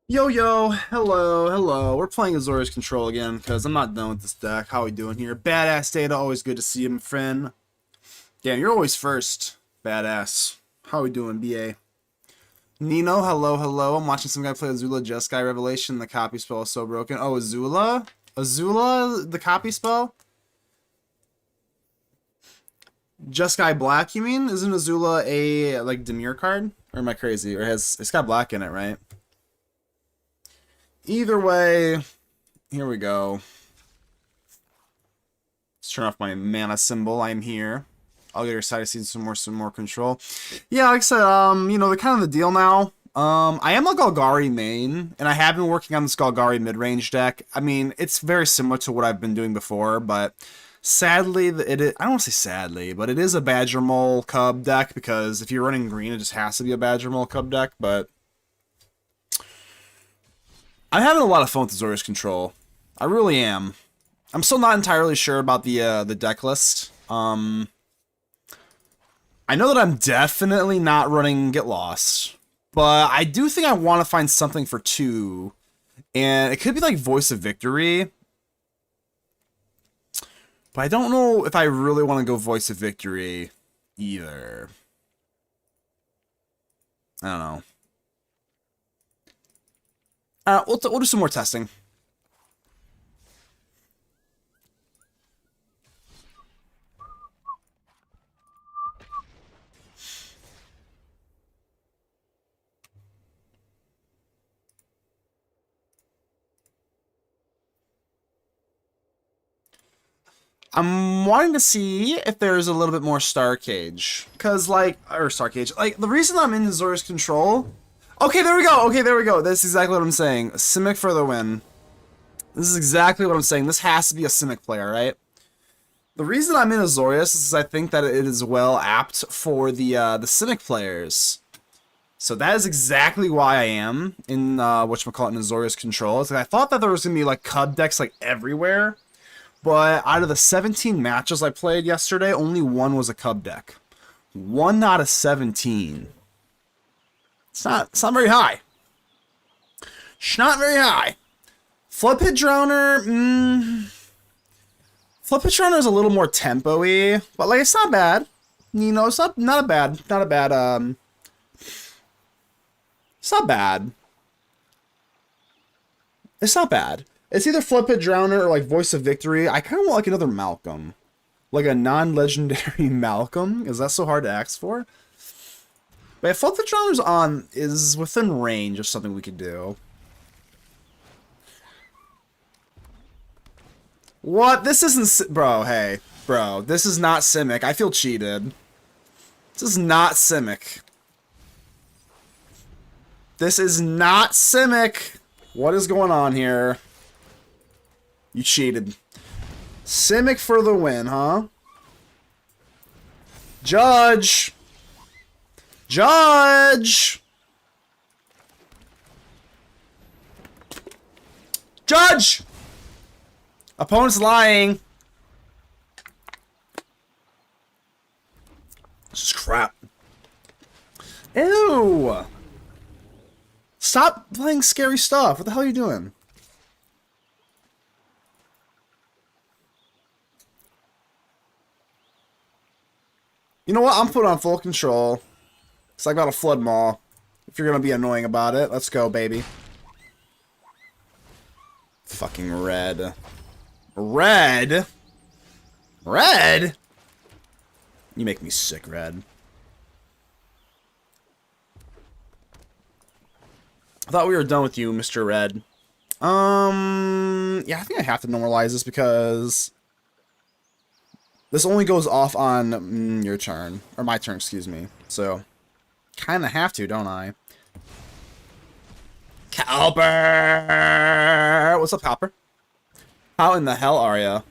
Yo yo, hello, hello. We're playing Azorius Control again because I'm not done with this deck. How we doing here? Badass Data, always good to see you, my friend. Damn, you're always first. Badass. How we doing, BA? Nino, hello, hello. I'm watching some guy play Azula Jeskai Revelation. The copy spell is so broken. Oh, Azula? Azula, the copy spell? Jeskai Black, you mean? Isn't Azula a, like, Demir card? Or am I crazy? Or it's got black in it, right? Either way, here we go. Let's turn off my mana symbol. I'm here. I'll get excited to see some more control. Yeah, like I said, the kind of the deal now. I am a Golgari main, and I have been working on this Golgari mid-range deck. I mean, it's very similar to what I've been doing before, but sadly, I don't want to say sadly, but it is a Badger Mole Cub deck, because if you're running green, it just has to be a Badger Mole Cub deck, but I'm having a lot of fun with Azorius Control. I really am. I'm still not entirely sure about the deck list. I know that I'm definitely not running Get Lost, but I do think I want to find something for 2, and it could be like Voice of Victory, but I don't know if I really want to go Voice of Victory either. I don't know. We'll do some more testing. I'm wanting to see if there's a little bit more Star Cage. Because, or Star Cage. Like, the reason I'm in Azorius Control... Okay, there we go. Okay, there we go. That's exactly what I'm saying. Simic for the win. This is exactly what I'm saying. This has to be a Simic player, right? The reason I'm in Azorius is I think that it is well apt for the Simic players. So that is exactly why I am in, whatchamacallit, in Azorius Control. It's like I thought that there was going to be, like, Cub decks, like, everywhere. But out of the 17 matches I played yesterday, only one was a Cub deck. 1 out of 17. It's not very high. It's not very high. Flood Pit Droner, Flood Pit Droner is a little more tempo-y, but like it's not bad. You know, it's not a bad, it's not bad. It's not bad. It's either Flood Pit Drowner or like Voice of Victory. I kind of want like another Malcolm. Like a non-legendary Malcolm. Is that so hard to ask for? But if Flood Pit Drowner's on, is within range of something we could do. What? This isn't... Bro, hey. Bro, this is not Simic. I feel cheated. This is not Simic. This is not Simic. What is going on here? You cheated. Simic for the win, huh? Judge! Judge! Judge! Opponent's lying. This is crap. Ew! Stop playing scary stuff. What the hell are you doing? You know what? I'm putting on full control. It's like about a flood maw. If you're gonna be annoying about it, let's go, baby. Fucking red. Red? Red? You make me sick, Red. I thought we were done with you, Mr. Red. Yeah, I think I have to normalize this because this only goes off on your turn. Or my turn, excuse me. So, kind of have to, don't I? Cowper! What's up, Cowper? How in the hell are ya?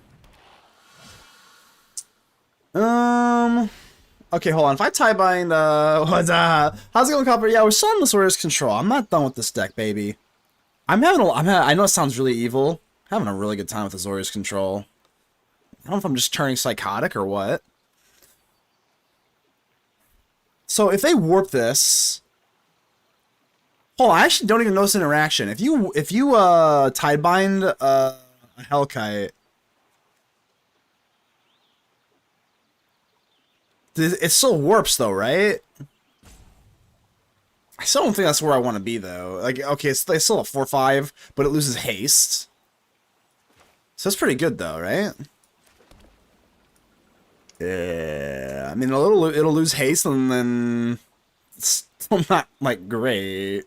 Okay, hold on. If I tie bind, how's it going, Copper? Yeah, we're still on Azorius Control. I'm not done with this deck, baby. I know it sounds really evil. I'm having a really good time with Azorius Control. I don't know if I'm just turning psychotic or what. So if they warp this, hold on, I actually don't even notice interaction. If you tie bind a Hellkite, it still warps though, right? I still don't think that's where I want to be though. Like, okay, it's still a 4/5, but it loses haste. So that's pretty good though, right? Yeah, I mean, it'll lose haste and then it's still not like great.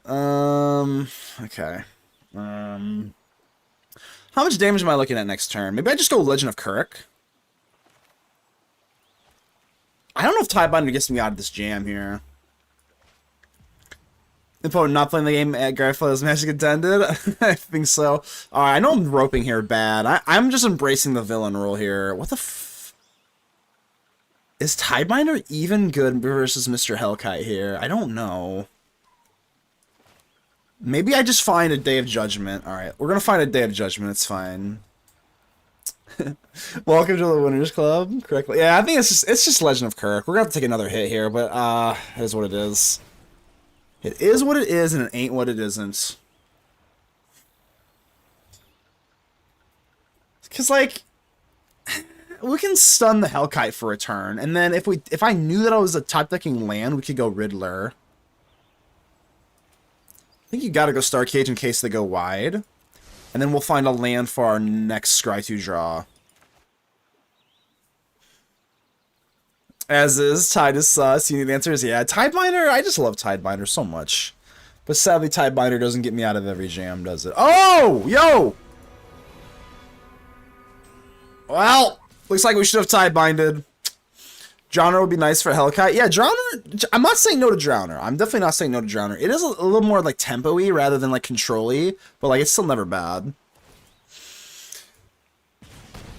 Okay. How much damage am I looking at next turn? Maybe I just go Legend of Kuruk. I don't know if Tiebinder gets me out of this jam here. Info not playing the game at Garfield as Magic intended? I think so. Alright, I know I'm roping here bad. I'm just embracing the villain rule here. What the f... Is Tiebinder even good versus Mr. Hellkite here? I don't know. Maybe I just find a Day of Judgment. Alright, we're gonna find a Day of Judgment. It's fine. Welcome to the Winners Club. Correctly. Yeah, I think it's just Legend of Kuruk. We're gonna have to take another hit here, but it is what it is. It is what it is, and it ain't what it isn't. Cause like, we can stun the Hellkite for a turn, and then if I knew that I was a top decking land, we could go Riddler. I think you gotta go Star Cage in case they go wide. And then we'll find a land for our next Scry 2 draw. As is, Tide is sus. You need answers? Yeah, Tidebinder, I just love Tidebinder so much. But sadly, Tidebinder doesn't get me out of every jam, does it? Oh! Yo! Well, looks like we should have Tidebinded. Drowner would be nice for Hellkite. Yeah, Drowner, I'm not saying no to Drowner. I'm definitely not saying no to Drowner. It is a little more like tempo-y rather than like control-y, but like it's still never bad.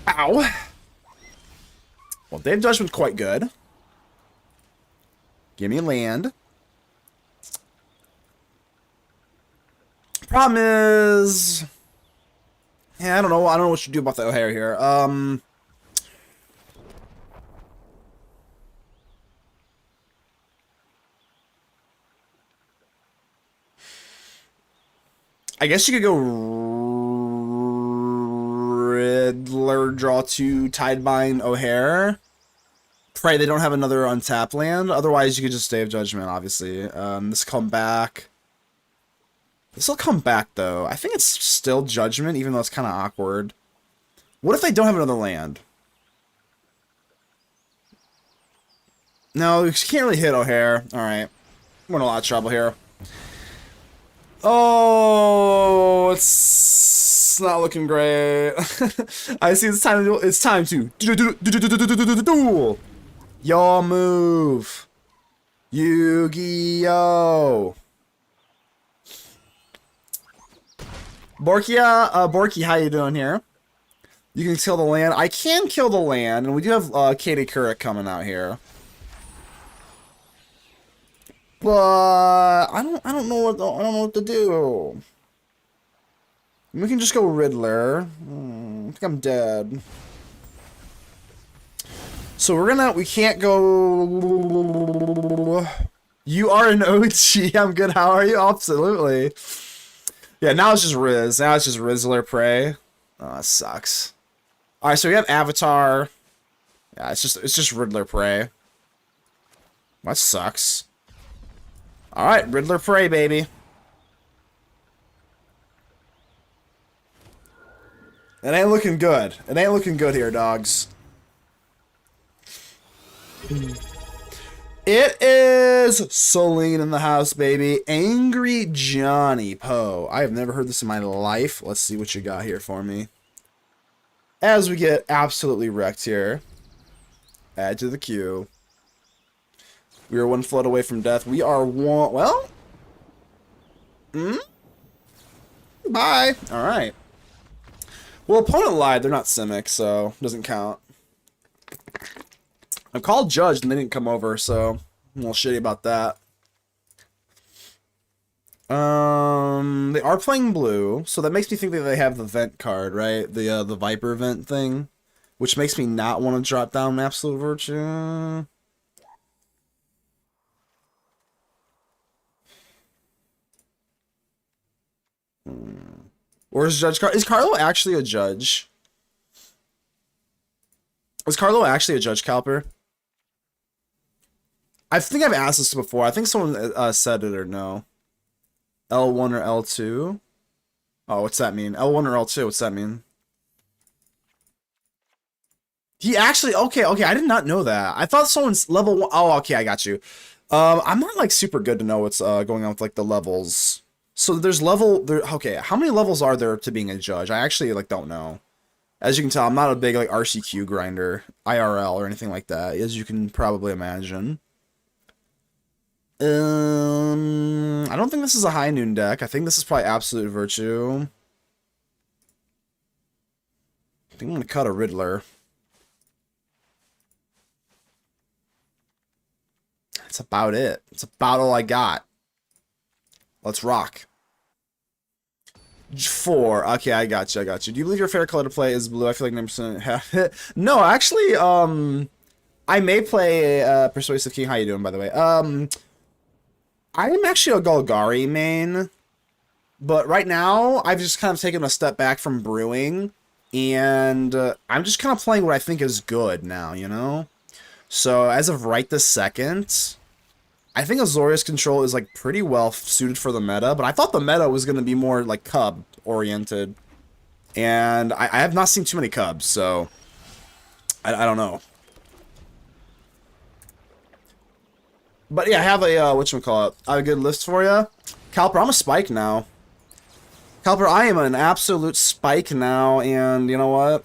Ow. Well, Day of Judgment's quite good. Give me land. Problem is... Yeah, I don't know what to do about the O'Hare here. I guess you could go Riddler, draw 2, Tidebind, O'Hare. Pray they don't have another untapped land. Otherwise, you could just Day of Judgment, obviously. This come back. This will come back, though. I think it's still Judgment, even though it's kind of awkward. What if they don't have another land? No, you can't really hit O'Hare. Alright. We're in a lot of trouble here. Oh, it's It's not looking great. I see it's time to duel. Your move. Yu-Gi-Oh! Borky, how you doing here? You can kill the land. I can kill the land, and we do have Katie Couric coming out here. But I don't know what to do. We can just go Riddler. I think I'm dead. So we can't go. You are an OG. I'm good. How are you? Absolutely. Yeah, now it's just Riz. Now it's just Rizzler Prey. Oh, that sucks. All right, so we have Avatar. Yeah, it's just Riddler Prey. That sucks. All right, Riddler Prey, baby. It ain't looking good. It ain't looking good here, dogs. It is Celine in the house, baby. Angry Johnny Poe. I have never heard this in my life. Let's see what you got here for me. As we get absolutely wrecked here. Add to the queue. We are one flood away from death. We are one... Well? Bye. Alright. Well, opponent lied. They're not Simic, so doesn't count. I called Judge and they didn't come over, so I'm a little shitty about that. They are playing blue, so that makes me think that they have the vent card, right? The Viper vent thing, which makes me not want to drop down Absolute Virtue. Or is Judge Is Carlo actually a judge? Is Carlo actually a judge, Calper? I think I've asked this before. I think someone said it or no. L1 or L2? Oh, what's that mean? L1 or L2? What's that mean? He actually... Okay, I did not know that. I thought someone's level 1... Oh, okay, I got you. I'm not, like, super good to know what's going on with, like, the levels. So there's level... Okay, how many levels are there to being a judge? I actually, like, don't know. As you can tell, I'm not a big, like, RCQ grinder, IRL, or anything like that, as you can probably imagine. I don't think this is a High Noon deck. I think this is probably Absolute Virtue. I think I'm going to cut a Riddler. That's about it. That's about all I got. Let's rock. 4. Okay, I got you. Do you believe your favorite color to play is blue? I feel like 9% have it. No, actually, I may play Persuasive King. How you doing, by the way? I am actually a Golgari main, but right now I've just kind of taken a step back from brewing, and I'm just kind of playing what I think is good now, you know? So as of right this second, I think Azorius Control is like pretty well suited for the meta, but I thought the meta was going to be more like Cub oriented, and I have not seen too many Cubs, so I don't know. But yeah, I have a, whatchamacallit, I have a good list for you. Calper, I'm a Spike now. Calper, I am an absolute Spike now, and you know what?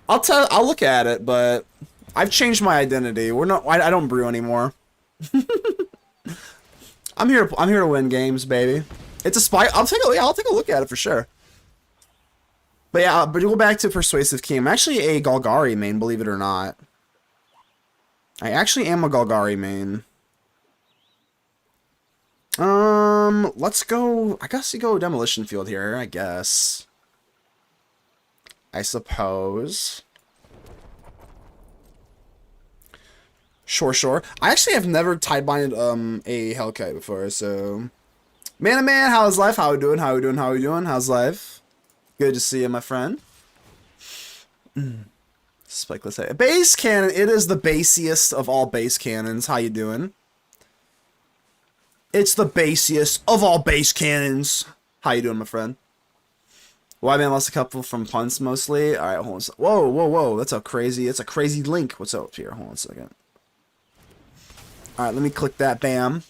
I'll look at it, but I've changed my identity. I don't brew anymore. I'm here to win games, baby. It's a Spike. I'll take a look at it for sure. But yeah, but go back to Persuasive King. I'm actually a Golgari main, believe it or not. I actually am a Golgari main. Let's go... I guess you go Demolition Field here, I guess. I suppose. Sure. I actually have never Tidebinded, a Hellkite before, so... Man, how's life? How we doing? How's life? Good to see you, my friend. Spike, let's say. Base cannon. It is the basiest of all base cannons. How you doing? It's the basiest of all base cannons. How you doing, my friend? Why man lost a couple from punts mostly. All right, hold on. Whoa. That's a crazy link. What's up here? Hold on a second. All right, let me click that. Bam.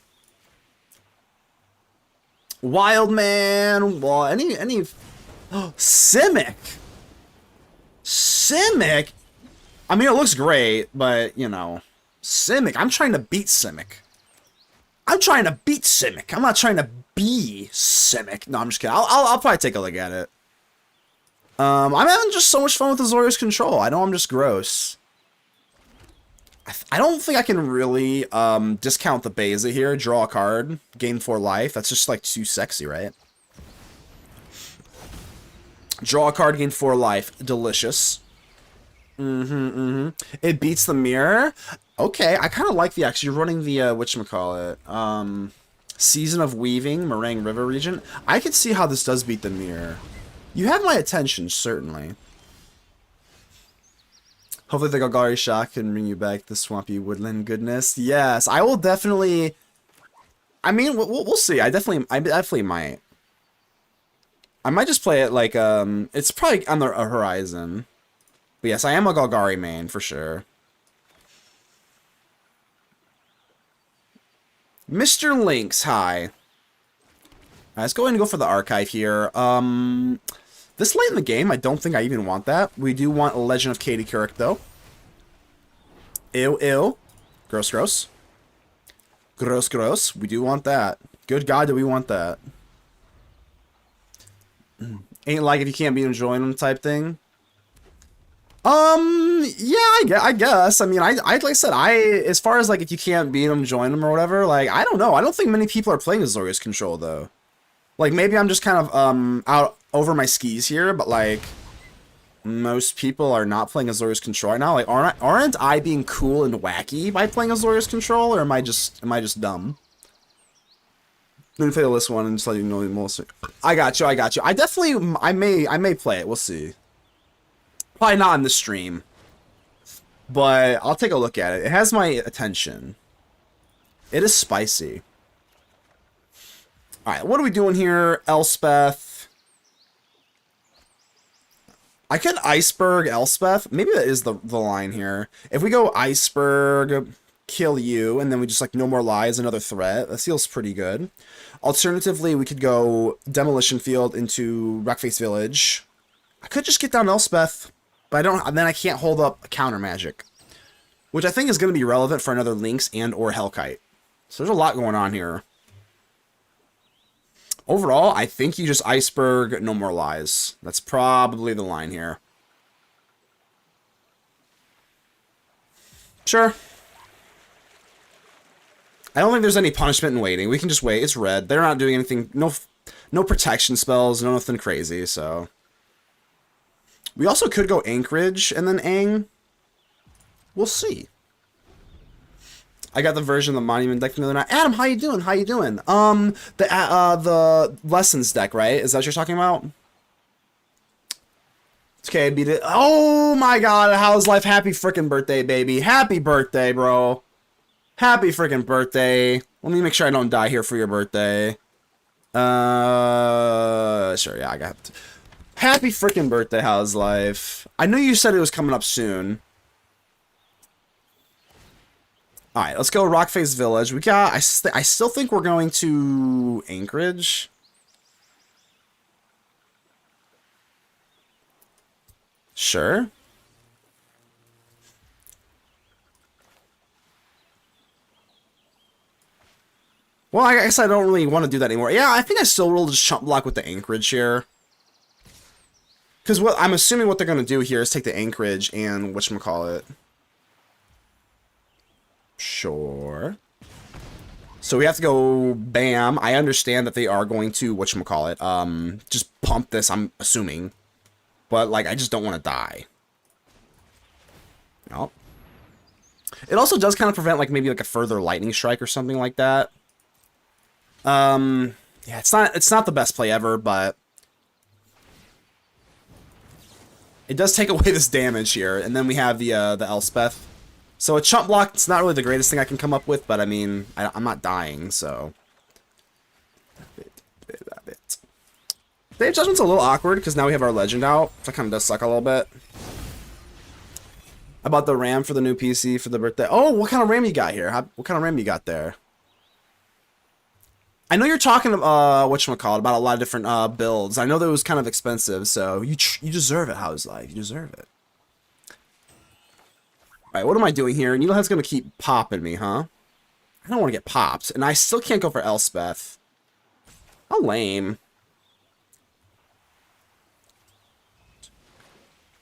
Wild man. Well, any Simic! Simic? I mean, it looks great, but, you know. Simic. I'm trying to beat Simic. I'm trying to beat Simic. I'm not trying to be Simic. No, I'm just kidding. I'll probably take a look at it. I'm having just so much fun with Azorius Control. I know I'm just gross. I don't think I can really discount the Beza here. Draw a card, gain 4 life. That's just like too sexy, right? Draw a card, gain 4 life. Delicious. It beats the mirror. Okay, I kind of like the actually. You're running the whatchamacallit, Season of Weaving, Meringue River region. I can see how this does beat the mirror. You have my attention, certainly. Hopefully the Golgari shot can bring you back the swampy woodland goodness. Yes, I will definitely. I mean, we'll see. I definitely might. I might just play it like it's probably on the horizon. But yes, I am a Golgari main for sure. Mr. Lynx, hi. Right, let's go ahead and go for the archive here. This late in the game, I don't think I even want that. We do want a Legend of Katie Couric, though. Ew. Gross, gross. Gross, gross. We do want that. Good God, do we want that. Ain't like if you can't beat them, join them type thing. Yeah, I guess. I mean, I like I said, as far as like if you can't beat them, join them or whatever, like, I don't know. I don't think many people are playing Azorius Control, though. Like, maybe I'm just kind of, out over my skis here, but, like, most people are not playing Azorius Control right now. Like, aren't I being cool and wacky by playing Azorius Control, or am I just dumb? Let me play the list one and just let you know most. I got you. I may play it. We'll see. Probably not on the stream, but I'll take a look at it. It has my attention. It is spicy. Alright, what are we doing here? Elspeth. I could Iceberg Elspeth. Maybe that is the line here. If we go Iceberg, kill you, and then we just like no more lies, another threat. That feels pretty good. Alternatively, we could go Demolition Field into Rockface Village. I could just get down Elspeth, but I don't. And then I can't hold up a counter magic, which I think is going to be relevant for another Lynx and or Hellkite. So there's a lot going on here. Overall, I think you just Iceberg, no more lies. That's probably the line here. Sure. I don't think there's any punishment in waiting. We can just wait. It's red. They're not doing anything. No protection spells. No nothing crazy. So we also could go Anchorage and then Aang. We'll see. I got the version of the Monument deck from the other night. Adam, how you doing? How you doing? The Lessons deck, right? Is that what you're talking about? Okay, beat it. Oh my God! How's life? Happy freaking birthday, baby! Happy birthday, bro! Happy freaking birthday! Let me make sure I don't die here for your birthday. Sure, yeah, I got it. Happy freaking birthday, how's life? I know you said it was coming up soon. Alright, let's go Rockface Village. We got, I still think we're going to Anchorage. Sure. Well, I guess I don't really want to do that anymore. Yeah, I think I still will just chump block with the Anchorage here. Because what I'm assuming what they're going to do here is take the Anchorage and whatchamacallit. Sure. So we have to go bam. I understand that they are going to whatchamacallit, just pump this, I'm assuming. But like I just don't want to die. Nope. It also does kind of prevent like maybe like a further lightning strike or something like that. Yeah, it's not the best play ever, but it does take away this damage here, and then we have the Elspeth. So a chump block, it's not really the greatest thing I can come up with, but I mean, I'm not dying, so. Day of Judgment's a little awkward, because now we have our Legend out. That kind of does suck a little bit. I bought the RAM for the new PC for the birthday. Oh, what kind of RAM you got here? What kind of RAM you got there? I know you're talking whatchamacallit, about a lot of different builds. I know that it was kind of expensive, so you deserve it, How's Life. You deserve it. Alright, what am I doing here? Needlehead's gonna keep popping me, huh? I don't want to get popped, and I still can't go for Elspeth. How lame.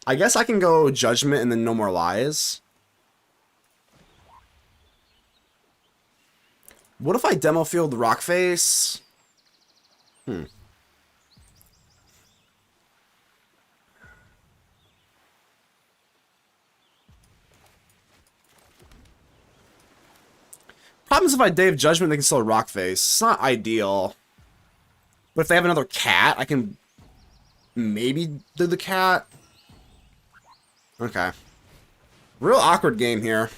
I guess I can go Judgment and then No More Lies. What if I demo field Rockface? Problem is if I Dave Judgment, they can still Rockface. It's not ideal. But if they have another cat, I can maybe do the cat. Okay. Real awkward game here.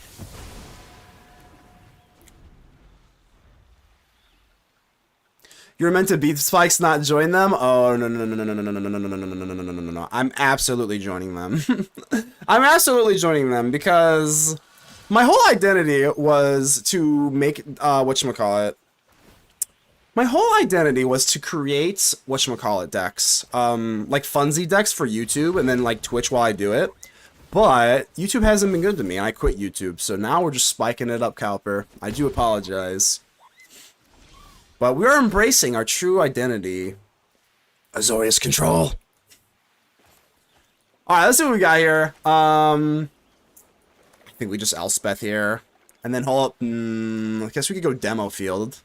You're meant to beat Spikes, not join them? Oh, no, no, no, no, no, no, no, no, no, no, no, no, no, no, no, no, no. I'm absolutely joining them. I'm absolutely joining them because my whole identity was to make, whatchamacallit. My whole identity was to create, whatchamacallit, decks. Like funsy decks for YouTube and then like Twitch while I do it. But YouTube hasn't been good to me and I quit YouTube. So now we're just spiking it up, Cowper. I do apologize. But we are embracing our true identity. Azorius Control. Alright, let's see what we got here. I think we just Elspeth here. And then hold up. I guess we could go Demo Field.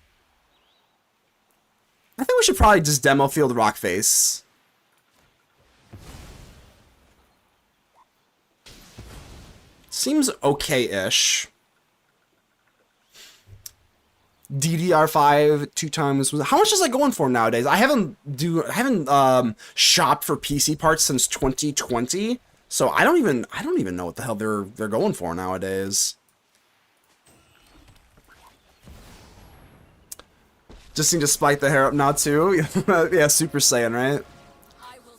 I think we should probably just Demo Field Rockface. Seems okay-ish. DDR5 2 times. How much is that going for nowadays? I haven't shopped for PC parts since 2020, so I don't even know what the hell they're going for nowadays. Just need to spike the hair up now too. Yeah, Super Saiyan, right?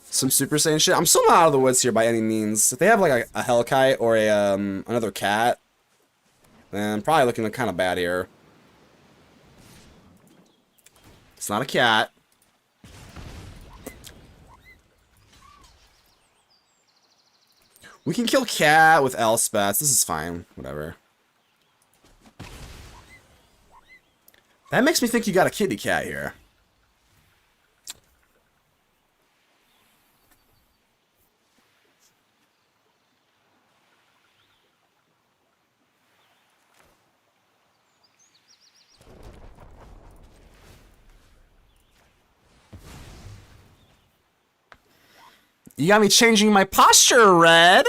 Some Super Saiyan shit. I'm still not out of the woods here by any means. If they have like a Hellkite or a another cat, then I'm probably looking kind of bad here. It's not a cat. We can kill cat with Elspeth. This is fine. Whatever. That makes me think you got a kitty cat here. You got me changing my posture, Red.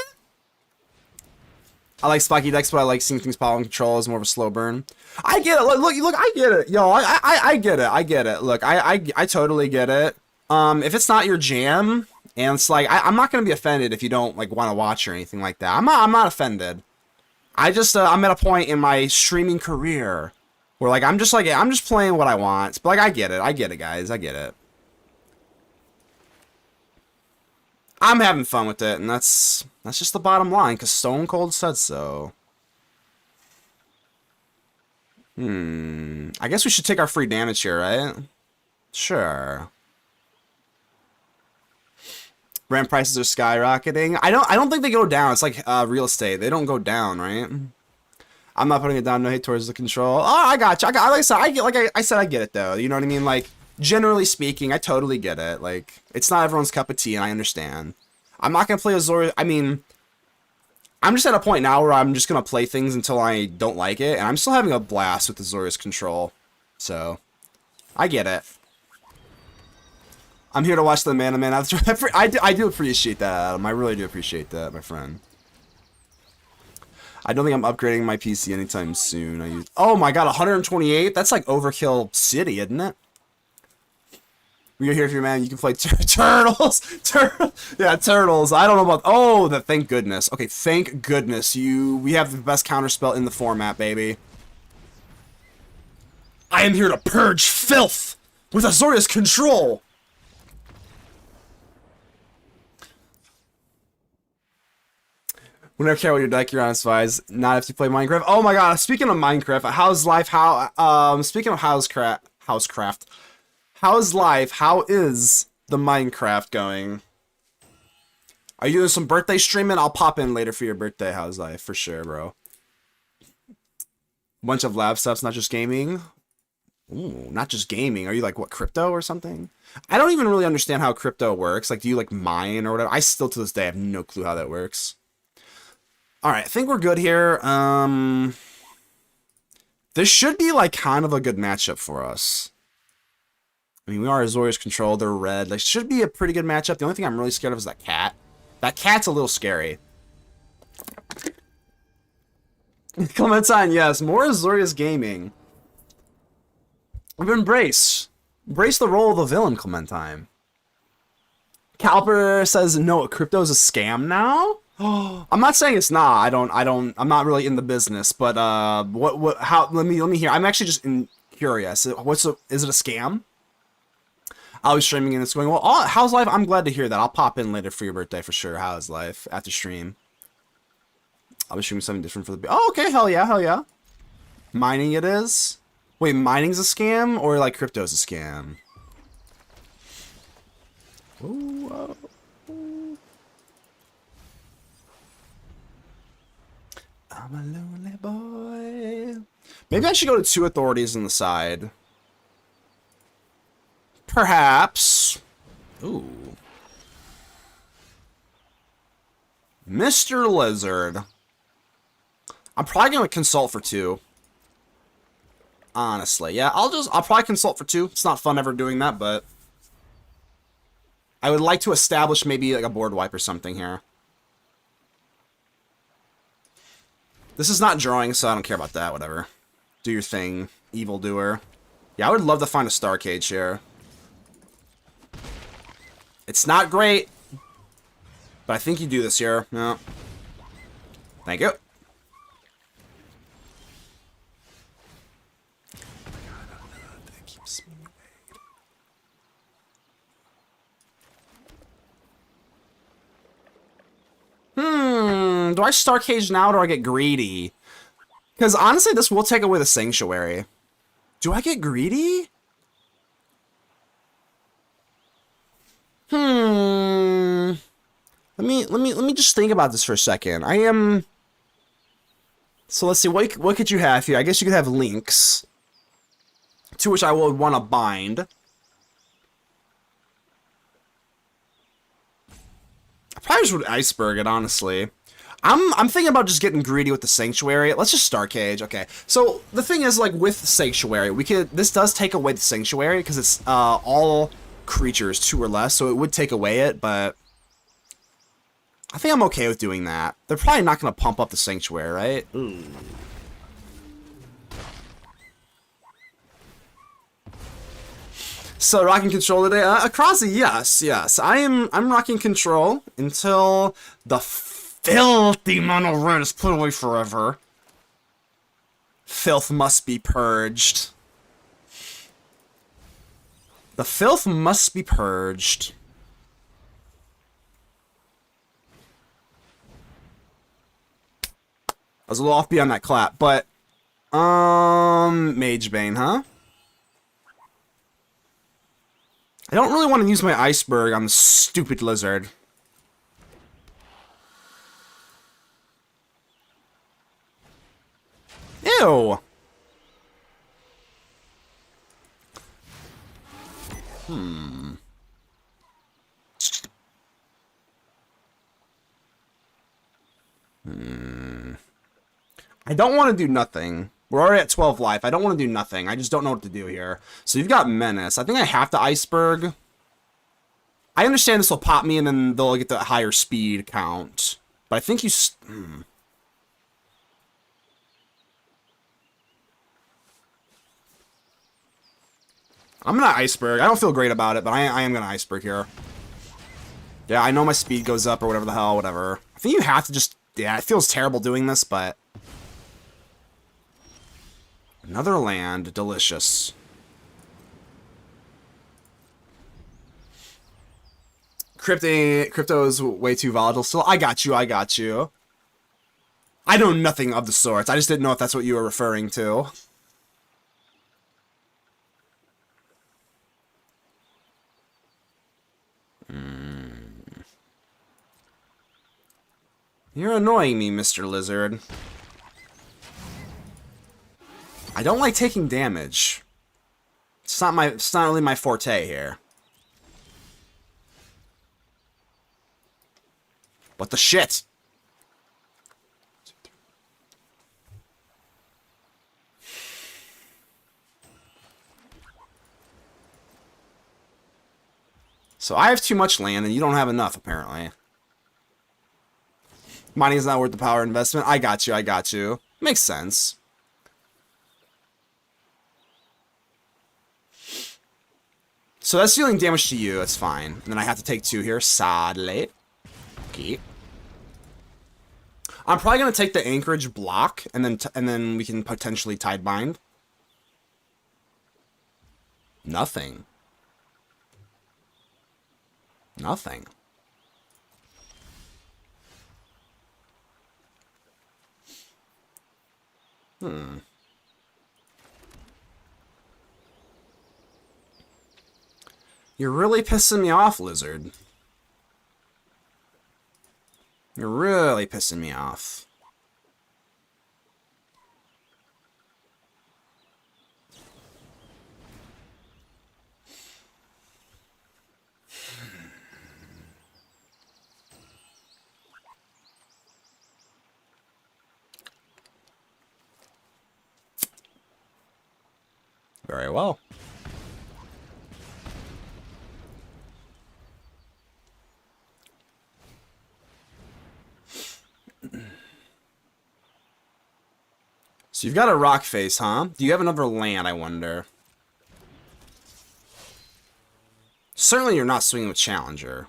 I like spiky decks, but I like seeing things pop on control as more of a slow burn. I get it. Look, I get it. Yo, I get it. I get it. Look, I totally get it. If it's not your jam, and it's like, I'm not gonna be offended if you don't like want to watch or anything like that. I'm not offended. I just, I'm at a point in my streaming career where like, I'm just playing what I want. But like, I get it, guys. I get it. I'm having fun with it, and that's just the bottom line, because Stone Cold said so. I guess we should take our free damage here, right? Sure. Rent prices are skyrocketing. I don't think they go down. It's like real estate. They don't go down, right? I'm not putting it down. No hate towards the control. Oh, I got you. Like I said, I get it though. You know what I mean? Like, generally speaking, I totally get it. Like, it's not everyone's cup of tea, and I understand. I'm not gonna play Azorius. I mean, I'm just at a point now where I'm just gonna play things until I don't like it, and I'm still having a blast with Azorius Control. So, I get it. I'm here to watch the Man. I do appreciate that, Adam. I really do appreciate that, my friend. I don't think I'm upgrading my PC anytime soon. Oh my god, 128? That's like Overkill City, isn't it? We're here for you, man. You can play Turtles. Yeah, Turtles. I don't know about... Oh, thank goodness. Okay, thank goodness. We have the best counterspell in the format, baby. I am here to purge filth with Azorius Control. We never care what your deck you're on, Spies. Not if you play Minecraft. Oh my god, speaking of Minecraft, how's life? Speaking of how's crap. How's craft? How's life? How is the Minecraft going? Are you doing some birthday streaming? I'll pop in later for your birthday. How's life? For sure, bro. Bunch of lab stuffs, not just gaming. Ooh, not just gaming. Are you like, what, crypto or something? I don't even really understand how crypto works. Like, do you like mine or whatever? I still to this day have no clue how that works. Alright, I think we're good here. This should be like kind of a good matchup for us. I mean, we are Azorius control, they're red. Like, should be a pretty good matchup. The only thing I'm really scared of is that cat. That cat's a little scary. Clementine, yes, more Azorius gaming. We've embraced the role of the villain, Clementine. Calper says, no, crypto is a scam now? I'm not saying it's not. I'm not really in the business, but how, let me hear. I'm actually just curious. Is it a scam? I'll be streaming and it's going, well, how's life? I'm glad to hear that. I'll pop in later for your birthday for sure. How's life after stream? I'll be streaming something different for the, oh, okay, hell yeah. Mining it is? Wait, mining's a scam or like crypto's a scam? Ooh, I'm a lonely boy. Maybe I should go to 2 authorities on the side. Perhaps. Ooh. Mr. Lizard. I'm probably going to consult for 2. Honestly, yeah, I'll probably consult for 2. It's not fun ever doing that, but I would like to establish maybe like a board wipe or something here. This is not drawing, so I don't care about that, whatever. Do your thing, evildoer. Yeah, I would love to find a star cage here. It's not great, but I think you do this here. No. Thank you. Do I star cage now or do I get greedy? Because honestly, this will take away the sanctuary. Do I get greedy? Let me just think about this for a second. So let's see, what could you have here? I guess you could have links, to which I would want to bind. I probably just would iceberg it, honestly. I'm thinking about just getting greedy with the sanctuary. Let's just star cage. Okay. So the thing is, like with sanctuary, this does take away the sanctuary because it's all creatures 2 or less, so it would take away it, but I think I'm okay with doing that. They're probably not going to pump up the sanctuary, right? Ooh. So rocking control today, Acrossy, yes. I'm rocking control until the filthy mono red is put away forever. Filth must be purged. The filth must be purged. I was a little off beyond that clap, but Mage Bane, huh? I don't really want to use my iceberg on the stupid lizard. Ew. I don't want to do nothing. We're already at 12 life. I don't want to do nothing. I just don't know what to do here. So you've got Menace. I think I have to iceberg. I understand this will pop me and then they'll get the higher speed count. But I think you... I'm gonna iceberg. I don't feel great about it, but I am gonna iceberg here. Yeah, I know my speed goes up or whatever the hell, whatever. I think you have to just... Yeah, it feels terrible doing this, but... Another land. Delicious. Crypto is way too volatile still. I got you. I know nothing of the sorts. I just didn't know if that's what you were referring to. You're annoying me, Mr. Lizard. I don't like taking damage. It's not really my forte here. What the shit? So I have too much land and you don't have enough, apparently. Money is not worth the power investment. I got you, I got you. Makes sense. So that's dealing damage to you, that's fine. And then I have to take 2 here, sadly. Okay. I'm probably gonna take the Anchorage block, and then we can potentially Tidebind. Nothing. Nothing. You're really pissing me off, Lizard. You're really pissing me off. Very well. So you've got a rock face, huh? Do you have another land, I wonder? Certainly you're not swinging with Challenger.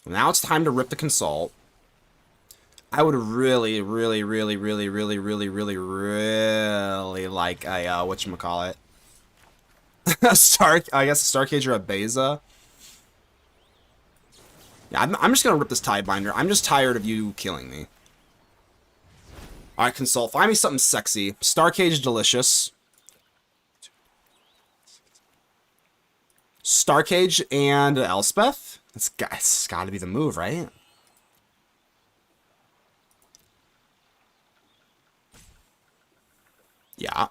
Now it's time to rip the Consult. I would really, really, really, really, really, really, really, really like a, whatchamacallit? I guess a Starcage or a Beza. Yeah, I'm just gonna rip this Tidebinder. I'm just tired of you killing me. Alright, Consult. Find me something sexy. Starcage delicious. Starcage and Elspeth? That's gotta be the move, right? Yeah.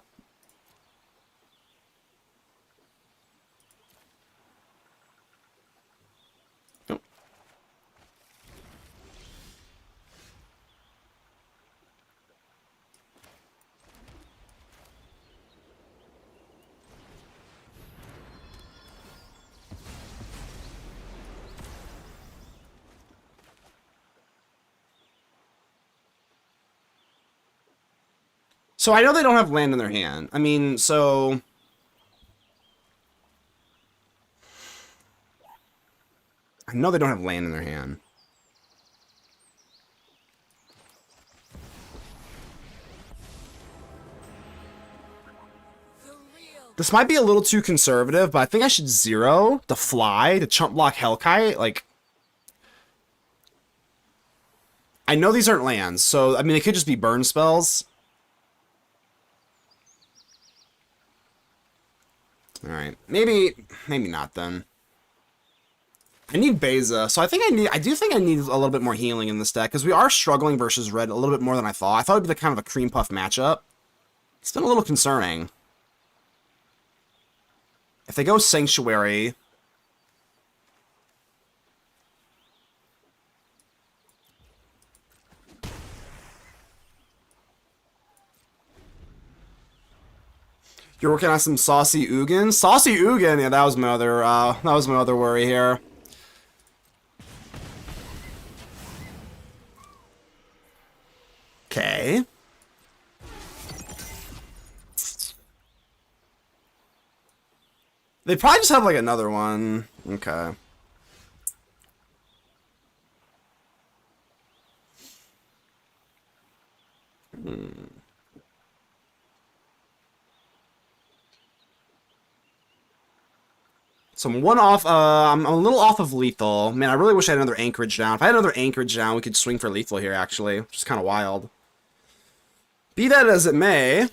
Nope. So I know they don't have land in their hand. I mean, so... I know they don't have land in their hand. This might be a little too conservative, but I think I should zero the fly, the chump block Hellkite. Like, I know these aren't lands, so, I mean, they could just be burn spells. Alright, maybe not then. I need Beza, so I do think I need a little bit more healing in this deck, because we are struggling versus red a little bit more than I thought. I thought it would be kind of a cream puff matchup. It's been a little concerning. If they go Sanctuary... You're working on some Saucy Ugin? Saucy Ugin? Yeah, that was my other worry here. Okay. They probably just have, like, another one. Okay. So I'm one off, I'm a little off of lethal. Man, I really wish I had another Anchorage down. If I had another Anchorage down, we could swing for lethal here, actually. Which is kind of wild. Be that as it may...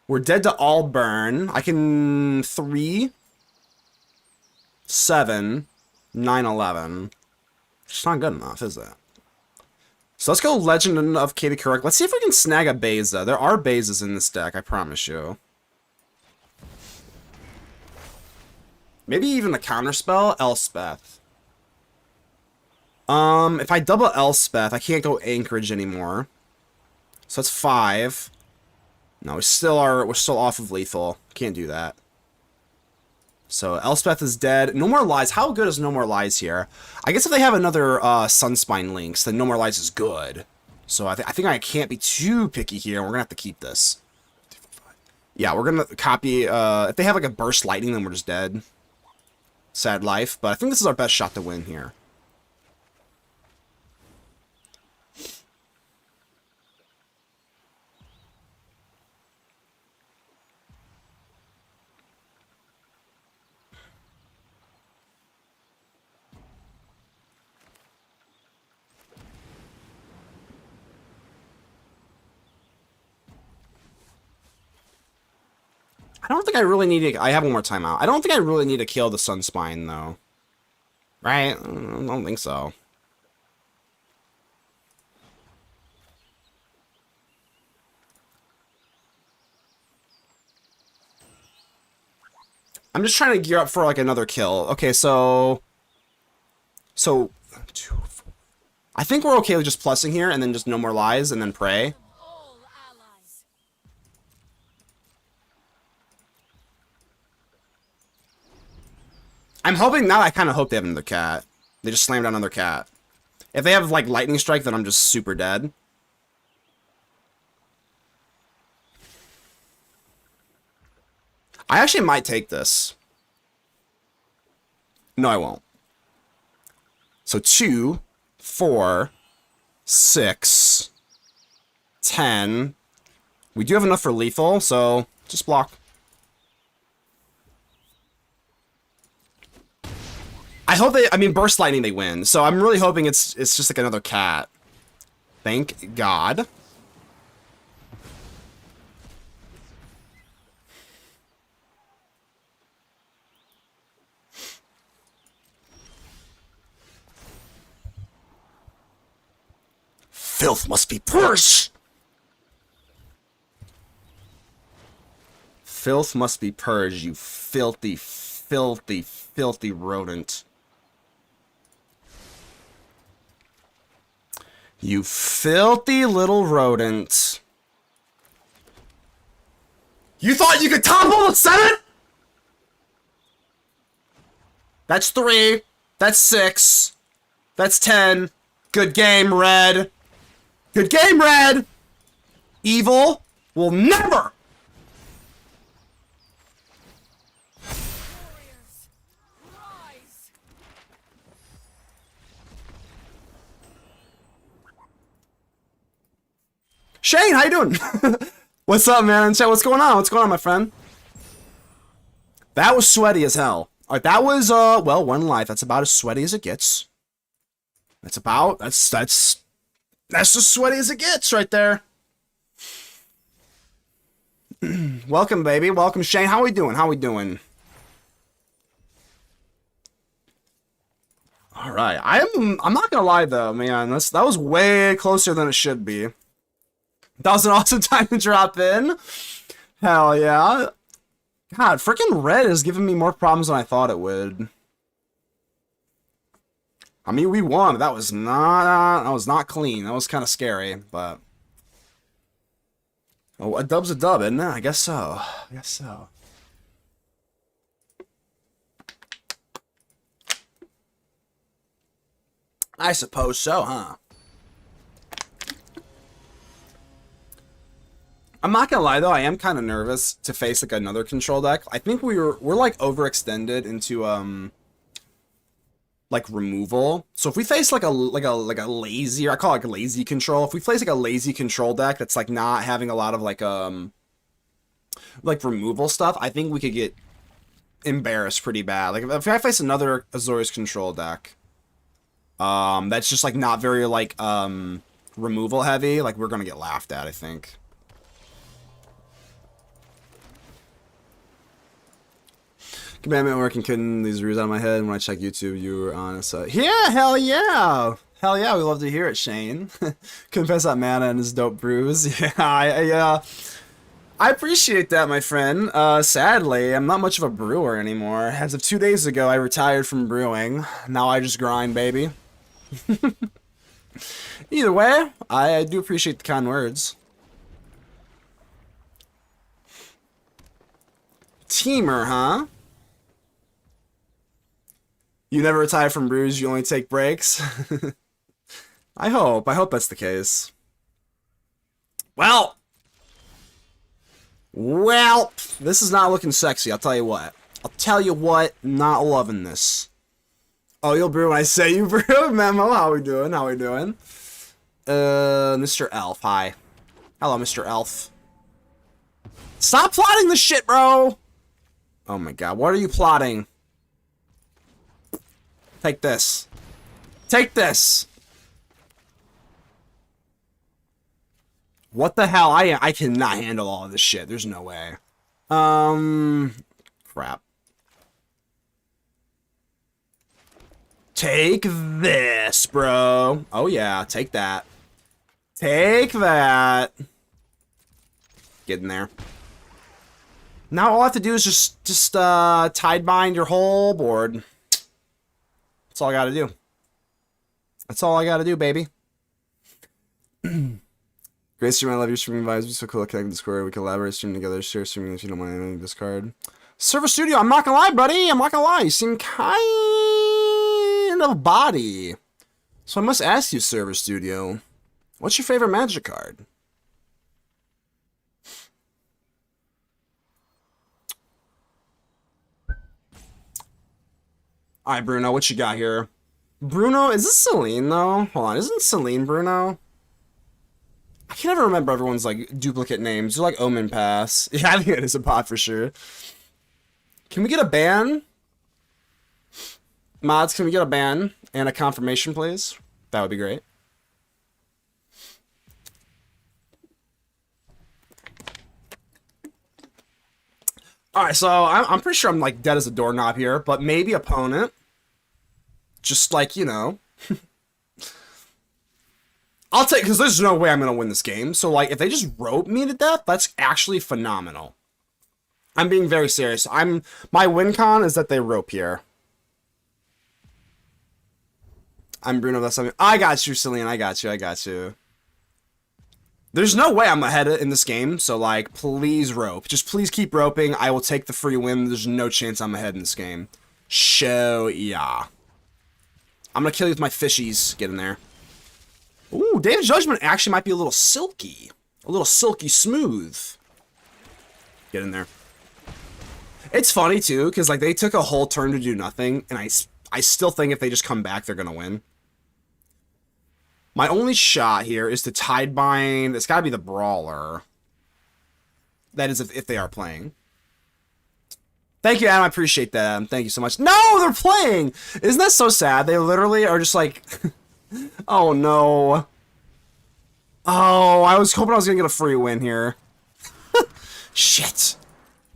We're dead to all burn. I can 3. 7, 9, 11. It's not good enough, is it? So let's go Legend of Katie Couric. Let's see if we can snag a Beza. There are Bezas in this deck, I promise you. Maybe even a counterspell, Elspeth. If I double Elspeth, I can't go Anchorage anymore. So that's 5. No, we're still off of lethal. Can't do that. So Elspeth is dead. No More Lies. How good is No More Lies here? I guess if they have another Sunspine Lynx, then No More Lies is good. So I think I can't be too picky here. We're gonna have to keep this. Yeah, we're gonna copy. If they have like a Burst Lightning, then we're just dead. Sad life. But I think this is our best shot to win here. I don't think I really need to... I have one more timeout. I don't think I really need to kill the Sunspine, though. Right? I don't think so. I'm just trying to gear up for, like, another kill. Okay, so... I think we're okay with just plussing here, and then just No More Lies, and then pray. I'm hoping now. I kind of hope they have another cat. They just slammed down another cat. If they have like lightning strike, then I'm just super dead. I actually might take this. No, I won't. So 2, 4, 6, 10. We do have enough for lethal, so just block. I hope they, I mean, Burst Lightning they win, so I'm really hoping it's just like another cat. Thank God. Filth must be purged! Filth must be purged, you filthy, filthy, filthy rodent. You filthy little rodent. You thought you could topple the Senate? That's 3. That's 6. That's 10. Good game, Red. Good game, Red. Evil will never. Shane, how you doing? What's up, man? What's going on? What's going on, my friend? That was sweaty as hell. All right, that was well, one life. That's about as sweaty as it gets. That's as sweaty as it gets right there. Welcome, baby. Welcome, Shane. How we doing? How we doing? All right. I'm not gonna lie though, man. That was way closer than it should be. That was an awesome time to drop in. Hell yeah. God, freaking Red is giving me more problems than I thought it would. I mean, we won. That was not clean. That was kind of scary, but oh, a dub's a dub, isn't it? I guess so. I guess so. I suppose so, huh? I'm not gonna lie though, I am kind of nervous to face like another control deck. I think we're like overextended into like removal. So if we face like a lazy, or I call it like a lazy control. If we face like a lazy control deck that's like not having a lot of like removal stuff, I think we could get embarrassed pretty bad. Like if I face another Azorius control deck, that's just like not very like removal heavy, like we're gonna get laughed at, I think. Commandment working couldn't these rules out of my head. When I check YouTube, you were on. So yeah, hell yeah. Hell yeah, we love to hear it, Shane. Confess that mana and his dope brews. Yeah, I appreciate that, my friend. Sadly, I'm not much of a brewer anymore. As of 2 days ago, I retired from brewing. Now I just grind, baby. Either way, I do appreciate the kind words. Teamer, huh? You never retire from brews, you only take breaks? I hope that's the case. Well, this is not looking sexy, I'll tell you what. Not loving this. Oh, you'll brew when I say you brew? Memo, how we doing? Mr. Elf, hi. Hello, Mr. Elf. Stop plotting this shit, bro! Oh my god, what are you plotting? Take this. Take this! What the hell? I cannot handle all of this shit. There's no way. Crap. Take this, bro. Oh yeah, take that. Take that. Get in there. Now all I have to do is just tide bind your whole board. That's all I gotta do. That's all I gotta do, baby. Great stream, I love your streaming vibes. Be so cool to connect with Discord. We collaborate, stream together, share streaming if you don't mind anything Discord. Server Studio, I'm not gonna lie, buddy. I'm not gonna lie. You seem kind of body. So I must ask you, Server Studio, what's your favorite Magic card? Alright, Bruno, what you got here? Bruno, is this Celine, though? Hold on, isn't Celine Bruno? I can never remember everyone's, like, duplicate names. They're like Omen Pass. Yeah, I think it is a bot for sure. Can we get a ban? Mods, can we get a ban and a confirmation, please? That would be great. Alright, so I'm pretty sure I'm, like, dead as a doorknob here, but maybe opponent. Just, like, you know. I'll take, because there's no way I'm going to win this game. So, like, if they just rope me to death, that's actually phenomenal. I'm being very serious. My win con is that they rope here. I'm Bruno, that's something. I got you, Celine, I got you. There's no way I'm ahead in this game, so, like, please rope. Just please keep roping. I will take the free win. There's no chance I'm ahead in this game. Show ya. I'm going to kill you with my fishies. Get in there. Ooh, David's Judgment actually might be a little silky. A little silky smooth. Get in there. It's funny, too, because, like, they took a whole turn to do nothing, and I still think if they just come back, they're going to win. My only shot here is to tide bind. It's got to be the Brawler. That is if they are playing. Thank you, Adam. I appreciate that, Adam. Thank you so much. No, they're playing! Isn't that so sad? They literally are just like... Oh, no. Oh, I was hoping I was going to get a free win here. Shit.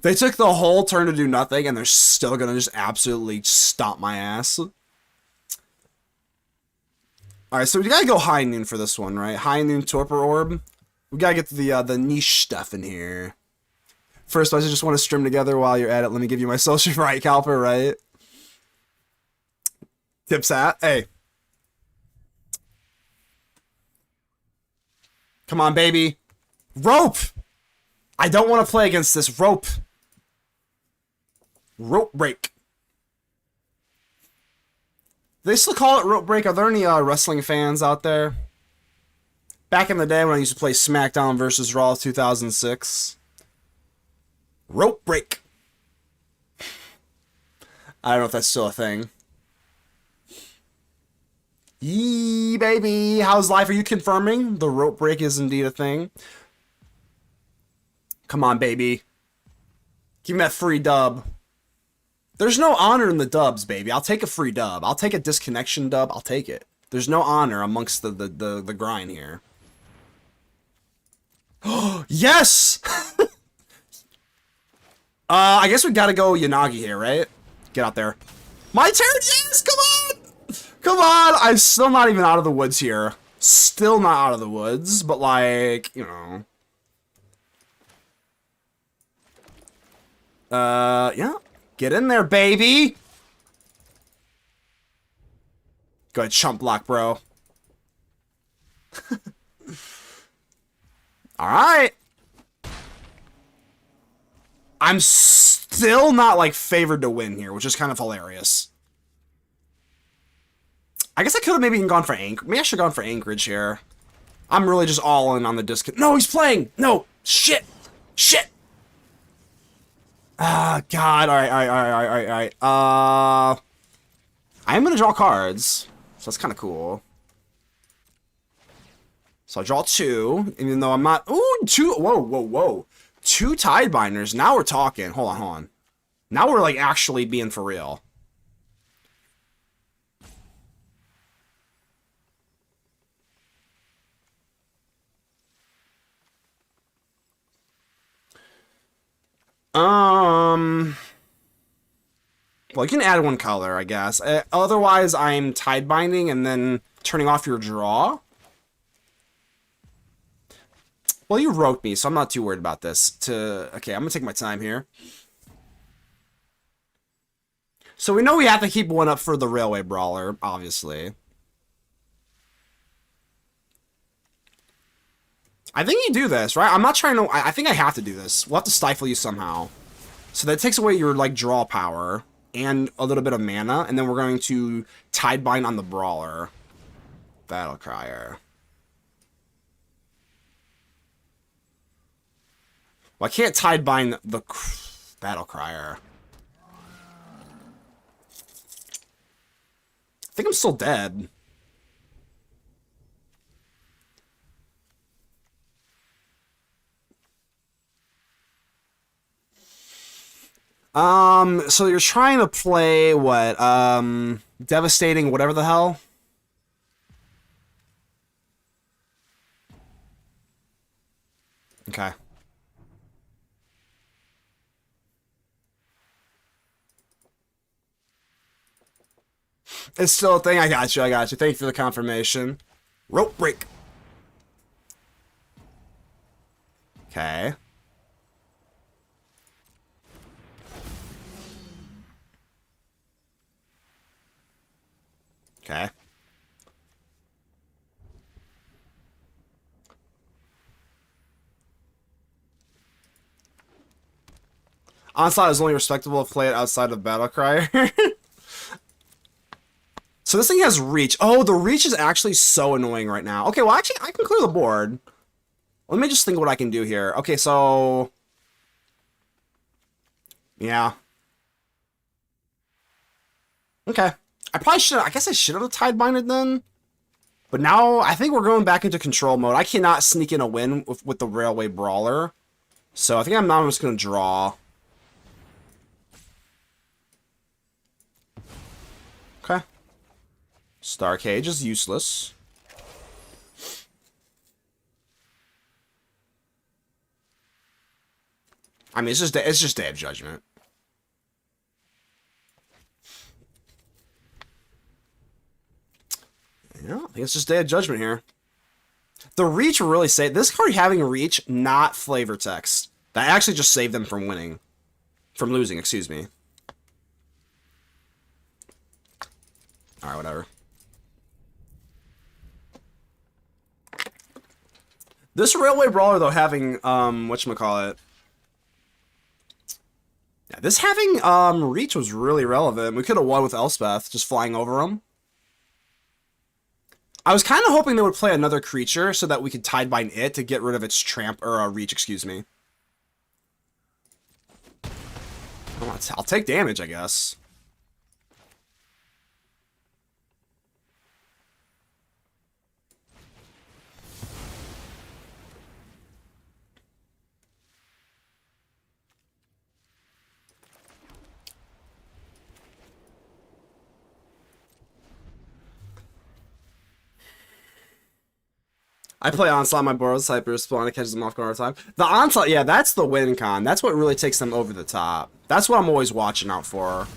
They took the whole turn to do nothing, and they're still going to just absolutely stomp my ass. Alright, so we gotta go high noon for this one, right? High noon torpor orb. We gotta get the niche stuff in here. First, I just want to stream together while you're at it. Let me give you my social right, Calper, right? Tipsat, hey. Come on, baby. Rope! I don't want to play against this rope. Rope break. They still call it rope break. Are there any wrestling fans out there? Back in the day when I used to play SmackDown versus Raw 2006. Rope break. I don't know if that's still a thing. Yee, baby. How's life? Are you confirming the rope break is indeed a thing? Come on, baby. Give me that free dub. There's no honor in the dubs, baby. I'll take a free dub. I'll take a disconnection dub. I'll take it. There's no honor amongst the grind here. Yes! I guess we gotta go Yanagi here, right? Get out there. My turn! Yes! Come on! Come on! I'm still not even out of the woods here. Still not out of the woods, but like, you know. Yeah. Get in there, baby! Go ahead, chump block, bro. Alright. I'm still not, like, favored to win here, which is kind of hilarious. I guess I could have maybe even gone for Anchorage. Maybe I should have gone for Anchorage here. I'm really just all in on the discount. No, he's playing! No! Shit! Shit! Ah, God. Alright. I'm gonna draw cards. So that's kind of cool. So I draw 2, even though I'm not... Ooh, 2... Whoa. 2 Tidebinders. Now we're talking. Hold on. Now we're, like, actually being for real. Well, you can add 1 color, I guess. Otherwise, I'm Tidebinding and then turning off your draw. Well, you wrote me, so I'm not too worried about this. Okay, I'm gonna take my time here. So we know we have to keep 1 up for the Railway Brawler, obviously. I think you do this, right? I'm not trying to... I think I have to do this. We'll have to stifle you somehow. So that takes away your, like, draw power and a little bit of mana, and then we're going to Tidebind on the Brawler. Battle Crier. Well, I can't Tidebind the Battle Crier. I think I'm still dead. So you're trying to play what? Devastating whatever the hell? Okay. It's still a thing. I got you. Thank you for the confirmation. Rope break. Okay. Okay. Onslaught is only respectable if played outside of Battlecry. So this thing has reach. Oh, the reach is actually so annoying right now. Okay, well, actually, I can clear the board. Let me just think what I can do here. Okay, so... Yeah. Okay. I probably should. I guess I should have Tidebinded then. But now I think we're going back into control mode. I cannot sneak in a win with the Railway Brawler. So I think I'm just going to draw. Okay. Star Cage is useless. I mean, it's just Day of Judgment. Yeah, I think it's just Day of Judgment here. The reach will really save... This card having reach, not flavor text. That actually just saved them from winning. From losing, excuse me. Alright, whatever. This Railway Brawler, though, having, whatchamacallit... Yeah, this having, reach was really relevant. We could have won with Elspeth, just flying over them. I was kind of hoping they would play another creature so that we could Tidebind it to get rid of its tramp, or reach, excuse me. I'll take damage, I guess. I play Onslaught, my Boros Hyper spawn, it catches them off guard all the time. The Onslaught, yeah, that's the win con. That's what really takes them over the top. That's what I'm always watching out for.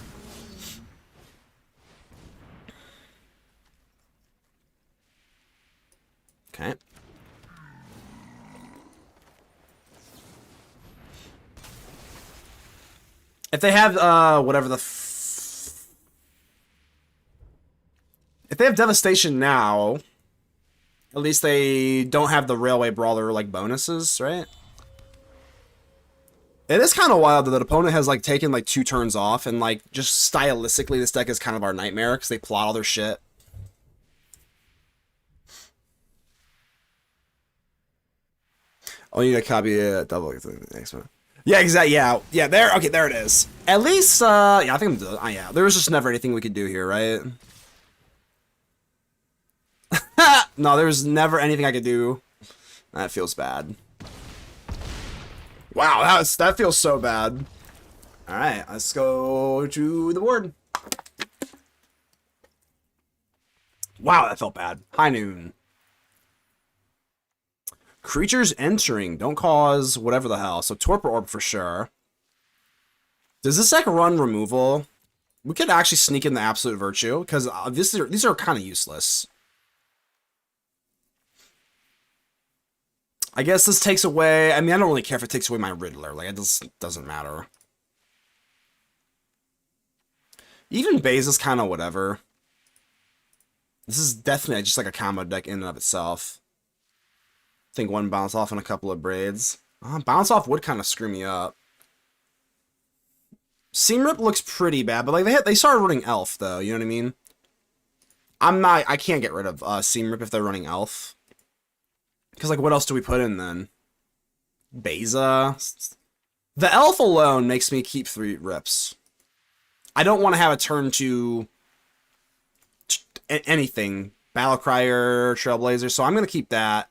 Okay. If they have, whatever the if they have Devastation now, at least they don't have the Railway Brawler, like, bonuses, right? It is kind of wild that the opponent has, like, taken, like, 2 turns off, and, like, just stylistically, this deck is kind of our nightmare, because they plot all their shit. Oh, you need to copy it, double the next one. Yeah, exactly, yeah, there, okay, there it is. At least, yeah, I think I'm, yeah, there was just never anything we could do here, right? No, there was never anything I could do. That feels bad. Wow, that feels so bad. Alright, let's go to the board. Wow, that felt bad. High noon. Creatures entering don't cause whatever the hell. So Torpor Orb for sure. Does this deck run removal? We could actually sneak in the Absolute Virtue, because these are kind of useless. I guess this takes away... I mean, I don't really care if it takes away my Riddler. Like, it just doesn't matter. Even Baze is kind of whatever. This is definitely just like a combo deck in and of itself. I think one bounce off and a couple of braids. Bounce off would kind of screw me up. Seam Rip looks pretty bad, but like they started running Elf though, you know what I mean? I can't get rid of Seam Rip if they're running Elf. Because, like, what else do we put in, then? Beza? The Elf alone makes me keep 3 rips. I don't want to have a turn to anything. Battlecrier, Trailblazer, so I'm going to keep that.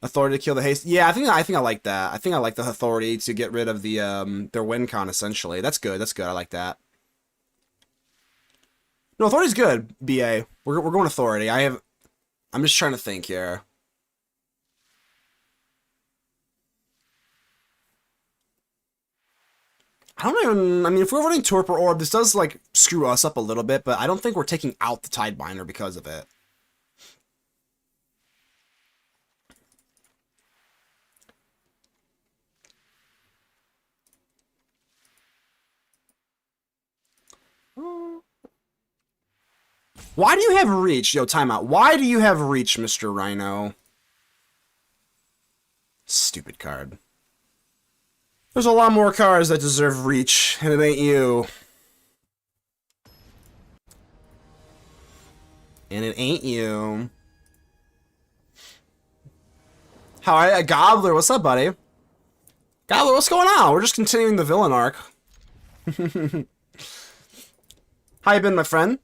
Authority to kill the haste. Yeah, I think I like that. I think I like the authority to get rid of the their win con, essentially. That's good, I like that. No, authority's good, BA. We're going authority. I'm just trying to think here. I don't even... I mean, if we're running Torpor Orb, this does, like, screw us up a little bit, but I don't think we're taking out the Tidebinder because of it. Why do you have Reach? Yo, timeout. Why do you have Reach, Mr. Rhino? Stupid card. There's a lot more cards that deserve Reach, and it ain't you. And it ain't you. Alright, Gobbler, what's up, buddy? Gobbler, what's going on? We're just continuing the villain arc. How you been, my friend?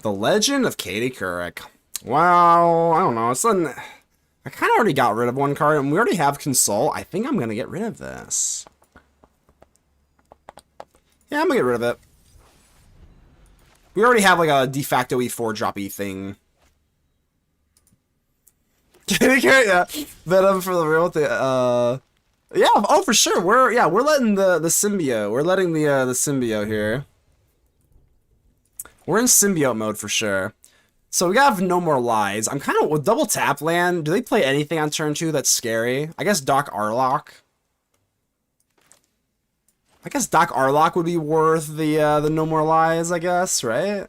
The Legend of Katie Couric. Wow, I don't know. I kind of already got rid of one card, and we already have Console. I think I'm going to get rid of this. Yeah, I'm going to get rid of it. We already have, like, a de facto E4 drop E thing. Katie Couric, yeah. Venom for the real thing. Yeah, oh, for sure. We're letting the symbiote. We're letting the symbiote here. We're in symbiote mode for sure. So we have No More Lies. I'm kind of with double tap land. Do they play anything on turn 2 that's scary? I guess Doc Arlock. I guess Doc Arlock would be worth the No More Lies, I guess, right?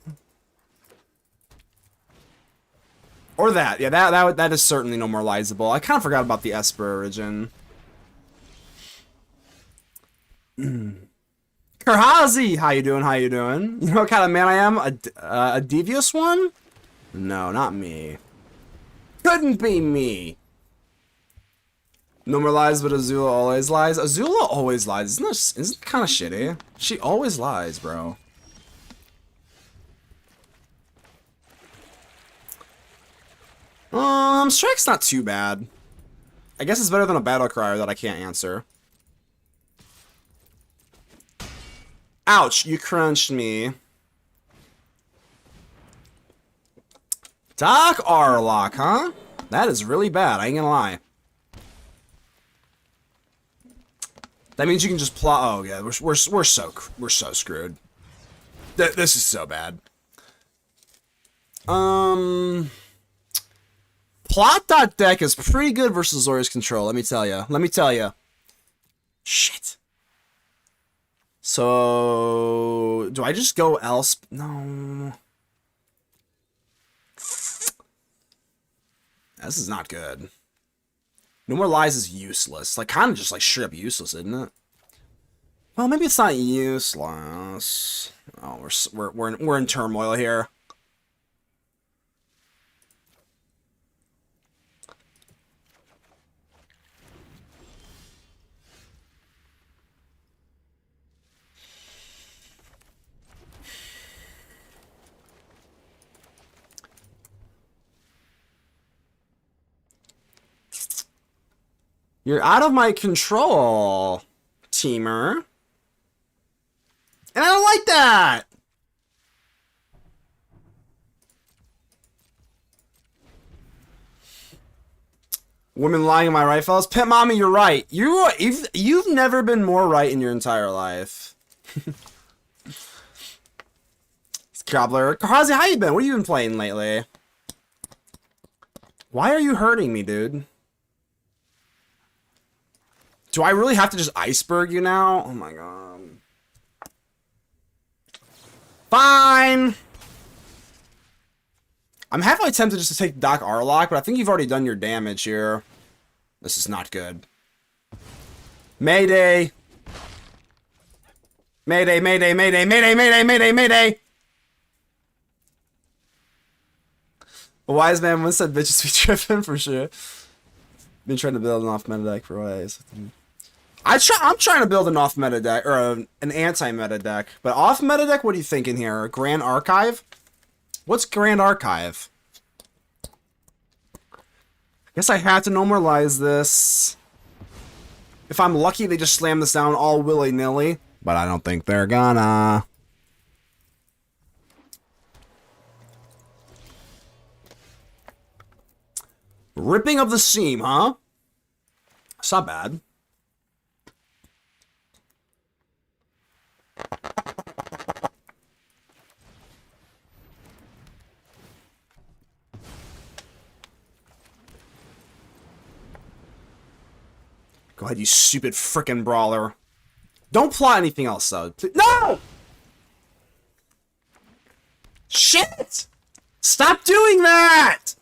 Or that. Yeah, that is certainly No More Liesable. I kind of forgot about the Esper origin. Kerhazi! How you doing? How you doing? You know what kind of man I am? A devious one? No, not me. Couldn't be me. No More Lies, but Azula always lies. Azula always lies. Isn't it kind of shitty? She always lies, bro. Strike's not too bad. I guess it's better than a Battle Crier that I can't answer. Ouch, you crunched me. Doc Arlock, huh? That is really bad, I ain't gonna lie. That means you can just plot. Oh yeah, we're so screwed. This is so bad. Um, Plot.deck is pretty good versus Zori's control. Let me tell you. Let me tell you. Shit. So, do I just go else? No. This is not good. No More Lies is useless. Like, kind of just like straight up useless, isn't it? Well, maybe it's not useless. Oh, we're in turmoil here. You're out of my control, teamer. And I don't like that! Women lying in my right, fellas? Pimp Mommy, you're right. You've never been more right in your entire life. Gobbler. Kahazi, how you been? What have you been playing lately? Why are you hurting me, dude? Do I really have to just iceberg you now? Oh my god. Fine! I'm halfway tempted just to take Doc Arlock, but I think you've already done your damage here. This is not good. Mayday! Mayday, mayday, mayday, mayday, mayday, mayday, mayday! A wise man once said bitches be tripping for sure. Been trying to build an off-meta deck for ways. I'm trying to build an off-meta deck, or an anti-meta deck. But off-meta deck, what are you thinking here? Grand Archive? What's Grand Archive? I guess I have to normalize this. If I'm lucky, they just slam this down all willy-nilly. But I don't think they're gonna. Ripping of the seam, huh? It's not bad. Go ahead, you stupid frickin' brawler. Don't plot anything else, though. No! Shit! Stop doing that!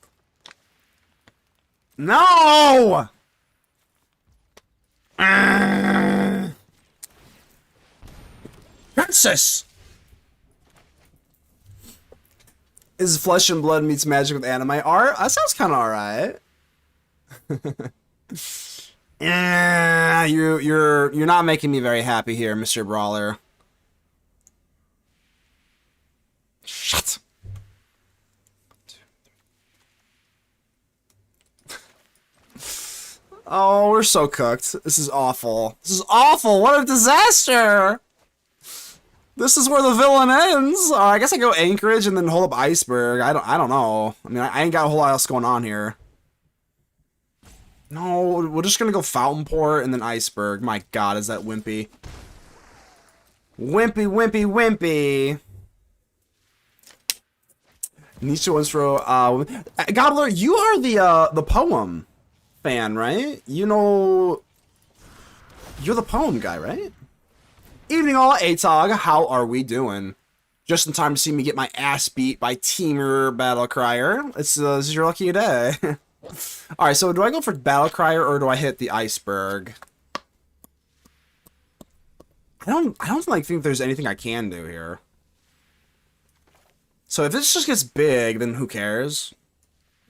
No! Princess! Is Flesh and Blood meets magic with anime art? That sounds kind of alright. Yeah, you're not making me very happy here, Mr. Brawler. Shit. Oh, we're so cooked. This is awful. This is awful. What a disaster. This is where the villain ends. I guess I go Anchorage and then hold up Iceberg. I don't know. I mean, I ain't got a whole lot else going on here. No, we're just gonna go Fountain Port and then Iceberg. My god, is that wimpy. Wimpy, wimpy, wimpy. Nietzsche once wrote, Gobbler, you are the poem fan, right? You know, you're the poem guy, right? Evening all, Atog, how are we doing? Just in time to see me get my ass beat by Teamer Battlecrier. This is your lucky day. Alright, so do I go for Battlecrier or do I hit the Iceberg? I don't like think there's anything I can do here. So if this just gets big, then who cares?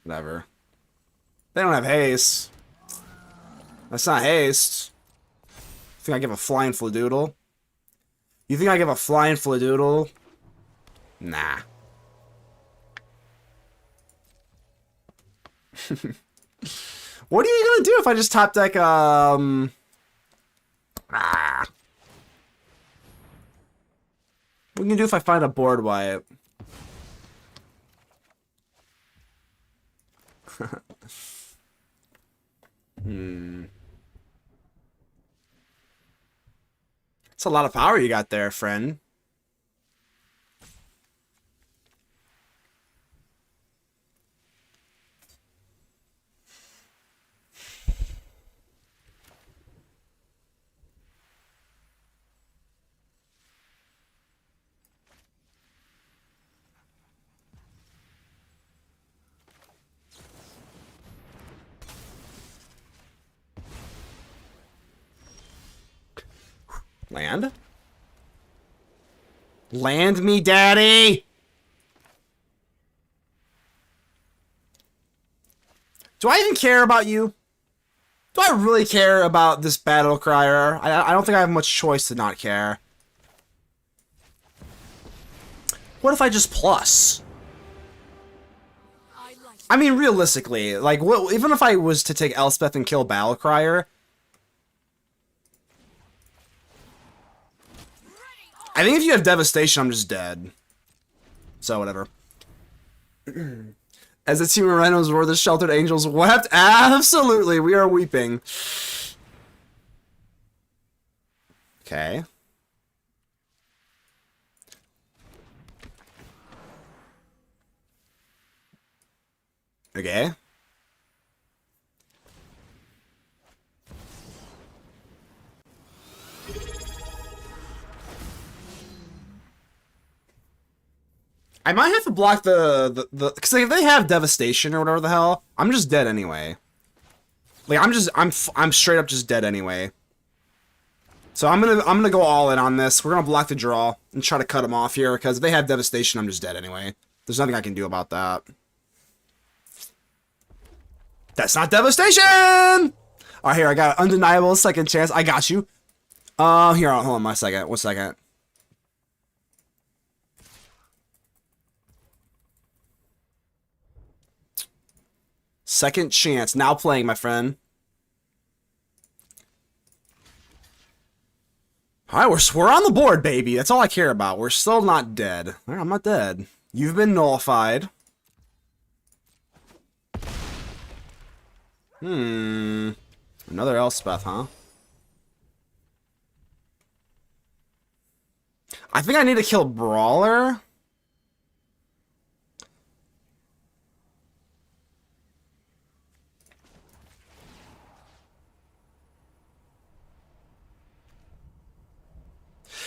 Whatever. They don't have haste. That's not haste. Think I give a flying fladoodle? You think I give a flying fladoodle? Nah. What are you gonna do if I just top deck, What are you gonna do if I find a board wipe? It's a lot of power you got there, friend. Land? Land me, daddy! Do I even care about you? Do I really care about this battle crier? I don't think I have much choice to not care. What if I just plus? I mean, realistically, like, what, even if I was to take Elspeth and kill Battle Crier, I think if you have Devastation, I'm just dead. So, whatever. As the team of rhinos roar, the sheltered angels wept. Absolutely, we are weeping. Okay. Okay. I might have to block the because like, if they have devastation or whatever the hell, I'm just dead anyway. Like I'm straight up just dead anyway. So I'm gonna go all in on this. We're gonna block the draw and try to cut them off here because if they have devastation, I'm just dead anyway. There's nothing I can do about that. That's not devastation! Alright, here, I got an undeniable second chance. I got you. Here, hold on 1 second. Second chance. Now playing, my friend. Alright, we're on the board, baby. That's all I care about. We're still not dead. Alright, I'm not dead. You've been nullified. Another Elspeth, huh? I think I need to kill Brawler.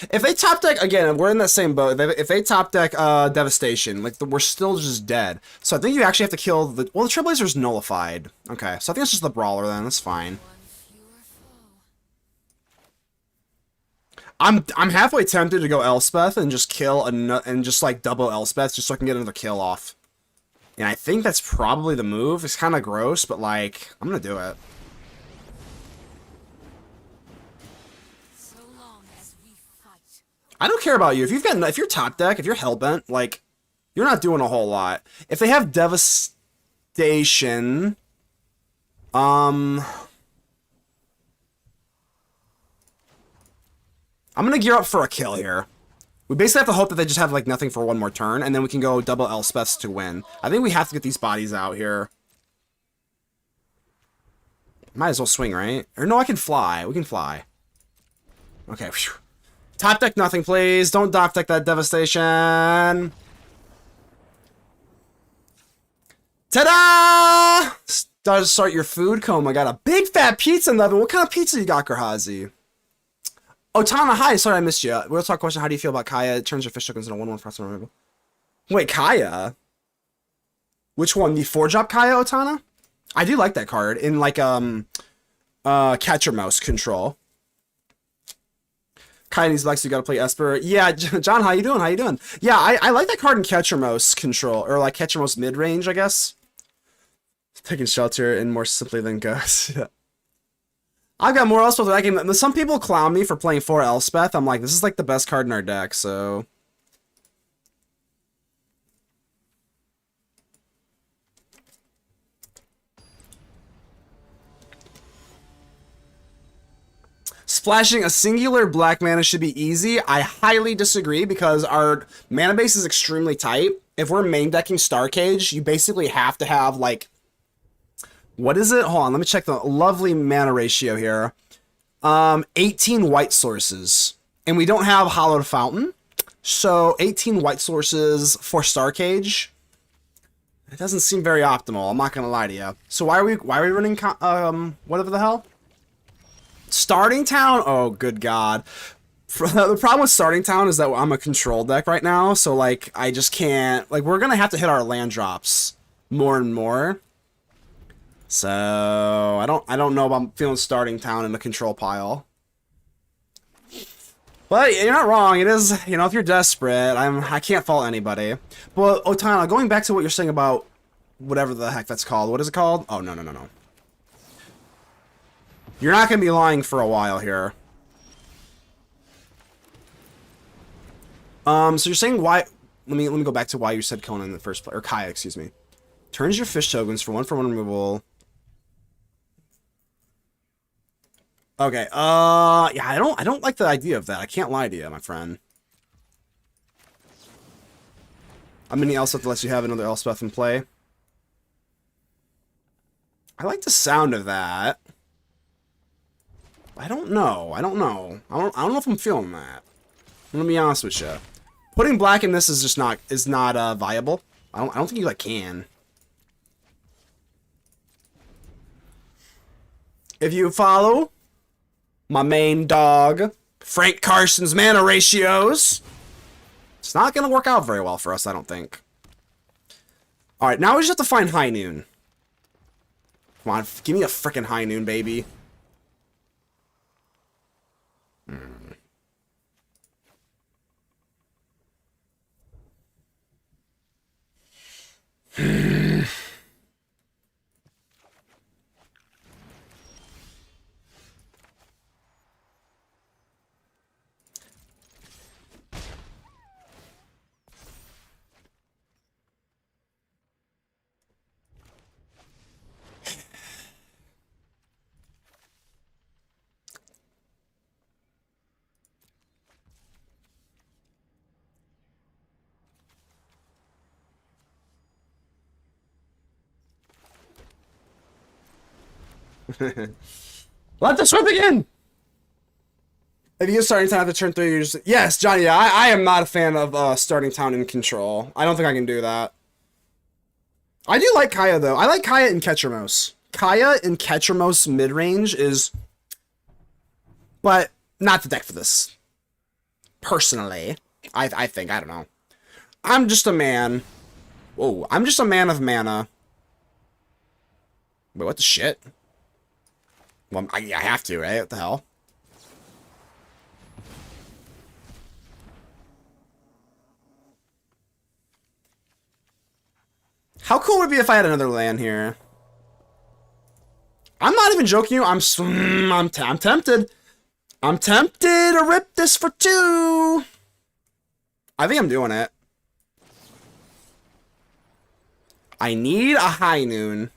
If they top deck, again, we're in that same boat. If they top deck Devastation, like, we're still just dead. So I think you actually have to kill the... Well, the Trailblazer's nullified. Okay, so I think it's just the Brawler then. That's fine. I'm halfway tempted to go Elspeth and just kill and just, like, double Elspeth just so I can get another kill off. And I think that's probably the move. It's kind of gross, but, like, I'm gonna do it. I don't care about you. If you're top deck, if you're hellbent, like, you're not doing a whole lot. If they have devastation, I'm gonna gear up for a kill here. We basically have to hope that they just have like nothing for one more turn, and then we can go double Elspeths to win. I think we have to get these bodies out here. Might as well swing, right? Or no, I can fly. We can fly. Okay. Whew. Top deck nothing, please. Don't top deck that devastation. Ta-da! Start your food coma. Got a big fat pizza in the oven. What kind of pizza you got, Gerhazi? Oh, Tana, hi. Sorry I missed you. Real talk question. How do you feel about Kaya? It turns your fish tokens into 1/1 frost removal. Wait, Kaya? Which one? The 4-drop Kaya, Otana? I do like that card in like catcher mouse control. Kaine's Lex, you gotta play Esper. Yeah, John, how you doing? How you doing? Yeah, I like that card in catcher mouse control, or like catcher mouse mid range, I guess. Taking shelter and more simply than Ghost. Yeah. I've got more Elspeth than I can. Some people clown me for playing 4 Elspeth. I'm like, this is like the best card in our deck, so. Splashing a singular black mana should be easy. I highly disagree because our mana base is extremely tight. If we're main decking Starcage, you basically have to have like, what is it? Hold on, let me check the lovely mana ratio here. 18 white sources. And we don't have Hollowed Fountain. So 18 white sources for Starcage. It doesn't seem very optimal, I'm not gonna lie to you. So why are we running whatever the hell? Starting Town? Oh, good God. The problem with Starting Town is that I'm a control deck right now, so, like, I just can't... Like, we're gonna have to hit our land drops more and more. So, I don't know if I'm feeling Starting Town in the control pile. But you're not wrong. It is, you know, if you're desperate, I can't fault anybody. But Otana, going back to what you're saying about whatever the heck that's called. What is it called? Oh, no, no, no, no. You're not going to be lying for a while here. So you're saying why... Let me go back to why you said Conan in the first place. Or Kaya, excuse me. Turns your fish tokens for one removal. Okay, yeah, I don't like the idea of that. I can't lie to you, my friend. A mini Elspeth lets you have another Elspeth in play. I like the sound of that. I don't know. I don't know. I don't know if I'm feeling that. I'm gonna be honest with you. Putting black in this is just not viable. I don't think you like can. If you follow my main dog, Frank Carson's mana ratios, it's not gonna work out very well for us, I don't think. Alright, now we just have to find High Noon. Come on, give me a frickin' High Noon, baby. Let the swim begin! If you get starting town after turn 3, you're just... Yes, Johnny, yeah, I am not a fan of starting town in control. I don't think I can do that. I do like Kaya, though. I like Kaya in Ketchermos. Kaya in Ketchermos mid-range is... But not the deck for this. Personally. I think. I don't know. I'm just a man. Whoa. I'm just a man of mana. Wait, what the shit? Well, I have to, right? What the hell? How cool would it be if I had another land here? I'm not even joking you. I'm tempted. I'm tempted to rip this for 2. I think I'm doing it. I need a High Noon.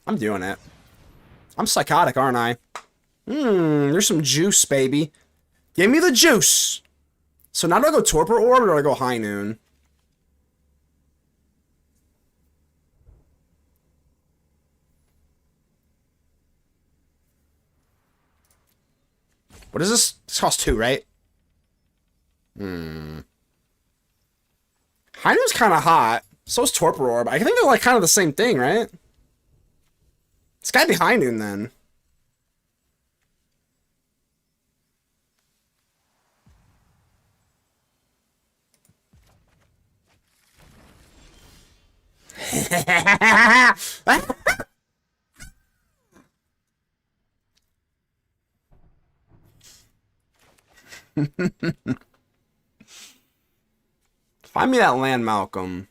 I'm doing it. I'm psychotic, aren't I? There's some juice, baby. Give me the juice. So now do I go Torpor Orb or do I go High Noon? What is this? This costs 2, right? High Noon's kind of hot. So is Torpor Orb. I think they're like kind of the same thing, right? It's gotta be High Noon then. Find me that land, Malcolm.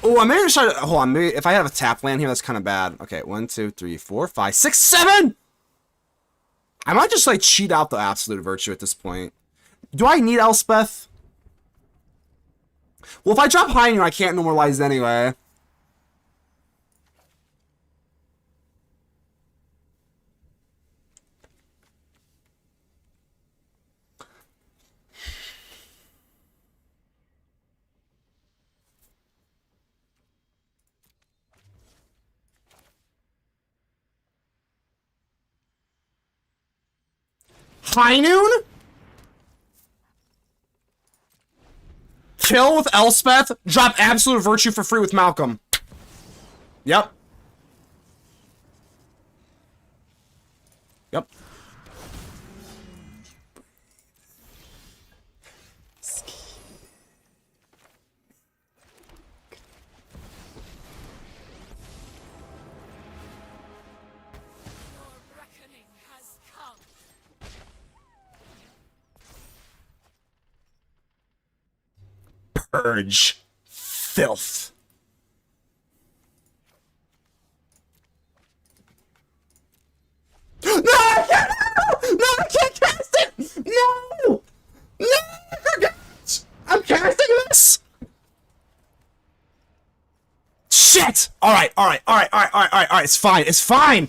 Oh, I may just try to hold on. Maybe if I have a tap land here, that's kind of bad. Okay, 1, 2, 3, 4, 5, 6, 7. I might just like cheat out the Absolute Virtue at this point. Do I need Elspeth? Well, if I drop High Noon, I can't normalize anyway. High Noon? Kill with Elspeth, drop Absolute Virtue for free with Malcolm. Yep. Yep. Purge. Filth. No, I can't! No, I can't cast it! No! No! I'm casting this! Shit! Alright, it's fine, it's fine!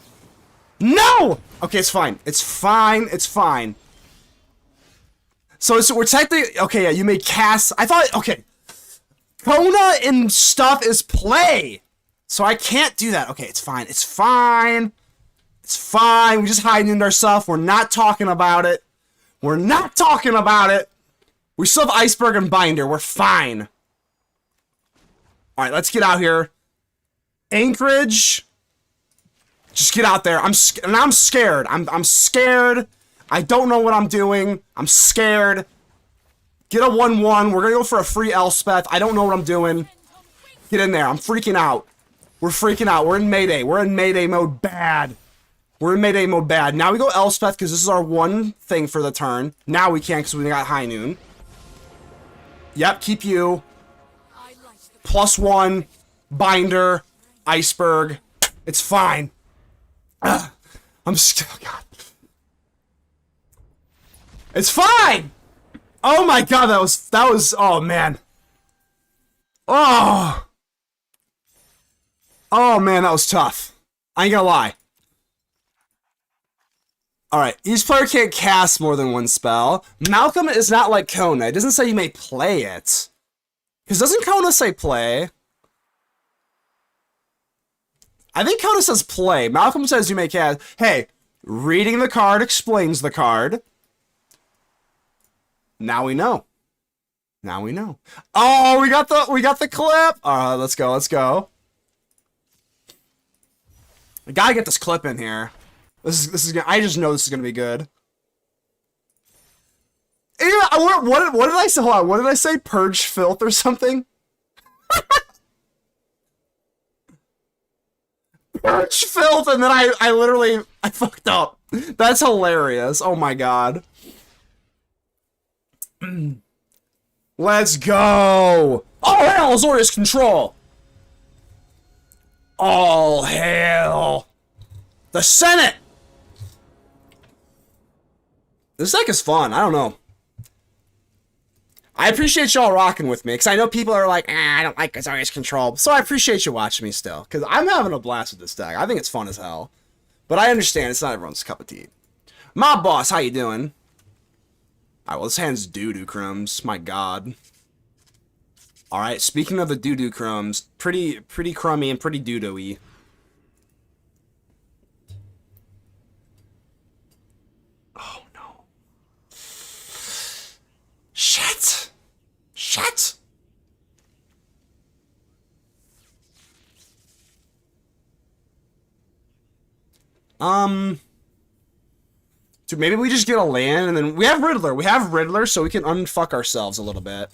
No! Okay, it's fine. It's fine, it's fine. So we're technically... Okay, yeah, you may cast... I thought... Okay. Kona and stuff is play! So I can't do that. Okay, it's fine, it's fine. It's fine, we just hiding our stuff. We're not talking about it. We're not talking about it. We still have Iceberg and Binder. We're fine. Alright, let's get out here. Anchorage. Just get out there. I'm scared. I'm scared. I don't know what I'm doing. I'm scared. Get a 1-1. We're gonna go for a free Elspeth. I don't know what I'm doing. Get in there. I'm freaking out. We're freaking out. We're in Mayday. We're in Mayday mode bad. We're in Mayday mode bad. Now we go Elspeth because this is our one thing for the turn. Now we can't because we got High Noon. Yep, keep you. +1. Binder. Iceberg. It's fine. I'm just... Oh, God. It's fine! Oh my God, that was... Oh, man. Oh! Oh, man, that was tough. I ain't gonna lie. Alright, each player can't cast more than one spell. Malcolm is not like Kona. It doesn't say you may play it. Because doesn't Kona say play? I think Kona says play. Malcolm says you may cast. Hey, reading the card explains the card. Now we know. Now we know. Oh, we got the clip. All right, let's go. Let's go. I gotta get this clip in here. This is gonna, I just know this is gonna be good. What did I say? Hold on. What did I say? Purge filth or something? Purge filth, and then I literally fucked up. That's hilarious. Oh my God. Let's go. All hail Azorius control. All hail the Senate. This deck is fun. I don't know. I appreciate y'all rocking with me, because I know people are like, I don't like Azorius control. So I appreciate you watching me still, because I'm having a blast with this deck. I think it's fun as hell. But I understand it's not everyone's cup of tea. Mob Boss, how you doing? Alright, well, this hand's doo-doo crumbs. My God. Alright, speaking of the doo-doo crumbs, pretty crummy and pretty doo-doo-y. Oh, no. Shit! Shit! Dude, maybe we just get a land and then we have Riddler. We have Riddler, so we can unfuck ourselves a little bit.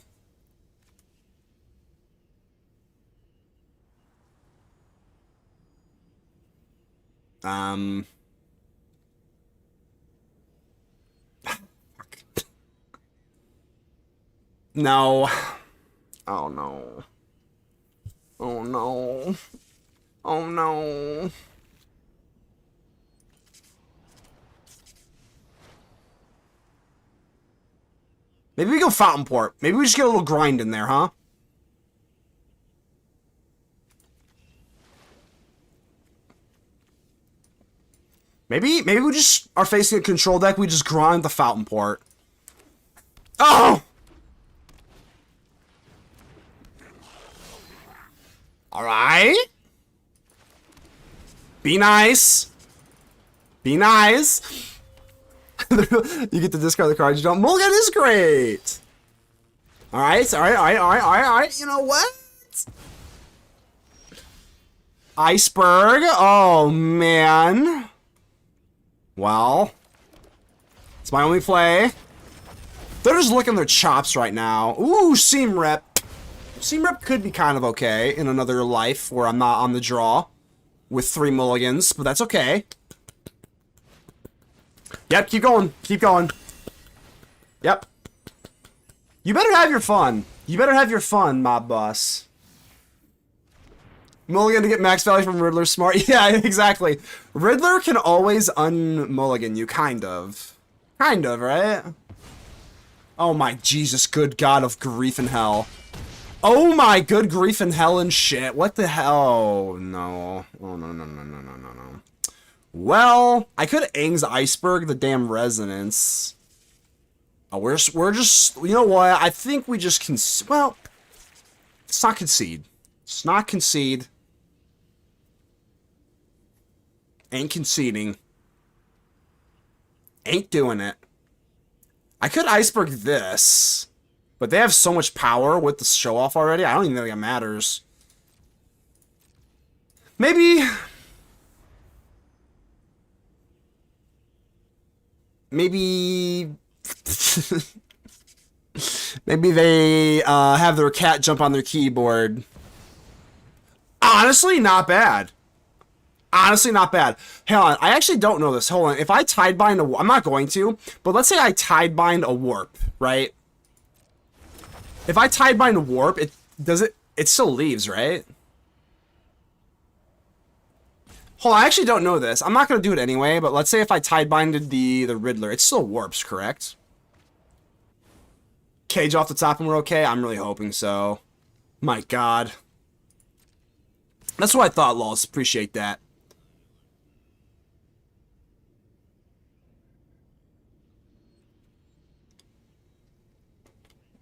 No. Oh no. Oh no. Oh no. Maybe we go Fountain Port. Maybe we just get a little grind in there, huh? Maybe we just are facing a control deck. We just grind the Fountain Port. Oh! Alright. Be nice. Be nice. You get to discard the cards you don't. Mulligan is great. Alright, alright. You know what? Iceberg. Oh, man. Well. It's my only play. They're just licking their chops right now. Ooh, Seam Rep. Seam Rep could be kind of okay in another life where I'm not on the draw with 3 mulligans, but that's okay. Yep, keep going. Keep going. Yep. You better have your fun. You better have your fun, mob boss. Mulligan to get max value from Riddler smart. Yeah, exactly. Riddler can always un-mulligan you, kind of. Kind of, right? Oh my Jesus, good God of grief and hell. Oh my good grief and hell and shit. What the hell? Oh, no. Oh, no, no, no, no, no, no, no. Well, I could Aang's Iceberg the damn resonance. Oh, we're just, you know what? I think we just well, let's not concede. Let's not concede. Ain't conceding. Ain't doing it. I could Iceberg this, but they have so much power with the show off already. I don't even think it matters. Maybe maybe they have their cat jump on their keyboard. Honestly, not bad. Honestly, not bad. Hang on, I actually don't know this. Hold on. If I tide bind a... I'm not going to, but let's say I tide bind a warp, right? If I tide bind a warp, it still leaves, right? Hold on, I actually don't know this. I'm not going to do it anyway, but let's say if I tide binded the Riddler, it still warps, correct? Cage off the top and we're okay? I'm really hoping so. My God. That's what I thought, lols. Appreciate that.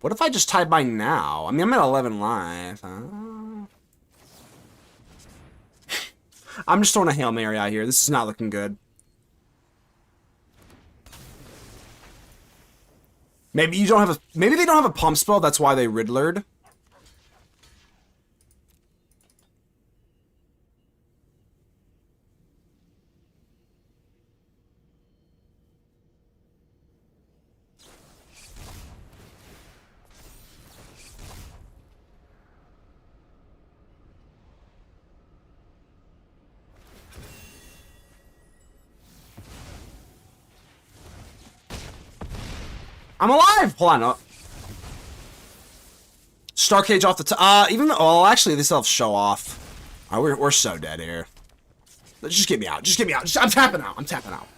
What if I just tide bind now? I mean, I'm at 11 life. I'm just throwing a Hail Mary out here. This is not looking good. Maybe you don't have a... Maybe they don't have a pump spell. That's why they Riddlered. I'm alive! Hold on. Star Cage off the top. Even though... Oh, actually, they still have show off. Alright, we're so dead here. Just get me out. Just get me out. I'm tapping out. I'm tapping out.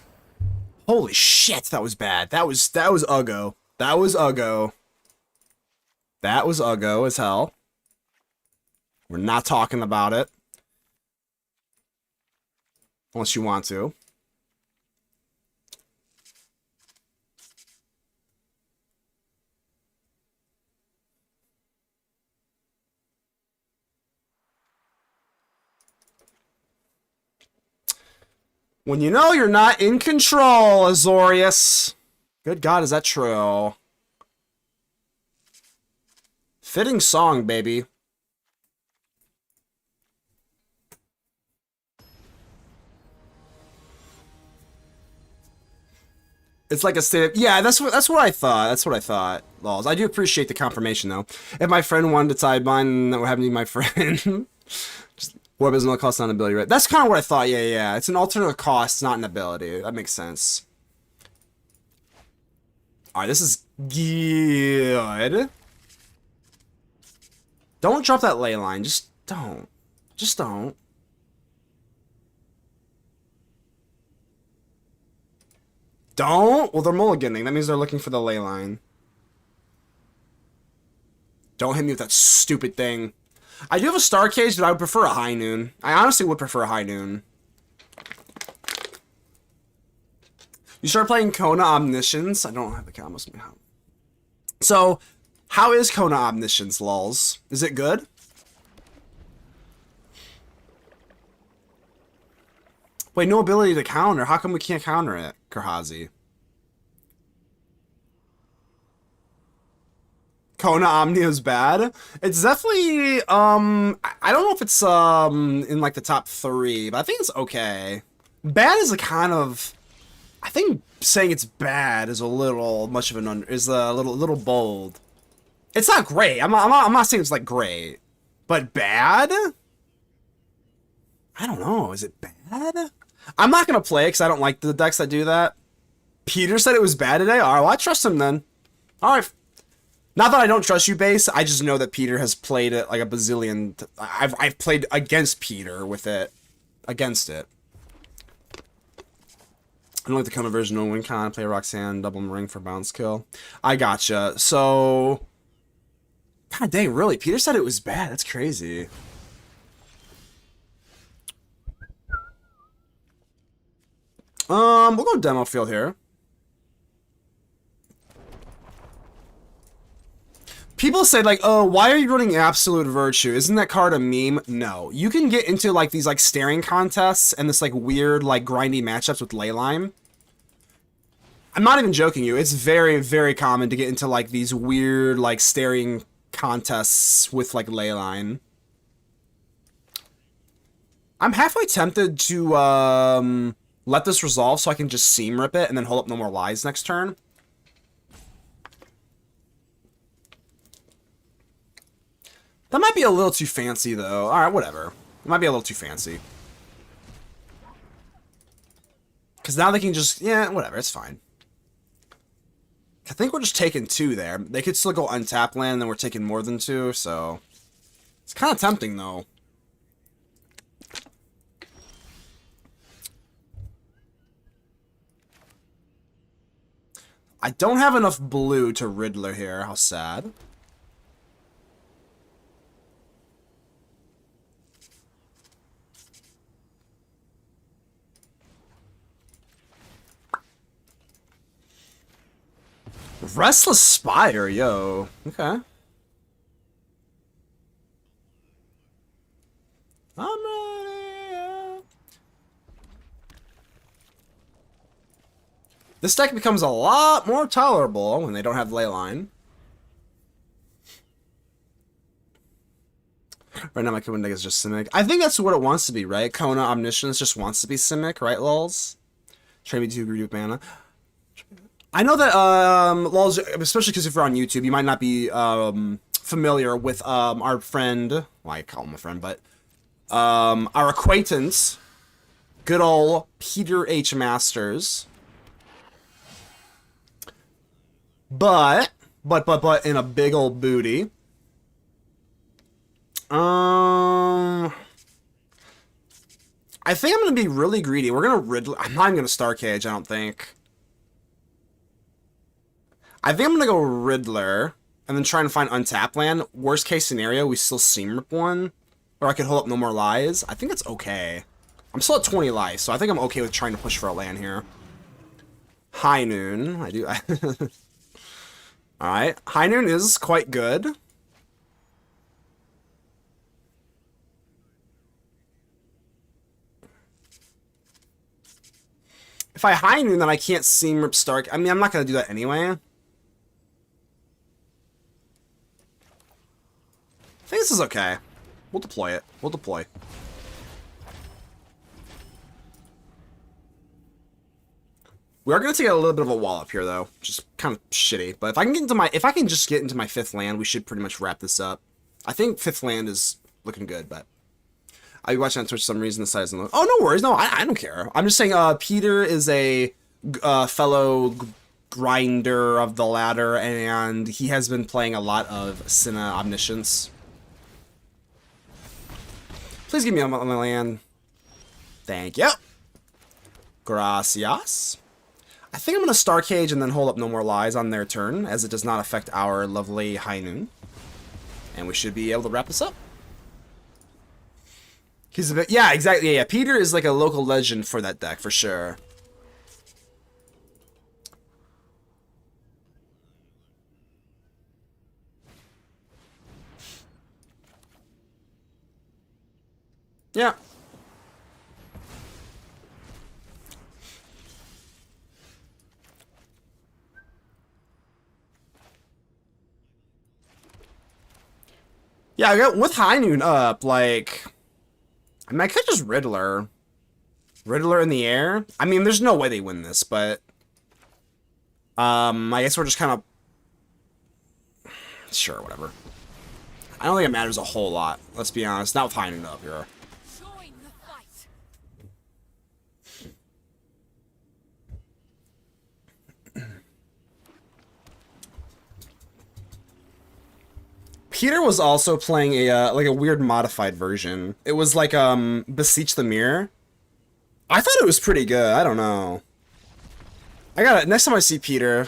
Holy shit, that was bad. That was Uggo. That was Uggo. That was Uggo as hell. We're not talking about it. Unless you want to. When you know you're not in control, Azorius. Good God, is that true? Fitting song, baby. It's like a state of... Yeah, that's what I thought. That's what I thought, lols. I do appreciate the confirmation, though. If my friend wanted to tie mine, that would have to be my friend. Just... Warp is no cost, not an ability, right? That's kind of what I thought. Yeah, yeah. It's an alternate cost, not an ability. That makes sense. Alright, this is good. Don't drop that ley line. Just don't. Just don't. Don't? Well, they're mulliganing. That means they're looking for the ley line. Don't hit me with that stupid thing. I do have a Star Cage, but I would prefer a High Noon. I honestly would prefer a High Noon. You start playing Kona Omniscience. I don't have the combos. So, how is Kona Omniscience, lols? Is it good? Wait, no ability to counter. How come we can't counter it, Kurhazi? Kona Omni is bad. It's definitely, I don't know if it's, in, like, the top 3, but I think it's okay. Bad is a kind of, I think saying it's bad is a little much of an is a little bold. It's not great. I'm not saying it's, like, great. But bad? I don't know. Is it bad? I'm not going to play it because I don't like the decks that do that. Peter said it was bad today? Alright, well, I trust him then. Alright. Not that I don't trust you, base. I just know that Peter has played it like a bazillion. I've played against Peter with it, against it. I don't like the counter version of win con. Play Roxanne, double ring for bounce kill. I gotcha. So, God dang, really? Peter said it was bad. That's crazy. We'll go demo field here. People say like, oh, why are you running Absolute Virtue? Isn't that card a meme? No. You can get into like these like staring contests and this like weird like grindy matchups with Leyline. I'm not even joking you. It's very, very common to get into like these weird like staring contests with like Leyline. I'm halfway tempted to let this resolve so I can just seam rip it and then hold up no more lies next turn. That might be a little too fancy, though. Alright, whatever. It might be a little too fancy. Because now they can just... Yeah, whatever. It's fine. I think we're just taking 2 there. They could still go untap land, and then we're taking more than 2, so... It's kind of tempting, though. I don't have enough blue to Riddler here. How sad. Restless Spire, yo. Okay. I'm ready. This deck becomes a lot more tolerable when they don't have Leyline. Right now my Kona deck is just Simic. I think that's what it wants to be, right? Kona Omniscience just wants to be Simic, right, lols? Trade me to greedy with mana. I know that, lols, especially because if you're on YouTube, you might not be familiar with our friend, well, I call him a friend, but our acquaintance, good old Peter H. Masters. But in a big old booty. I think I'm gonna be really greedy. We're gonna Riddler. I'm not even gonna Star Cage, I don't think. I think I'm gonna go Riddler and then try and find untap land. Worst case scenario, we still seam rip one. Or I could hold up no more lies. I think it's okay. I'm still at 20 lies, so I think I'm okay with trying to push for a land here. High Noon. I do. Alright. High Noon is quite good. If I High Noon, then I can't seam rip Stark. I mean, I'm not going to do that anyway. I think this is okay. We'll deploy it. We'll deploy. We are going to take a little bit of a wallop here, though. Just kind of shitty. But if I can get into my, if I can just get into my 5th land, we should pretty much wrap this up. I think 5th land is looking good, but I be watching on Twitch for some reason. The size and oh, no worries. No, I don't care. I'm just saying. Peter is a fellow grinder of the ladder, and he has been playing a lot of Cinna Omniscience. Please give me on my land. Thank you. Gracias. I think I'm going to Star Cage and then hold up no more lies on their turn, as it does not affect our lovely High Noon. And we should be able to wrap this up. He's a bit... Yeah, exactly. Yeah, Peter is like a local legend for that deck, for sure. Yeah. Yeah, with High Noon up, like... I mean, I could just Riddler. Riddler in the air? I mean, there's no way they win this, but... I guess we're just kind of... Sure, whatever. I don't think it matters a whole lot, let's be honest. Not with High Noon up here. Peter was also playing a like a weird modified version. It was like Beseech the Mirror. I thought it was pretty good. I don't know. I gotta next time I see Peter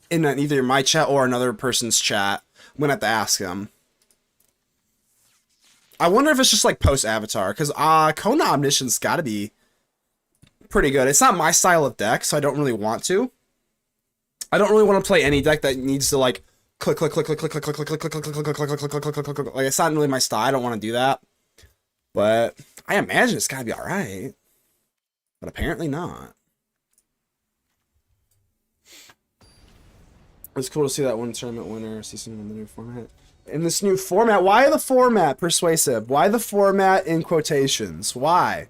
in either my chat or another person's chat, I'm gonna have to ask him. I wonder if it's just like post Avatar, because Kona Omniscience gotta be pretty good. It's not my style of deck, so I don't really want to. I don't really want to play any deck that needs to like click click click click click click click click click click click click click click click click click click click. Like it's not really my style. I don't want to do that. But I imagine it's gotta be alright. But apparently not. It's cool to see that one tournament winner, see something in the new format. In this new format, why the format persuasive? Why the format in quotations? Why?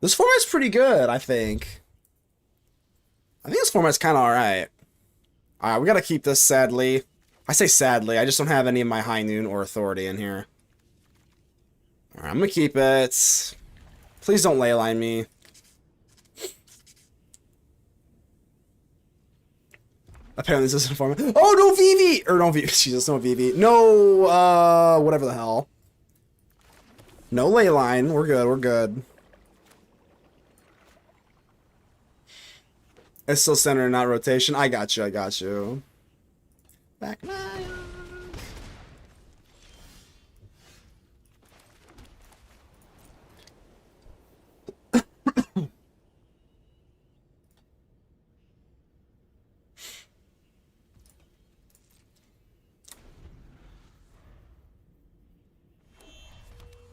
This format's pretty good, I think. I think this format's kind of alright. Alright, we gotta keep this, sadly. I say sadly, I just don't have any of my High Noon or Authority in here. Alright, I'm gonna keep it. Please don't leyline me. Apparently this isn't a format. Oh, no VV! Or no VV. Jesus, no VV. No, whatever the hell. No leyline. We're good, we're good. It's still center, not rotation. I got you, I got you. Back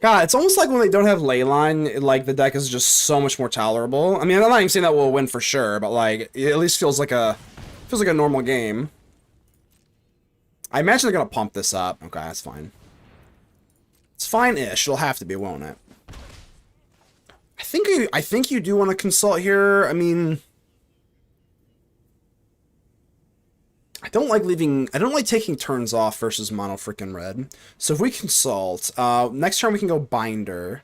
God, it's almost like when they don't have leyline, like the deck is just so much more tolerable. I mean, I'm not even saying that we'll win for sure, but like it at least feels like a normal game. I imagine they're gonna pump this up. Okay, that's fine. It's fine-ish. It'll have to be, won't it? I think you do want to consult here. I mean, I don't like taking turns off versus mono freaking red. So if we consult, next turn we can go Binder.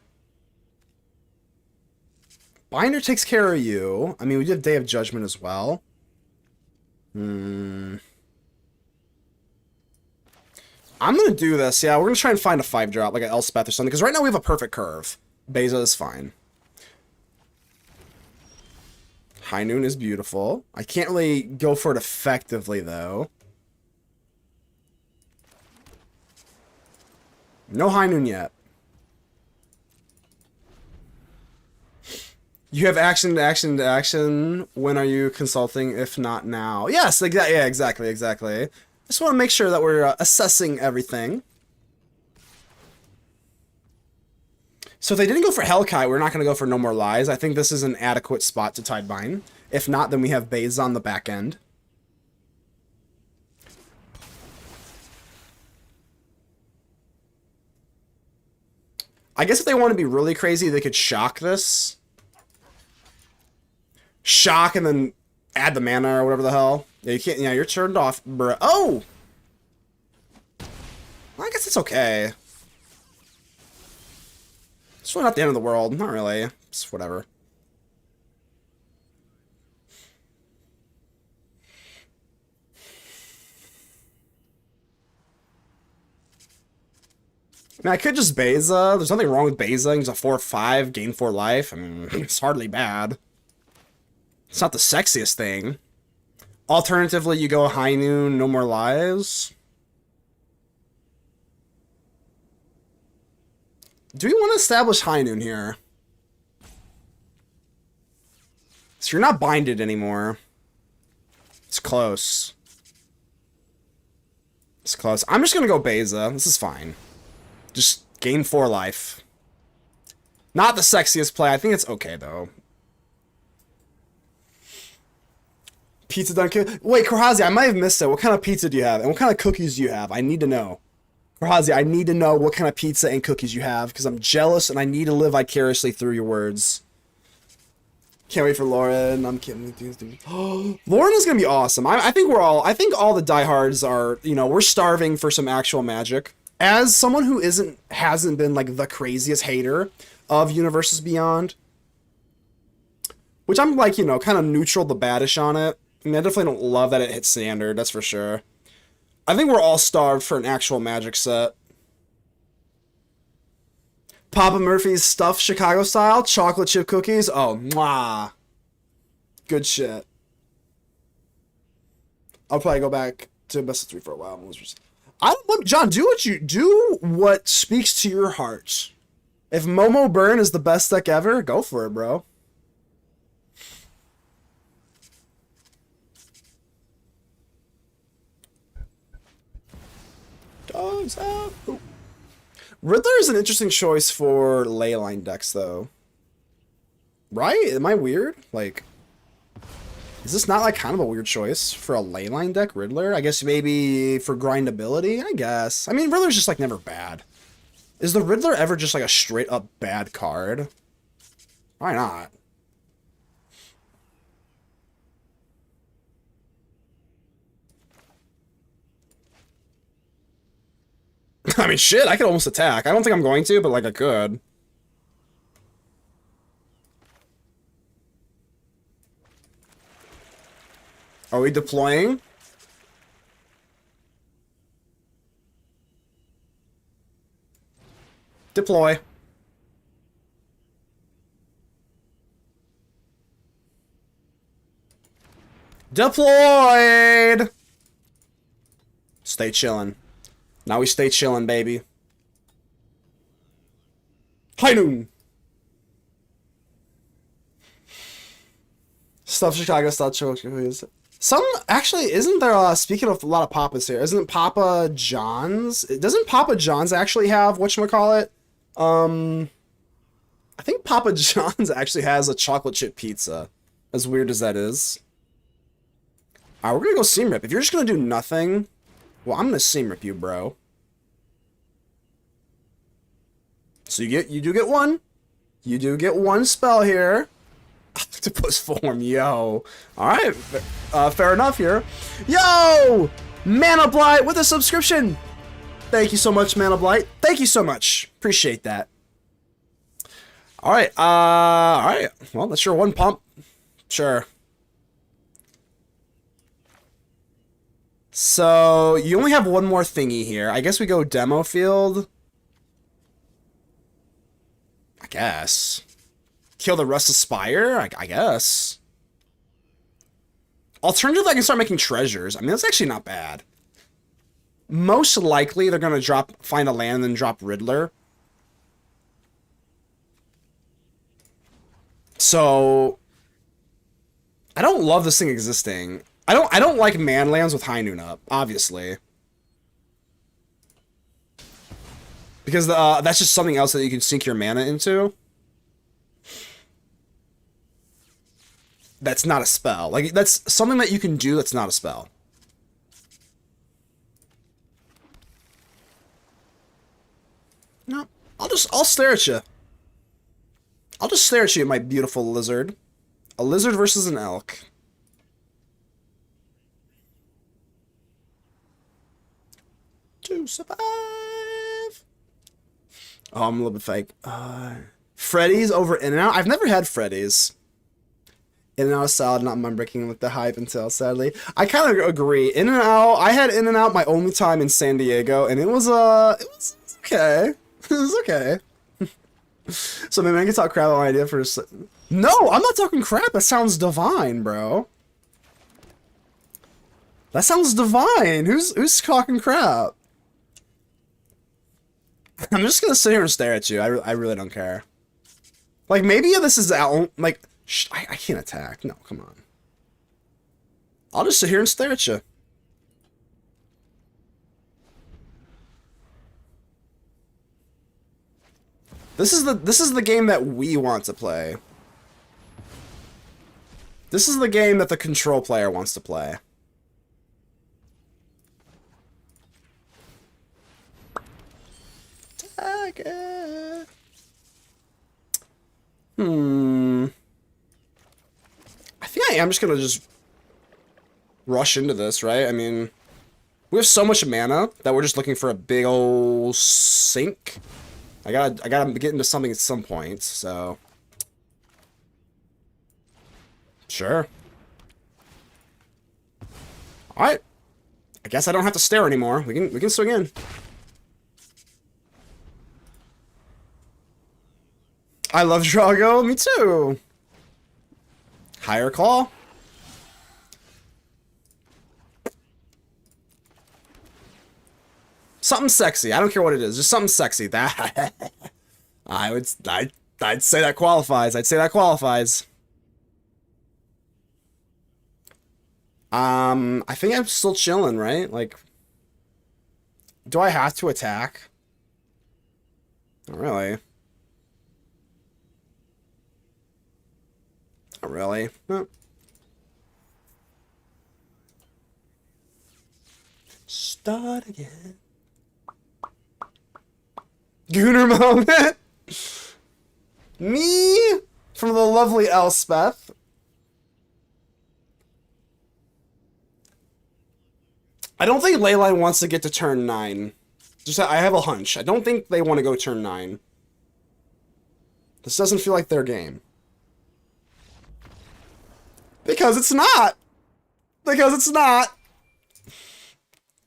Binder takes care of you. I mean, we did Day of Judgment as well. I'm gonna do this. Yeah, we're gonna try and find a 5-drop, like an Elspeth or something, because right now we have a perfect curve. Beza is fine. High Noon is beautiful. I can't really go for it effectively, though. No High Noon yet. You have action to action to action. When are you consulting, if not now? Yes, yeah, exactly. Just want to make sure that we're assessing everything. So if they didn't go for Hellkite, we're not going to go for No More Lies. I think this is an adequate spot to Tidebind. If not, then we have Beza on the back end. I guess if they want to be really crazy, they could shock this. Shock and then add the mana or whatever the hell. Yeah, you can't. Yeah, you're turned off, bruh. Oh! Well, I guess it's okay. It's really not the end of the world. Not really. It's whatever. I mean, I could just Beza. There's nothing wrong with Beza. He's a 4/5, gain 4 life. I mean, it's hardly bad. It's not the sexiest thing. Alternatively, you go High Noon, No More Lies. Do we want to establish High Noon here? So you're not binded anymore. It's close. It's close. I'm just going to go Beza. This is fine. Just gain 4 life. Not the sexiest play. I think it's okay, though. Pizza done. Wait, Korhazi, I might have missed it. What kind of pizza do you have? And what kind of cookies do you have? I need to know. Korhazi, I need to know what kind of pizza and cookies you have, because I'm jealous and I need to live vicariously through your words. Can't wait for Lauren. I'm kidding. Lauren is gonna be awesome. I think all the diehards are, you know, we're starving for some actual magic. As someone who hasn't been like the craziest hater of Universes Beyond, which I'm like, you know, kind of neutral to baddish on it. I mean, I definitely don't love that it hits standard, that's for sure. I think we're all starved for an actual Magic set. Papa Murphy's stuffed Chicago style chocolate chip cookies. Oh, mwah. Good shit. I'll probably go back to best of 3 for a while. I don't, John, do what speaks to your heart. If Momo Burn is the best deck ever, go for it, bro. Dogs out. Ooh. Riddler is an interesting choice for leyline decks, though. Right? Am I weird? Like, is this not like kind of a weird choice for a leyline deck, Riddler? I guess maybe for grindability, I guess. I mean, Riddler's just like never bad. Is the Riddler ever just like a straight up bad card? Why not? I mean, shit, I could almost attack. I don't think I'm going to, but like I could. Are we deploying? Deploy. Deployed! Stay chillin'. Now we stay chillin', baby. High noon! Stuff Chicago style chocolate. Some actually isn't there speaking of a lot of Papas here, isn't Papa John's? Doesn't Papa John's actually have whatchamacallit? I think Papa John's actually has a chocolate chip pizza. As weird as that is. Alright, we're gonna go seam rip. If you're just gonna do nothing, well, I'm gonna seam rip you, bro. So you do get one. You do get one spell here. Octopus form, yo. Alright, fair enough here. Yo! Mana Blight with a subscription! Thank you so much, Mana Blight. Thank you so much. Appreciate that. Alright, alright. Well, that's your one pump. Sure. So, you only have one more thingy here. I guess we go demo field. I guess. Kill the Rust Aspire? I guess. Alternatively, I can start making treasures. I mean, that's actually not bad. Most likely, they're going to find a land and then drop Riddler. So, I don't love this thing existing. I don't like man lands with High Noon up, obviously. Because that's just something else that you can sink your mana into. That's not a spell. Like, that's something that you can do that's not a spell. No, I'll stare at you. I'll just stare at you, my beautiful lizard. A lizard versus an elk. To survive. Oh, I'm a little bit fake. Freddy's over In-N-Out? I've never had Freddy's. In-N-Out is solid, not mind breaking with the hype until, sadly. I kind of agree. In-N-Out, I had In-N-Out my only time in San Diego, and it was okay. It was okay. So maybe I can talk crap on my idea for a second. No, I'm not talking crap. That sounds divine, bro. That sounds divine. Who's talking crap? I'm just gonna sit here and stare at you. I really don't care. Like, maybe this is out. Like, I can't attack. No, come on. I'll just sit here and stare at you. This is the game that we want to play. This is the game that the control player wants to play. Target. I think I am just gonna rush into this, right? I mean, we have so much mana that we're just looking for a big old sink. I gotta get into something at some point, so. Sure. Alright. I guess I don't have to stare anymore. We can swing in. I love Drago. Me too. Higher call. Something sexy. I don't care what it is. Just something sexy. That I'd say that qualifies. I'd say that qualifies. I think I'm still chilling, right? Like, do I have to attack? Not really. Not really. No. Start again. Gooner moment. Me from the lovely Elspeth. I don't think Leyline wants to get to turn 9. Just I have a hunch. I don't think they want to go turn 9. This doesn't feel like their game. Because it's not. Because it's not.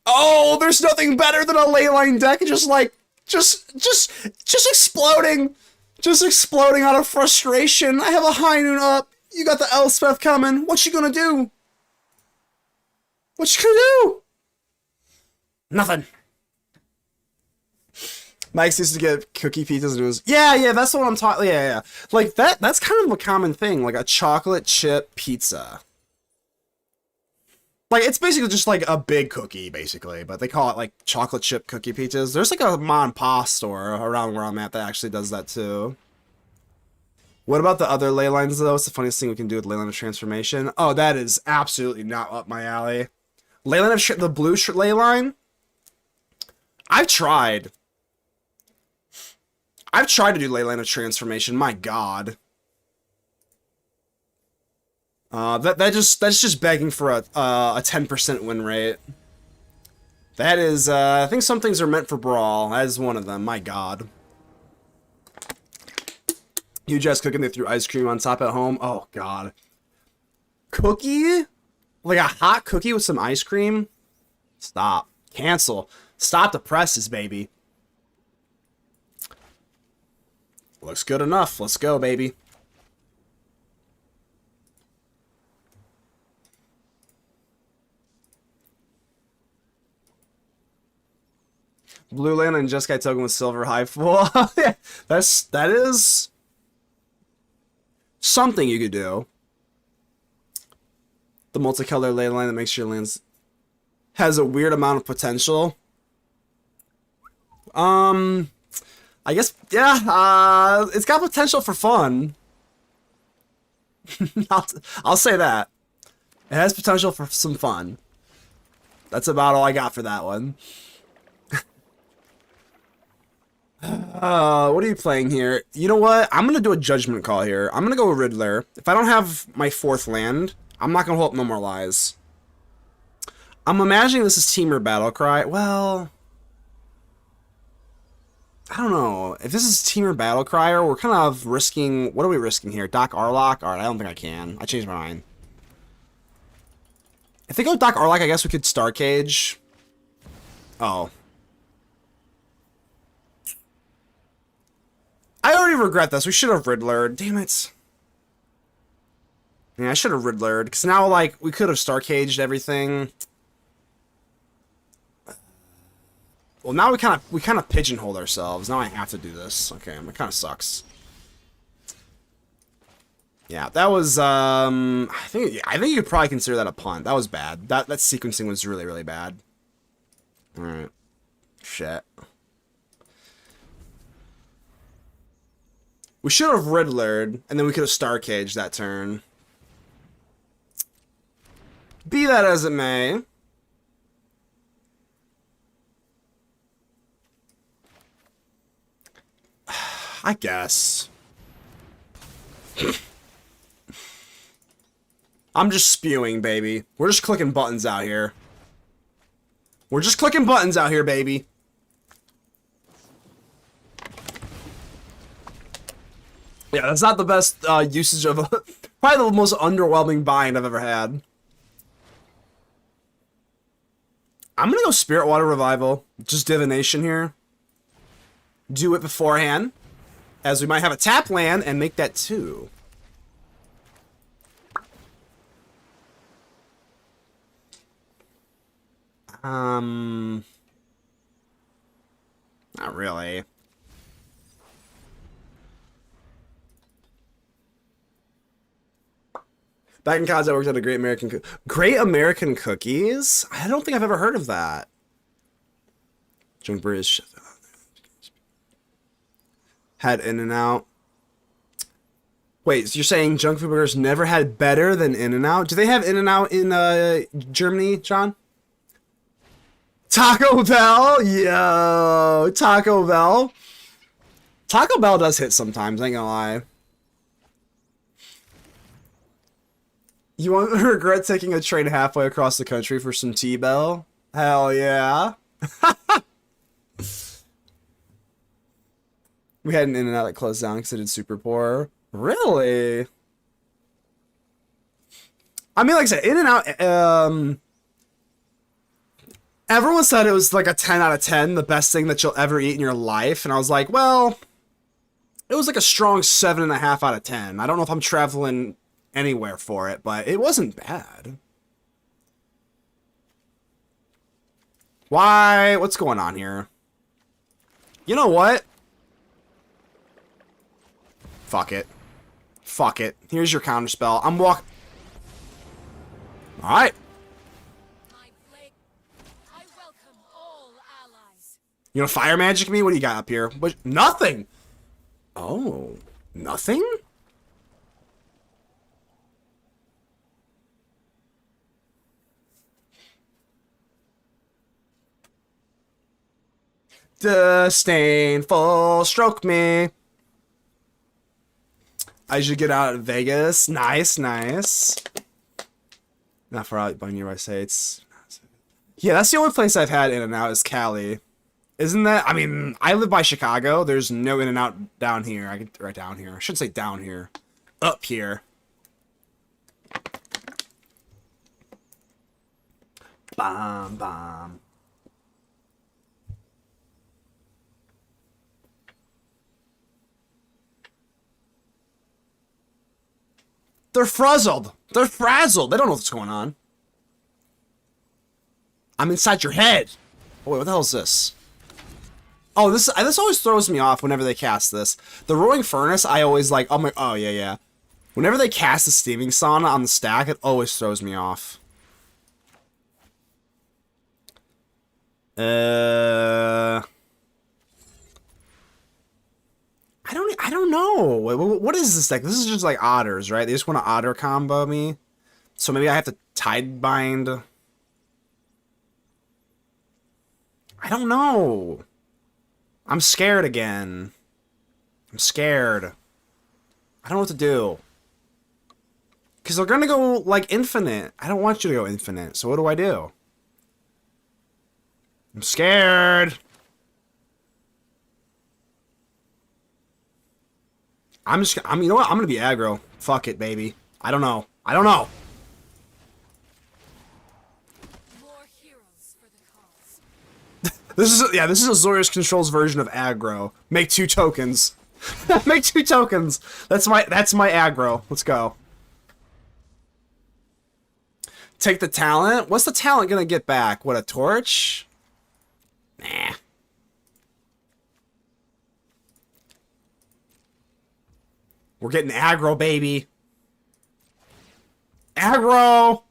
Oh, there's nothing better than a Leyline deck just exploding. Just exploding out of frustration. I have a high noon up. You got the Elspeth coming. What you gonna do? What you gonna do? Nothing. Mike used to get cookie pizzas and it was, yeah, that's what I'm talking, yeah. Like, that's kind of a common thing, like a chocolate chip pizza. Like, it's basically just like a big cookie, basically, but they call it like chocolate chip cookie pizzas. There's like a mom and pop store around where I'm at that actually does that too. What about the other ley lines though? It's the funniest thing we can do with Leyline of Transformation. Oh, that is absolutely not up my alley. Leyline of the blue ley line? I've tried to do Leyline of Transformation. My God, that's just begging for a 10% win rate. That is, I think some things are meant for brawl. That is one of them. My God, you just cooking they threw ice cream on top at home. Oh God, cookie, like a hot cookie with some ice cream. Stop. Cancel. Stop the presses, baby. Looks good enough. Let's go, baby. Blue land and just got token with silver high full. Yeah, that is something you could do. The multicolor ley line that makes your lands has a weird amount of potential. I guess, yeah, it's got potential for fun. I'll say that. It has potential for some fun. That's about all I got for that one. What are you playing here? You know what? I'm gonna do a judgment call here. I'm gonna go Riddler. If I don't have my 4th land, I'm not gonna hold up No More Lies. I'm imagining this is Teamer Battlecry. Well, I don't know. If this is Teamer Battlecryer, we're kind of risking... What are we risking here? Doc Arlock? Alright, I don't think I can. I changed my mind. If they go Doc Arlock, I guess we could Star Cage. Oh. I already regret this. We should have Riddlered. Damn it. Yeah, I should have Riddlered. Because now, like, we could have Star Caged everything. Well, now we kind of pigeonholed ourselves. Now I have to do this. Okay, it kind of sucks. Yeah, that was I think you could probably consider that a punt. That was bad. That sequencing was really, really bad. All right. Shit. We should have Riddlered, and then we could have Star Caged that turn. Be that as it may. I guess. I'm just spewing, baby. We're just clicking buttons out here. We're just clicking buttons out here, baby. Yeah, that's not the best usage of a... Probably the most underwhelming bind I've ever had. I'm gonna go Spirit Water Revival. Just divination here. Do it beforehand, as we might have a tap land and make that 2. Not really. Back in college, I worked at a Great American Cookies? I don't think I've ever heard of that. Junk British. Had In-N-Out. Wait, so you're saying junk food burgers never had better than In-N-Out? Do they have In-N-Out in Germany, John? Taco Bell? Yo, Taco Bell. Taco Bell does hit sometimes, I ain't gonna lie. You won't regret taking a train halfway across the country for some T-Bell? Hell yeah. We had an In-N-Out that closed down because it did super poor. Really? I mean, like I said, In-N-Out, everyone said it was like a 10 out of 10, the best thing that you'll ever eat in your life. And I was like, well, it was like a strong 7.5 out of 10. I don't know if I'm traveling anywhere for it, but it wasn't bad. Why? What's going on here? You know what? Fuck it. Fuck it. Here's your counterspell. I'm walk. Alright. You wanna fire magic me? What do you got up here? What? Nothing! Oh. Nothing? Disdainful stroke me. I should get out of Vegas. Nice, nice. Not far out by nearby states. Yeah, that's the only place I've had In-N-Out is Cali. Isn't that? I mean, I live by Chicago. There's no In-N-Out down here. I could right down here. I should say down here. Up here. Bomb, bomb. They're frazzled. They're frazzled. They don't know what's going on. I'm inside your head. Oh, wait, what the hell is this? Oh, this always throws me off whenever they cast this. The Roaring Furnace, I always like, oh yeah, yeah. Whenever they cast the Steaming Sauna on the stack, it always throws me off. I don't know. What is this deck? This is just like otters, right? They just want to otter combo me. So maybe I have to Tide Bind. I don't know. I'm scared again. I'm scared. I don't know what to do. Because they're going to go, like, infinite. I don't want you to go infinite. So what do I do? I'm scared. you know what? I'm gonna be aggro. Fuck it, baby. I don't know. I don't know. More heroes for the cause. This is Azorius Control's version of aggro. Make 2 tokens. Make 2 tokens. That's my aggro. Let's go. Take the talent. What's the talent gonna get back? What, a torch? Nah. We're getting aggro, baby. Aggro!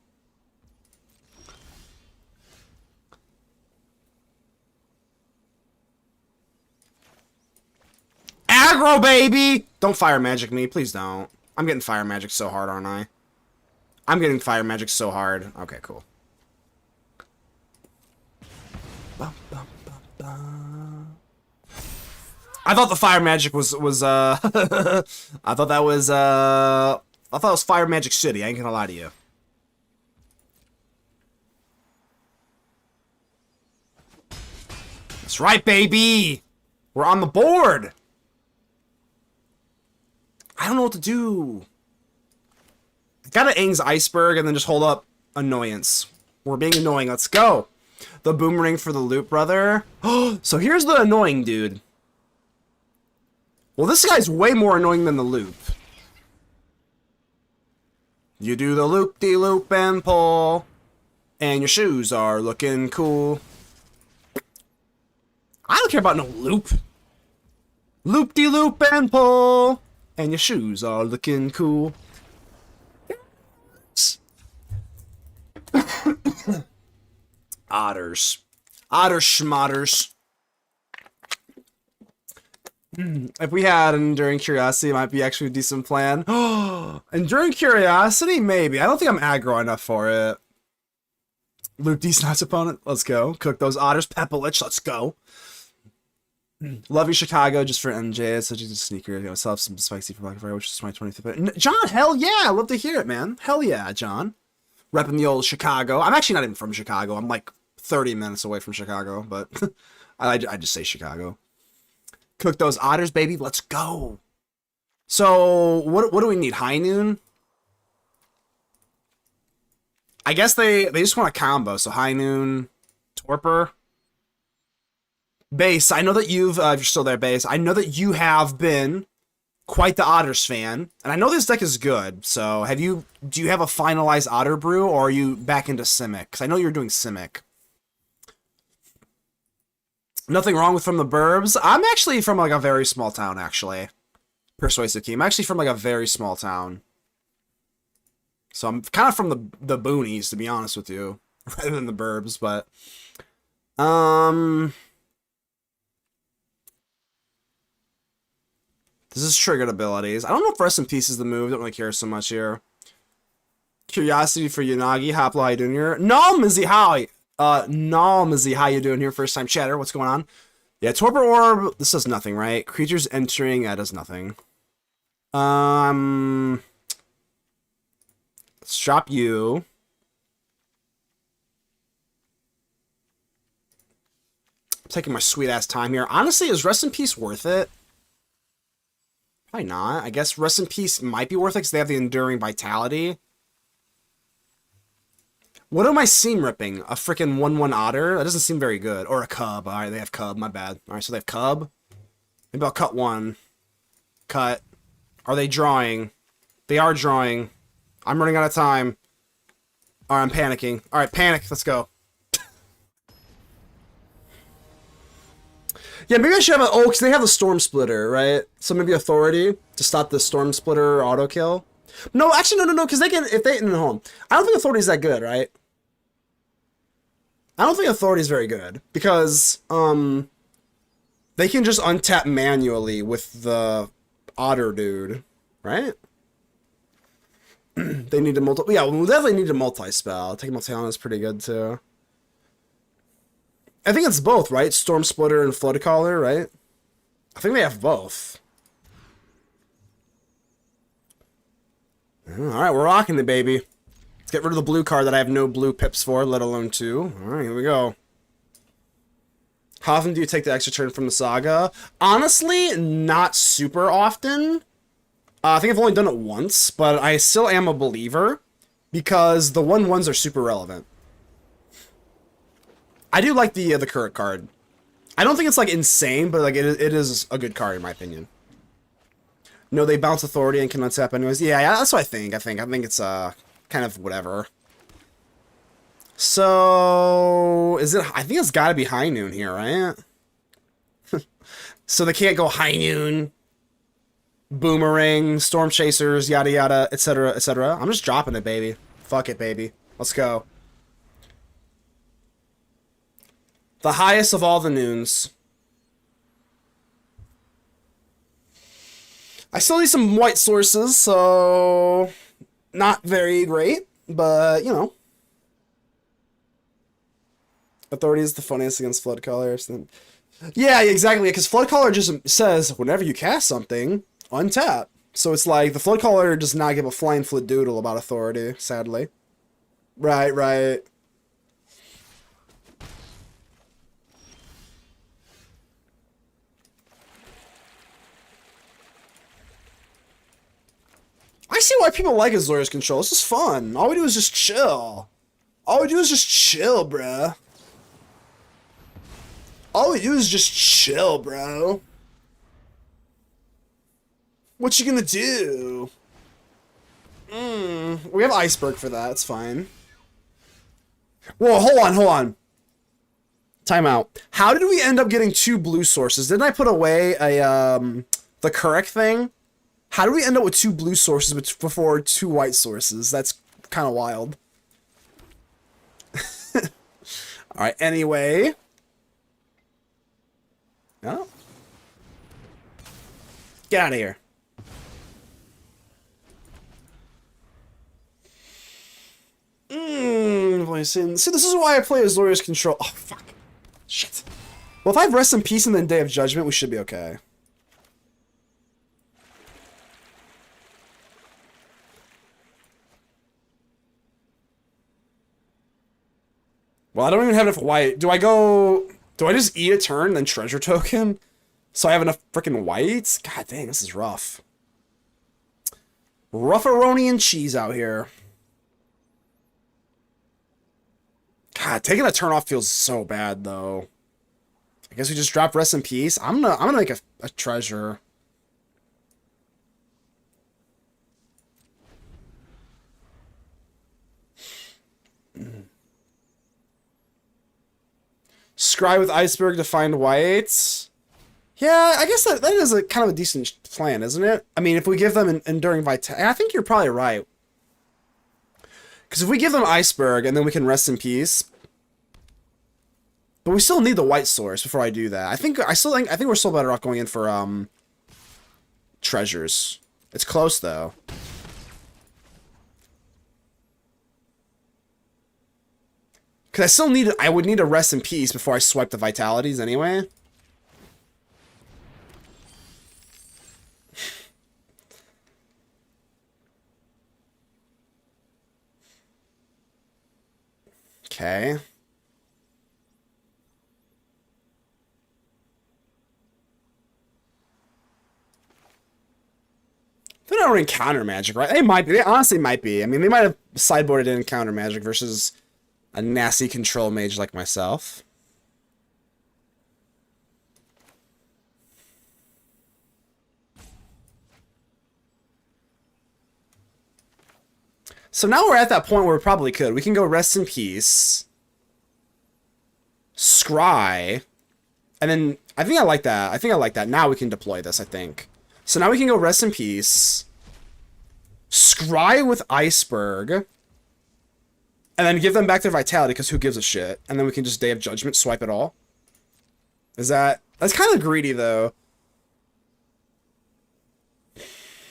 Aggro, baby! Don't fire magic me. Please don't. I'm getting fire magic so hard, aren't I? I'm getting fire magic so hard. Okay, cool. Bum, bum, bum, bum. I thought the fire magic was I thought that was I thought it was Fire Magic City, I ain't gonna lie to you. That's right, baby! We're on the board! I don't know what to do. I gotta Aang's Iceberg and then just hold up Annoyance. We're being annoying, let's go! The boomerang for the loop, brother. So here's the annoying dude. Well, this guy's way more annoying than the loop. You do the loop-de-loop and pull, and your shoes are looking cool. I don't care about no loop. Loop-de-loop and pull, and your shoes are looking cool. Otters. Otter schmotters. If we had an Enduring Curiosity, it might be actually a decent plan. Enduring Curiosity? Maybe. I don't think I'm aggro enough for it. Luke Decent's opponent? Let's go. Cook those otters. Peppelich? Let's go. Love you, Chicago, just for MJ. It's such a sneaker. You know, still have some spicy for Black Friday, which is my 25th. John, hell yeah! I love to hear it, man. Hell yeah, John. Repping the old Chicago. I'm actually not even from Chicago. I'm like 30 minutes away from Chicago, but I just say Chicago. Cook those otters, baby. Let's go. So, what do we need? High noon? I guess they just want a combo. So, high noon, torpor. Base, I know that if you're still there, Base, I know that you have been quite the Otters fan, and I know this deck is good, so do you have a finalized Otter brew, or are you back into Simic? Because I know you're doing Simic. Nothing wrong with From the Burbs. I'm actually from, like, a very small town, actually. Persuasive team. I'm actually from, like, a very small town. So I'm kind of from the boonies, to be honest with you, rather than the Burbs, but... This is triggered abilities. I don't know if Rest in Peace is the move. Don't really care so much here. Curiosity for Yanagi. Hopla, how you doing here? Nalmizzy, hi. Nalmizzy, how you doing here? First time chatter. What's going on? Yeah, Torpor Orb. This does nothing, right? Creatures entering. That does nothing. Let's drop you. I'm taking my sweet ass time here. Honestly, is Rest in Peace worth it? Probably not. I guess Rest in Peace might be worth it because they have the Enduring Vitality. What am I seam ripping? A freaking 1/1 Otter? That doesn't seem very good. Or a Cub. Alright, they have Cub. My bad. Alright, so they have Cub. Maybe I'll cut one. Cut. Are they drawing? They are drawing. I'm running out of time. Alright, I'm panicking. Alright, panic. Let's go. Yeah, maybe I should have oh, because they have the Storm Splitter, right? So maybe Authority to stop the Storm Splitter auto kill. No, actually, no, because they can, no, I don't think Authority is that good, right? I don't think Authority is very good, because, they can just untap manually with the Otter dude, right? They need to yeah, we'll definitely need a multi-spell. Taking multi-on is pretty good, too. I think it's both, right? Storm Splitter and Flood Caller, right? I think they have both. Alright, we're rocking it, baby. Let's get rid of the blue card that I have no blue pips for, let alone two. Alright, here we go. How often do you take the extra turn from the Saga? Honestly, not super often. I think I've only done it once, but I still am a believer because the 1/1s are super relevant. I do like the current card. I don't think it's like insane, but like it is a good card in my opinion. No, they bounce Authority and can untap anyways. Yeah, that's what I think. I think it's kind of whatever. So is it? I think it's got to be High Noon here, right? So they can't go High Noon, Boomerang, Storm Chasers, yada yada, etc., etc. I'm just dropping it, baby. Fuck it, baby. Let's go. The highest of all the noons. I still need some white sources, so not very great, but you know. Authority is the funniest against Flood Caller. Yeah, exactly, because Flood Caller just says whenever you cast something, untap. So it's like the Flood Caller does not give a flying flip doodle about Authority, sadly. Right. I see why people like Azorius Control. This is fun. All we do is just chill. Bruh. All we do is just chill, bro. What you gonna do? We have Iceberg for that. It's fine. Whoa, hold on. Time out. How did we end up getting 2 blue sources? Didn't I put away a the correct thing? How did we end up with 2 blue sources before 2 white sources? That's kind of wild. All right. Anyway. Oh. Get out of here. See, this is why I play Azorius Control. Oh, fuck. Shit. Well, if I have Rest in Peace and then Day of Judgment, we should be okay. Well, I don't even have enough white. Do I just eat a turn, then treasure token? So I have enough freaking whites? God dang, this is rough. Ruffaroni and cheese out here. God, taking a turn off feels so bad, though. I guess we just drop Rest in Peace. I'm gonna make a treasure. Scry with Iceberg to find whites. Yeah, I guess that is a kind of a decent plan, isn't it? I mean, if we give them Enduring Vitality, I think you're probably right. Because if we give them Iceberg and then we can Rest in Peace, but we still need the white source before I do that. I think we're still better off going in for treasures. It's close though. Because I would need a Rest in Peace before I swipe the vitalities anyway. Okay. They're not running counter magic, right? They might be. They honestly might be. I mean, they might have sideboarded in counter magic versus a nasty control mage like myself. So now we're at that point where we probably could. We can go Rest in Peace. Scry. And then, I think I like that. I think I like that. Now we can deploy this, I think. So now we can go Rest in Peace. Scry with Iceberg. And then give them back their vitality, because who gives a shit? And then we can just Day of Judgment, swipe it all. That's kind of greedy, though.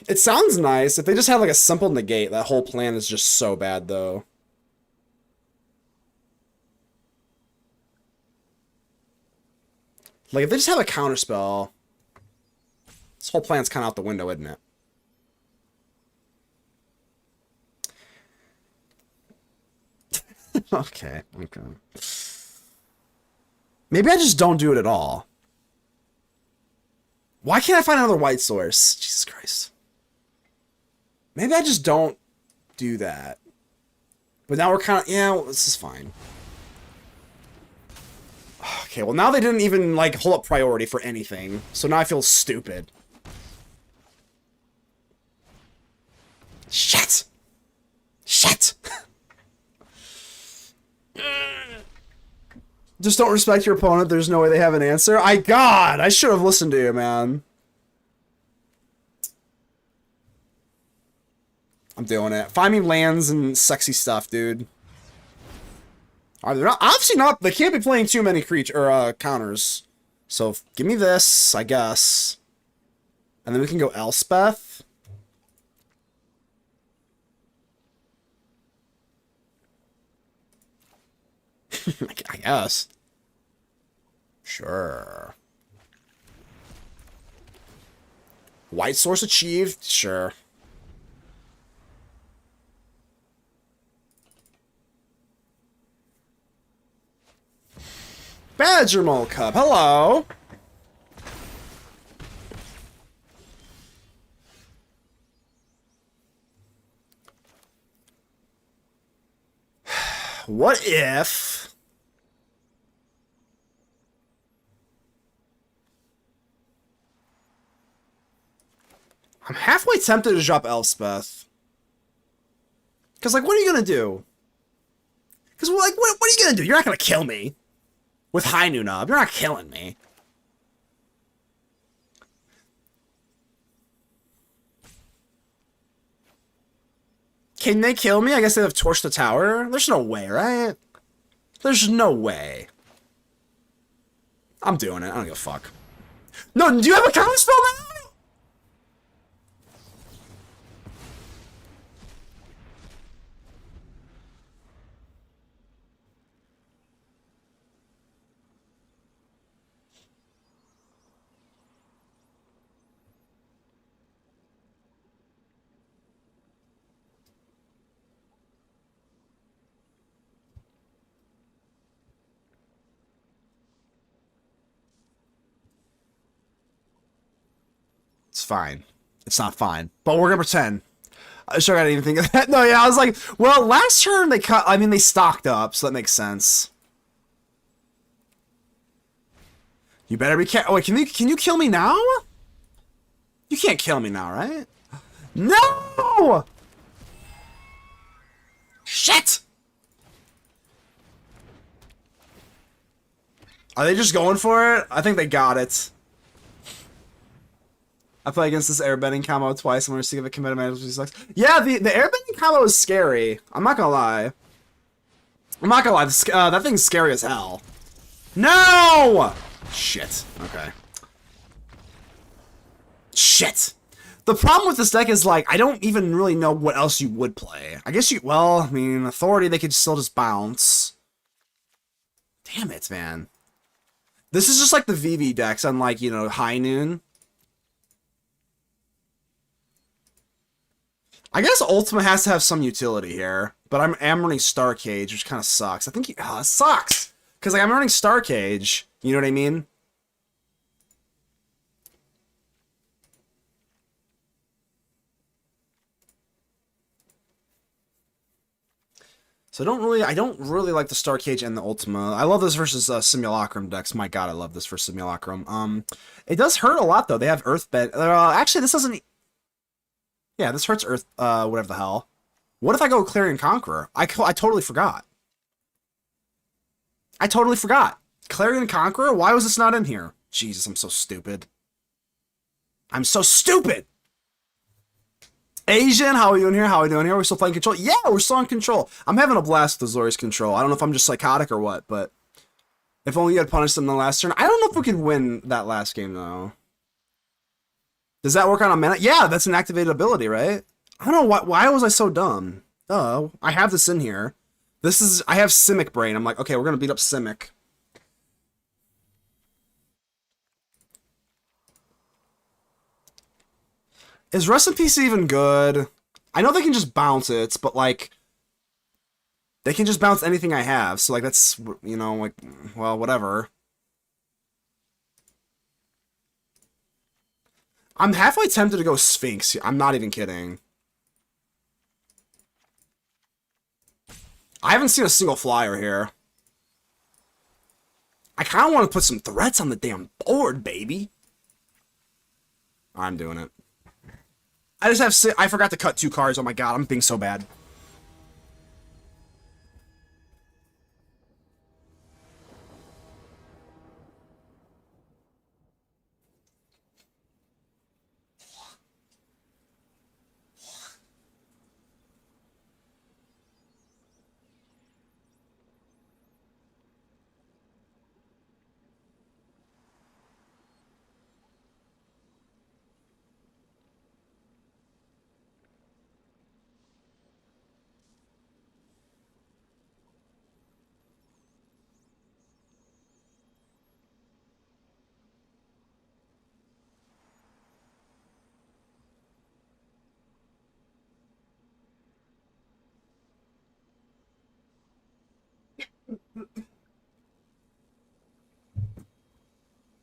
It sounds nice. If they just have like a simple negate, that whole plan is just so bad, though. Like, if they just have a counterspell, this whole plan's kind of out the window, isn't it? Okay. Maybe I just don't do it at all. Why can't I find another white source? Jesus Christ. Maybe I just don't do that. But now we're kind of... Yeah, well, this is fine. Okay, well now they didn't even, like, hold up priority for anything. So now I feel stupid. Shit! Shit! Just don't respect your opponent. There's no way they have an answer. God, I should have listened to you, man. I'm doing it. Find me lands and sexy stuff, dude. Are they not? Obviously not. They can't be playing too many counters. So give me this, I guess. And then we can go Elspeth. I guess. Sure. White source achieved? Sure. Badger Mole Cup, hello! What if... I'm halfway tempted to drop Elspeth. Because, like, what are you going to do? Because, like, what are you going to do? You're not going to kill me. With High Noon up. You're not killing me. Can they kill me? I guess they have torched the tower. There's no way, right? There's no way. I'm doing it. I don't give a fuck. No, do you have a counter spell now? It's fine. It's not fine. But we're gonna pretend. I sure I didn't even think of that. No, yeah, I was like, well, last turn they cut. I mean, they stocked up, so that makes sense. You better be careful. Wait, can you kill me now? You can't kill me now, right? No! Shit! Are they just going for it? I think they got it. I play against this airbending combo twice. I'm gonna see if it committed management sucks. Yeah, the airbending combo is scary. I'm not gonna lie. I'm not gonna lie. That thing's scary as hell. No! Shit. Okay. Shit. The problem with this deck is, like, I don't even really know what else you would play. I guess you... Well, I mean, Authority, they could still just bounce. Damn it, man. This is just like the VV decks, unlike, you know, High Noon. I guess Ultima has to have some utility here, but I'm running Star Cage, which kind of sucks. I think it sucks because like I'm running Star Cage. You know what I mean? So I don't really like the Star Cage and the Ultima. I love this versus Simulacrum decks. My God, I love this for Simulacrum. It does hurt a lot though. They have Earthbend. Actually, this doesn't. Yeah, this hurts Earth, whatever the hell. What if I go Clarion Conqueror? I totally forgot. I totally forgot. Clarion Conqueror? Why was this not in here? Jesus, I'm so stupid. I'm so stupid! Asian, how are we doing here? How are we doing here? We're still playing Control? Yeah, we're still on Control. I'm having a blast with Azorius Control. I don't know if I'm just psychotic or what, but... If only you had punished them in the last turn. I don't know if we could win that last game, though. Does that work on a mana? Yeah, that's an activated ability, right? I don't know why was I so dumb? Oh, I have this in here. I have Simic Brain. I'm like, okay, we're gonna beat up Simic. Is Rest in Peace even good? I know they can just bounce it, but like, they can just bounce anything I have. So like, that's, you know, like, well, whatever. I'm halfway tempted to go Sphinx. I'm not even kidding. I haven't seen a single flyer here. I kind of want to put some threats on the damn board, baby. I'm doing it. I forgot to cut 2 cards. Oh my God, I'm being so bad.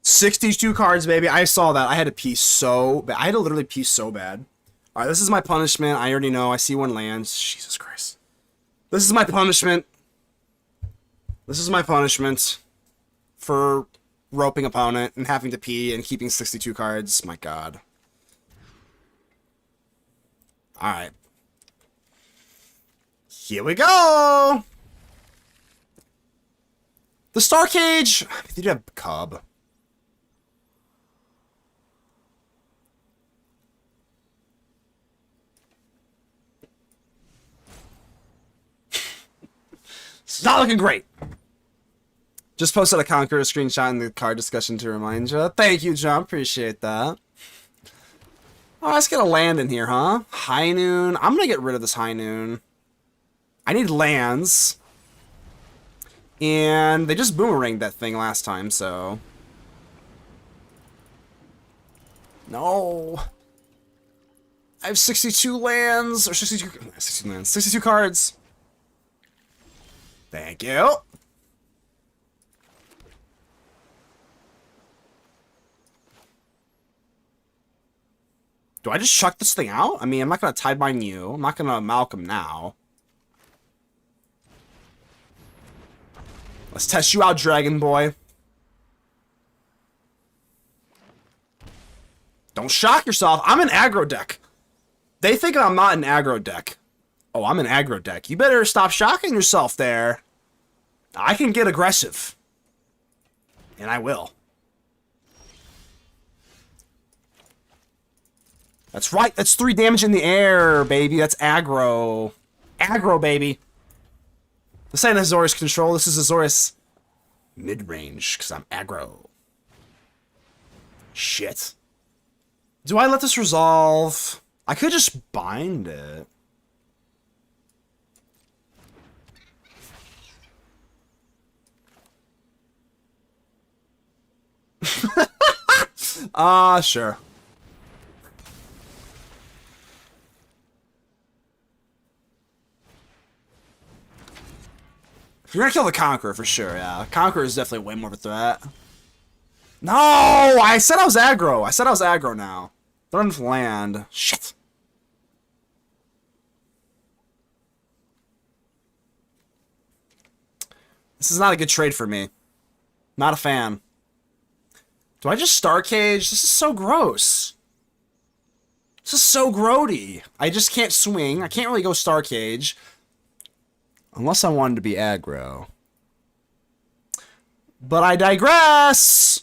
$62 cards, baby. I saw that. I had to pee so bad. I had to literally pee so bad. All right, this is my punishment. I already know. I see one lands. Jesus Christ. This is my punishment. This is my punishment for roping opponent and having to pee and keeping 62 cards. My God. Alright. Here we go! The Star Cage! They did have Cub. It's not looking great. Just posted a Conqueror screenshot in the card discussion to remind you. Thank you, John. Appreciate that. Oh, let's get a land in here, huh? High Noon. I'm gonna get rid of this High Noon. I need lands. And they just boomeranged that thing last time, so... No. I have 62 lands, or 62 lands, 62 cards. Thank you. Do I just chuck this thing out? I mean, I'm not going to Tidebind you. I'm not going to Malcolm now. Let's test you out, Dragon Boy. Don't shock yourself. I'm an aggro deck. They think I'm not an aggro deck. Oh, I'm an aggro deck. You better stop shocking yourself there. I can get aggressive. And I will. That's right. That's 3 damage in the air, baby. That's aggro. Aggro, baby. This ain't Azorius control. This is Azorius mid-range, because I'm aggro. Shit. Do I let this resolve? I could just bind it. Sure. You're gonna kill the Conqueror for sure, yeah. Conqueror is definitely way more of a threat. No! I said I was aggro. I said I was aggro now. Don't have land. Shit. This is not a good trade for me. Not a fan. Do I just Star Cage? This is so gross. This is so grody. I just can't swing. I can't really go Star Cage. Unless I wanted to be aggro. But I digress!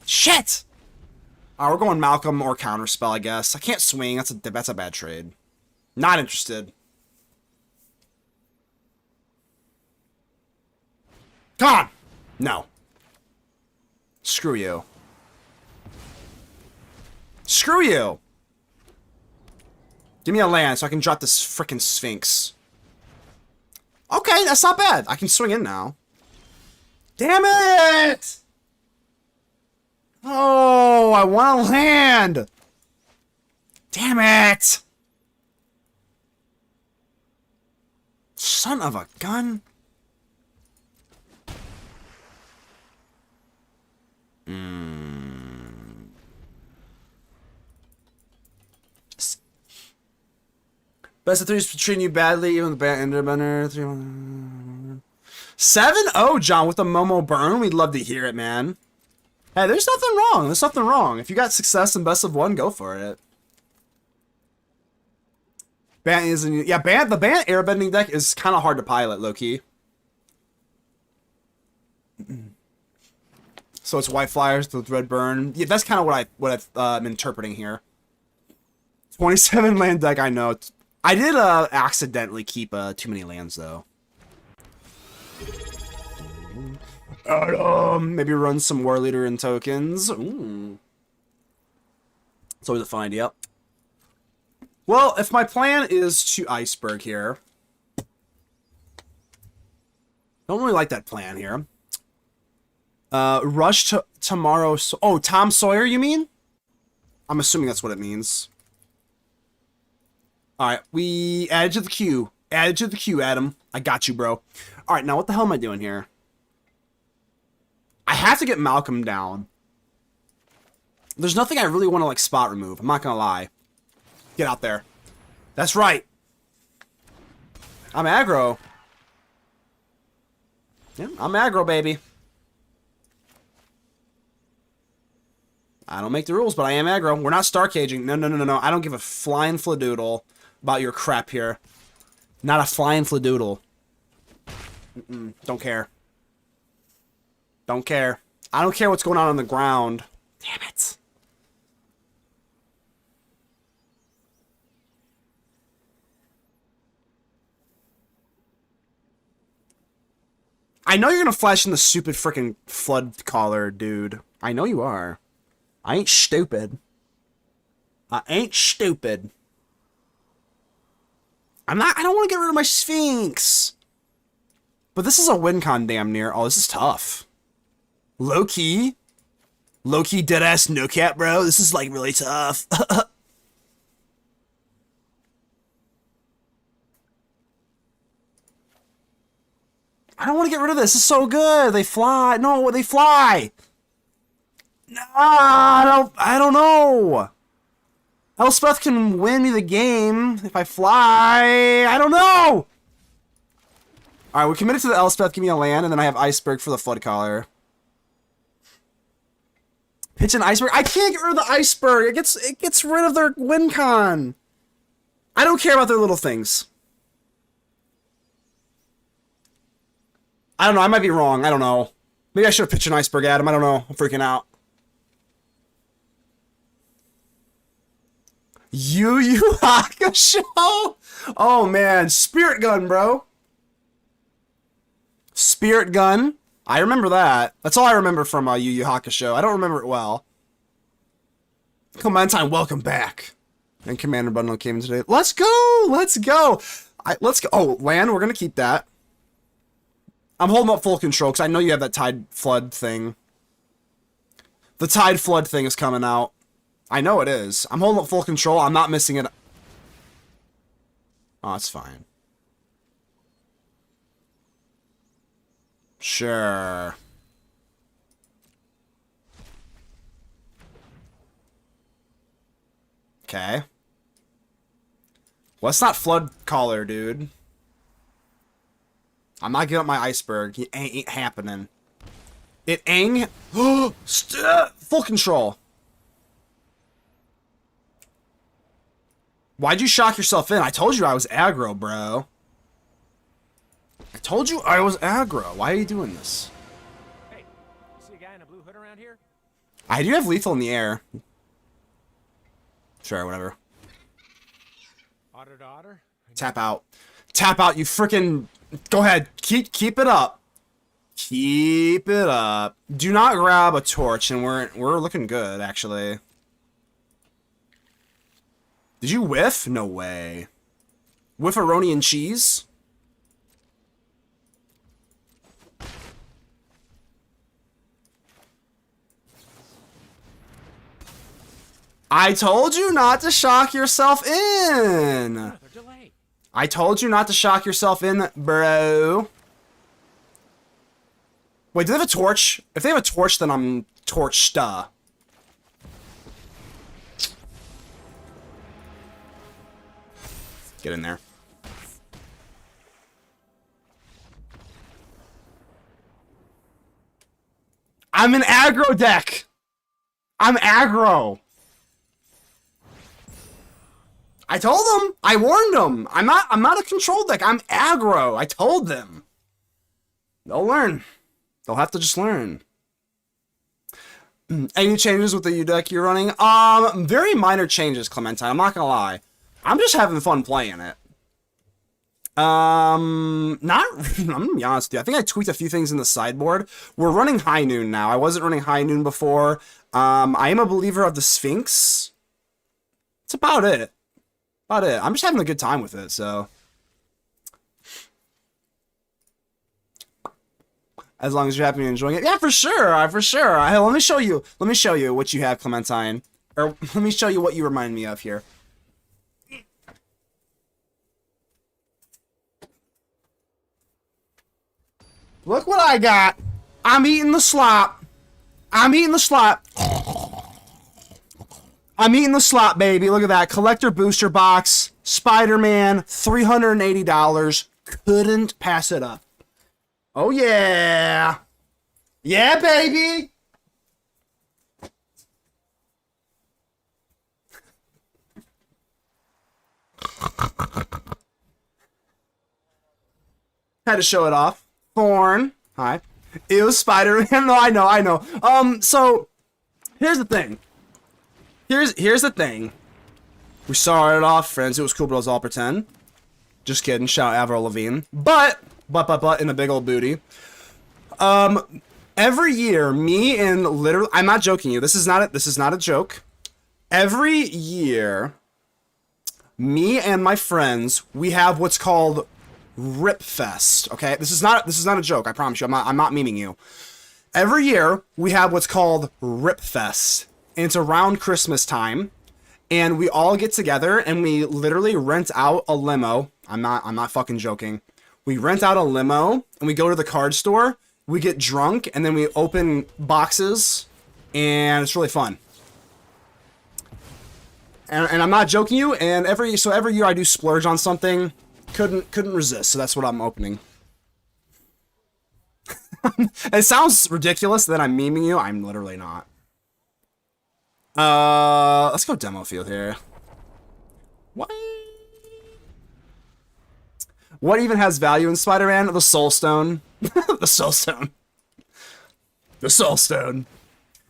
Shit! Alright, we're going Malcolm or Counterspell, I guess. I can't swing. That's a bad trade. Not interested. Come on! No. Screw you. Screw you! Give me a land so I can drop this frickin' Sphinx. Okay, that's not bad. I can swing in now. Damn it! Oh, I want to land! Damn it! Son of a gun. Best of 3 is treating you badly, even the bad enderbender. 7-0, John, with a Momo burn. We'd love to hear it, man. Hey, there's nothing wrong. There's nothing wrong. If you got success in best of 1, go for it. Bant isn't. Yeah, the Bant airbending deck is kind of hard to pilot, low key. So it's white flyers with red burn. Yeah, that's kind of what I'm interpreting here. 27 land deck. I know. I did accidentally keep too many lands though. Maybe run some War Leader and tokens. Ooh. It's always a fun idea. Well, if my plan is to Iceberg here, don't really like that plan here. Rush to tomorrow. Oh, Tom Sawyer, you mean? I'm assuming that's what it means. Alright, we added to the queue. Added to the queue, Adam. I got you, bro. Alright, now what the hell am I doing here? I have to get Malcolm down. There's nothing I really want to, like, spot remove. I'm not gonna lie. Get out there. That's right. I'm aggro. Yeah, I'm aggro, baby. I don't make the rules, but I am aggro. We're not star caging. No, no, no, no, no. I don't give a flying fladoodle about your crap here. Not a flying fladoodle. Don't care. Don't care. I don't care what's going on the ground. Damn it. I know you're gonna flash in the stupid freaking flood collar, dude. I know you are. I ain't stupid. I ain't stupid. I don't want to get rid of my Sphinx. But this is a win con damn near. Oh, this is tough. Low key. Low key dead ass no cap, bro. This is like really tough. I don't want to get rid of this. This is so good. They fly. No, they fly. No, I don't know. Elspeth can win me the game if I fly. I don't know. All right, we're committed to the Elspeth. Give me a land, and then I have Iceberg for the Flood Collar. Pitch an Iceberg. I can't get rid of the Iceberg. It gets rid of their win con. I don't care about their little things. I don't know. I might be wrong. I don't know. Maybe I should have pitched an Iceberg at him. I don't know. I'm freaking out. Yu Yu Hakusho? Oh, man. Spirit Gun, bro. Spirit Gun. I remember that. That's all I remember from Yu Yu Hakusho. I don't remember it well. Clementine, welcome back. And Commander Bundle came in today. Let's go! Let's go! Let's go. Oh, land. We're going to keep that. I'm holding up full control because I know you have that Tide Flood thing. The Tide Flood thing is coming out. I know it is. I'm holding up full control. I'm not missing it. Oh, it's fine. Sure. Okay. Well, it's not Flood Collar, dude. I'm not giving up my Iceberg. It ain't happening. It ain't. Full control. Why'd you shock yourself in? I told you I was aggro, bro. I told you I was aggro. Why are you doing this? Hey, you see a guy in a blue hood around here? I do have lethal in the air. Sure, whatever. Otter to otter? Tap out. Tap out, you freaking... Go ahead. Keep it up. Keep it up. Do not grab a torch, and we're looking good, actually. Did you whiff? No way. Whiff-a-roni and cheese? I told you not to shock yourself in. I told you not to shock yourself in, bro. Wait, do they have a torch? If they have a torch, then I'm torched. Get in there. I'm an aggro deck. I'm aggro. I told them. I warned them. I'm not a control deck. I'm aggro. I told them. They'll learn. They'll have to just learn. Any changes with the U deck you're running? Very minor changes, Clementine. I'm not gonna lie. I'm just having fun playing it. I'm gonna be honest with you. I think I tweaked a few things in the sideboard. We're running High Noon now. I wasn't running High Noon before. I am a believer of the Sphinx. That's about it. I'm just having a good time with it, so. As long as you're happy and enjoying it. Yeah, for sure. For sure. Hey, let me show you what you have, Clementine. Or let me show you what you remind me of here. Look what I got. I'm eating the slop. I'm eating the slop. I'm eating the slop, baby. Look at that. Collector booster box. Spider-Man. $380. Couldn't pass it up. Oh, yeah. Yeah, baby. Had to show it off. Thorn. Hi. It was Spider-Man. No, I know. So here's the thing. Here's the thing. We started off friends. It was cool, but it was all pretend. Just kidding. Shout out Avril Lavigne. But in a big old booty. Every year, me and literally, I'm not joking you. This is not a joke. Every year, me and my friends, we have what's called Rip Fest. Okay, this is not a joke. I promise you. I'm not memeing you. Every year, we have what's called Rip Fest, and it's around Christmas time, and we all get together and we literally rent out a limo. I'm not fucking joking. We rent out a limo and we go to the card store. We get drunk and then we open boxes, and it's really fun. And I'm not joking you. And every year I do splurge on something. Couldn't resist. So that's what I'm opening. It sounds ridiculous that I'm memeing you. I'm literally not. Let's go demo field here. What even has value in Spider-Man? The Soul Stone. The Soul Stone. The Soul Stone.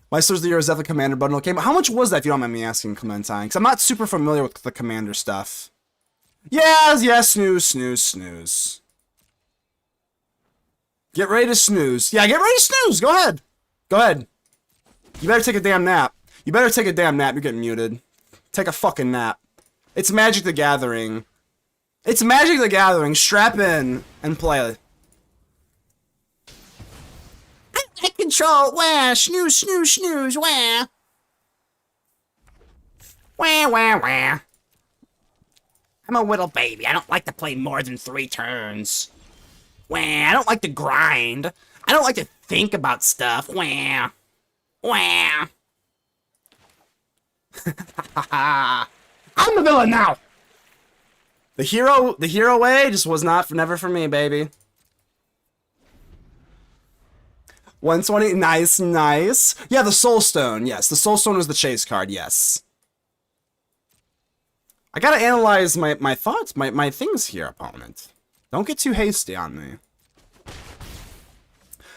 My Stars of the Year is definitely Commander bundle. Okay, but how much was that, if you don't mind me asking, Clementine? Because I'm not super familiar with the Commander stuff. Yeah, snooze. Get ready to snooze. Yeah, get ready to snooze. Go ahead. You better take a damn nap. You're getting muted. Take a fucking nap. It's Magic the Gathering. Strap in and play. I control. Wah. Snooze. Wah. Wah. I'm a little baby. I don't like to play more than 3 turns. Wah. I don't like to grind. I don't like to think about stuff. Wah. I'm the villain now. The hero way just was never for me, baby. 120, nice. Yeah, the Soul Stone, yes. The Soul Stone is the chase card, yes. I gotta analyze my thoughts, my things here, opponent. Don't get too hasty on me.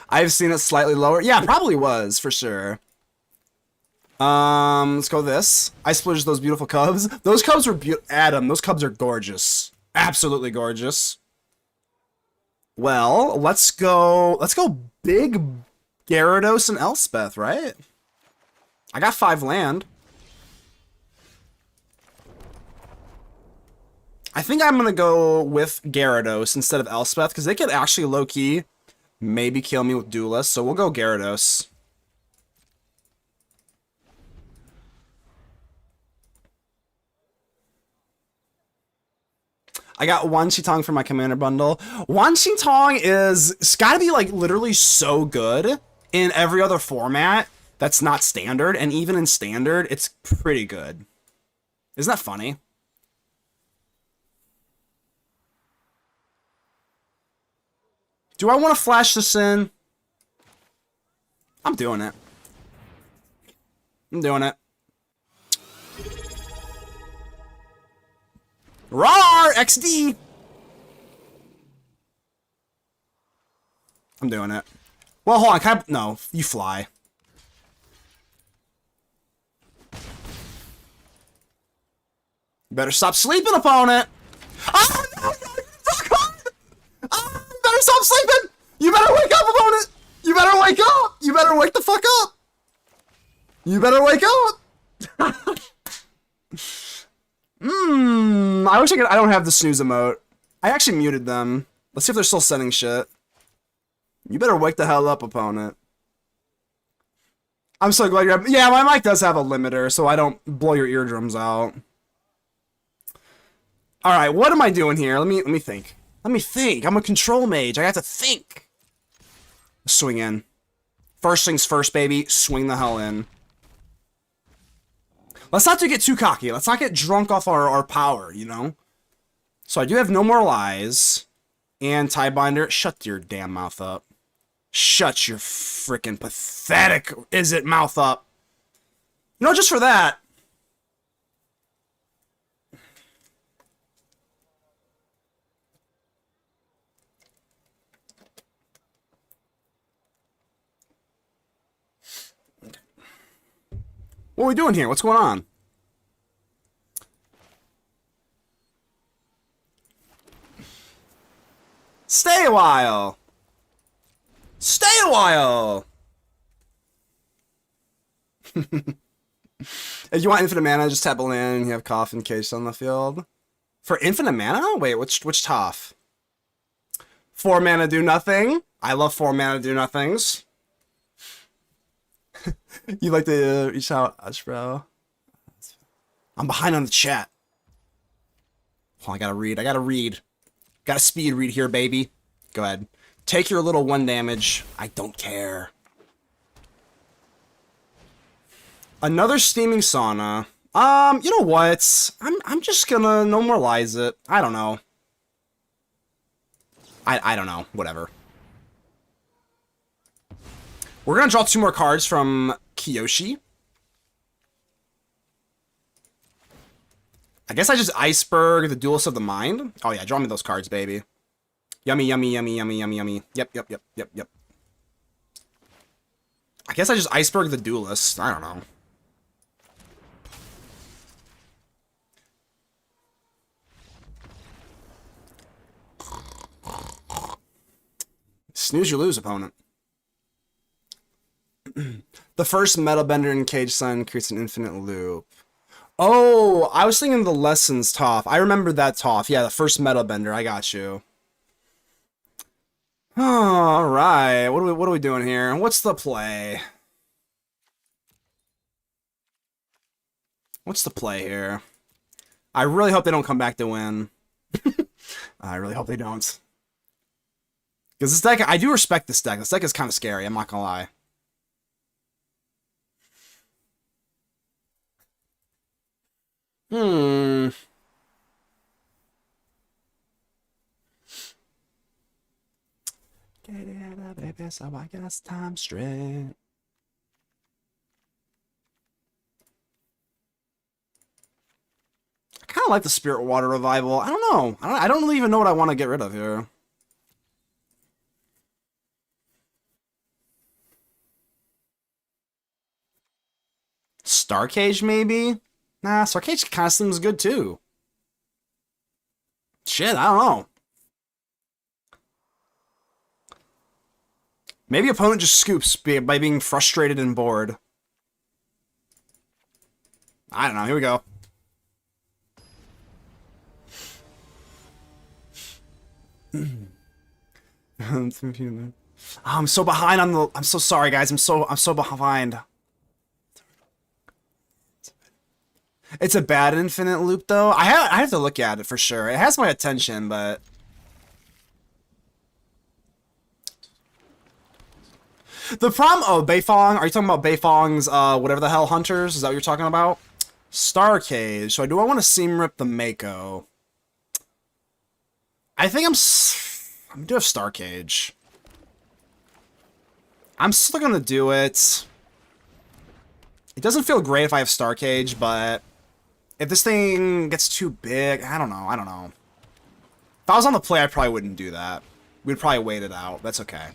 I've seen it slightly lower. Yeah, probably was, for sure. Let's go this. I splurged those beautiful cubs. Those cubs were Adam, those cubs are gorgeous. Absolutely gorgeous. Well, let's go big Gyarados and Elspeth, right? I got 5 land. I think I'm gonna go with Gyarados instead of Elspeth, because they could actually low-key maybe kill me with Duelist, so we'll go Gyarados. I got Wan Qitong for my Commander bundle. Wan Qitong it's gotta be like literally so good in every other format that's not standard, and even in standard, it's pretty good. Isn't that funny? Do I want to flash this in? I'm doing it. Rawr! XD! I'm doing it. Well, hold on. Can I... No, you fly. You better stop sleeping, opponent! Oh, no! Oh, you better stop sleeping! You better wake up, opponent! You better wake up! You better wake the fuck up! You better wake up! I wish I could. I don't have the snooze emote. I actually muted them. Let's see if they're still sending shit. You better wake the hell up, opponent. I'm so glad you're... Yeah, my mic does have a limiter, so I don't blow your eardrums out. Alright, what am I doing here? Let me think. I'm a control mage. I have to think. Swing in. First things first, baby. Swing the hell in. Let's not get too cocky. Let's not get drunk off our power, you know? So I do have No More Lies. And Tiebinder. Shut your damn mouth up. Shut your freaking pathetic mouth up. You know, just for that. What are we doing here? What's going on? Stay a while. Stay a while. If you want infinite mana, just tap a land and you have Cough and Case on the field. For infinite mana? Wait, which Toph? 4 mana do nothing. I love 4 mana do nothings. You like to reach out, bro. I'm behind on the chat. Oh, I gotta read. Gotta speed read here, baby. Go ahead. Take your little 1 damage. I don't care. Another steaming sauna. You know what? I'm just gonna normalize it. I don't know. I don't know. Whatever. We're gonna draw 2 more cards from Kiyoshi. I guess I just Iceberg, the Duelist of the Mind. Oh yeah, draw me those cards, baby. Yummy, yummy, yummy, yummy, yummy, yummy. Yep. I guess I just Iceberg the Duelist. I don't know. Snooze, you lose, opponent. The first Metal Bender in Cage Sun creates an infinite loop. Oh, I was thinking the Lessons Toph. I remember that Toph. Yeah, the first Metal Bender. I got you. Oh, all right. What are we doing here? What's the play? What's the play here? I really hope they don't come back to win. I really hope they don't. Because this deck, I do respect this deck. This deck is kind of scary, I'm not gonna lie. Get it out, baby, so I guess time straight. I kind of like the Spirit Water Revival. I don't know. I don't really even know what I want to get rid of here. Starcage, maybe? Nah, Starcage kind of seems good, too. Shit, I don't know. Maybe opponent just scoops by being frustrated and bored. I don't know. Here we go. I'm so behind on the... I'm so sorry, guys. I'm so behind. It's a bad infinite loop, though. I have to look at it for sure. It has my attention, but... The problem... Oh, Beifong. Are you talking about Beifong's, whatever the hell, Hunters? Is that what you're talking about? Starcage. So do I want to Seam Rip the Mako? I think I'm gonna do have Starcage. I'm still gonna do it. It doesn't feel great if I have Starcage, but... If this thing gets too big, I don't know. If I was on the play, I probably wouldn't do that. We'd probably wait it out. That's okay.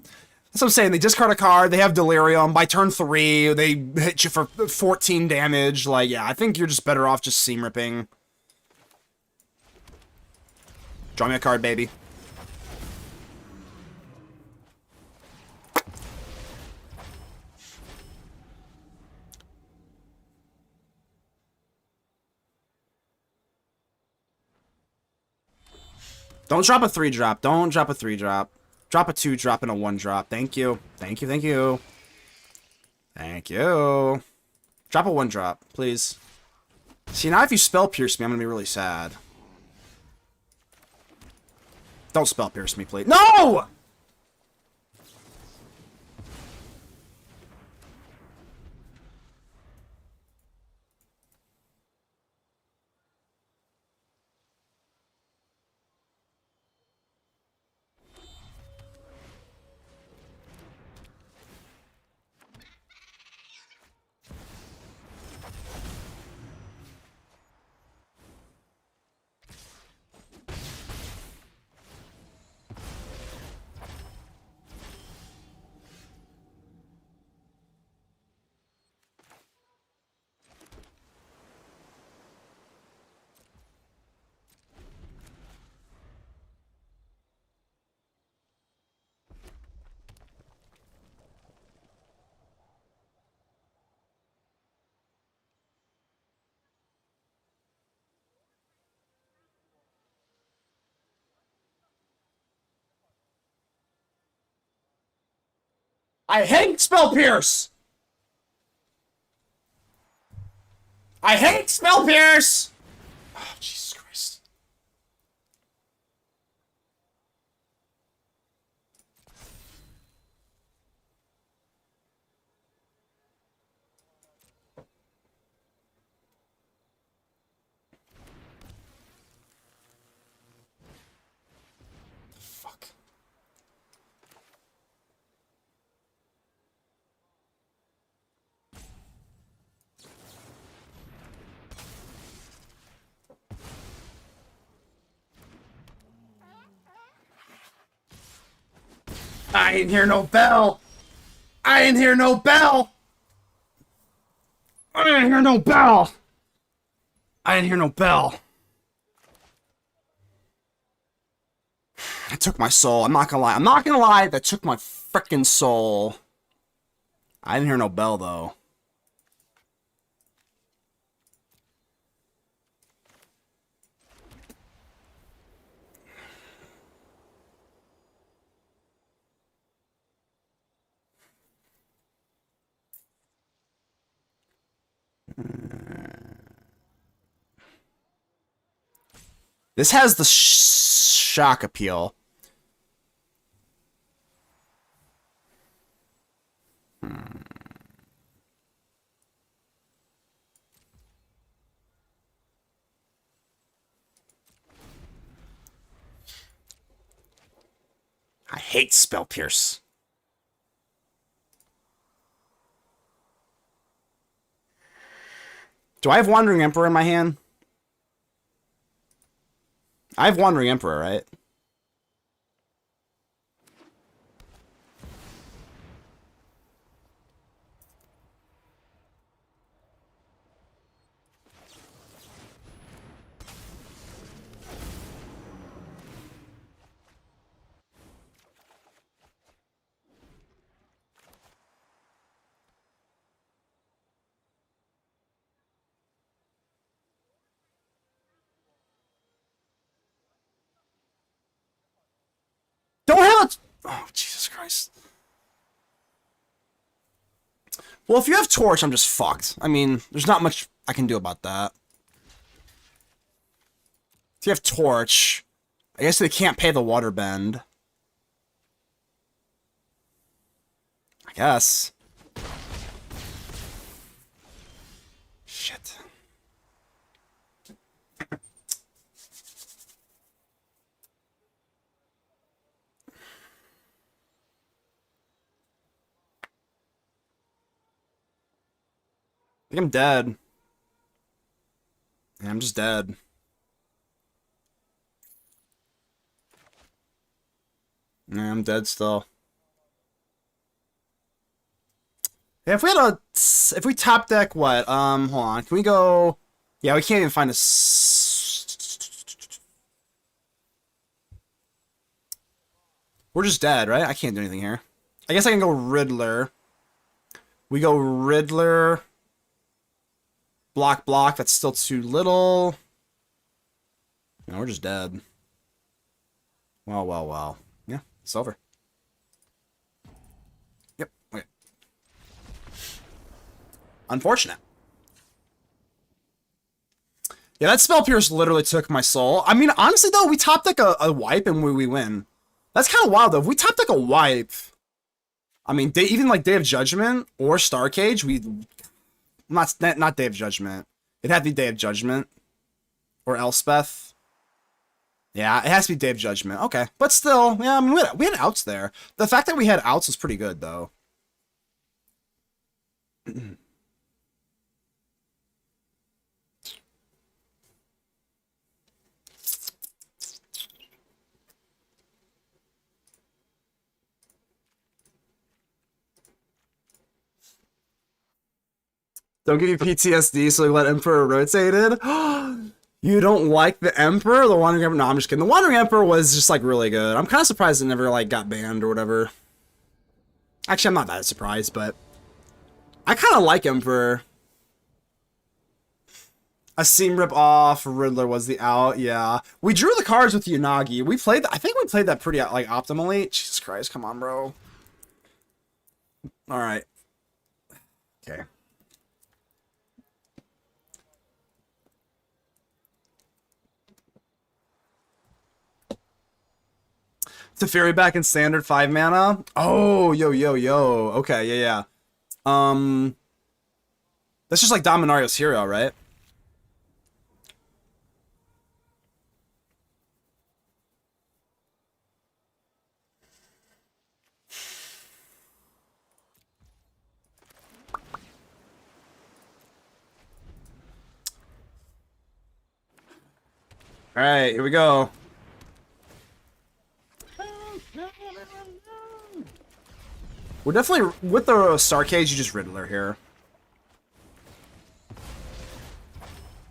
That's what I'm saying. They discard a card. They have Delirium. By turn 3, they hit you for 14 damage. Like, yeah, I think you're just better off just Seam Ripping. Draw me a card, baby. Don't drop a 3-drop. Don't drop a 3-drop. Drop a 2-drop and a 1-drop. Thank you. Thank you, thank you. Thank you. Drop a 1-drop, please. See, now if you Spell Pierce me, I'm gonna be really sad. Don't Spell Pierce me, please. No! I hate Spell Pierce! I hate Spell Pierce! Oh, Jesus Christ. Fuck. I ain't hear no bell. I ain't hear no bell. I didn't hear no bell. I didn't hear no bell. That took my soul. I'm not gonna lie. I'm not gonna lie. That took my frickin' soul. I didn't hear no bell though. This has the shock appeal. I hate Spell Pierce. Do I have Wandering Emperor in my hand? I have Wandering Emperor, right? Don't have it! Oh, Jesus Christ. Well, if you have Torch, I'm just fucked. I mean, there's not much I can do about that. If you have Torch, I guess they can't pay the Waterbend. I guess. Shit. I think I'm dead. Yeah, I'm just dead. Yeah, I'm dead still. Yeah, if we top deck what? Hold on. Can we go? Yeah, we can't even find a. We're just dead, right? I can't do anything here. I guess I can go Riddler. We go Riddler. Block. That's still too little. No, we're just dead. Well. Yeah, it's over. Yep. Okay. Unfortunate. Yeah, that Spell Pierce literally took my soul. I mean, honestly, though, we top deck a wipe and we win. That's kind of wild, though. If we top deck a wipe, I mean, even like Day of Judgment or Star Cage, not Day of Judgment. It'd have to be Day of Judgment or Elspeth. Yeah, it has to be Day of Judgment. Okay, but still, yeah, I mean, we had outs there. The fact that we had outs was pretty good, though. Don't give you PTSD, so we let Emperor rotated. You don't like the Emperor? The Wandering Emperor? No, I'm just kidding. The Wandering Emperor was just, like, really good. I'm kind of surprised it never, like, got banned or whatever. Actually, I'm not that surprised, but I kind of like Emperor. A Seam Rip off, Riddler was the out, yeah. We drew the cards with Unagi. I think we played that pretty, like, optimally. Jesus Christ, come on, bro. All right. Okay. Teferi back in standard 5 mana. Oh, yo, yo, yo. Okay, yeah, yeah. That's just like Dominario's hero, right? All right, here we go. We're definitely, with the Star Cage, you just Riddler here.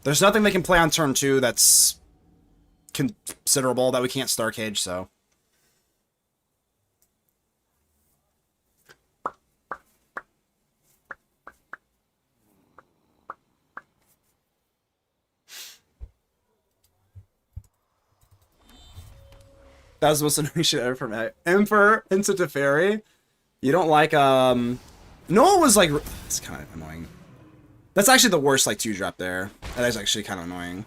There's nothing they can play on turn 2 that's considerable that we can't Star Cage, so. That was the most annoying shit ever from Emperor into Teferi. You don't like, Noah was like, it's kind of annoying. That's actually the worst, like, 2-drop there. That is actually kind of annoying.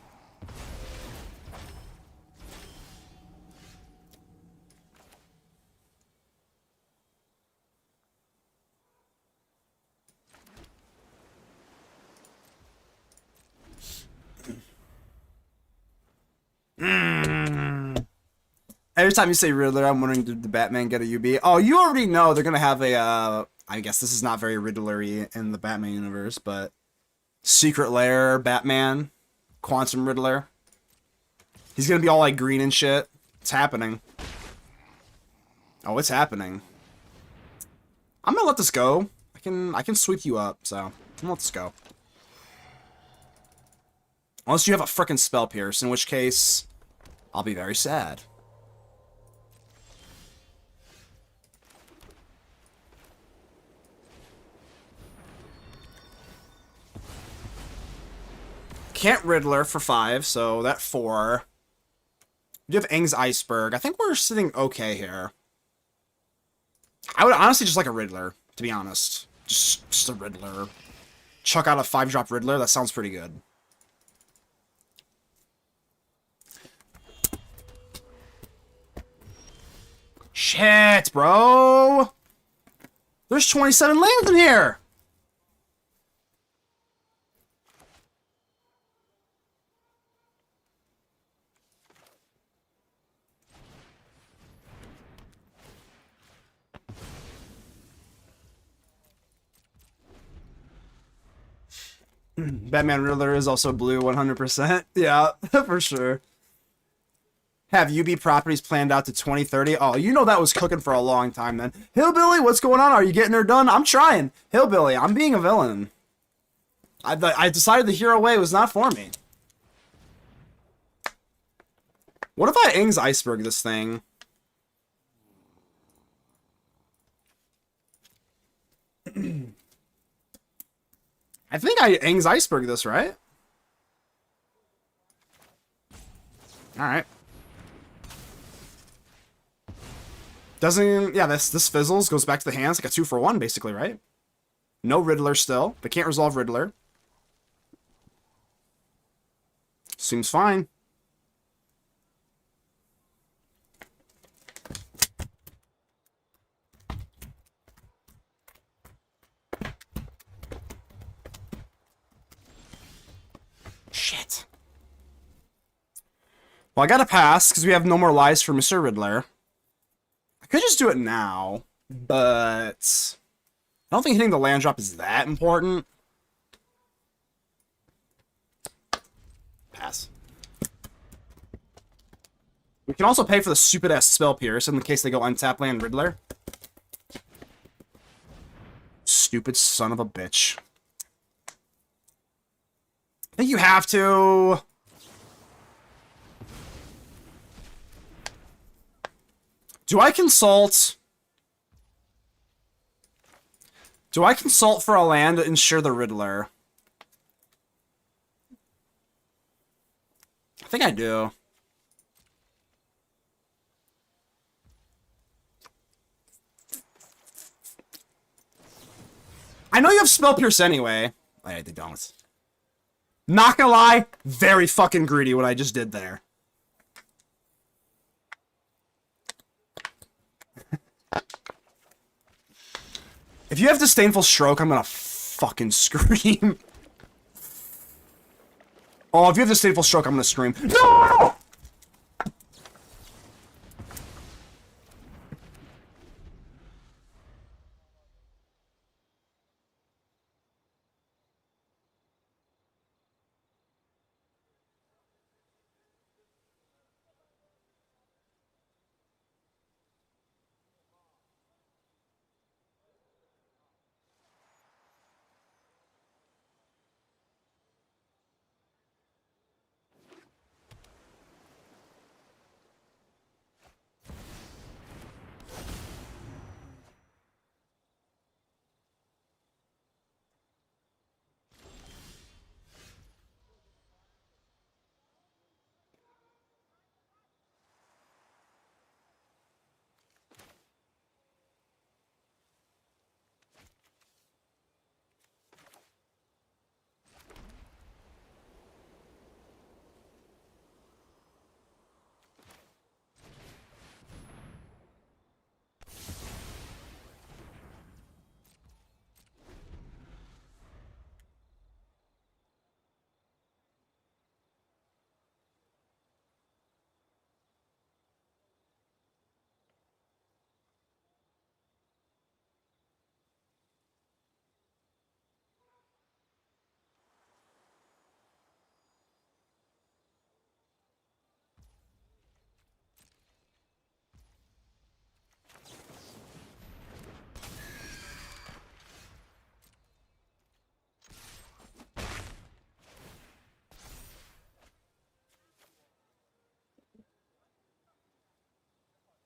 Every time you say Riddler, I'm wondering, did the Batman get a UB? Oh, you already know they're gonna have a, I guess this is not very Riddler-y in the Batman universe, but Secret Lair, Batman, Quantum Riddler. He's gonna be all like green and shit. It's happening. Oh, it's happening. I'm gonna let this go. I can sweep you up, so I'm gonna let this go. Unless you have a frickin' Spell Pierce, in which case I'll be very sad. Can't Riddler for 5, so that 4. You have Aang's Iceberg. I think we're sitting okay here. I would honestly just like a Riddler, to be honest. Just a Riddler. Chuck out a 5-drop Riddler, that sounds pretty good. Shit, bro! There's 27 lands in here! Batman Riddler is also blue 100%. Yeah, for sure. Have UB properties planned out to 2030? Oh, you know that was cooking for a long time then. Hillbilly, what's going on? Are you getting her done? I'm trying. Hillbilly, I'm being a villain. I decided the hero way was not for me. What if I Aang's Iceberg this thing? I think I Aang's Iceberg this, right? Alright. Doesn't, yeah, this fizzles, goes back to the hands, like a 2-for-1, basically, right? No Riddler still. They can't resolve Riddler. Seems fine. Shit. Well, I gotta pass, because we have no more lives for Mr. Riddler. I could just do it now, but I don't think hitting the land drop is that important. Pass. We can also pay for the stupid-ass Spell Pierce in the case they go untap land Riddler. Stupid son of a bitch. I think you have to. Do I consult? Do I consult for a land to ensure the Riddler? I think I do. I know you have Spell Pierce anyway. Wait, they don't. Not gonna lie, very fucking greedy what I just did there. If you have Disdainful Stroke, I'm gonna fucking scream. Oh, if you have Disdainful Stroke, I'm gonna scream. No!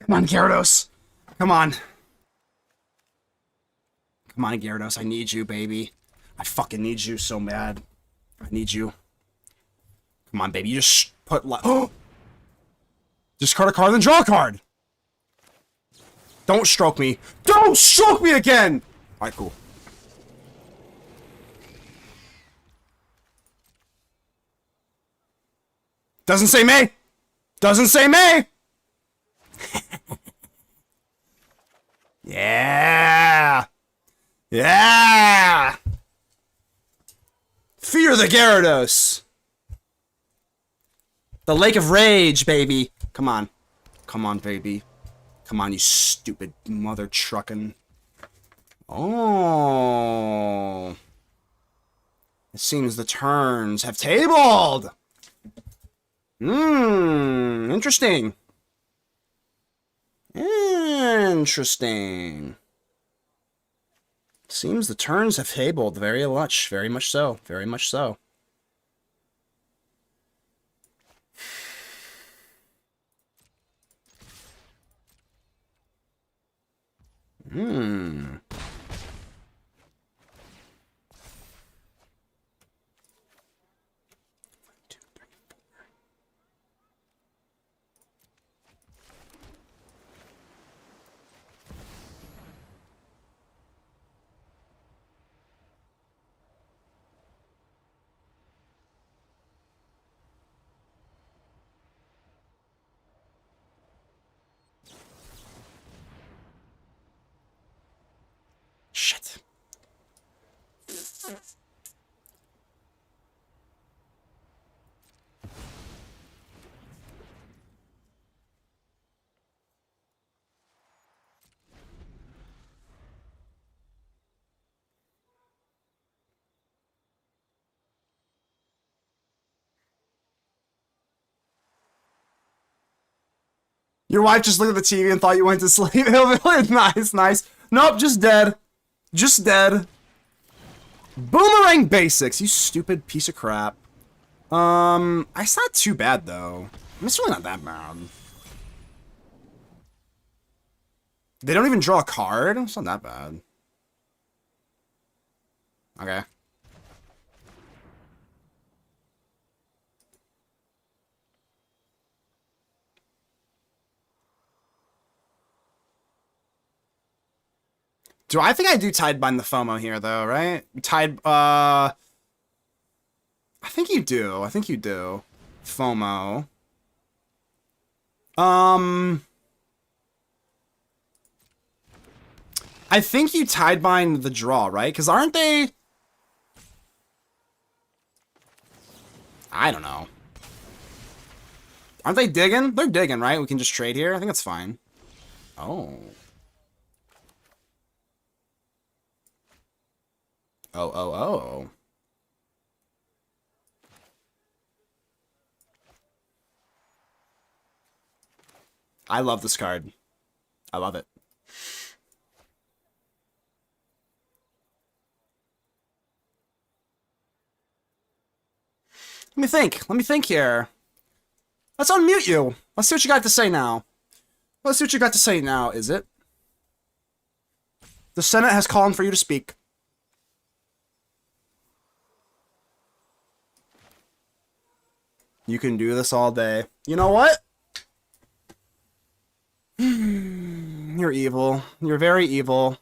Come on, Gyarados. Come on. Come on, Gyarados. I need you, baby. I fucking need you so bad. I need you. Come on, baby. You just put like... Oh! Discard a card, then draw a card! Don't stroke me. Don't stroke me again! Alright, cool. Doesn't say May! Doesn't say May! Yeah! Yeah! Fear the Gyarados! The Lake of Rage, baby! Come on. Come on, baby. Come on, you stupid mother truckin'. Oh. It seems the turns have tabled! Interesting. Interesting. Seems the turns have tabled very much so, very much so. Shit. Your wife just looked at the TV and thought you went to sleep. Nice, nice. Nope, just dead. Just dead. Boomerang basics, you stupid piece of crap. It's not too bad though. It's really not that bad. They don't even draw a card? It's not that bad. Okay. Do I think I do Tidebind the FOMO here, though, right? I think you do. I think you do. FOMO. I think you Tidebind the draw, right? Because aren't they... I don't know. Aren't they digging? They're digging, right? We can just trade here. I think that's fine. Oh. Oh. I love this card. I love it. Let me think. Let me think here. Let's unmute you. Let's see what you got to say now. Let's see what you got to say now, is it? The Senate has called for you to speak. You can do this all day. You know what? You're evil. You're very evil.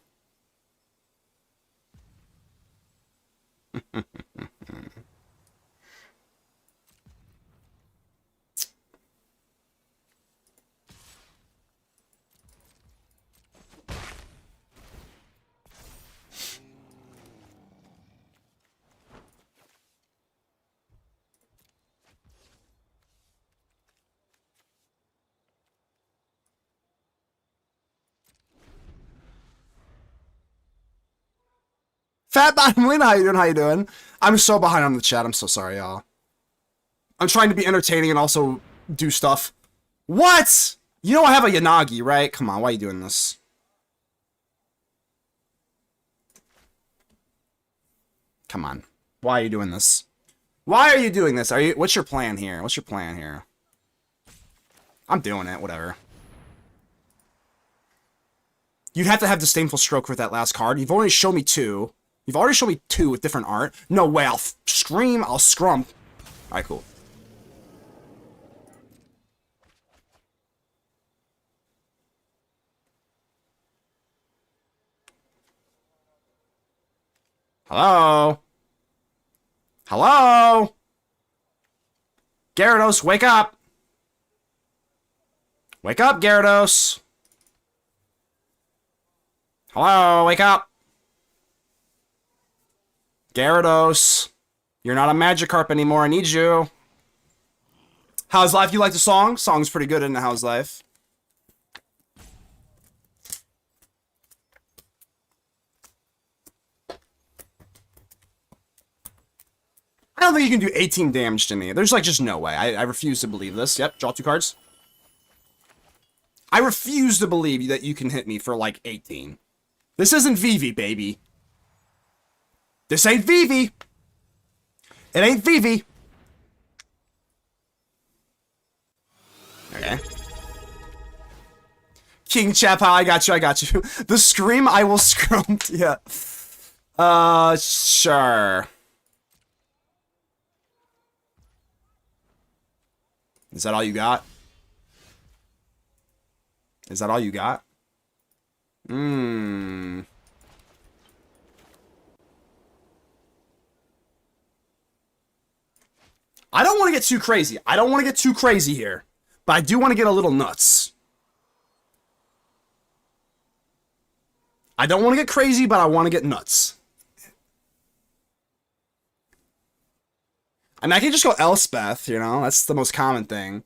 Fat Bottom Lena, how you doing? How you doing? I'm so behind on the chat. I'm so sorry, y'all. I'm trying to be entertaining and also do stuff. What? You know I have a Yanagi, right? Come on, why are you doing this? Come on. Why are you doing this? Why are you doing this? What's your plan here? What's your plan here? I'm doing it, whatever. You'd have to have Disdainful Stroke for that last card. You've already shown me two. You've already shown me two with different art. No way, I'll scream, I'll scrump. Alright, cool. Hello? Hello? Gyarados, wake up! Wake up, Gyarados! Hello, wake up! Gyarados, you're not a Magikarp anymore, I need you. How's Life? You like the song? Song's pretty good in the How's Life. I don't think you can do 18 damage to me. There's like just no way. I refuse to believe this. Yep, draw 2 cards. I refuse to believe that you can hit me for like 18. This isn't Vivi, baby. This ain't Vivi. It ain't Vivi. Okay. King Chap, I got you, I got you. The scream, I will scrum. Yeah. Sure. Is that all you got? Is that all you got? I don't want to get too crazy. I don't want to get too crazy here. But I do want to get a little nuts. I don't want to get crazy, but I want to get nuts. I mean, I can just go Elspeth, you know? That's the most common thing.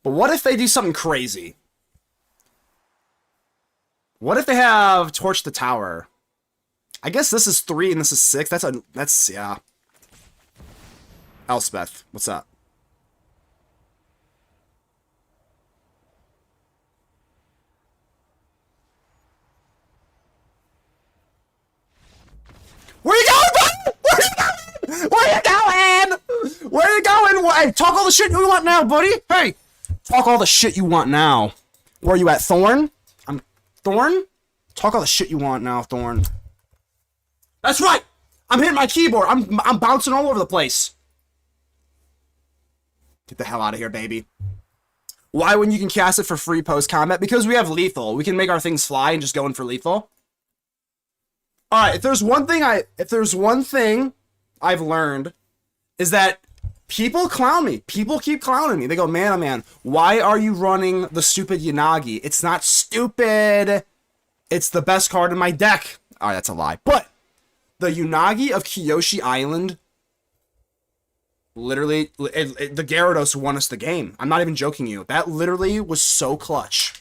But what if they do something crazy? What if they have Torch the Tower? I guess this is 3 and this is 6. That's, yeah. Elspeth, what's up? Where you going, bro? Where you going? Where you going? Where you going? Hey, talk all the shit you want now, buddy. Hey, talk all the shit you want now. Where are you at, Thorn? I'm Thorn? Talk all the shit you want now, Thorn. That's right. I'm hitting my keyboard. I'm bouncing all over the place. Get the hell out of here, baby. Why when you can cast it for free post-combat? Because we have lethal. We can make our things fly and just go in for lethal. All right, if there's one thing I've learned is that people clown me. People keep clowning me. They go, man, oh man, why are you running the stupid Yanagi? It's not stupid. It's the best card in my deck. All right, that's a lie. But the Unagi of Kyoshi Island, literally, the Gyarados won us the game. I'm not even joking you. That literally was so clutch.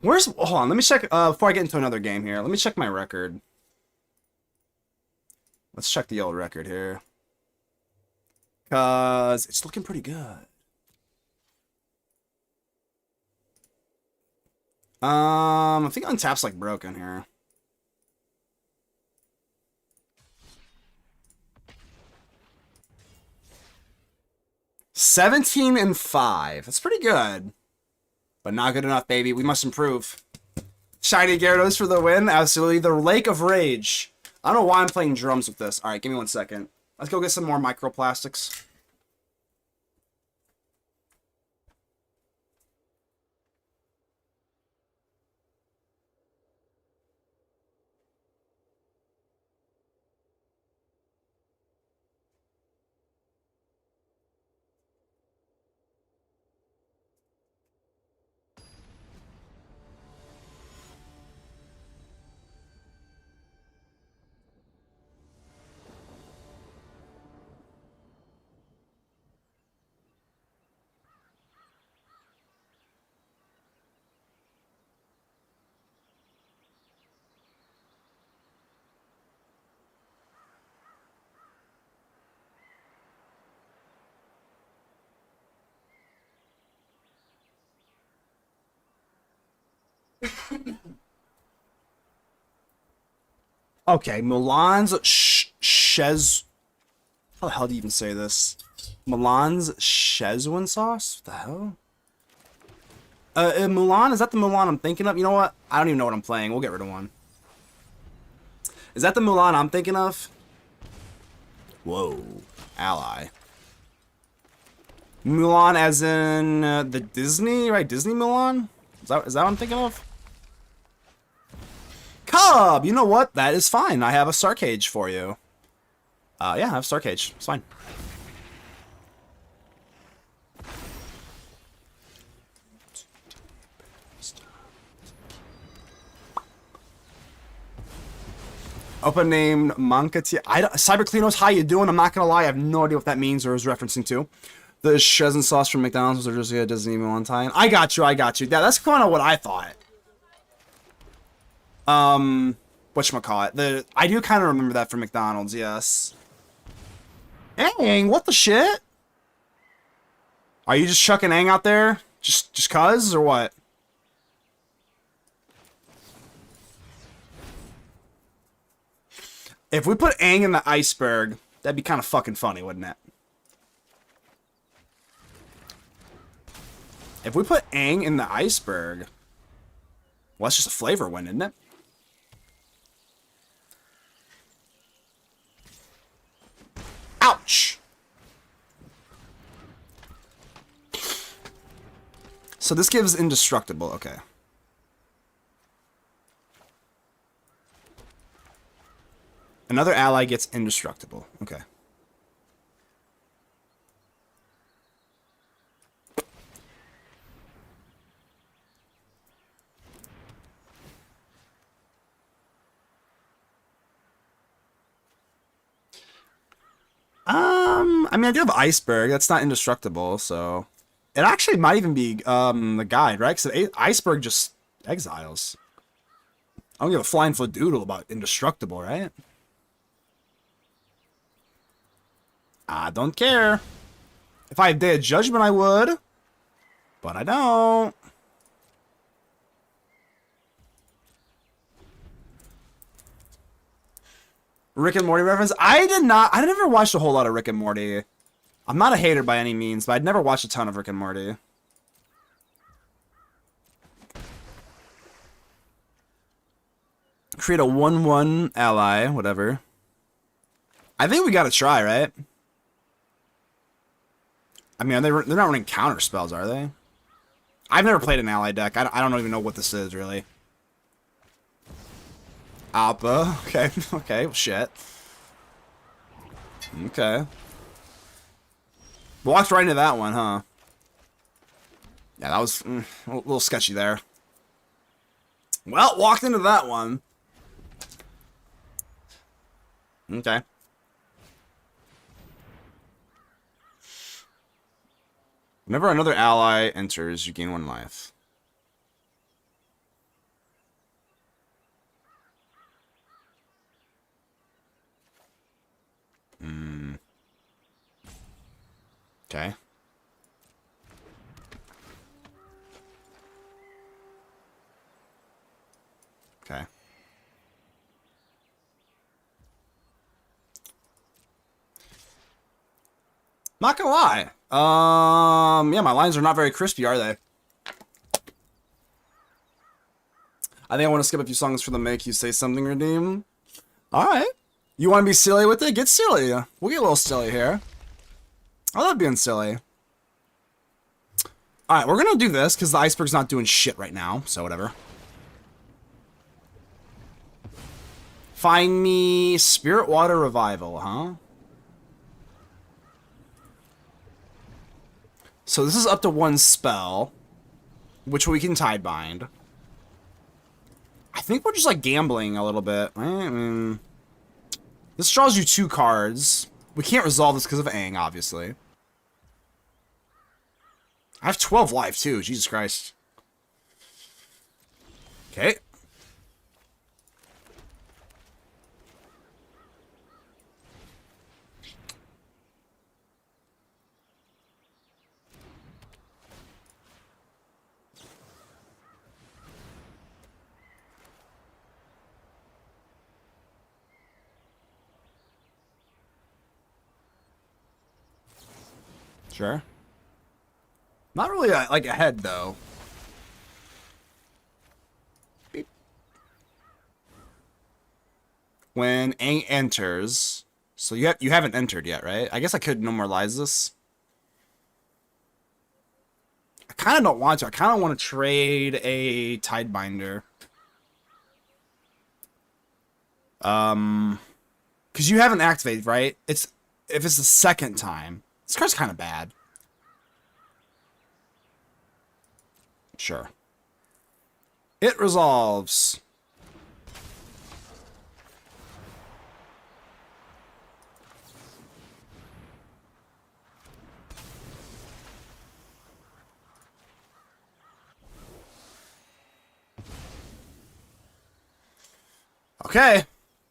Hold on, let me check, before I get into another game here, let me check my record. Let's check the old record here. Because it's looking pretty good. I think Untap's like broken here. (17-5). That's pretty good. But not good enough, baby. We must improve. Shiny Gyarados for the win. Absolutely. The Lake of Rage. I don't know why I'm playing drums with this. Alright, give me 1 second. Let's go get some more microplastics. Okay, Milan's Shez... How the hell do you even say this? Milan's Szechuan sauce? What the hell? Mulan? Is that the Mulan I'm thinking of? You know what? I don't even know what I'm playing. We'll get rid of one. Is that the Mulan I'm thinking of? Whoa. Ally. Mulan as in the Disney, right? Disney Mulan? Is that what I'm thinking of? Cub! You know what? That is fine. I have a Star Cage for you. Yeah, I have Star Cage. It's fine. Open name Mankati. Cybercleanos, how you doing? I'm not gonna lie, I have no idea what that means or is referencing to. The Szechuan sauce from McDonald's was originally a Disney Valentine. I got you. Yeah, that's kind of what I thought. Whatchamacallit? I do kind of remember that from McDonald's, yes. Aang, what the shit? Are you just chucking Aang out there? Just cuz, or what? If we put Aang in the iceberg, that'd be kind of fucking funny, wouldn't it? If we put Aang in the iceberg, well, that's just a flavor win, isn't it? Ouch! So this gives indestructible, okay. Another ally gets indestructible, okay. I mean, I do have Iceberg. That's not indestructible, so... It actually might even be, the guide, right? Because Iceberg just exiles. I don't give a flying doodle about indestructible, right? I don't care. If I had Day of Judgment, I would. But I don't. Rick and Morty reference? I never watched a whole lot of Rick and Morty. I'm not a hater by any means, but I'd never watched a ton of Rick and Morty. Create a 1/1 ally, whatever. I think we gotta try, right? I mean, they're not running counter spells, are they? I've never played an ally deck. I don't even know what this is, really. Appa. Okay. Okay. Shit. Okay. Walked right into that one, huh? Yeah, that was a little sketchy there. Well, walked into that one. Okay. Whenever another ally enters, you gain 1 life. Okay. Okay. Not gonna lie. Yeah, my lines are not very crispy, are they? I think I want to skip a few songs for the make you say something redeem. Alright. You want to be silly with it? Get silly. We'll get a little silly here. I love being silly. Alright, we're gonna do this, because the iceberg's not doing shit right now, so whatever. Find me Spirit Water Revival, huh? So this is up to 1 spell, which we can Tide Bind. I think we're just like gambling a little bit. I mean, this draws you 2 cards. We can't resolve this because of Aang, obviously. I have 12 life too, Jesus Christ. Okay. Sure. Not really like ahead though. Beep. When Aang enters, so you haven't entered yet, right? I guess I could normalize this. I kind of don't want to. I kind of want to trade a Tidebinder. Because you haven't activated, right? If it's the second time. This card's kind of bad. Sure. It resolves. Okay. That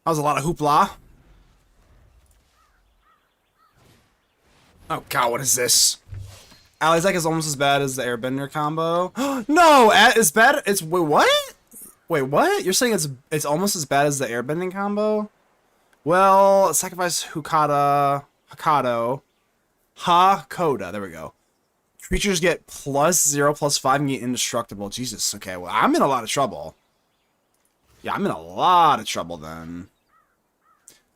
was a lot of hoopla. Oh god, what is this? Alizek is almost as bad as the Airbender combo. No, it's bad. It's wait, what? Wait, what? You're saying it's almost as bad as the Airbending combo? Well, sacrifice Hakoda. There we go. Creatures get +0/+5 and get indestructible. Jesus. Okay, well, I'm in a lot of trouble. Yeah, I'm in a lot of trouble then.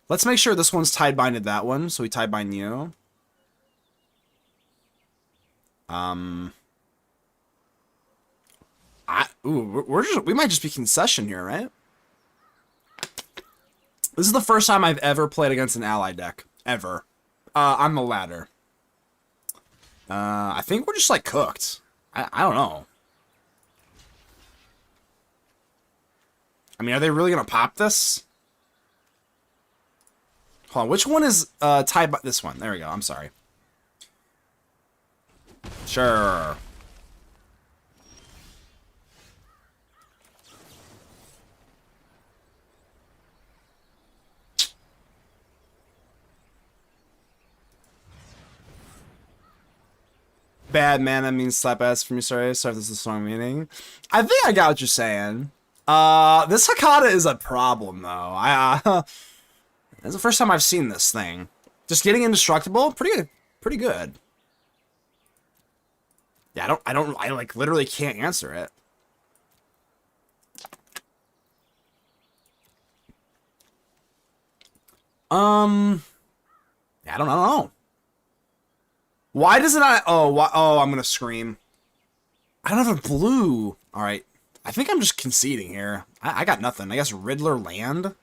Let's make sure this one's Tidebinded that one, so we Tidebind you. We might just be concession here, right? This is the first time I've ever played against an ally deck. Ever. On the ladder. I think we're just, like, cooked. I don't know. I mean, are they really gonna pop this? Hold on, which one is, tied by this one? There we go, I'm sorry. Sure. Bad mana means slap ass from you. Sorry if this is a strong meaning. I think I got what you're saying. This Hakata is a problem though. It's the first time I've seen this thing. Just getting indestructible, pretty good. Yeah, I like literally can't answer it. Yeah, I don't know. Why does it not? Oh, I'm gonna scream. I don't have a blue. All right, I think I'm just conceding here. I got nothing. I guess Riddler Land?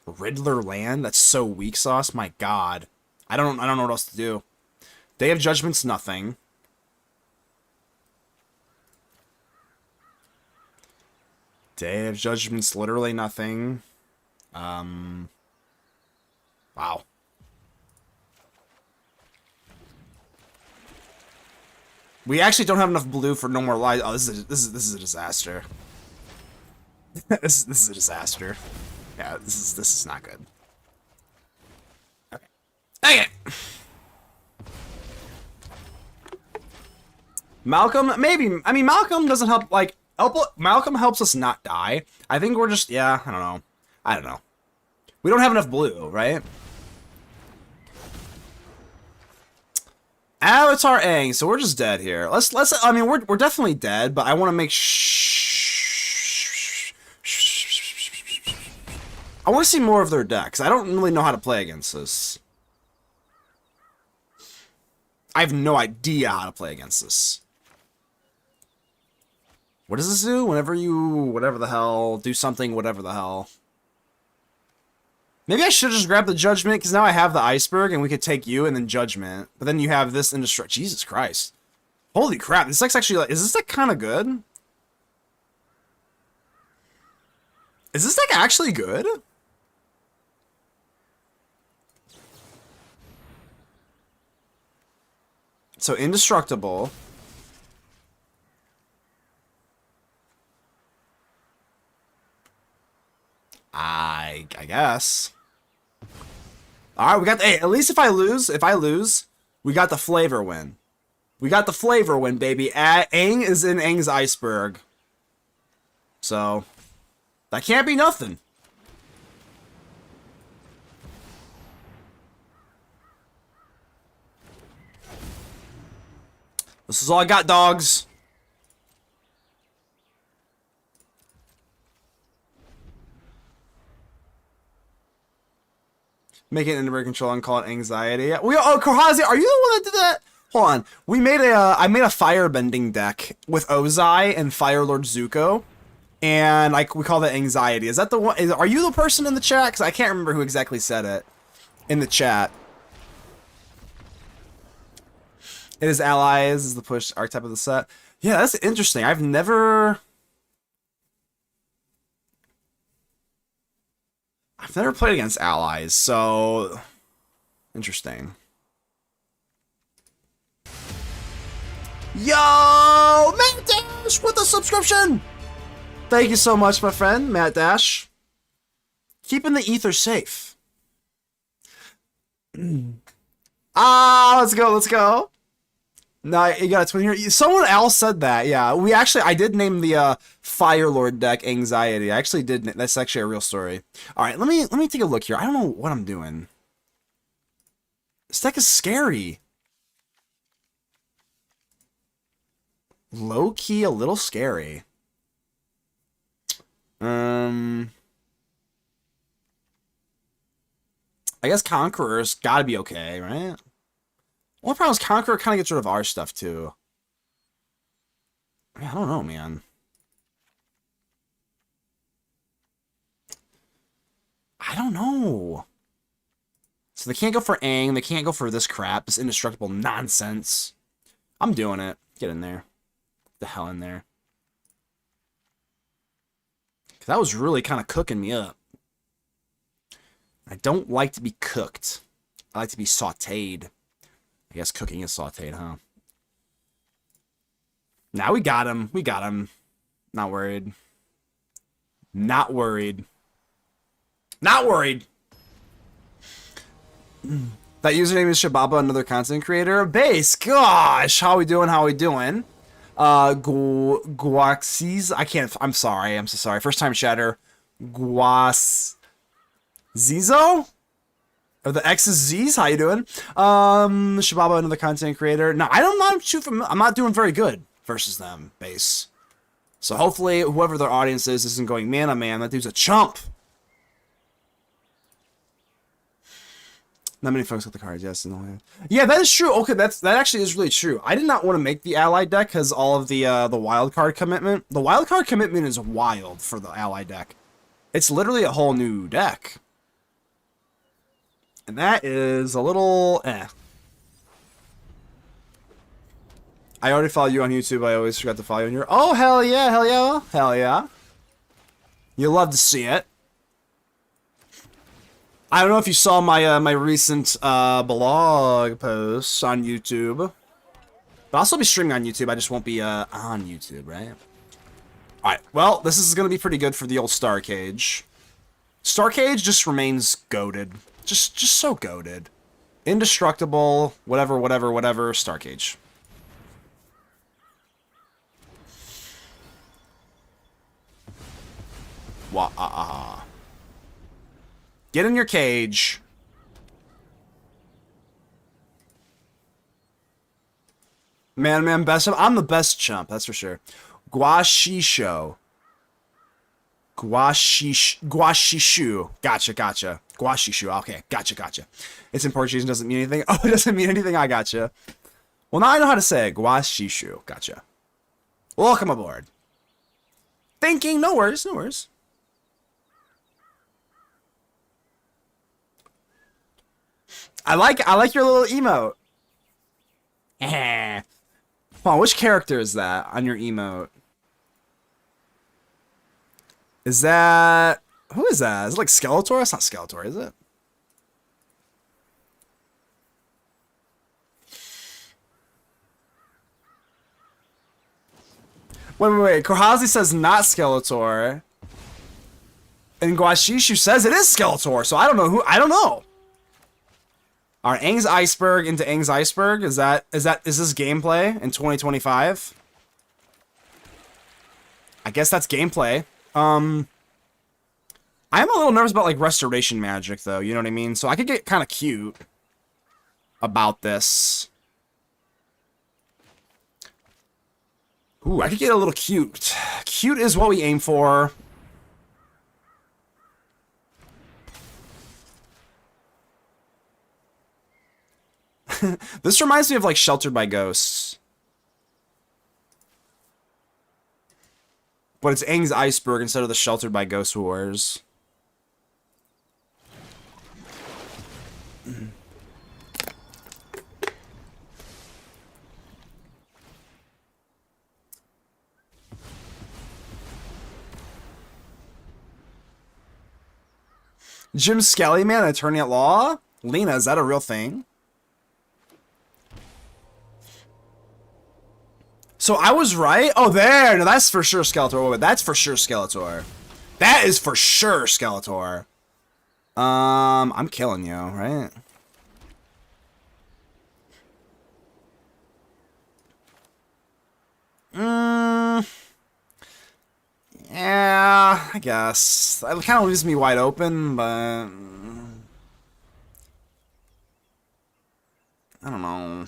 Riddler Land? That's so weak sauce. My god. I don't know what else to do. Day of Judgment's nothing. Day of Judgment's literally nothing. Wow. We actually don't have enough blue for no more light. Oh, this is a disaster. this is a disaster. Yeah, this is not good. Okay. Okay. Malcolm, maybe. I mean, Malcolm doesn't help. Like, Malcolm helps us not die. I think we're just. Yeah, I don't know. I don't know. We don't have enough blue, right? Avatar Aang, so we're just dead here. Let's. I mean, we're definitely dead, but I want to make I want to see more of their decks. I don't really know how to play against this. I have no idea how to play against this. What does this do? Whenever you, whatever the hell, do something, whatever the hell. Maybe I should just grab the Judgment, because now I have the Iceberg, and we could take you and then Judgment. But then you have this and Destruct. Jesus Christ. Holy crap, this deck's actually, like, is this deck kind of good? Is this deck actually good? So, Indestructible. I guess. Alright, we got the, hey, at least if I lose, we got the flavor win. We got the flavor win, baby. Aang is in Aang's Iceberg. So, that can't be nothing. This is all I got, dogs. Make it into control and call it anxiety. Kohazi, are you the one that did that? Hold on. We made I made a firebending deck with Ozai and Firelord Zuko, and we call that anxiety. Is that the one? Are you the person in the chat? Because I can't remember who exactly said it in the chat. It is allies is the push archetype of the set. Yeah, that's interesting. I've never played against allies, so interesting. Yo, Matt Dash with a subscription. Thank you so much, my friend, Matt Dash. Keeping the ether safe. Let's go, let's go. No, you got a twin here. Someone else said that. Yeah, I did name the Firelord deck Anxiety. I actually did. That's actually a real story. All right, let me take a look here. I don't know what I'm doing. This deck is scary. Low key, a little scary. I guess Conqueror's got to be okay, right? Well, the problem is Conqueror kind of gets rid of our stuff, too. I don't know, man. I don't know. So they can't go for Aang. They can't go for this crap. This indestructible nonsense. I'm doing it. Get in there. Get the hell in there. That was really kind of cooking me up. I don't like to be cooked. I like to be sauteed. I guess cooking is sauteed, huh? Now we got him. We got him. Not worried. Not worried. Not worried. That username is Shababa, another content creator. Base. Gosh, how we doing? How we doing? Guaxiz. I can't. I'm sorry. I'm so sorry. First time shatter. Zizo? Or the X's Z's, how you doing? Shababa, another content creator. No, I'm not doing very good versus them, base. So hopefully, whoever their audience is isn't going, man, oh man, that dude's a chump. Not many folks got the cards, yes. No. Yeah, that is true. Okay, that actually is really true. I did not want to make the Allied deck because all of the wild card commitment. The wild card commitment is wild for the Allied deck. It's literally a whole new deck. And that is a little eh. I already follow you on YouTube. I always forgot to follow you on your... Oh, hell yeah, hell yeah, hell yeah. You'll love to see it. I don't know if you saw my my recent blog posts on YouTube. But I'll also be streaming on YouTube. I just won't be on YouTube, right? Alright, well, this is going to be pretty good for the old Star Cage. Star Cage just remains goated. Just so goated. Indestructible, whatever, Star Cage. Get in your cage. Man, best. I'm the best chump, that's for sure. Guashisho. Guashishu. Gotcha. Guashishu. Okay, gotcha. It's in Portuguese and doesn't mean anything. Oh, it doesn't mean anything. I gotcha. Well, now I know how to say it. Guashishu. Gotcha. Welcome aboard. Thinking. No worries. I like your little emote. Hold on, which character is that on your emote? Is that... Who is that? Is it like Skeletor? That's not Skeletor, is it? Wait. Kohazi says not Skeletor. And Guashishu says it is Skeletor, so I don't know who... I don't know. Alright, Aang's Iceberg into Aang's Iceberg. Is this gameplay in 2025? I guess that's gameplay. I am a little nervous about like restoration magic though, you know what I mean? So I could get kind of cute about this. Ooh, I could get a little cute. Cute is what we aim for. This reminds me of like Sheltered by Ghosts. But it's Aang's Iceberg instead of the Sheltered by Ghost Wars. Jim Skelly, man, attorney at law? Lena, is that a real thing? So I was right? Oh, there! No, that's for sure Skeletor. Wait, that's for sure Skeletor. That is for sure Skeletor. I'm killing you, right? Yeah, I guess. It kind of leaves me wide open, but... I don't know.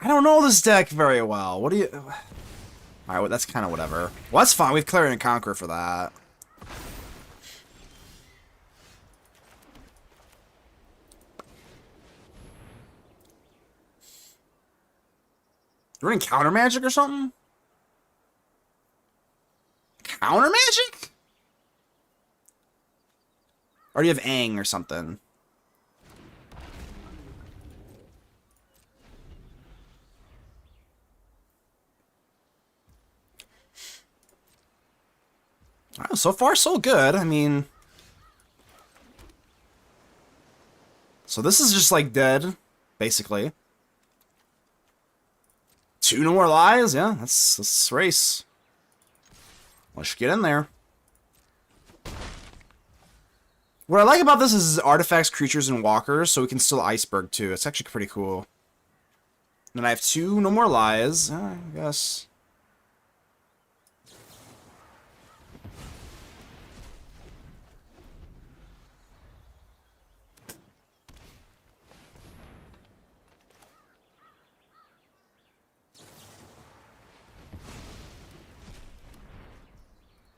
I don't know this deck very well. What do you... Alright, well, that's kind of whatever. Well, that's fine. We have Clarion Conqueror for that. You're running counter magic or something? Counter magic? Or do you have Aang or something? Oh, so far, so good. I mean... So this is just, like, dead, basically. 2 no more lies? Yeah, that's race. Let's get in there. What I like about this is artifacts, creatures, and walkers, so we can still Iceberg, too. It's actually pretty cool. And then I have 2 no more lies, I guess...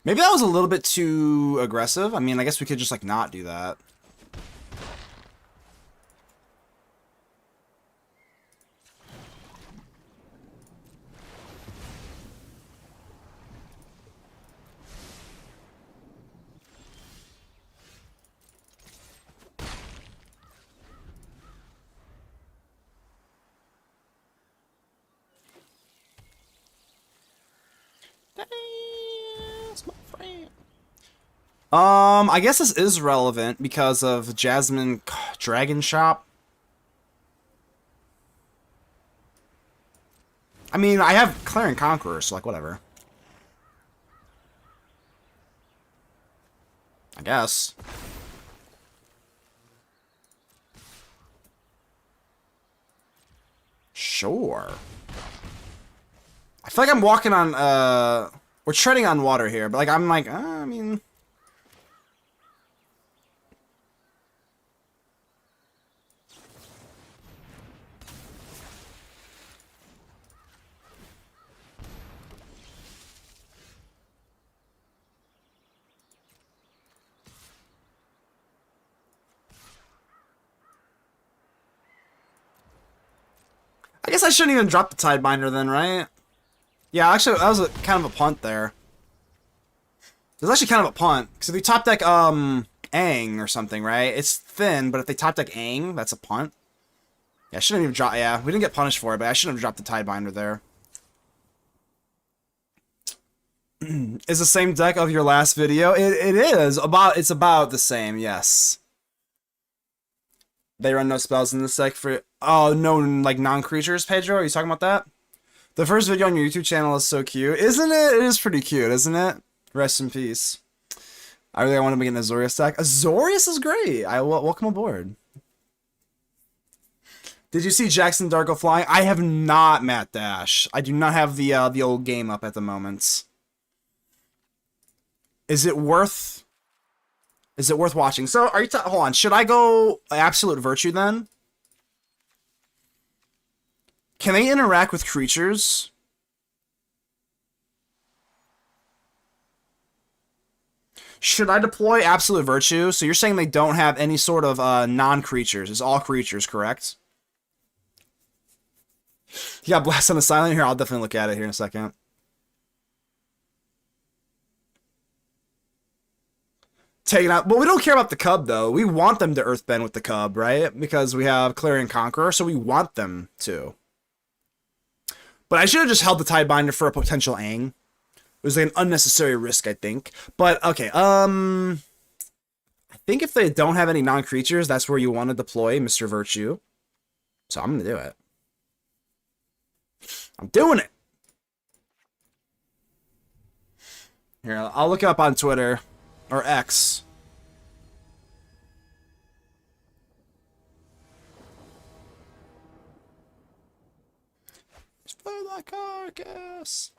Maybe that was a little bit too aggressive. I mean, I guess we could just, like, not do that. That's my friend. I guess this is relevant because of Jasmine Dragon Shop. I mean, I have Clarion Conqueror, so like whatever. I guess. Sure. I feel like I'm walking on, we're treading on water here, but like, I'm like, I mean... I guess I shouldn't even drop the Tidebinder then, right? Yeah, actually, that was kind of a punt there. It was actually kind of a punt. Because if you top deck, Aang or something, right? It's thin, but if they top deck Aang, that's a punt. Yeah, I shouldn't even drop... Yeah, we didn't get punished for it, but I shouldn't have dropped the Tidebinder there. Is the same deck of your last video? It is. It's about the same, yes. They run no spells in this deck for... Oh, no, like, non-creatures, Pedro? Are you talking about that? The first video on your YouTube channel is so cute. Isn't it? It is pretty cute, isn't it? Rest in peace. I really want to make an Azorius deck. Azorius is great. Welcome aboard. Did you see Jackson Darko flying? I have not, Matt Dash. I do not have the old game up at the moment. Is it worth watching? So, are you... Hold on. Should I go Absolute Virtue, then? Can they interact with creatures? Should I deploy Absolute Virtue? So, you're saying they don't have any sort of non-creatures. It's all creatures, correct? You got Blast on the Silent here. I'll definitely look at it here in a second. Taken out. But we don't care about the Cub, though. We want them to Earthbend with the Cub, right? Because we have Clarion Conqueror, so we want them to. But I should have just held the Tidebinder for a potential Aang. It was like an unnecessary risk, I think. But, okay, I think if they don't have any non-creatures, that's where you want to deploy Mr. Virtue. So I'm going to do it. I'm doing it! Here, I'll look it up on Twitter. Or X. For the carcass.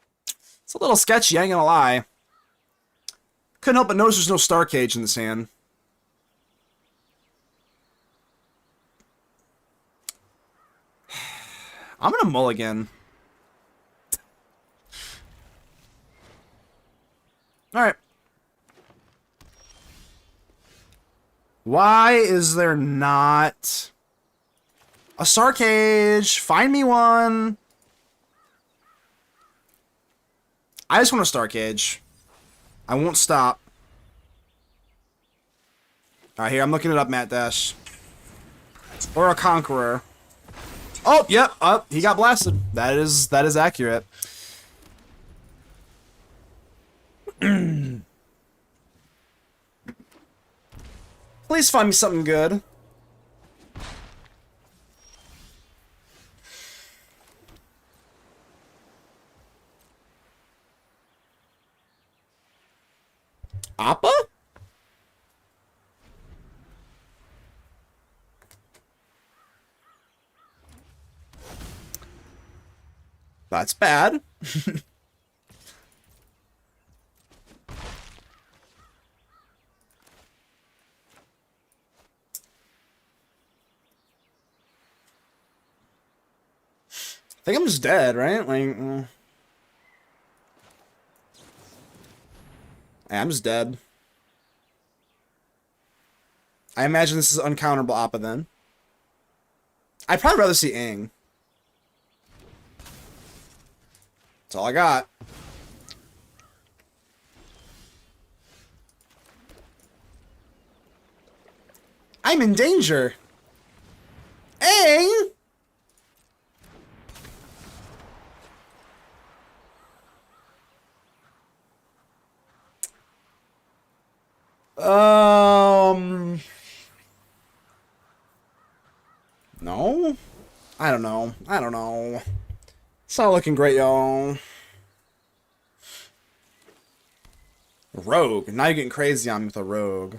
It's a little sketchy, I ain't gonna lie. Couldn't help but notice there's no Star Cage in this hand. I'm gonna mulligan. Alright. Why is there not a Star Cage? Find me one. I just want a Star Cage. I won't stop. Alright, here, I'm looking it up, Matt Dash. Or a Conqueror. Oh, yep, he got blasted. That is accurate. Please find me something good. Appa? That's bad. I think I'm just dead, right? Like, Hey, I'm just dead. I imagine this is uncounterable Appa then. I'd probably rather see Aang. That's all I got. I'm in danger. Aang! No? I don't know. I don't know. It's not looking great, y'all. Rogue. Now you're getting crazy on me with a rogue.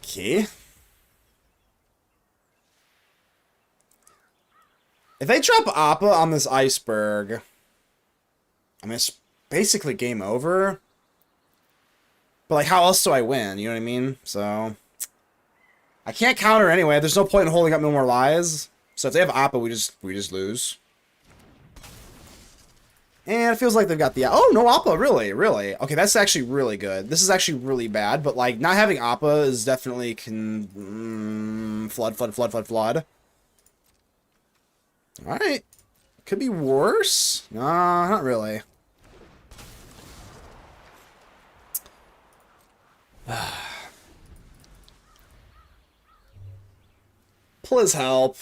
Okay. If they drop Appa on this iceberg, I mean, it's basically game over. But, like, how else do I win? You know what I mean? So, I can't counter anyway. There's no point in holding up no more lies. So if they have Appa, we just lose. And it feels like they've got the... Oh, no Appa, really, really. Okay, that's actually really good. This is actually really bad, but, like, not having Appa is definitely flood. Alright. Could be worse. Nah, not really. Please help.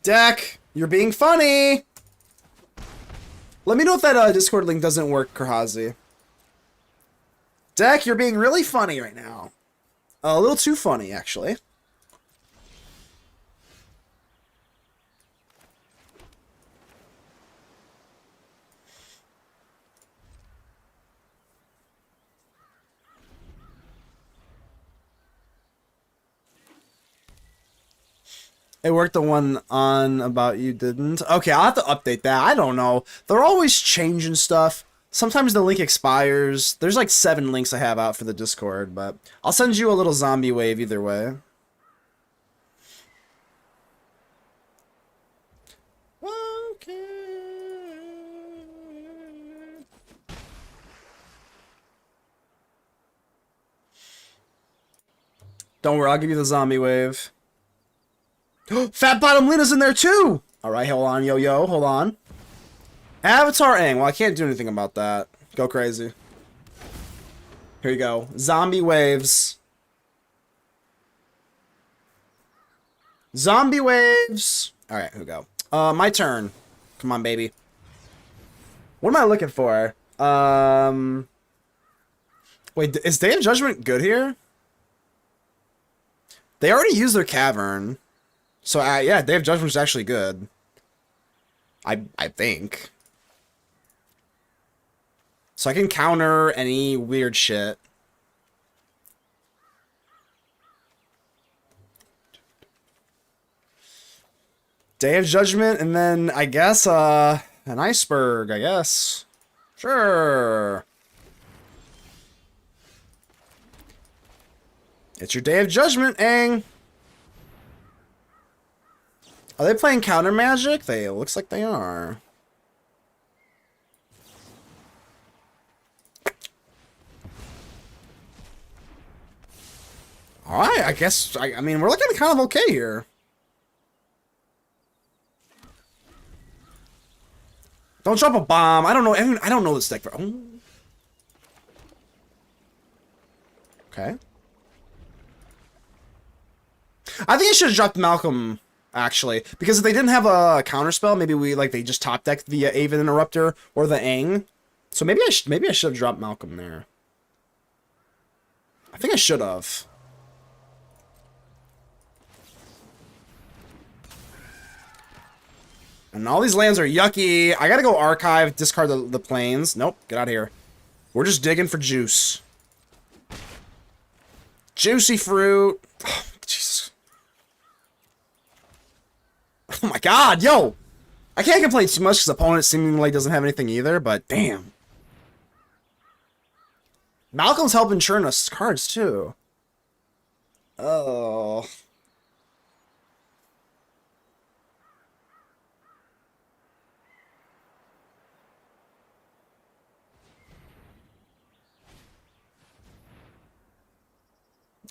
Deck, you're being funny. Let me know if that Discord link doesn't work, Kurhazi. Deck, you're being really funny right now. A little too funny, actually. It worked, the one on about you didn't. Okay, I'll have to update that. I don't know. They're always changing stuff. Sometimes the link expires. There's like 7 links I have out for the Discord, but I'll send you a little zombie wave either way. Okay. Don't worry, I'll give you the zombie wave. Fat Bottom Lina's in there too! Alright, hold on, yo, hold on. Avatar Aang. Well, I can't do anything about that. Go crazy. Here you go. Zombie waves. Zombie waves! Alright, here we go. My turn. Come on, baby. What am I looking for? Wait, is Day of Judgment good here? They already used their cavern. So, yeah, Day of Judgment is actually good. I think. So I can counter any weird shit. Day of Judgment, and then, I guess, an iceberg, I guess. Sure. It's your Day of Judgment, Aang. Are they playing counter magic? It looks like they are. Alright, I guess, I mean, we're looking kind of okay here. Don't drop a bomb. I don't know, I don't know this deck. Oh. Okay. I think I should have dropped Malcolm, actually, because if they didn't have a counterspell, maybe they just top decked the Aven Interrupter or the Aang. So maybe I should have dropped Malcolm there. I think I should have. And all these lands are yucky. I gotta go archive, discard the planes. Nope, get out of here. We're just digging for juice. Juicy fruit. Oh, Jesus. Oh my god, yo! I can't complain too much because the opponent seemingly doesn't have anything either, but damn. Malcolm's helping churn us cards too. Oh.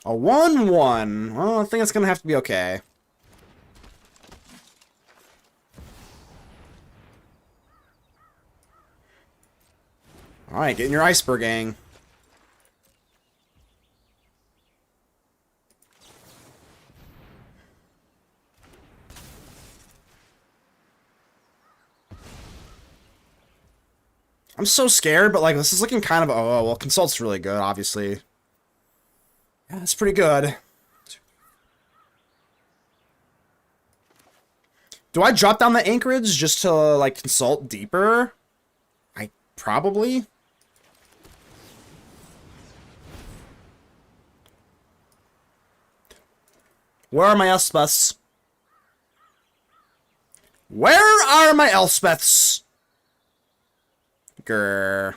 A 1-1. Well, I think it's gonna have to be okay. Alright, get in your iceberg, gang. I'm so scared, but like this is looking kind of oh well, Consult's really good, obviously. Yeah, it's pretty good. Do I drop down the anchorage just to like consult deeper? I probably. Where are my Elspeths? Where are my Elspeths? Grr.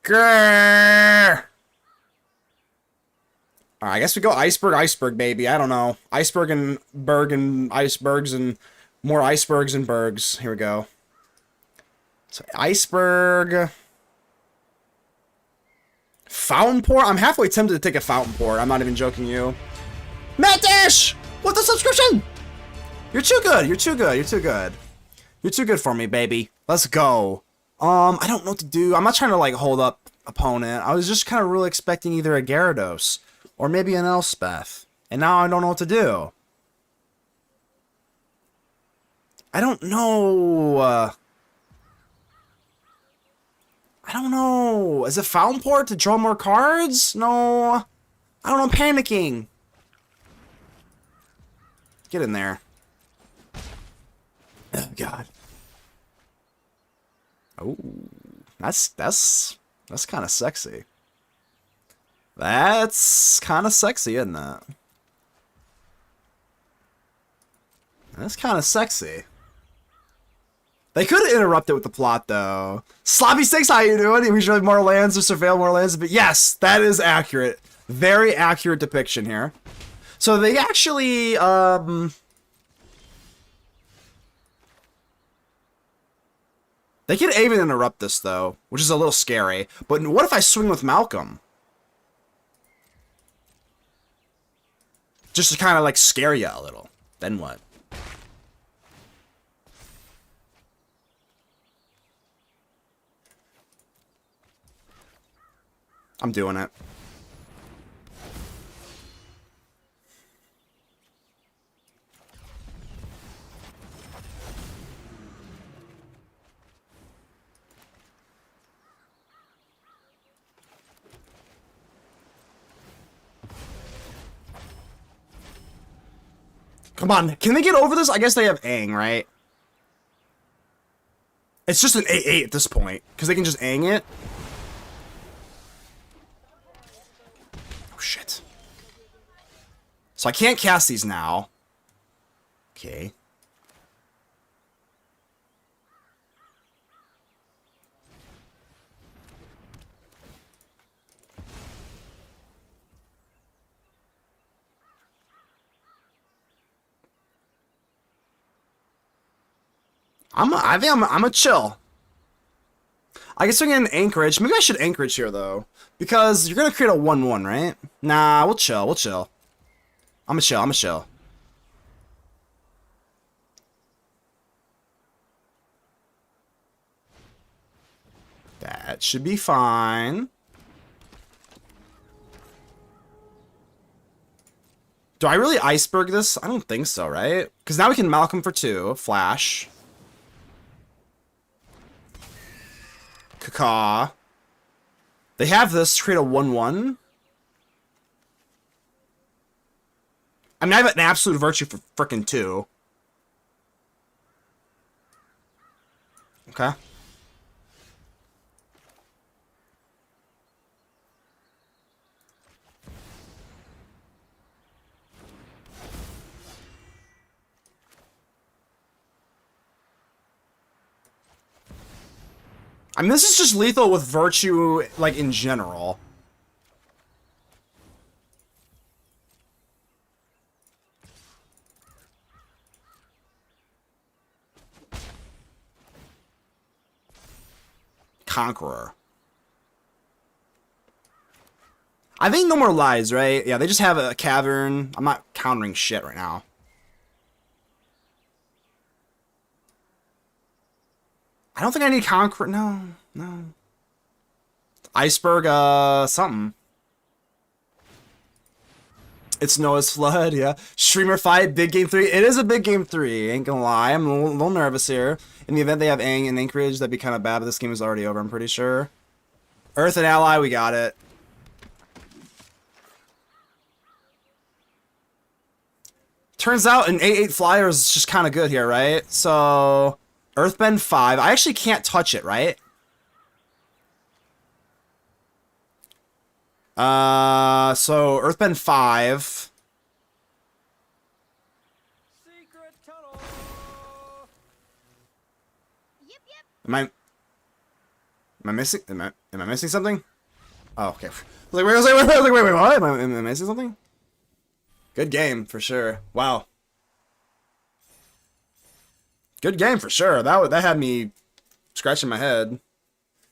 Grr. Alright, I guess we go iceberg, baby. I don't know. Iceberg and berg and icebergs and more icebergs and bergs. Here we go. So, iceberg. Fountain port? I'm halfway tempted to take a fountain port. I'm not even joking you. Matt Dash! With the subscription! You're too good. You're too good. You're too good. You're too good for me, baby. Let's go. I don't know what to do. I'm not trying to, like, hold up opponent. I was just kind of really expecting either a Gyarados or maybe an Elspeth. And now I don't know what to do. I don't know. I don't know. Is it Fountain Port to draw more cards? No. I don't know. I'm panicking. Get in there. Oh, God. Oh, that's kind of sexy. That's kind of sexy, isn't it? That's kind of sexy. They could have interrupted with the plot, though. Sloppy Six, how you doing? We should have more lands or surveil more lands, but yes, that is accurate. Very accurate depiction here. So they actually, they could even interrupt this, though, which is a little scary. But what if I swing with Malcolm? Just to kind of, like, scare you a little. Then what? I'm doing it. Come on, can they get over this? I guess they have Aang, right? It's just an 8-8 at this point, because they can just Aang it. Oh, shit. So I can't cast these now. Okay. I think I'm a chill. I guess we're getting Anchorage. Maybe I should Anchorage here, though. Because you're going to create a 1-1, right? Nah, we'll chill. We'll chill. I'm a chill. I'm a chill. That should be fine. Do I really Iceberg this? I don't think so, right? Because now we can Malcolm for 2. Flash. Kaka. They have this to create a 1-1. I mean, I have an absolute virtue for frickin' 2. Okay. I mean, this is just lethal with virtue, like, in general. Conqueror. I think No More Lies, right? Yeah, they just have a cavern. I'm not countering shit right now. I don't think I need concrete. No, no. Iceberg, something. It's Noah's Flood, yeah. Streamer fight, big game 3. It is a big game 3, ain't gonna lie. I'm a little nervous here. In the event they have Aang and Anchorage, that'd be kind of bad, but this game is already over, I'm pretty sure. Earth and Ally, we got it. Turns out an 8-8 flyer is just kind of good here, right? So, Earthbend 5. I actually can't touch it, right? So Earthbend 5. Secret tunnel. Am I missing? Am I missing something? Oh, okay. I was like, wait, what? Am I missing something? Good game for sure. Wow. Good game for sure. That had me scratching my head.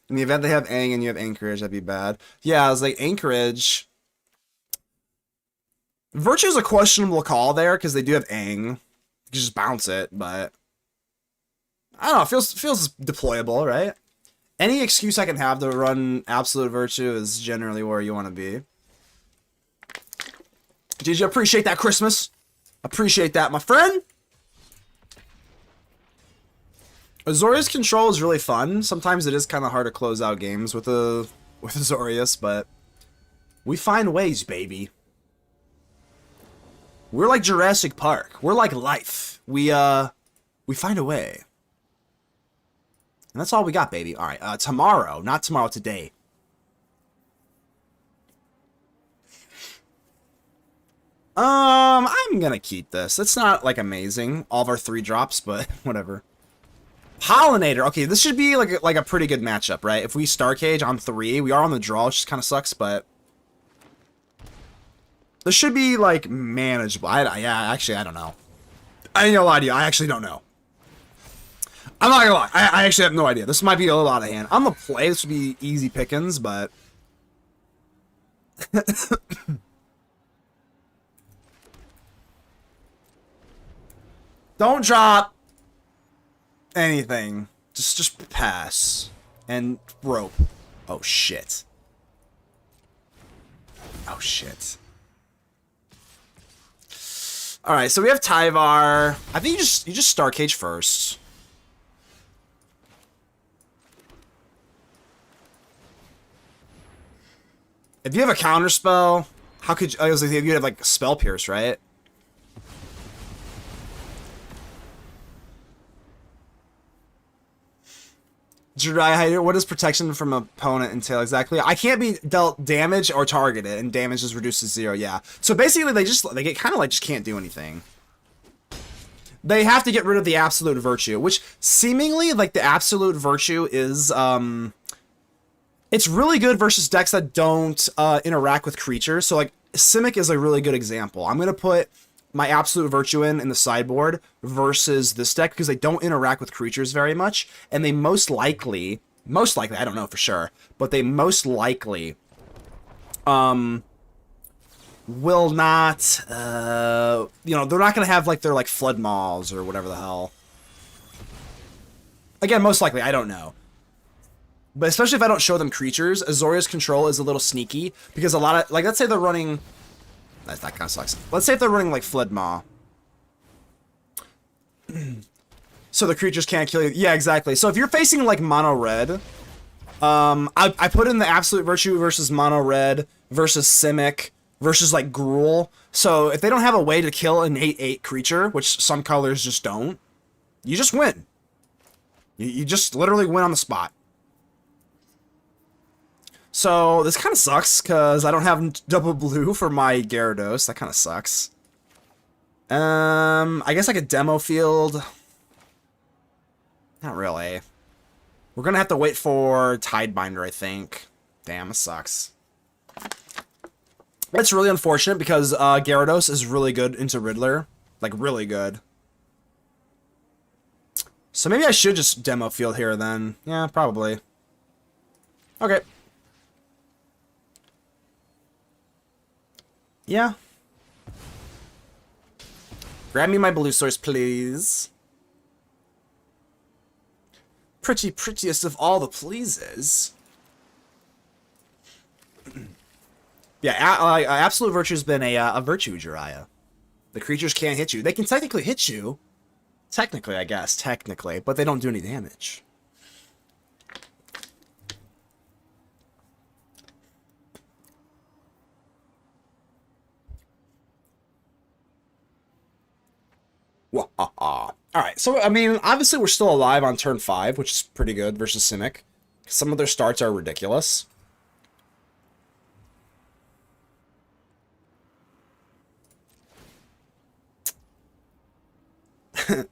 In the event they have Aang and you have Anchorage, that'd be bad. Yeah, I was like, Anchorage. Virtue's a questionable call there, because they do have Aang. You can just bounce it, but... I don't know, it feels deployable, right? Any excuse I can have to run Absolute Virtue is generally where you want to be. Did you appreciate that, Christmas? Appreciate that, my friend! Azorius Control is really fun. Sometimes it is kind of hard to close out games with Azorius, but we find ways, baby. We're like Jurassic Park. We're like life. We find a way. And that's all we got, baby. All right, tomorrow, not tomorrow, today. I'm gonna keep this. It's not like amazing, all of our 3 drops, but whatever. Pollinator. Okay, this should be like a pretty good matchup, right? If we Star Cage on 3, we are on the draw, which kind of sucks, but this should be like manageable. Yeah, actually, I don't know. I ain't gonna lie to you. I actually don't know. I'm not gonna lie. I actually have no idea. This might be a little out of hand. On the play, this would be easy pickings, but don't drop anything. Just pass. And rope. Oh shit. Oh shit. Alright, so we have Tyvar. I think you just Star Cage first. If you have a counter spell, how could you, I was like, you have like Spell Pierce, right? Jirai Hider, what does protection from opponent entail exactly? I can't be dealt damage or targeted, and damage is reduced to 0, yeah. So basically, they get kind of like just can't do anything. They have to get rid of the Absolute Virtue, which seemingly, like, the Absolute Virtue is, it's really good versus decks that don't interact with creatures. So, like, Simic is a really good example. I'm going to put my Absolute Virtue in the sideboard versus this deck because they don't interact with creatures very much, and they most likely, I don't know for sure, but they most likely will not, you know, they're not going to have, like, their, like, Flood Maws or whatever the hell. Again, most likely, I don't know. But especially if I don't show them creatures, Azorius Control is a little sneaky, because a lot of, like, let's say they're running, that kind of sucks. Let's say if they're running, like, Flood Maw. So the creatures can't kill you. Yeah, exactly. So if you're facing, like, Mono Red, I put in the Absolute Virtue versus Mono Red versus Simic versus, like, Gruul. So if they don't have a way to kill an 8/8 creature, which some colors just don't, you just win. You just literally win on the spot. So this kind of sucks because I don't have double blue for my Gyarados. That kind of sucks. I guess I could demo field. Not really. We're gonna have to wait for Tidebinder, I think. Damn, it sucks. That's really unfortunate because Gyarados is really good into Riddler. Like, really good. So maybe I should just demo field here then. Yeah, probably. Okay. Yeah. Grab me my blue source, please. Prettiest of all the pleases. Yeah, Absolute Virtue's been a virtue, Jiraiya. The creatures can't hit you. They can technically hit you. Technically, I guess. Technically. But they don't do any damage. Alright, so, I mean, obviously we're still alive on turn 5, which is pretty good versus Simic. Some of their starts are ridiculous. Am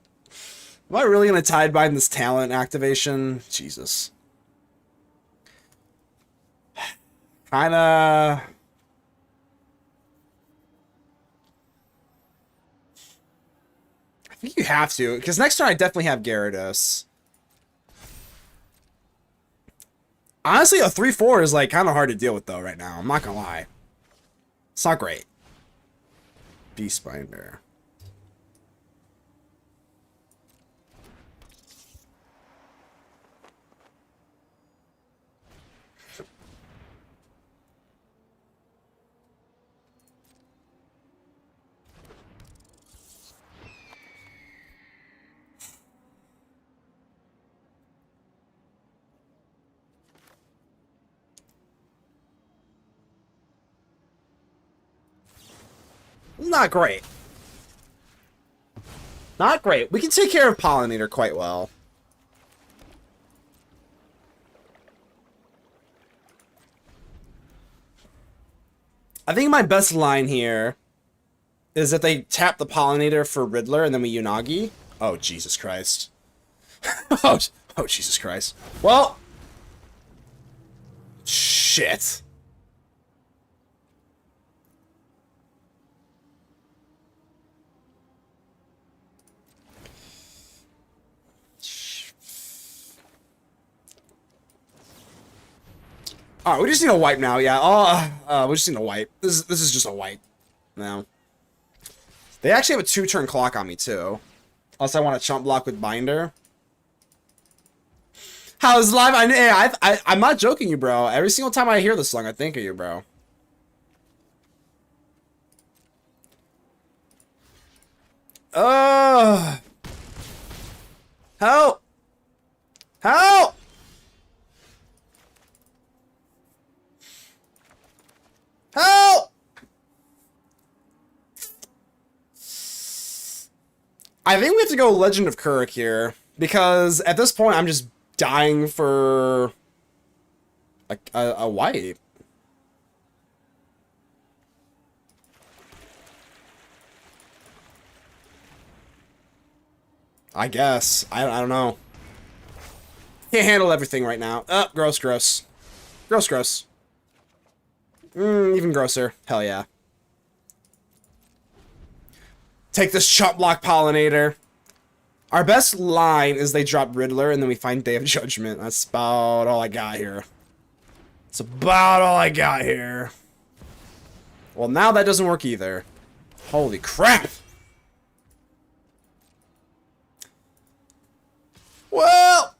I really going to Tidebind this talent activation? Jesus. Kinda... I think you have to, because next turn I definitely have Gyarados. Honestly, a 3-4 is like kind of hard to deal with though right now. I'm not gonna lie. It's not great. Beastbinder. Not great. Not great. We can take care of Pollinator quite well. I think my best line here is that they tap the Pollinator for Riddler and then we Unagi. Oh, Jesus Christ. oh, Jesus Christ. Well. Shit. Alright, we just need a wipe now, yeah. We just need a wipe. This is just a wipe now. They actually have a 2-turn clock on me, too. Unless I want to chump block with Binder. How's live? I'm not joking you, bro. Every single time I hear this song, I think of you, bro. Help! Help! Help! I think we have to go Legend of Kuruk here, because at this point I'm just dying for a wipe. I guess. I don't know. Can't handle everything right now. Gross, gross. Gross, gross. Even grosser. Hell yeah. Take this chop block Pollinator. Our best line is they drop Riddler and then we find Day of Judgment. That's about all I got here. That's about all I got here. Well, now that doesn't work either. Holy crap! Well,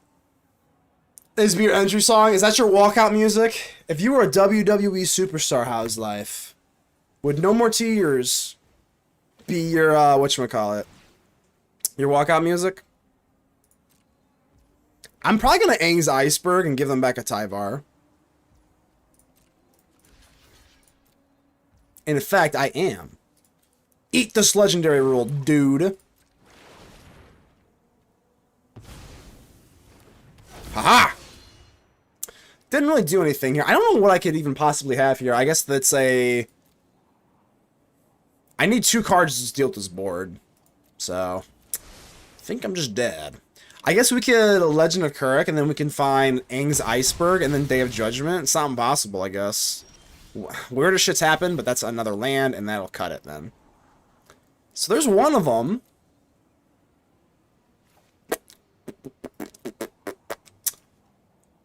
this be your entry song. Is that your walkout music? If you were a WWE superstar, how's life? Would No More Tears be your whatchamacallit? Your walkout music? I'm probably gonna Aang's Iceberg and give them back a Tyvar. And in fact, I am. Eat this legendary rule, dude. Haha! Didn't really do anything here. I don't know what I could even possibly have here. I guess that's a... I need 2 cards to deal with this board. So... I think I'm just dead. I guess we could Legend of Kuruk, and then we can find Aang's Iceberg, and then Day of Judgment. It's not impossible, I guess. Weirder shit's happened, but that's another land, and that'll cut it then. So there's one of them.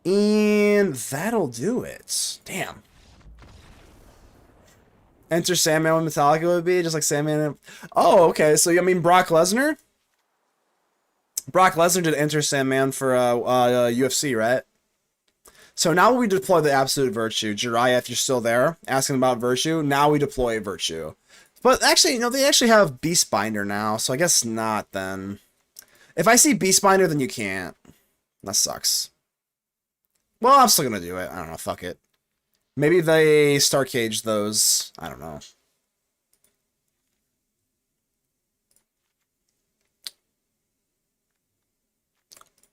And that'll do it. Damn. Enter Sandman with Metallica would be just like Sandman. Oh, okay. So I mean Brock Lesnar. Brock Lesnar did Enter Sandman for UFC, right? So now we deploy the absolute virtue. Jiraiya, if you're still there, asking about virtue. Now we deploy virtue. But actually, they actually have Beastbinder now, so I guess not then. If I see Beastbinder, then you can't. That sucks. Well, I'm still gonna do it. I don't know, fuck it. Maybe they Star Cage those. I don't know.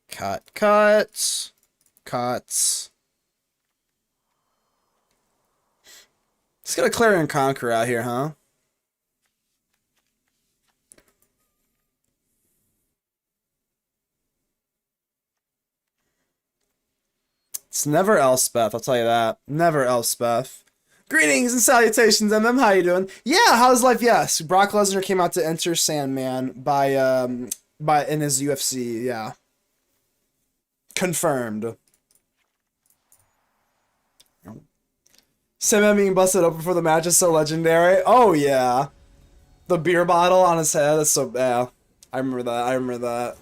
Cuts. Let's get a Clarion Conqueror out here, huh? It's never Elspeth, I'll tell you that. Never Elspeth. Greetings and salutations, MM. How you doing? Yeah, how's life? Yes, Brock Lesnar came out to Enter Sandman by in his UFC. Yeah, confirmed. Sandman being busted open for the match is so legendary. Oh yeah, the beer bottle on his head. That's so yeah. I remember that.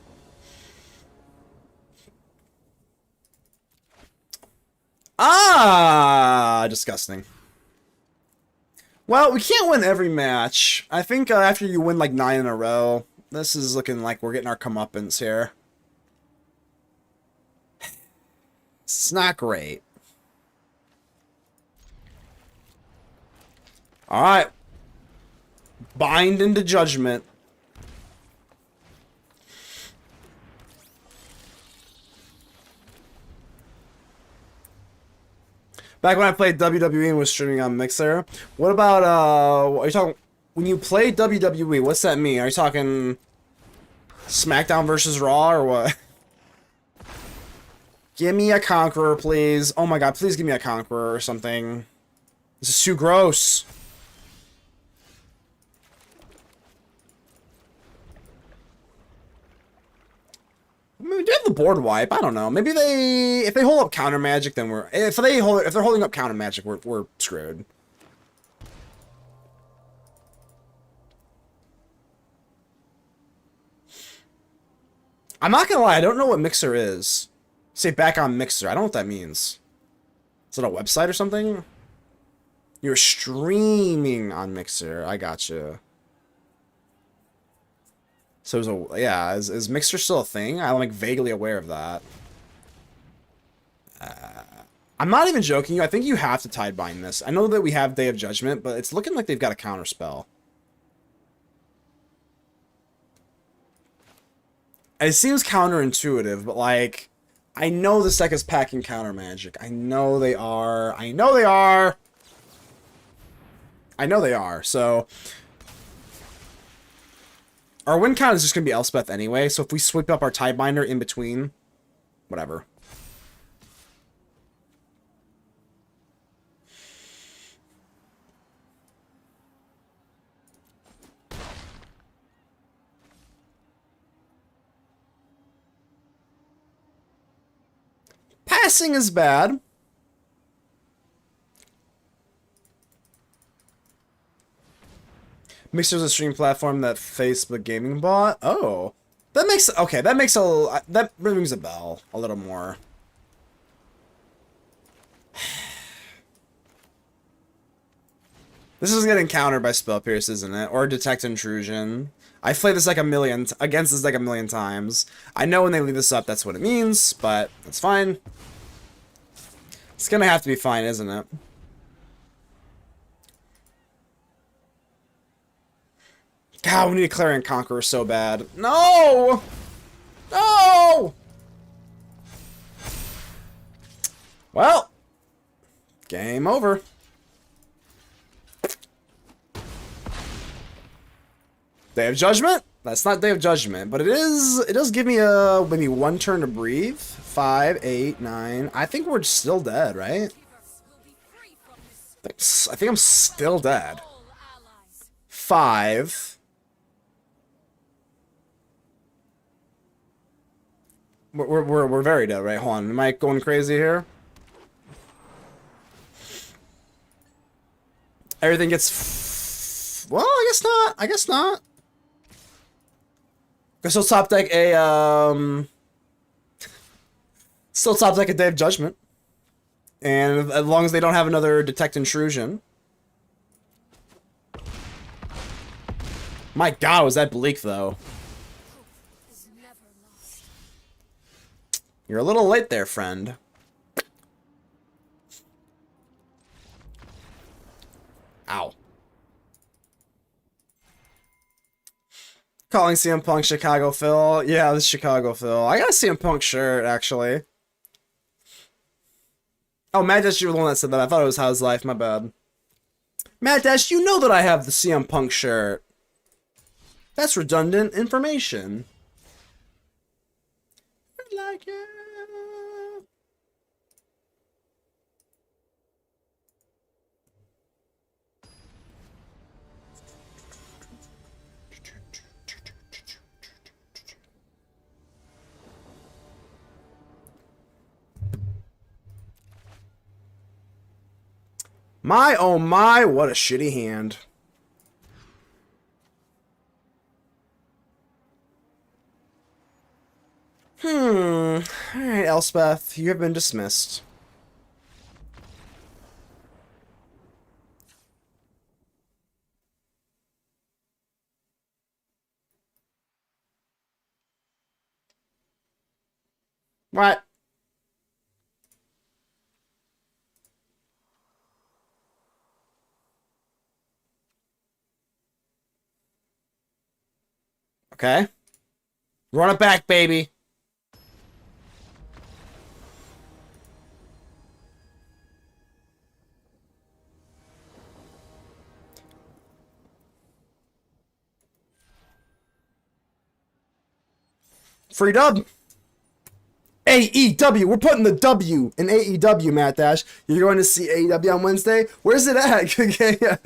Ah, disgusting. Well, we can't win every match. I think after you win like 9 in a row, this is looking like we're getting our comeuppance here. It's not great. Alright. Bind into judgment. Back when I played WWE and was streaming on Mixer. What about, are you talking, when you play WWE, what's that mean? Are you talking SmackDown versus Raw or what? Give me a Conqueror, please. Oh my god, please give me a Conqueror or something. This is too gross. I mean, we do have the board wipe. I don't know. Maybe if they hold up counter magic, then if they're holding up counter magic, we're screwed. I'm not gonna lie. I don't know what Mixer is. Say back on Mixer. I don't know what that means. Is it a website or something? You're streaming on Mixer. I gotcha. So is Mixer still a thing? I'm like vaguely aware of that. I'm not even joking you. I think you have to Tidebind this. I know that we have Day of Judgment, but it's looking like they've got a counter spell. It seems counterintuitive, but like, I know this deck is packing counter magic. I know they are. So our win count is just going to be Elspeth anyway, so if we sweep up our Tidebinder in between, whatever. Passing is bad. Mixer's a stream platform that Facebook Gaming bought. Oh, that makes that rings a bell a little more. This is getting countered by Spell Pierce, isn't it? Or Detect Intrusion. I've played this like against this like a million times. I know when they leave this up, that's what it means, but that's fine. It's gonna have to be fine, isn't it? God, we need a Clarion Conqueror so bad. No! No! Well, game over. Day of Judgment? That's not Day of Judgment, but it does give me maybe one turn to breathe. 5, 8, 9. I think we're still dead, right? I think I'm still dead. 5. We're very dead, right? Hold on. Am I going crazy here? Everything gets... Well, I guess not. I guess not. I still top deck a, Still top deck a Day of Judgment. And as long as they don't have another Detect Intrusion. My god, was that bleak, though. Is never lost. You're a little late there, friend. Ow. Calling CM Punk Chicago Phil. Yeah, this is Chicago Phil. I got a CM Punk shirt, actually. Oh, Matt Dash, you were the one that said that. I thought it was How's Life. My bad. Matt Dash, you know that I have the CM Punk shirt. That's redundant information. Like it. My, oh my, what a shitty hand. Alright, Elspeth, you have been dismissed. What? Okay. Run it back, baby. Free dub. AEW. We're putting the W in AEW, Matt Dash. You're going to see AEW on Wednesday? Where's it at? Okay, yeah.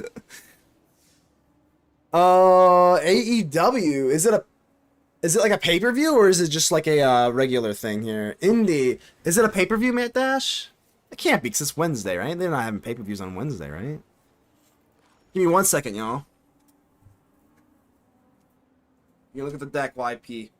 AEW. Is it like a pay-per-view or is it just like a regular thing here? Indie. Is it a pay-per-view, Matt Dash? It can't be because it's Wednesday, right? They're not having pay-per-views on Wednesday, right? Give me 1 second, y'all. You look at the deck while I pee.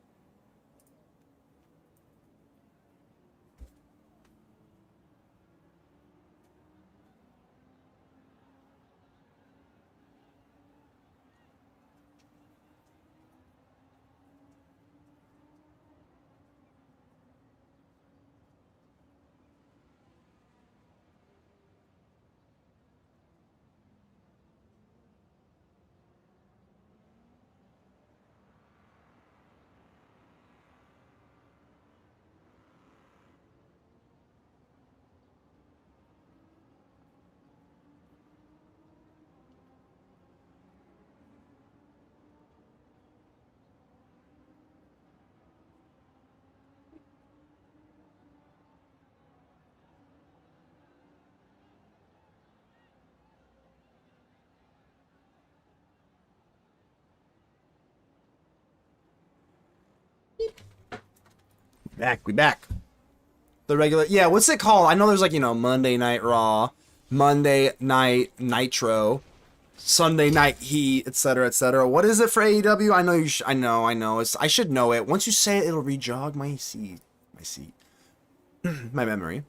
We back. The regular, yeah, what's it called? I know there's like, Monday Night Raw, Monday Night Nitro, Sunday Night Heat, etc., etc. What is it for AEW? I know you I know. I should know it. Once you say it, it'll re-jog my seat. My memory.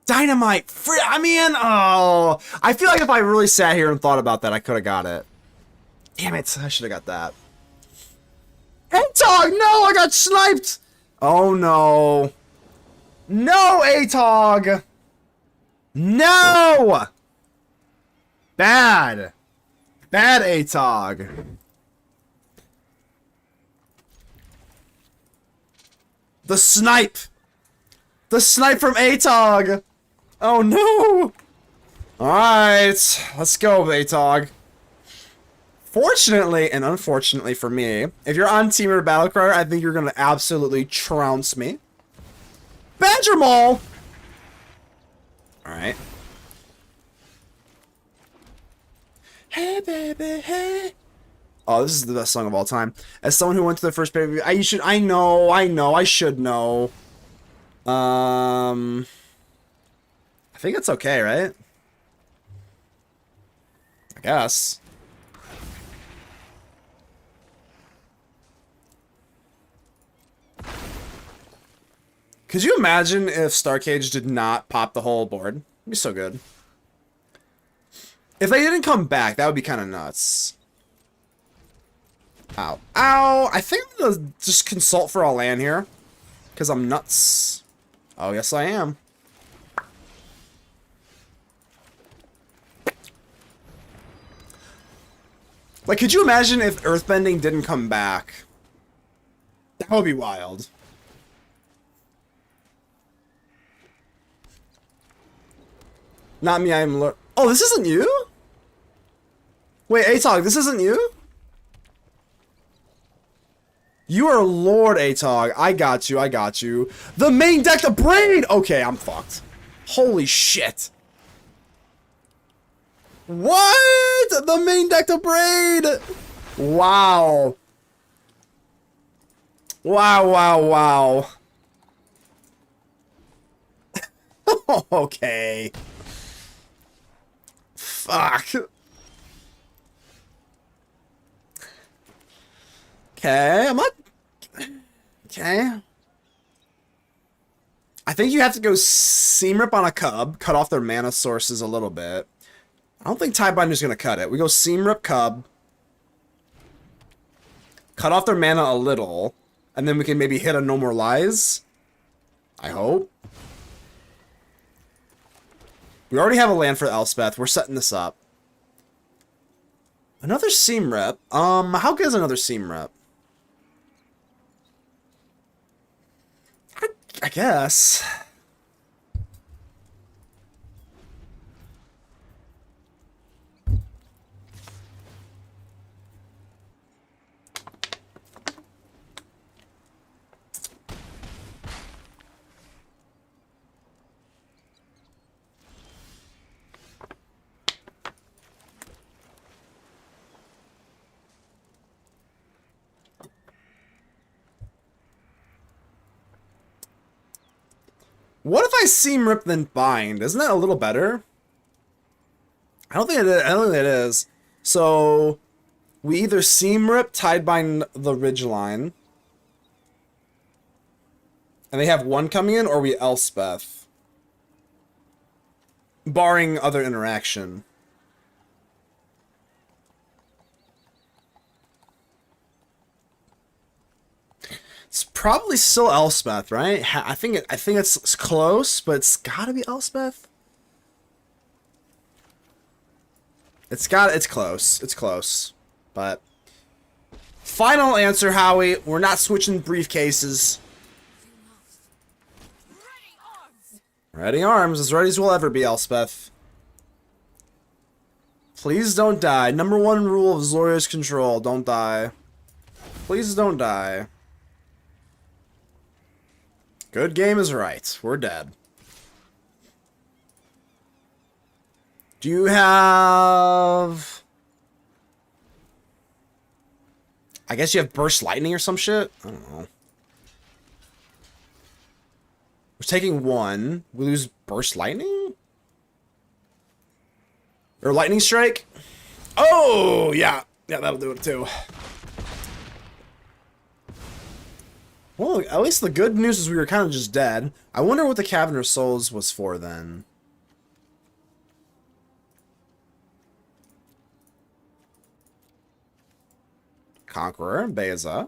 Dynamite! Oh! I feel like if I really sat here and thought about that, I could have got it. Damn it, I should have got that. Atog! No, I got sniped! Oh no. No, Atog! No! Bad. Bad Atog. The snipe! The snipe from Atog! Oh no! Alright, let's go, Atog. Fortunately and unfortunately for me, if you're on Team or Battlecry, I think you're gonna absolutely trounce me. Badger Mall! Alright. Hey baby, hey. Oh, this is the best song of all time. As someone who went to the first pay-per-view, I should know. I think it's okay, right? guess. Could you imagine if Starcage did not pop the whole board? It'd be so good. If they didn't come back, that would be kind of nuts. Ow. Ow! I think I'm gonna just consult for a land here. Because I'm nuts. Oh, yes I am. Like, could you imagine if Earthbending didn't come back? That would be wild. Not me, I'm... Oh, this isn't you? Wait, Atog, this isn't you? You are Lord Atog. I got you, I got you. The main deck, the brain! Okay, I'm fucked. Holy shit. What? The main deck, the brain! Wow. Wow, wow, wow. Okay. Fuck. Okay, I'm not... Okay. I think you have to go Seam Rip on a Cub, cut off their mana sources a little bit. I don't think Tidebinder's gonna cut it. We go Seam Rip Cub, cut off their mana a little, and then we can maybe hit a No More Lies. I hope. We already have a land for Elspeth. We're setting this up. Another Seam Rip. How good is another Seam Rip? I guess. What if I Seam Rip then Bind? Isn't that a little better? I don't think it is. I don't think it is. So we either Seam Rip, Tidebind the Ridgeline, and they have one coming in, or we Elspeth, barring other interaction. It's probably still Elspeth, right? I think it's close, but it's gotta be Elspeth. It's close. It's close. But final answer, Howie. We're not switching briefcases. Ready arms, as ready as we'll ever be, Elspeth. Please don't die. Number one rule of Zoria's control, don't die. Please don't die. Good game is right. We're dead. Do you have... I guess you have Burst Lightning or some shit? I don't know. We're taking one. We lose Burst Lightning? Or Lightning Strike? Oh, yeah. Yeah, that'll do it too. Well, at least the good news is we were kind of just dead. I wonder what the Cavern of Souls was for then. Conqueror, Beza.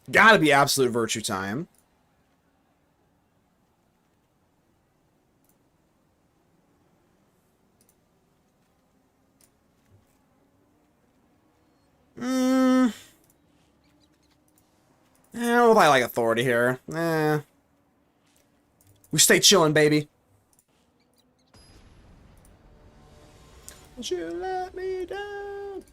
Gotta be Absolute Virtue time. What if I like Authority here? We stay chillin', baby. Don't you let me down.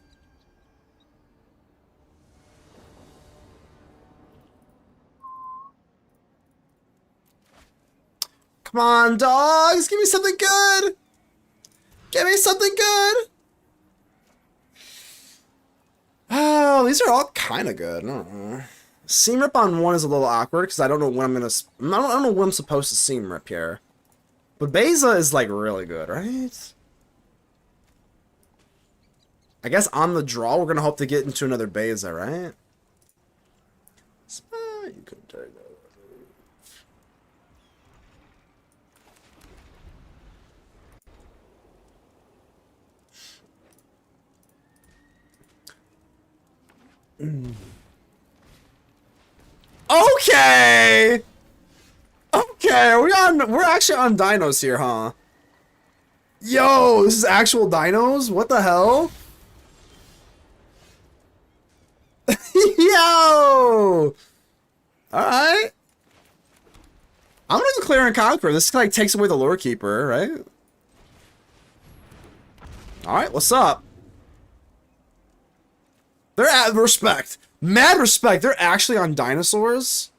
Come on, dogs. Give me something good. Give me something good. Oh, these are all kind of good. I don't know. Seam Rip on 1 is a little awkward because I don't know when I'm gonna. I don't know when I'm supposed to Seam Rip here. But Beza is like really good, right? I guess on the draw we're gonna hope to get into another Beza, right? You could take that. Okay. Okay, we're actually on dinos here, huh? Yo, this is actual dinos? What the hell? Yo! Alright. I'm gonna do Clear and Conquer. This like takes away the Lore Keeper, right? Alright, what's up? They're at respect. Mad respect. They're actually on dinosaurs.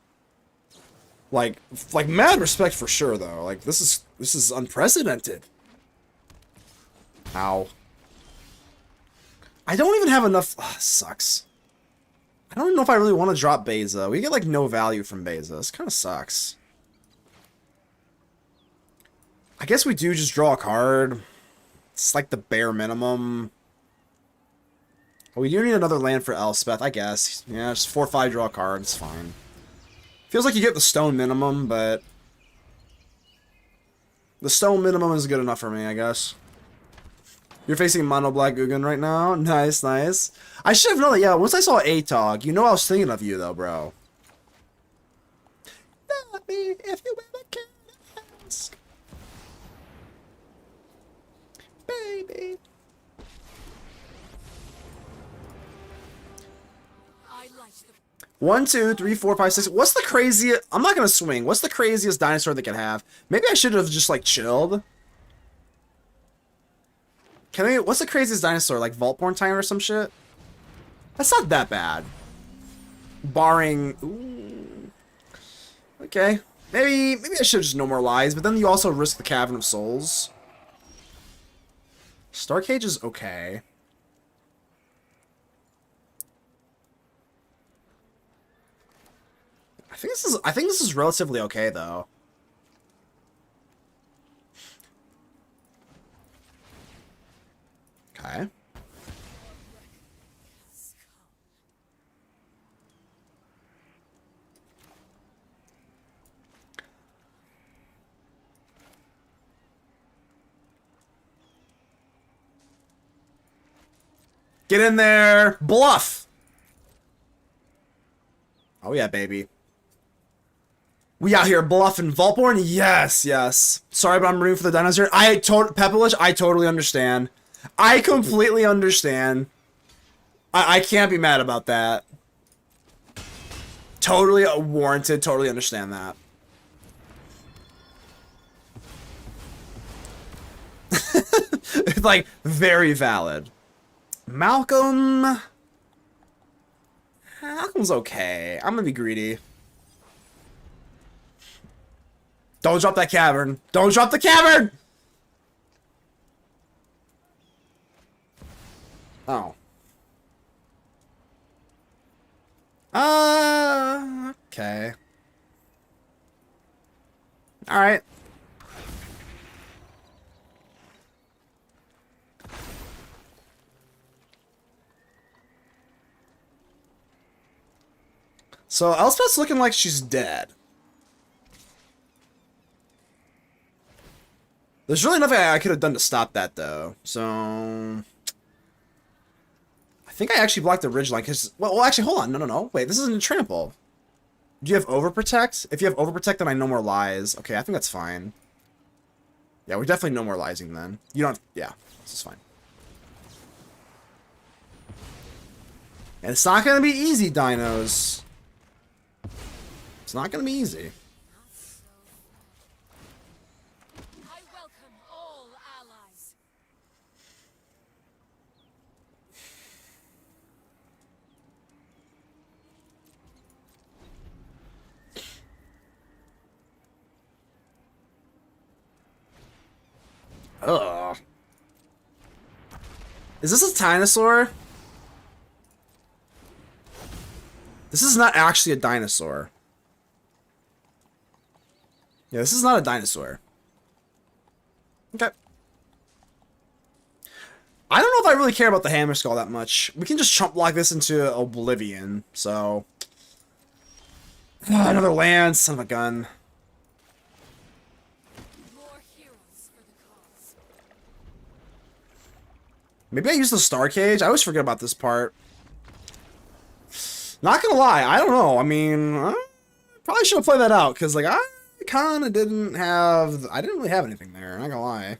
Like mad respect for sure though. Like this is unprecedented. Ow. I don't even have enough. Ugh, sucks. I don't even know if I really want to drop Beza. We get like no value from Beza. This kind of sucks. I guess we do just draw a card. It's like the bare minimum. Well, we do need another land for Elspeth, I guess. Yeah, just 4 or 5 draw a card. It's fine. Feels like you get the stone minimum, but the stone minimum is good enough for me, I guess. You're facing Mono Black Ugin right now? Nice, nice. I should have known that, yeah, once I saw Atog, you know I was thinking of you, though, bro. Not me if you ever can ask. Baby. I like the 1, 2, 3, 4, 5, 6. What's the craziest? I'm not gonna swing. What's the craziest dinosaur they can have? Maybe I should have just like chilled. Can we? What's the craziest dinosaur? Like Voltborn Timer or some shit? That's not that bad. Barring. Ooh. Okay. Maybe I should have just No More Lies, but then you also risk the Cavern of Souls. Starcage is okay. I think this is relatively okay though. Okay. Get in there! Bluff! Oh yeah, baby. We out here bluffing Voltborn? Yes, yes. Sorry, but I'm rooting for the dinos here. Peppelich, I totally understand. I completely understand. I can't be mad about that. Totally warranted, totally understand that. It's like, very valid. Malcolm's okay. I'm gonna be greedy. Don't drop that cavern. Don't drop the cavern! Oh. Okay. Alright. So Elspeth's looking like she's dead. There's really nothing I could have done to stop that though. So I think I actually blocked the ridgeline because well actually hold on. No. Wait, this isn't a trample. Do you have overprotect? If you have overprotect, then I No More Lies. Okay, I think that's fine. Yeah, we're definitely No More Liesing then. You don't yeah, this is fine. And it's not gonna be easy, dinos. It's not gonna be easy. I welcome all allies. Ugh. Is this a dinosaur? This is not actually a dinosaur. Yeah, this is not a dinosaur. Okay. I don't know if I really care about the hammer skull that much. We can just chump block this into oblivion, so... another land, son of a gun. More heroes for the cause. Maybe I use the star cage? I always forget about this part. Not gonna lie, I don't know. I mean, I probably should have played that out, because, like, I kind of didn't have... I didn't really have anything there, not gonna lie.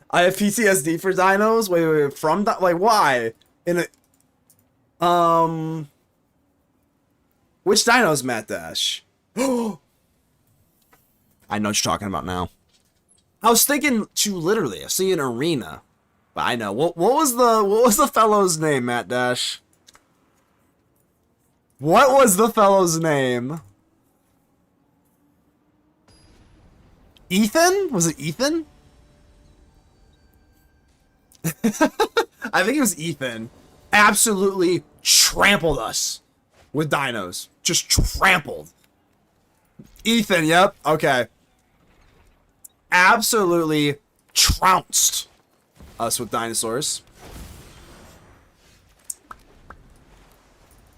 I have PTSD for dinos? Wait, from... like, why? In a... Which dinos, Matt Dash? I know what you're talking about now. I was thinking to literally, I see an arena. But I know. What was the fellow's name, Matt Dash? What was the fellow's name? Ethan? Was it Ethan? I think it was Ethan. Absolutely trampled us with dinos. Just trampled. Ethan, yep. Okay. Absolutely trounced us with dinosaurs.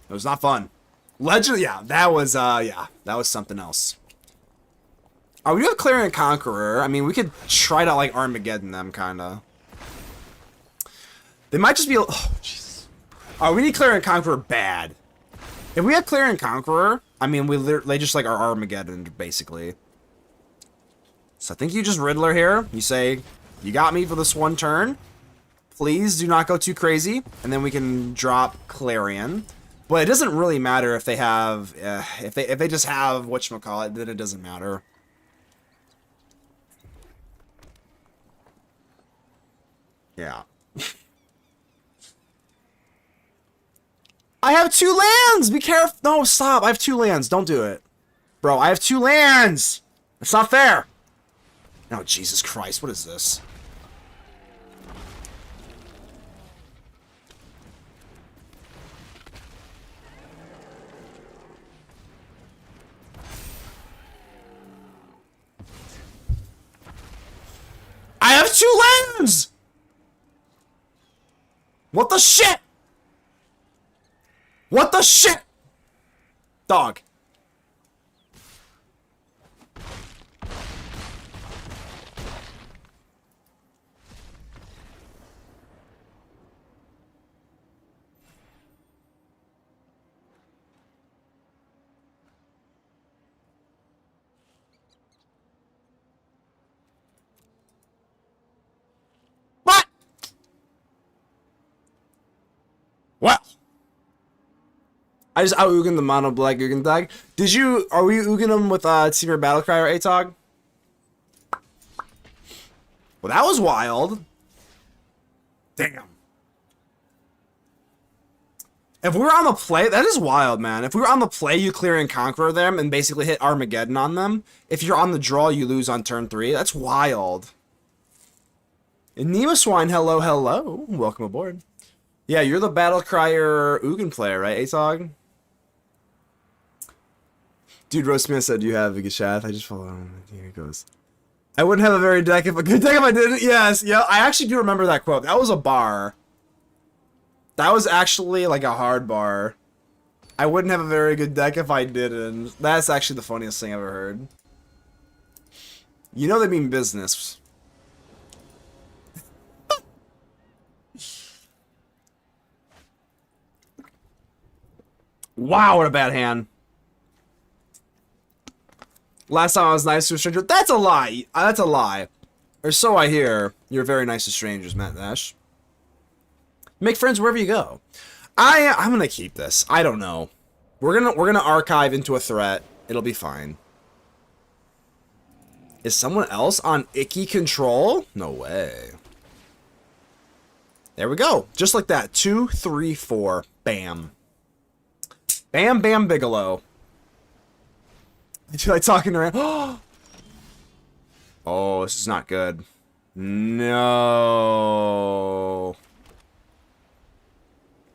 It was not fun. Legend, yeah, that was something else. Oh, we do have Clarion Conqueror. I mean, we could try to, like, Armageddon them, kinda. They might just be... oh, Jesus. Oh, we need Clarion Conqueror bad. If we had Clarion Conqueror, I mean, they just, like, are Armageddon, basically. So I think you just Riddler here. You say, you got me for this one turn. Please do not go too crazy. And then we can drop Clarion. But it doesn't really matter if they have... if they just have whatchamacallit, then it doesn't matter. Yeah. I have 2 lands! Be careful! No, stop! I have 2 lands. Don't do it. Bro, I have 2 lands! It's not fair! Oh, Jesus Christ, what is this? I have 2 lands! What the shit? What the shit? Dog. What? Well. I just out-Ugin the mono black Ugin tag. Are we Ugin them with Teamer Battlecry or ATOG? Well, that was wild. Damn. If we were on the play, that is wild, man. If we were on the play, you clear and conquer them and basically hit Armageddon on them. If you're on the draw, you lose on turn 3. That's wild. And Nemo Swine, hello, hello. Welcome aboard. Yeah, you're the Battle Crier Ugin player, right, ATOG? Dude, Rosemith said you have a Geshath. I just follow him. Here it goes. I wouldn't have a very good deck if I didn't. Yes, yeah, I actually do remember that quote. That was a bar. That was actually like a hard bar. I wouldn't have a very good deck if I didn't. That's actually the funniest thing I've ever heard. You know they mean business. Wow, what a bad hand. Last time I was nice to a stranger. That's a lie. That's a lie. Or so I hear. You're very nice to strangers, Matt Nash. Make friends wherever you go. I'm gonna keep this. I don't know. We're gonna archive into a threat. It'll be fine. Is someone else on icky control? No way. There we go. Just like that. 2, 3, 4. Bam. Bam, bam, Bigelow. Do you like talking around? Oh, this is not good. No.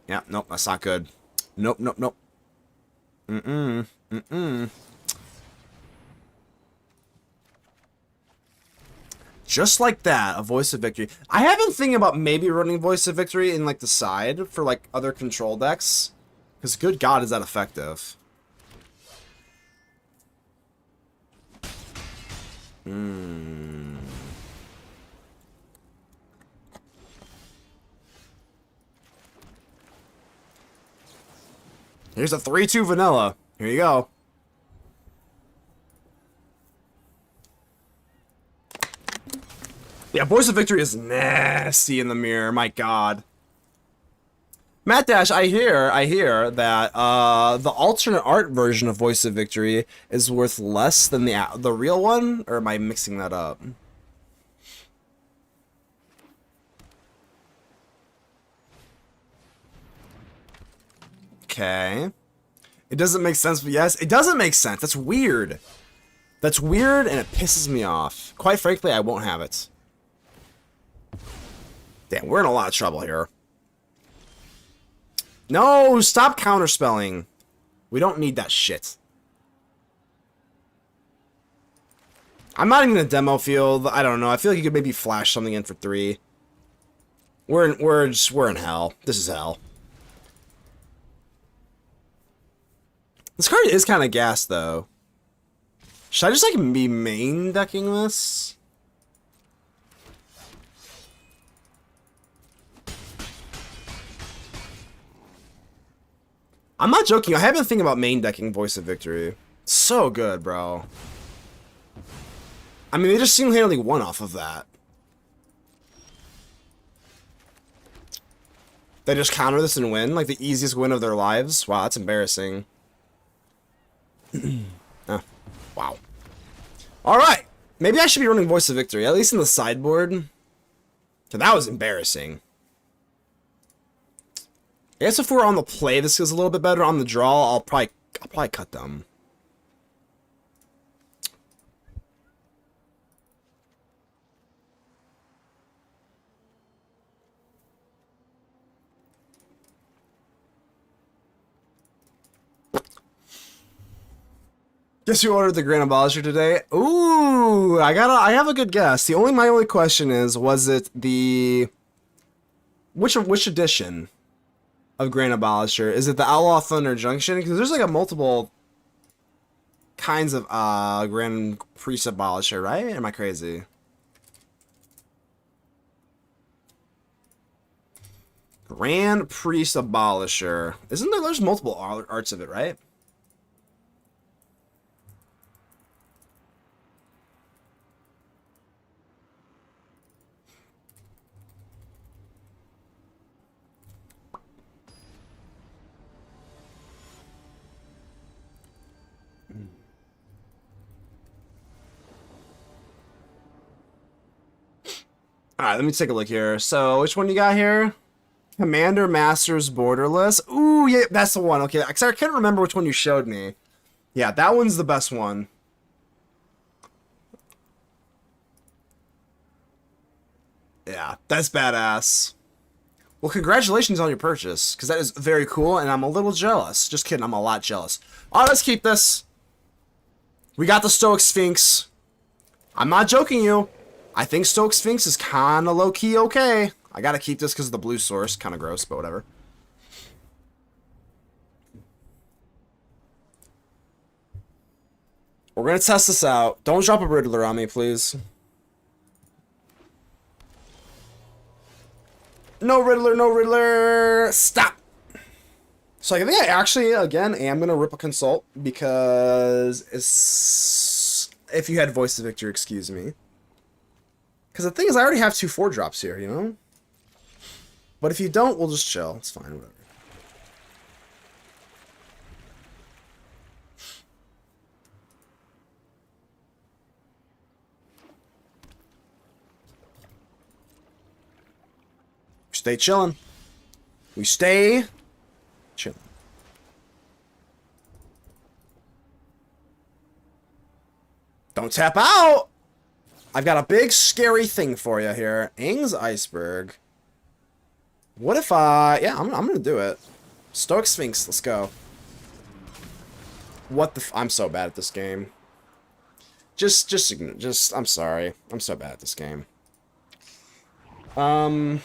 Yeah, nope, that's not good. Nope, nope, nope. Mm-mm. Mm-mm. Just like that, a Voice of Victory. I have been thinking about maybe running Voice of Victory in, like, the side for, like, other control decks. Because, good God, is that effective. Here's a 3-2 vanilla. Here you go. Yeah, Voice of Victory is nasty in the mirror. My God. Matt Dash, I hear that the alternate art version of Voice of Victory is worth less than the real one, or am I mixing that up? Okay. It doesn't make sense, but yes, it doesn't make sense. That's weird. That's weird, and it pisses me off. Quite frankly, I won't have it. Damn, we're in a lot of trouble here. No, stop counterspelling. We don't need that shit. I'm not even in a demo field. I don't know. I feel like you could maybe flash something in for 3. We're in hell. This is hell. This card is kind of gas, though. Should I just, like, be main decking this? I'm not joking. I have been thinking about main decking Voice of Victory. So good, bro. I mean, they just single-handedly won off of that. They just counter this and win? Like, the easiest win of their lives? Wow, that's embarrassing. Oh, wow. Alright. Maybe I should be running Voice of Victory, at least in the sideboard. So that was embarrassing. I guess if we're on the play, this feels a little bit better. On the draw, I'll probably cut them. Guess who ordered the Grand Abolisher today? Ooh, I have a good guess. My only question is, was it the which edition of Grand Abolisher? Is it the Outlaw Thunder Junction? Because there's like a multiple kinds of Grand Priest Abolisher, right? Am I crazy? Grand Priest Abolisher. Isn't there? There's multiple arts of it, right? Alright, let me take a look here. So, which one you got here? Commander Masters Borderless. Ooh, yeah, that's the one. Okay, I can't remember which one you showed me. Yeah, that one's the best one. Yeah, that's badass. Well, congratulations on your purchase, because that is very cool, and I'm a little jealous. Just kidding, I'm a lot jealous. Alright, let's keep this. We got the Stoic Sphinx. I'm not joking you. I think Stoic Sphinx is kind of low-key okay. I gotta keep this because of the blue source. Kind of gross, but whatever. We're gonna test this out. Don't drop a Riddler on me, please. No Riddler, no Riddler. Stop. So I think I actually, again, am gonna rip a Consult because it's... If you had Voice of Victory, excuse me. Because the thing is, I already have 2 4-drops here, you know? But if you don't, we'll just chill. It's fine, whatever. Stay chilling. We stay chilling. Don't tap out! I've got a big scary thing for you here. Aang's Iceberg. What if yeah, I'm gonna do it. Stoic Sphinx, let's go. What the I'm so bad at this game. Just, I'm sorry. I'm so bad at this game. I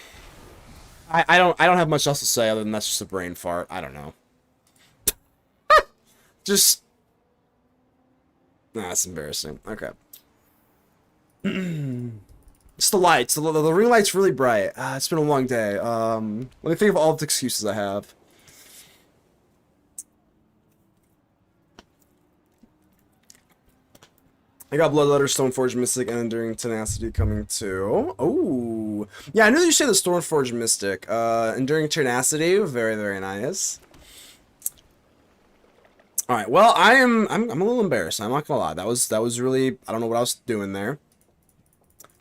don't have much else to say other than that's just a brain fart. I don't know. Just... Nah, that's embarrassing. Okay. It's the lights. The ring light's really bright. It's been a long day. Let me think of all the excuses I have. I got Bloodletter, Stoneforge Mystic, and Enduring Tenacity coming too. Oh, yeah, I knew you say the Stoneforge Mystic. Enduring Tenacity, very, very nice. All right, well, I'm a little embarrassed. I'm not gonna lie. That was really, I don't know what I was doing there.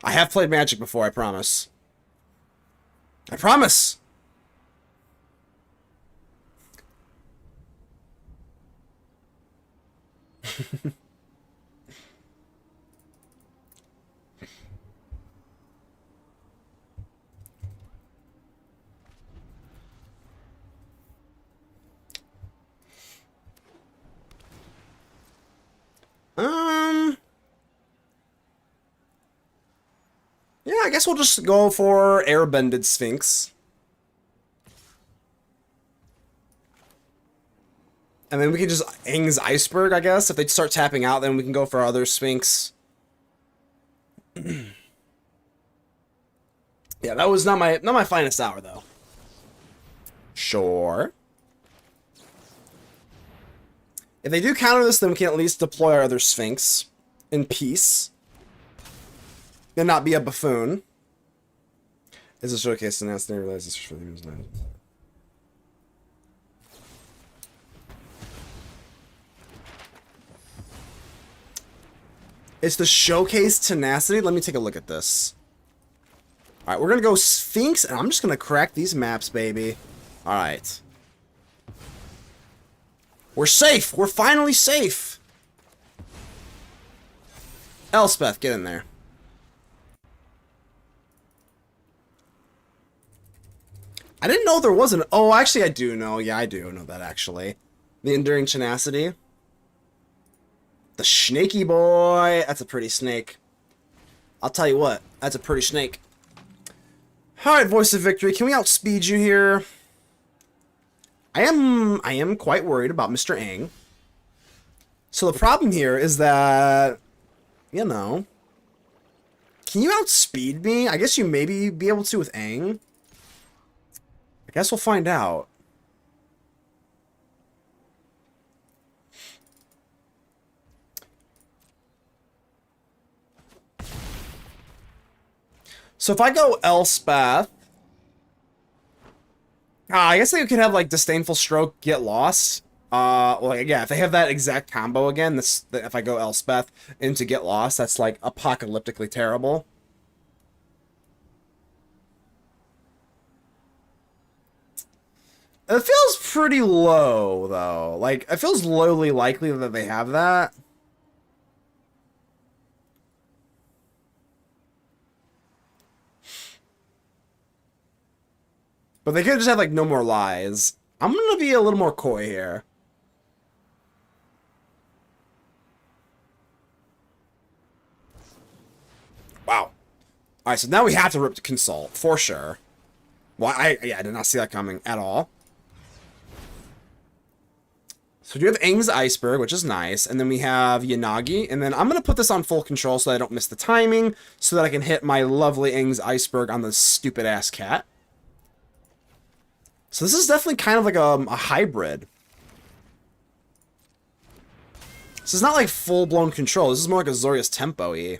I have played Magic before, I promise. I promise. Yeah, I guess we'll just go for Airbended Sphinx. And then we can just Aang's Iceberg, I guess. If they start tapping out, then we can go for our other Sphinx. Yeah, that was not my finest hour, though. Sure. If they do counter this, then we can at least deploy our other Sphinx in peace. And not be a buffoon. Is a showcase announced and I realize this is for the news now. It's the showcase tenacity. Let me take a look at this. Alright, we're gonna go Sphinx, and I'm just gonna crack these maps, baby. Alright. We're safe! We're finally safe! Elspeth, get in there. I didn't know there wasn't. Oh, actually, I do know. Yeah, I do know that, actually. The Enduring Tenacity. The Snaky Boy. That's a pretty snake. I'll tell you what. That's a pretty snake. Alright, Voice of Victory. Can we outspeed you here? I am quite worried about Mr. Aang. So the problem here is that, you know, can you outspeed me? I guess you maybe be able to with Aang. I guess we'll find out. So if I go Elspeth, I guess they could have like Disdainful Stroke, Get Lost. Well, yeah, if they have that exact combo again, if I go Elspeth into Get Lost, that's like apocalyptically terrible. It feels pretty low, though. Like, it feels lowly likely that they have that. But they could just have, like, no more lies. I'm gonna be a little more coy here. Wow. Alright, so now we have to rip the Consult, for sure. Well, yeah, I did not see that coming at all. So we do have Aang's Iceberg, which is nice, and then we have Yanagi, and then I'm going to put this on full control so that I don't miss the timing, so that I can hit my lovely Aang's Iceberg on the stupid-ass cat. So this is definitely kind of like a hybrid. This is not like full-blown control, this is more like a Azorius Tempo-y.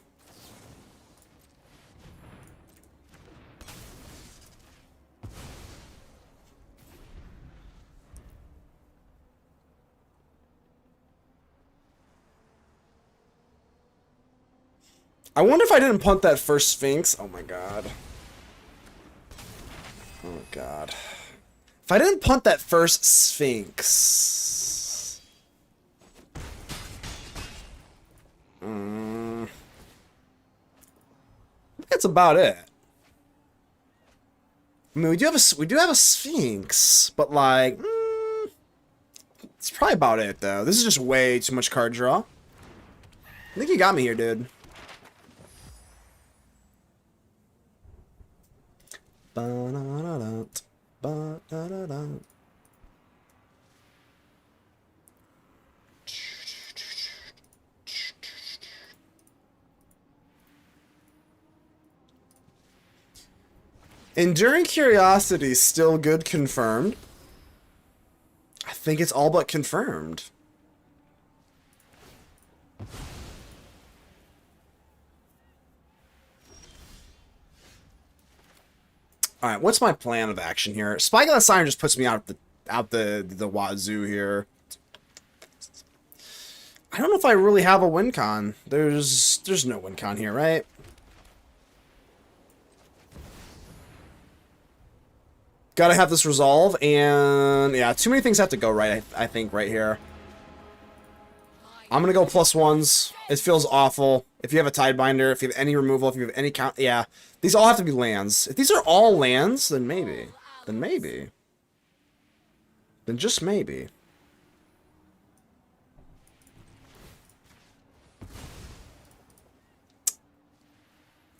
I wonder if I didn't punt that first Sphinx. Oh my god. Oh god. If I didn't punt that first Sphinx. That's about it. I mean, we do have a Sphinx, but like, it's probably about it though. This is just way too much card draw. I think you got me here, dude. Ba-da-da-da, ba-da-da-da. Enduring Curiosity still good confirmed. I think it's all but confirmed. All right, what's my plan of action here? Spyglass Siren just puts me out the wazoo here. I don't know if I really have a win con. There's no win con here, right? Gotta have this resolve, and yeah, too many things have to go right, I think, right here. I'm gonna go +1s. It feels awful. If you have a Tidebinder, if you have any removal, if you have any count, yeah. These all have to be lands. If these are all lands, then maybe. Then maybe. Then just maybe.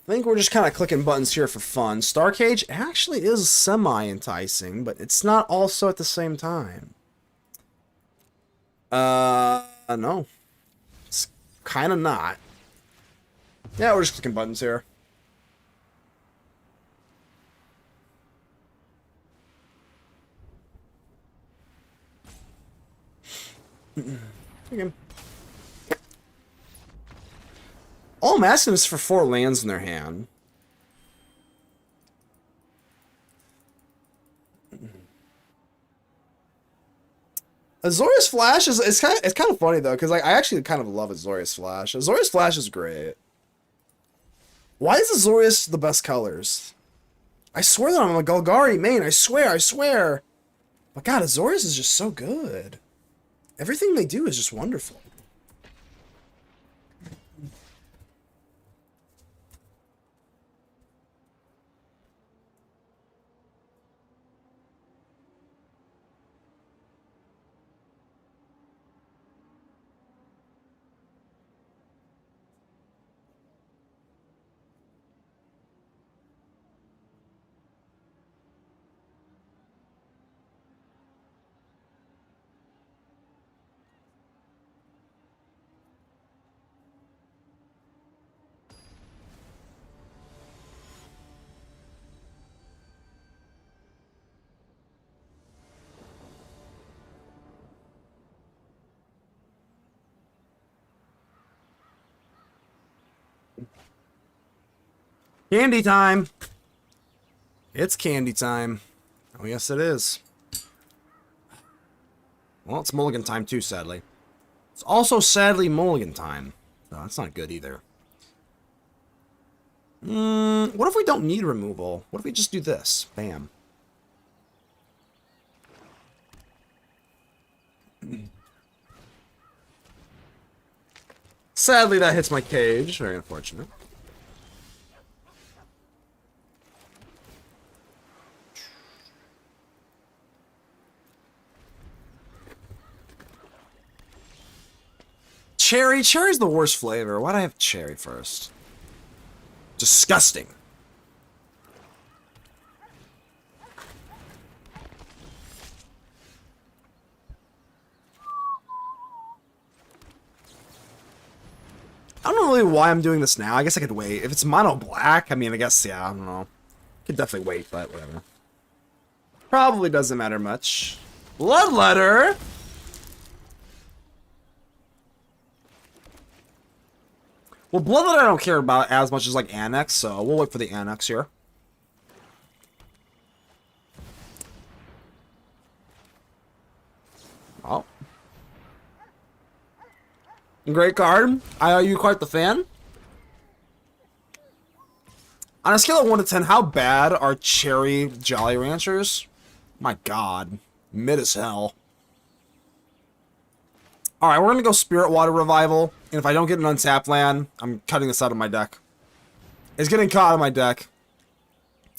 I think we're just kind of clicking buttons here for fun. Starcage actually is semi-enticing, but it's not also at the same time. No. It's kind of not. Yeah, we're just clicking buttons here. Okay. All I'm asking is for 4 lands in their hand. Azorius Flash is kind of funny though, because like I actually kind of love Azorius Flash. Azorius Flash is great. Why is Azorius the best colors? I swear that I'm a Golgari main. I swear. But God, Azorius is just so good. Everything they do is just wonderful. Candy time! It's candy time. Oh, yes, it is. Well, it's mulligan time too, sadly. It's also sadly mulligan time. So that's not good either. What if we don't need removal? What if we just do this? Bam. Sadly, that hits my cage. Very unfortunate. Cherry? Cherry's the worst flavor. Why'd I have cherry first? Disgusting. I don't know really why I'm doing this now. I guess I could wait. If it's mono black, I mean, I guess, yeah, I don't know. Could definitely wait, but whatever. Probably doesn't matter much. Bloodletter! Well, Bloodletter I don't care about as much as, like, Annex, so we'll wait for the Annex here. Oh. Great card. Are you quite the fan? On a scale of 1 to 10, how bad are Cherry Jolly Ranchers? My god. Mid as hell. Alright, we're gonna go Spirit Water Revival, and if I don't get an untapped land, I'm cutting this out of my deck. It's getting caught in my deck.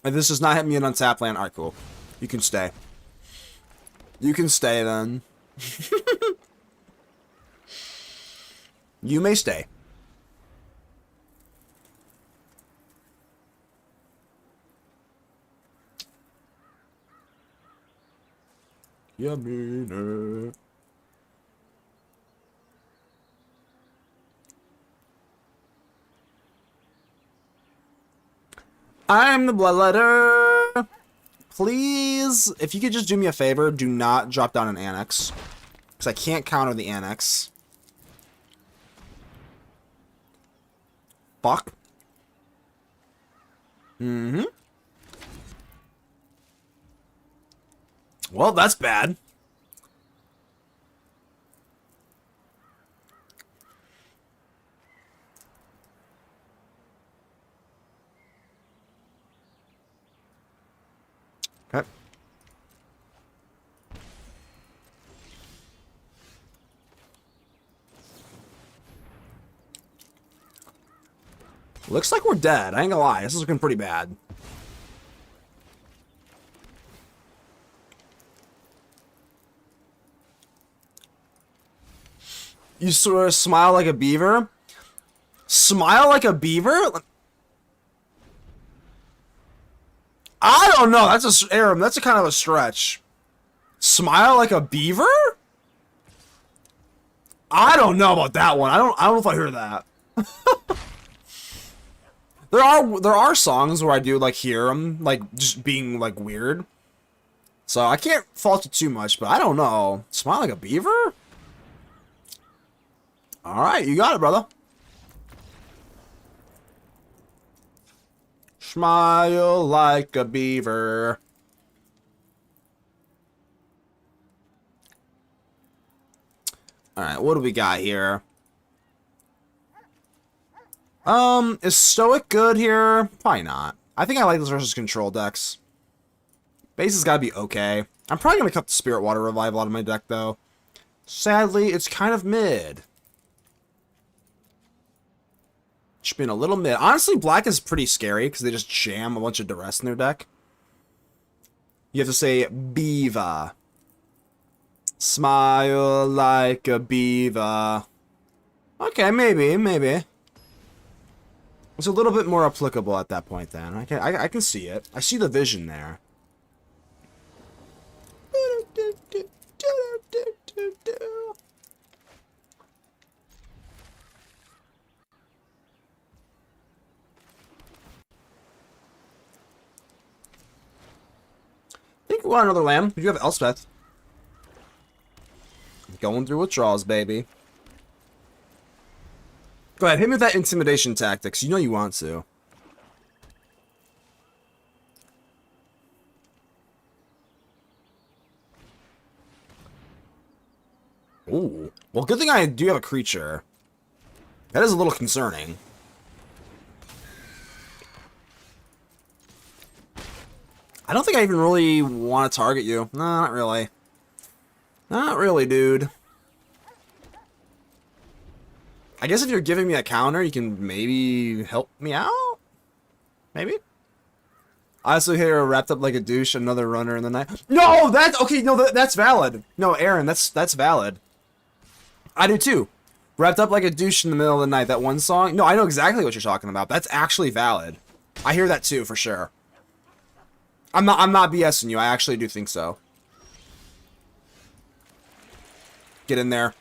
If this does not hit me in untap land, alright, cool. You can stay. You can stay then. You may stay. Yummy. I'm the bloodletter. Please, if you could just do me a favor, do not drop down an annex. Because I can't counter the annex. Fuck. Mm-hmm. Well, that's bad. Okay. Looks like we're dead. I ain't gonna lie. This is looking pretty bad. You sort of smile like a beaver? Smile like a beaver? I don't know. That's a Aram. That's a kind of a stretch. Smile like a beaver? I don't know about that one. I don't know if I heard that. There are songs where I do like hear them like just being like weird. So I can't fault it too much, but I don't know. Smile like a beaver? All right, you got it, brother. Smile like a beaver. All right, what do we got here? Is Stoic good here? Probably not. I think I like this versus control decks. Base has got to be okay. I'm probably going to cut the Spirit Water Revival out of my deck, though. Sadly, it's kind of mid. It's been a little mid. Honestly, black is pretty scary because they just jam a bunch of duress in their deck. You have to say beaver. Smile like a beaver. Okay, maybe. It's a little bit more applicable at that point then. I can see it. I see the vision there. I think we want another lamb. You have Elspeth. Going through withdrawals, baby. Go ahead, hit me with that intimidation tactics. You know you want to. Ooh. Well, good thing I do have a creature. That is a little concerning. I don't think I even really want to target you. No, not really. Not really, dude. I guess if you're giving me a counter, you can maybe help me out? Maybe? I also hear wrapped up like a douche, another runner in the night. No, that's okay. No, that's valid. No, Aaron, that's valid. I do too. Wrapped up like a douche in the middle of the night. That one song. No, I know exactly what you're talking about. That's actually valid. I hear that too for sure. I'm not BSing you. I actually do think so. Get in there.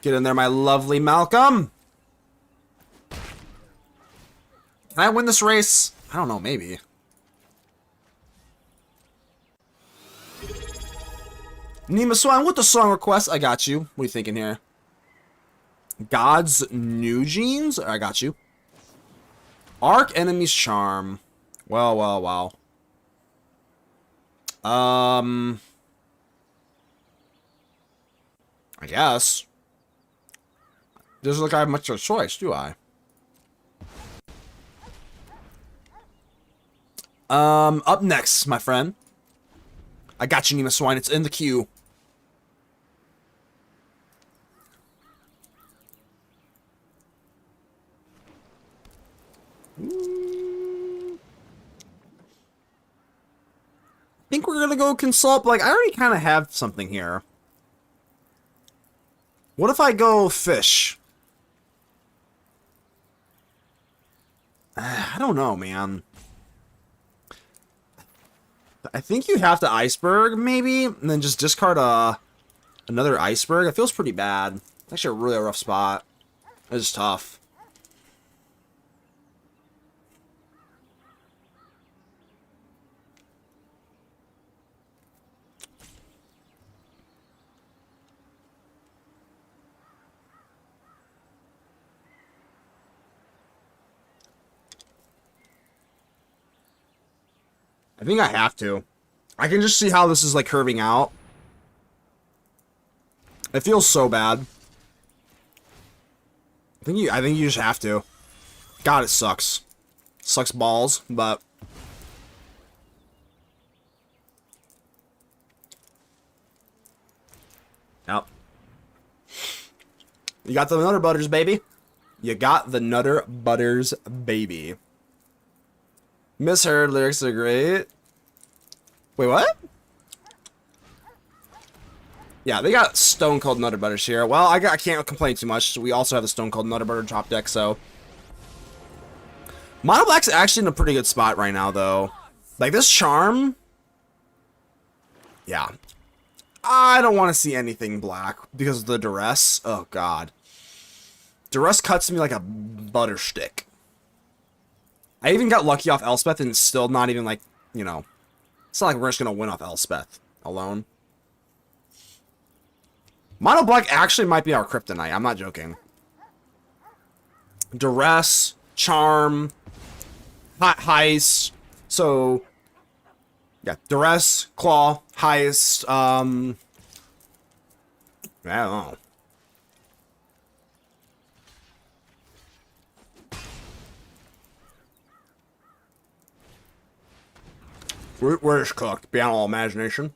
Get in there, my lovely Malcolm. Can I win this race? I don't know, maybe. Nima Swan, with the song request, I got you. What are you thinking here? God's New Jeans? I got you. Arc Enemy's Charm. Well. I guess. Doesn't look like I have much of a choice, do I? Up next, my friend. I got you, Nima Swine. It's in the queue. Ooh. think we're gonna go consult. Like, I already kind of have something here. What if I go fish? I don't know, man. I think you have to iceberg, maybe, and then just discard another iceberg. It feels pretty bad. It's actually a really rough spot. It's tough. I think I have to. I can just see how this is like curving out. It feels so bad. I think you just have to. God, it sucks. Sucks balls, but yep. You got the Nutter Butters, baby. You got the Nutter Butters, baby. Misheard, lyrics are great. Wait, what? Yeah, they got Stone Cold Nutter Butters here. Well, I can't complain too much. We also have the Stone Cold Nutter Butter drop deck, so. Mono Black's actually in a pretty good spot right now, though. Like, this Charm. Yeah. I don't want to see anything black because of the Duress. Oh, God. Duress cuts me like a butter stick. I even got lucky off Elspeth and it's still not even like, you know. It's not like we're just going to win off Elspeth alone. Mono Black actually might be our kryptonite. I'm not joking. Duress, Charm, Heist. So, yeah, Duress, Claw, Heist. I don't know. We're just cooked beyond all imagination.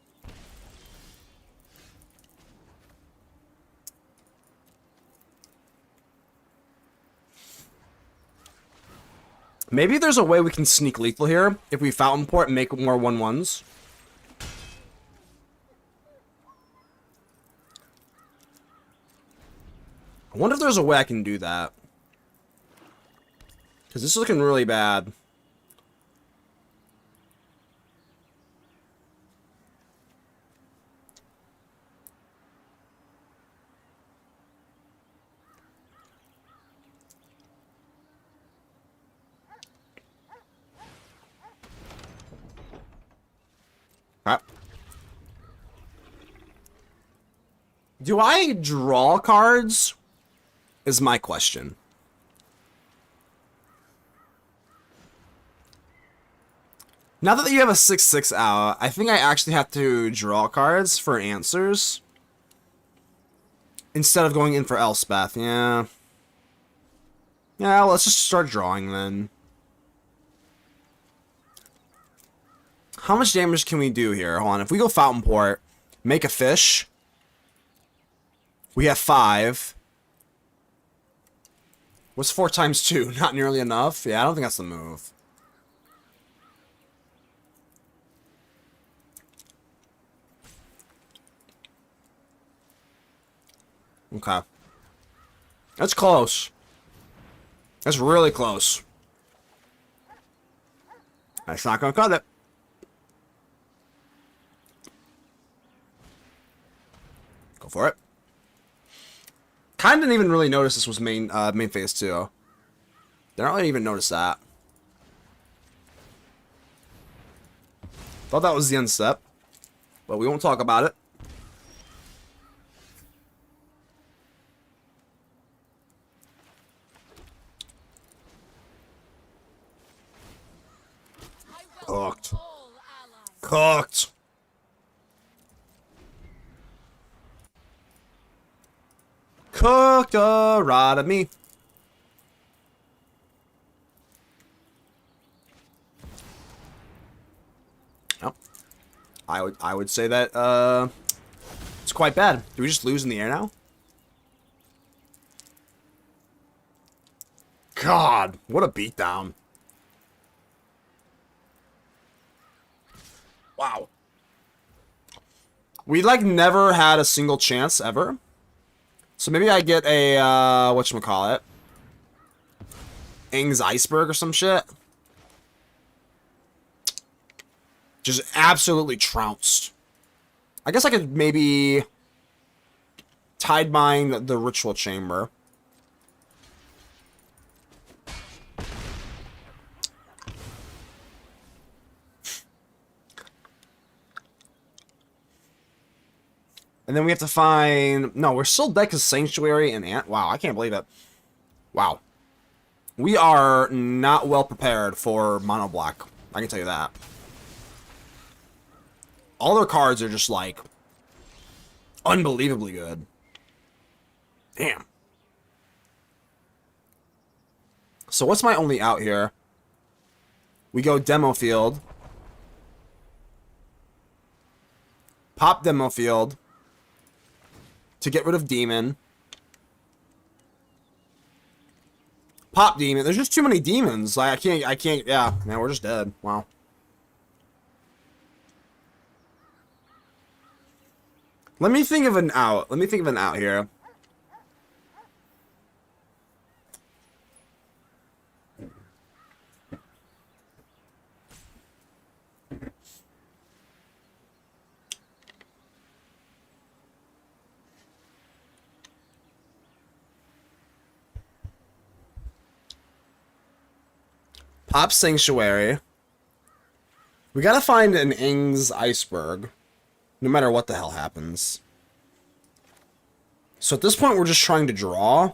Maybe there's a way we can sneak lethal here if we fountain port and make more 1/1s. I wonder if there's a way I can do that. Because this is looking really bad. Do I draw cards? Is my question. Now that you have a 6/6 out, I think I actually have to draw cards for answers. Instead of going in for Elspeth, yeah. Yeah, let's just start drawing then. How much damage can we do here? Hold on, if we go Fountain Port, make a fish. We have 5. What's 4 times 2? Not nearly enough? Yeah, I don't think that's the move. Okay. That's close. That's really close. That's not gonna cut it. Go for it. Kind of didn't even really notice this was main phase 2. Didn't really even notice that. Thought that was the end step, but we won't talk about it. Cooked. Cooked. Cooked right of me. Oh, I would say that it's quite bad. Do we just lose in the air now? God, what a beatdown. Wow. We like never had a single chance ever. So maybe I get a whatchamacallit? Ing's Iceberg or some shit. Just absolutely trounced. I guess I could maybe Tide Mine the Ritual Chamber. And then we have to find... No, we're still deck as Sanctuary and Ant. Wow, I can't believe it. Wow. We are not well prepared for Mono Black. I can tell you that. All their cards are just, like, unbelievably good. Damn. So what's my only out here? We go Demo Field. Pop Demo Field. To get rid of Demon. Pop Demon. There's just too many demons. Like, I can't, yeah. Man, we're just dead. Wow. Let me think of an out. Let me think of an out here. Pop Sanctuary. We gotta find an Ing's Iceberg. No matter what the hell happens. So at this point, we're just trying to draw.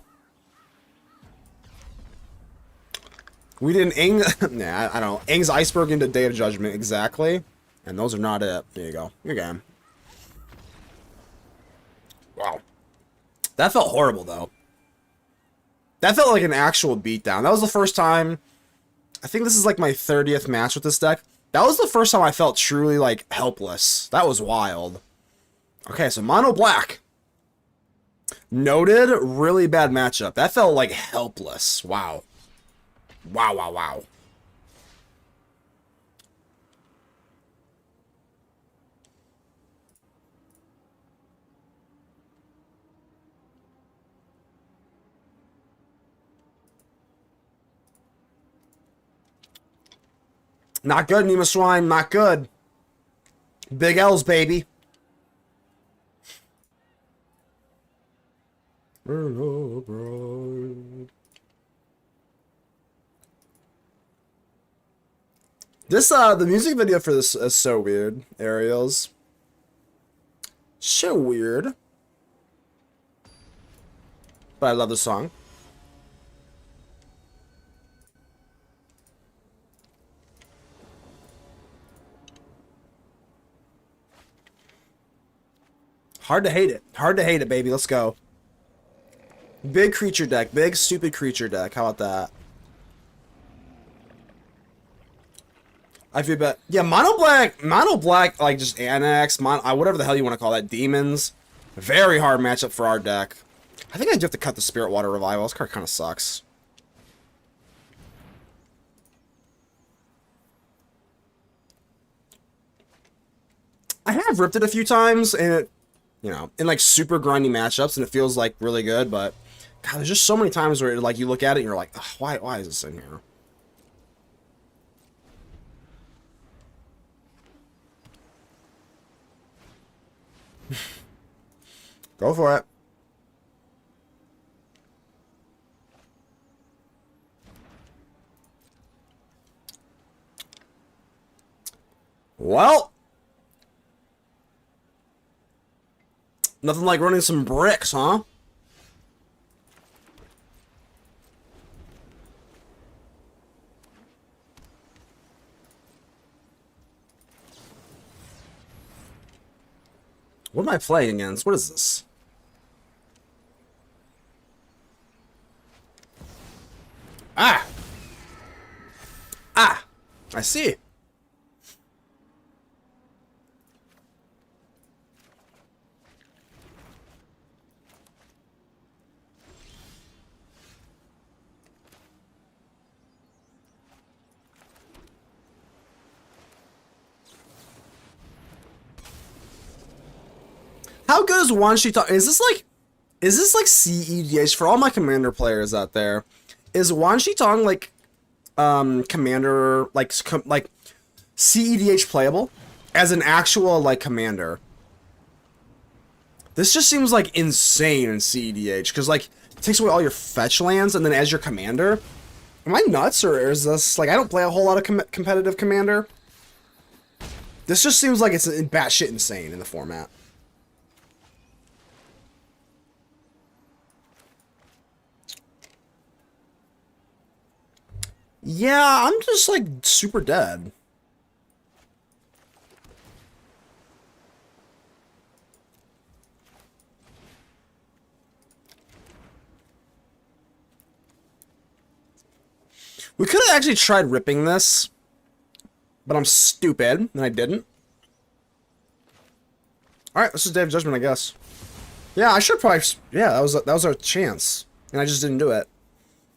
We did an Ing... nah, I don't know. Ing's Iceberg into Day of Judgment, exactly. And those are not it. There you go. You're game. Wow. That felt horrible, though. That felt like an actual beatdown. That was the first time... I think this is like my 30th match with this deck. That was the first time I felt truly, like, helpless. That was wild. Okay, so Mono Black. Noted, really bad matchup. That felt, like, helpless. Wow. Wow, wow, wow. Not good, Nemo Swine. Not good. Big L's, baby. This, the music video for this is so weird. Aerials. So weird. But I love the song. Hard to hate it. Hard to hate it, baby. Let's go. Big creature deck. Big, stupid creature deck. How about that? I feel bad. Yeah, Mono Black, like, just Annex, whatever the hell you want to call that, Demons. Very hard matchup for our deck. I think I do have to cut the Spirit Water Revival. This card kind of sucks. I have ripped it a few times, and it, you know, in like super grindy matchups, and it feels like really good, but God, there's just so many times where like you look at it and you're like, why is this in here? Go for it. Well, nothing like running some bricks, huh? What am I playing against? What is this? Ah! Ah! I see. How good is Wan Shi Tong? Is this like CEDH for all my commander players out there? Is Wan Shi Tong like commander like CEDH playable as an actual like commander? This just seems like insane in CEDH because like it takes away all your fetch lands and then as your commander. Am I nuts or is this like I don't play a whole lot of competitive commander? This just seems like it's batshit insane in the format. Yeah, I'm just like super dead. We could have actually tried ripping this, but I'm stupid and I didn't. All right, let's just Day of Judgment, I guess. Yeah, I should probably. Yeah, that was our chance, and I just didn't do it.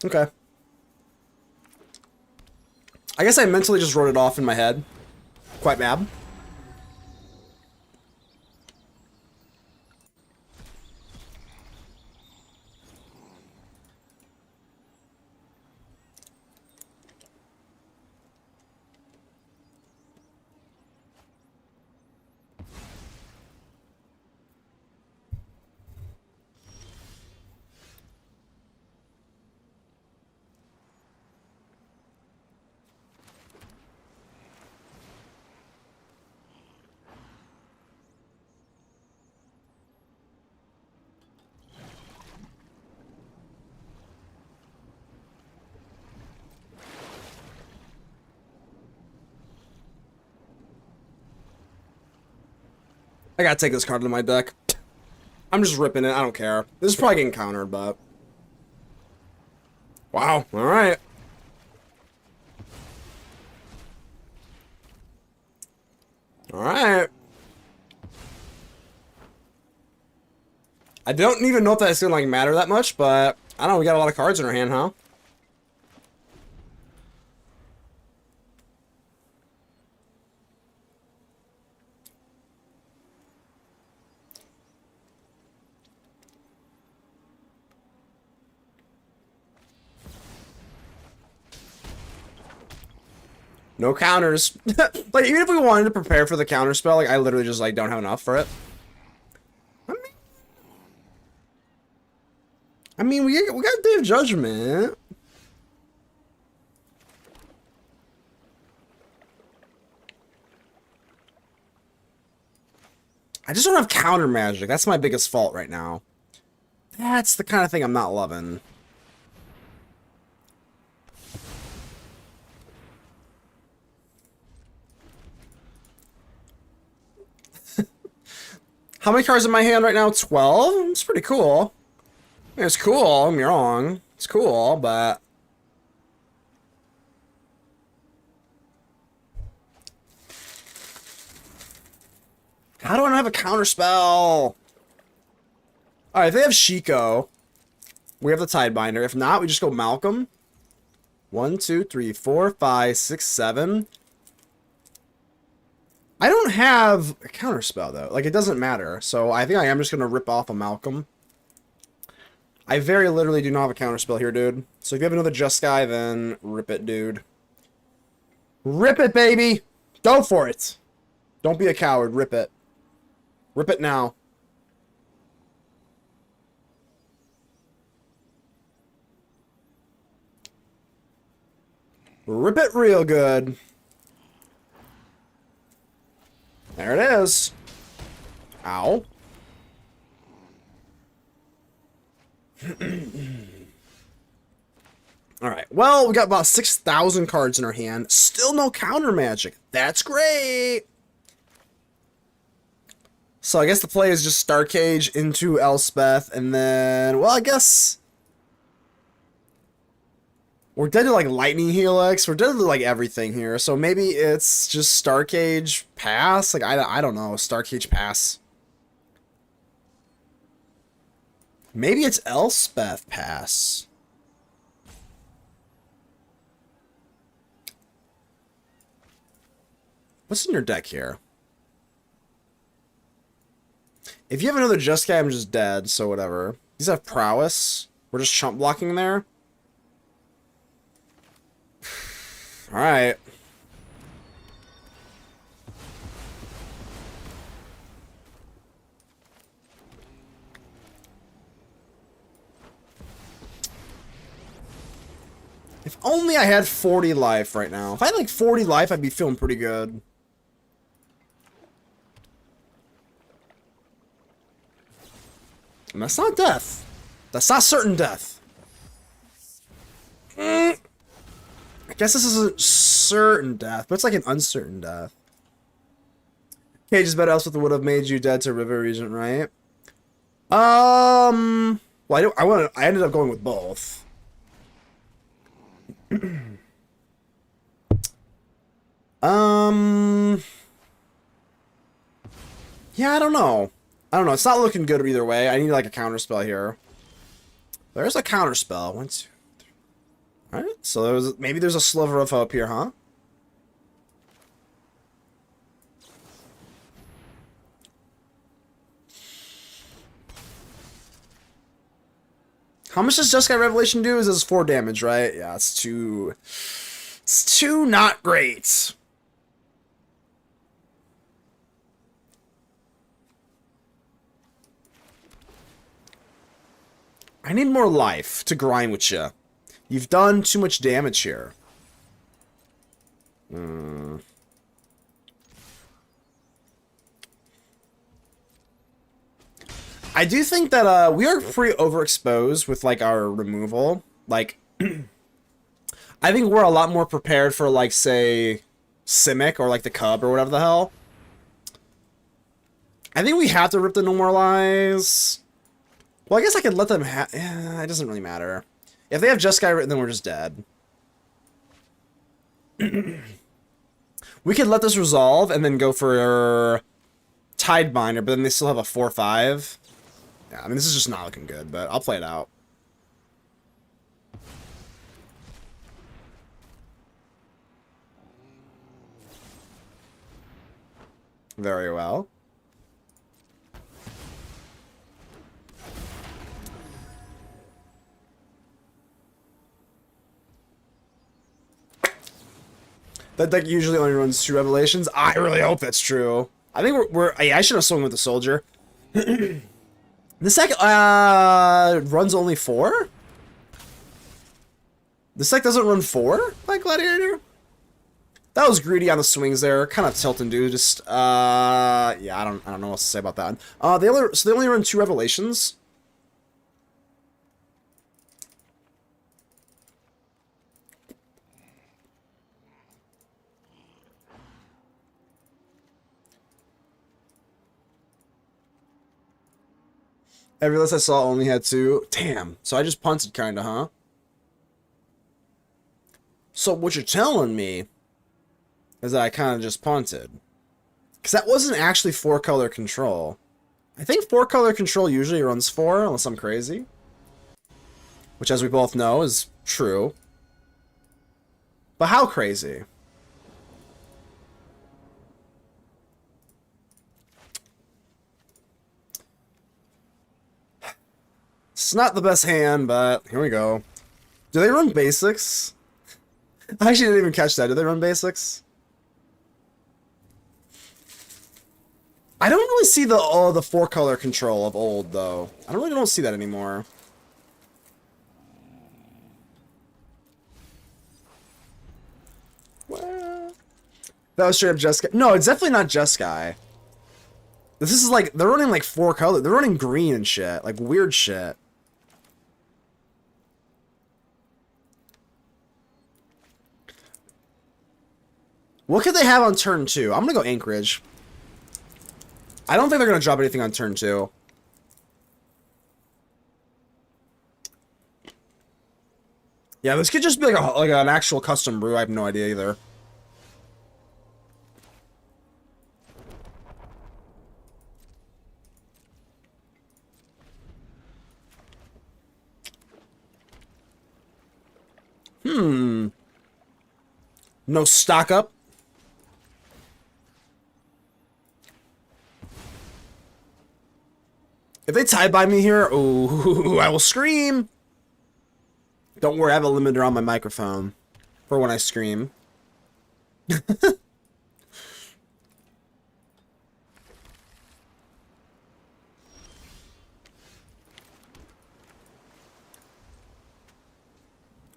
Okay. I guess I mentally just wrote it off in my head. Quite mad. I gotta take this card into my deck. I'm just ripping it. I don't care. This is probably getting countered, but... Wow. Alright. Alright. I don't even know if that's gonna, like, matter that much, but... I don't know, we got a lot of cards in our hand, huh? No counters. Like, even if we wanted to prepare for the counter spell, like, I literally just, like, don't have enough for it. I mean, we got Day of Judgment. I just don't have counter magic. That's my biggest fault right now. That's the kind of thing I'm not loving. How many cards in my hand right now? 12? It's pretty cool. I mean, it's cool, don't get me wrong. It's cool, but... How do I not have a counter spell? Alright, if they have Shiko, we have the Tidebinder. If not, we just go Malcolm. 1, 2, 3, 4, 5, 6, 7. I don't have a counter spell though. Like, it doesn't matter. So I think I am just gonna rip off a Malcolm. I very literally do not have a counter spell here, dude. So if you have another Just Guy, then rip it, dude. Rip it, baby! Go for it! Don't be a coward. Rip it. Rip it now. Rip it real good. There it is. Ow. Alright, well, we got about 6,000 cards in our hand. Still no counter magic. That's great! So I guess the play is just Starcage into Elspeth, and then, well, I guess... We're dead to, like, Lightning Helix. We're dead to, like, everything here. So maybe it's just Starcage pass? Like, I don't know. Starcage pass. Maybe it's Elspeth pass. What's in your deck here? If you have another Just guy, I'm just dead, so whatever. These have prowess. We're just chump blocking there. Alright. If only I had 40 life right now. If I had like 40 life, I'd be feeling pretty good. And that's not death. That's not certain death. I guess this isn't certain death, but it's like an uncertain death. Cage's better else with would have made you dead to River Regent, right? Well, I ended up going with both. Yeah, I don't know. It's not looking good either way. I need like a counter spell here. There's a counter spell. 1, 2, 3. All right. So maybe there's a sliver of hope here, huh? How much does Jeskai Revelation do? Is this 4 damage, right? Yeah, it's too not great. I need more life to grind with you. You've done too much damage here. I do think that we are pretty overexposed with like our removal. Like, I think we're a lot more prepared for like, say, Simic or like the Cub or whatever the hell. I think we have to rip the Normalize. Well, I guess I could let them have... it doesn't really matter. If they have Jeskai written, then we're just dead. We could let this resolve and then go for Tidebinder, but then they still have a 4/5. Yeah, I mean, this is just not looking good, but I'll play it out. Very well. That deck usually only runs 2 Revelations. I really hope that's true. I think I should have swung with the Soldier. This deck runs only 4? This deck doesn't run 4 by Gladiator? That was greedy on the swings there. Kind of tilting, dude. Just yeah, I don't know what to say about that. They only run 2 Revelations. Every list I saw only had 2. Damn. So I just punted kinda, huh? So what you're telling me is that I kind of just punted. Because that wasn't actually 4-color control. I think 4-color control usually runs 4, unless I'm crazy. Which, as we both know, is true. But how crazy? It's not the best hand, but here we go. Do they run basics? I actually didn't even catch that. Do they run basics? I don't really see the 4-color control of old, though. I really don't see that anymore. Well, that was straight up Jeskai. No, it's definitely not Jeskai. This is like, they're running like 4 color. They're running green and shit. Like weird shit. What could they have on turn 2? I'm gonna go Anchorage. I don't think they're gonna drop anything on turn 2. Yeah, this could just be like an actual custom brew. I have no idea either. No stock up. If they tie by me here, ooh, I will scream. Don't worry, I have a limiter on my microphone for when I scream.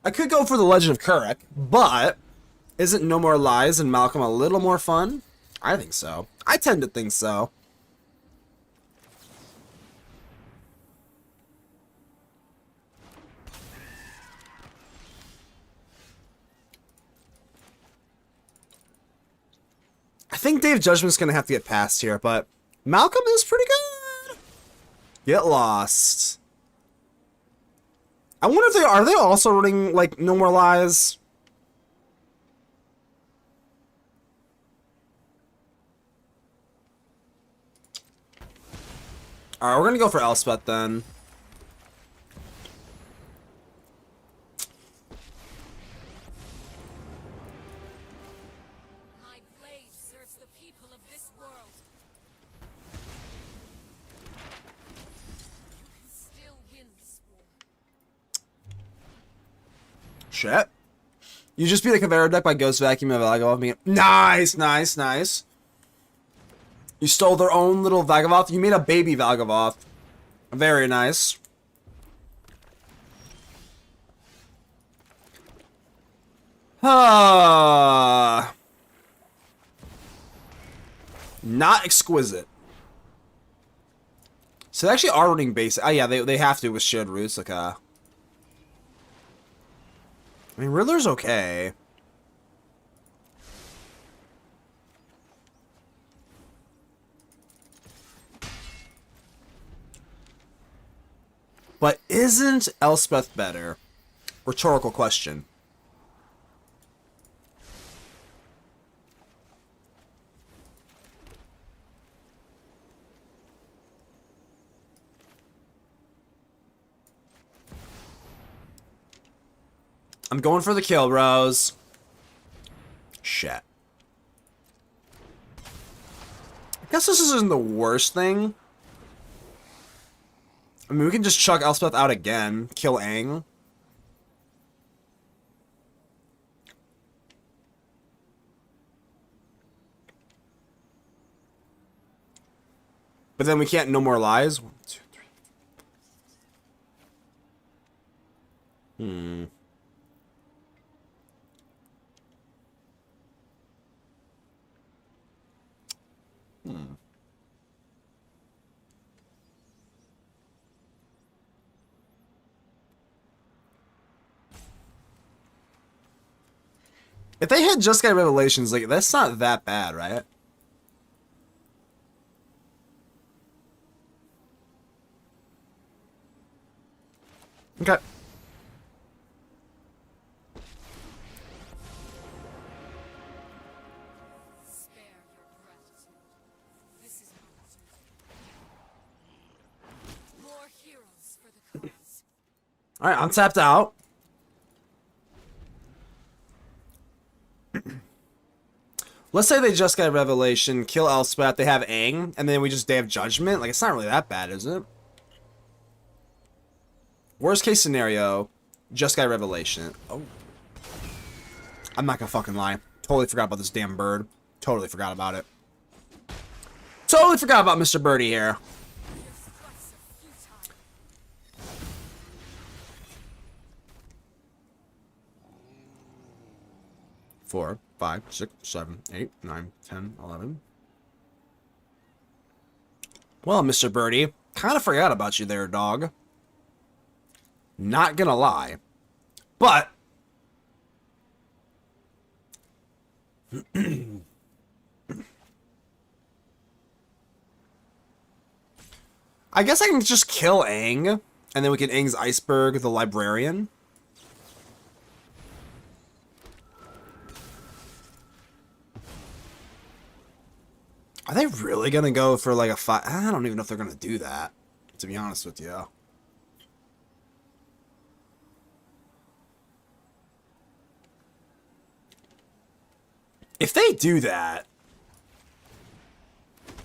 I could go for the Legend of Kuruk, but isn't No More Lies and Malcolm a little more fun? I think so. I tend to think so. I think Dave Judgment's gonna have to get past here, but Malcolm is pretty good. Get lost. I wonder if are they also running like No More Lies? Alright, we're gonna go for Elspeth then. My blade serves the people of this world. You can still win this war. Shit. You just beat a Kavera deck by Ghost Vacuum of Vagaboth. Nice, nice, nice. You stole their own little Vagaboth. You made a baby Vagaboth. Very nice. Ah. Not exquisite. So they actually are running basic. Oh yeah, they have to with shared roots. Like I mean, Riddler's okay. But isn't Elspeth better? Rhetorical question. I'm going for the kill, bros. Shit. I guess this isn't the worst thing. I mean, we can just chuck Elspeth out again. Kill Aang. But then we can't No More Lies. 1, 2, 3. If they had Just Got Revelations, like, that's not that bad, right? Okay. Spare your gratitude. This is not duty. More heroes for the cause. Alright, I'm tapped out. Let's say they just got Revelation, kill Elspeth, they have Aang, and then they have Judgment. Like, it's not really that bad, is it? Worst case scenario, just got Revelation. Oh. I'm not gonna fucking lie. Totally forgot about this damn bird. Totally forgot about it. Totally forgot about Mr. Birdie here. Your strikes are futile. 4, 5, 6, 7, 8, 9, 10, 11. Well, Mr. Birdie, kind of forgot about you there, dog. Not gonna lie. But I guess I can just kill Aang, and then we can Aang's Iceberg the Librarian. Are they really gonna go for like a 5? I don't even know if they're gonna do that, to be honest with you. If they do that,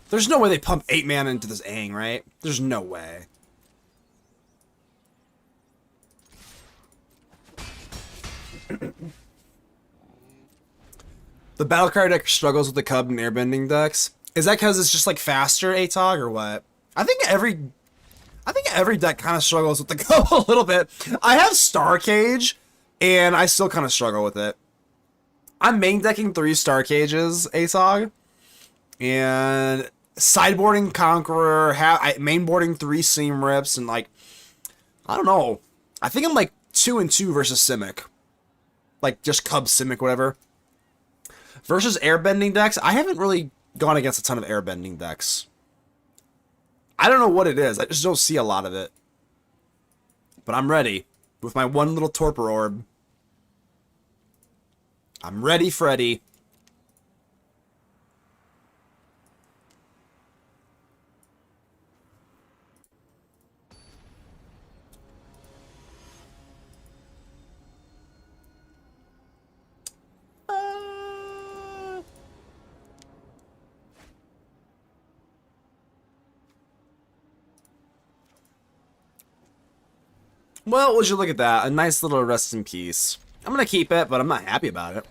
there's no way they pump 8 mana into this Aang, right? There's no way. The battle card deck struggles with the Cub and airbending decks. Is that because it's just like faster ATOG or what? I think every deck kind of struggles with the Cub a little bit. I have Star Cage, and I still kind of struggle with it. I'm main decking 3 Star Cages ATOG, and sideboarding Conqueror, mainboarding 3 Seam Rips, and like, I don't know. I think I'm like 2-2 versus Simic. Like just Cub Simic, whatever. Versus airbending decks, I haven't really gone against a ton of airbending decks. I don't know what it is. I just don't see a lot of it. But I'm ready. With my one little Torpor Orb. I'm ready, Freddy. Well, would you look at that? A nice little rest in peace. I'm gonna keep it, but I'm not happy about it.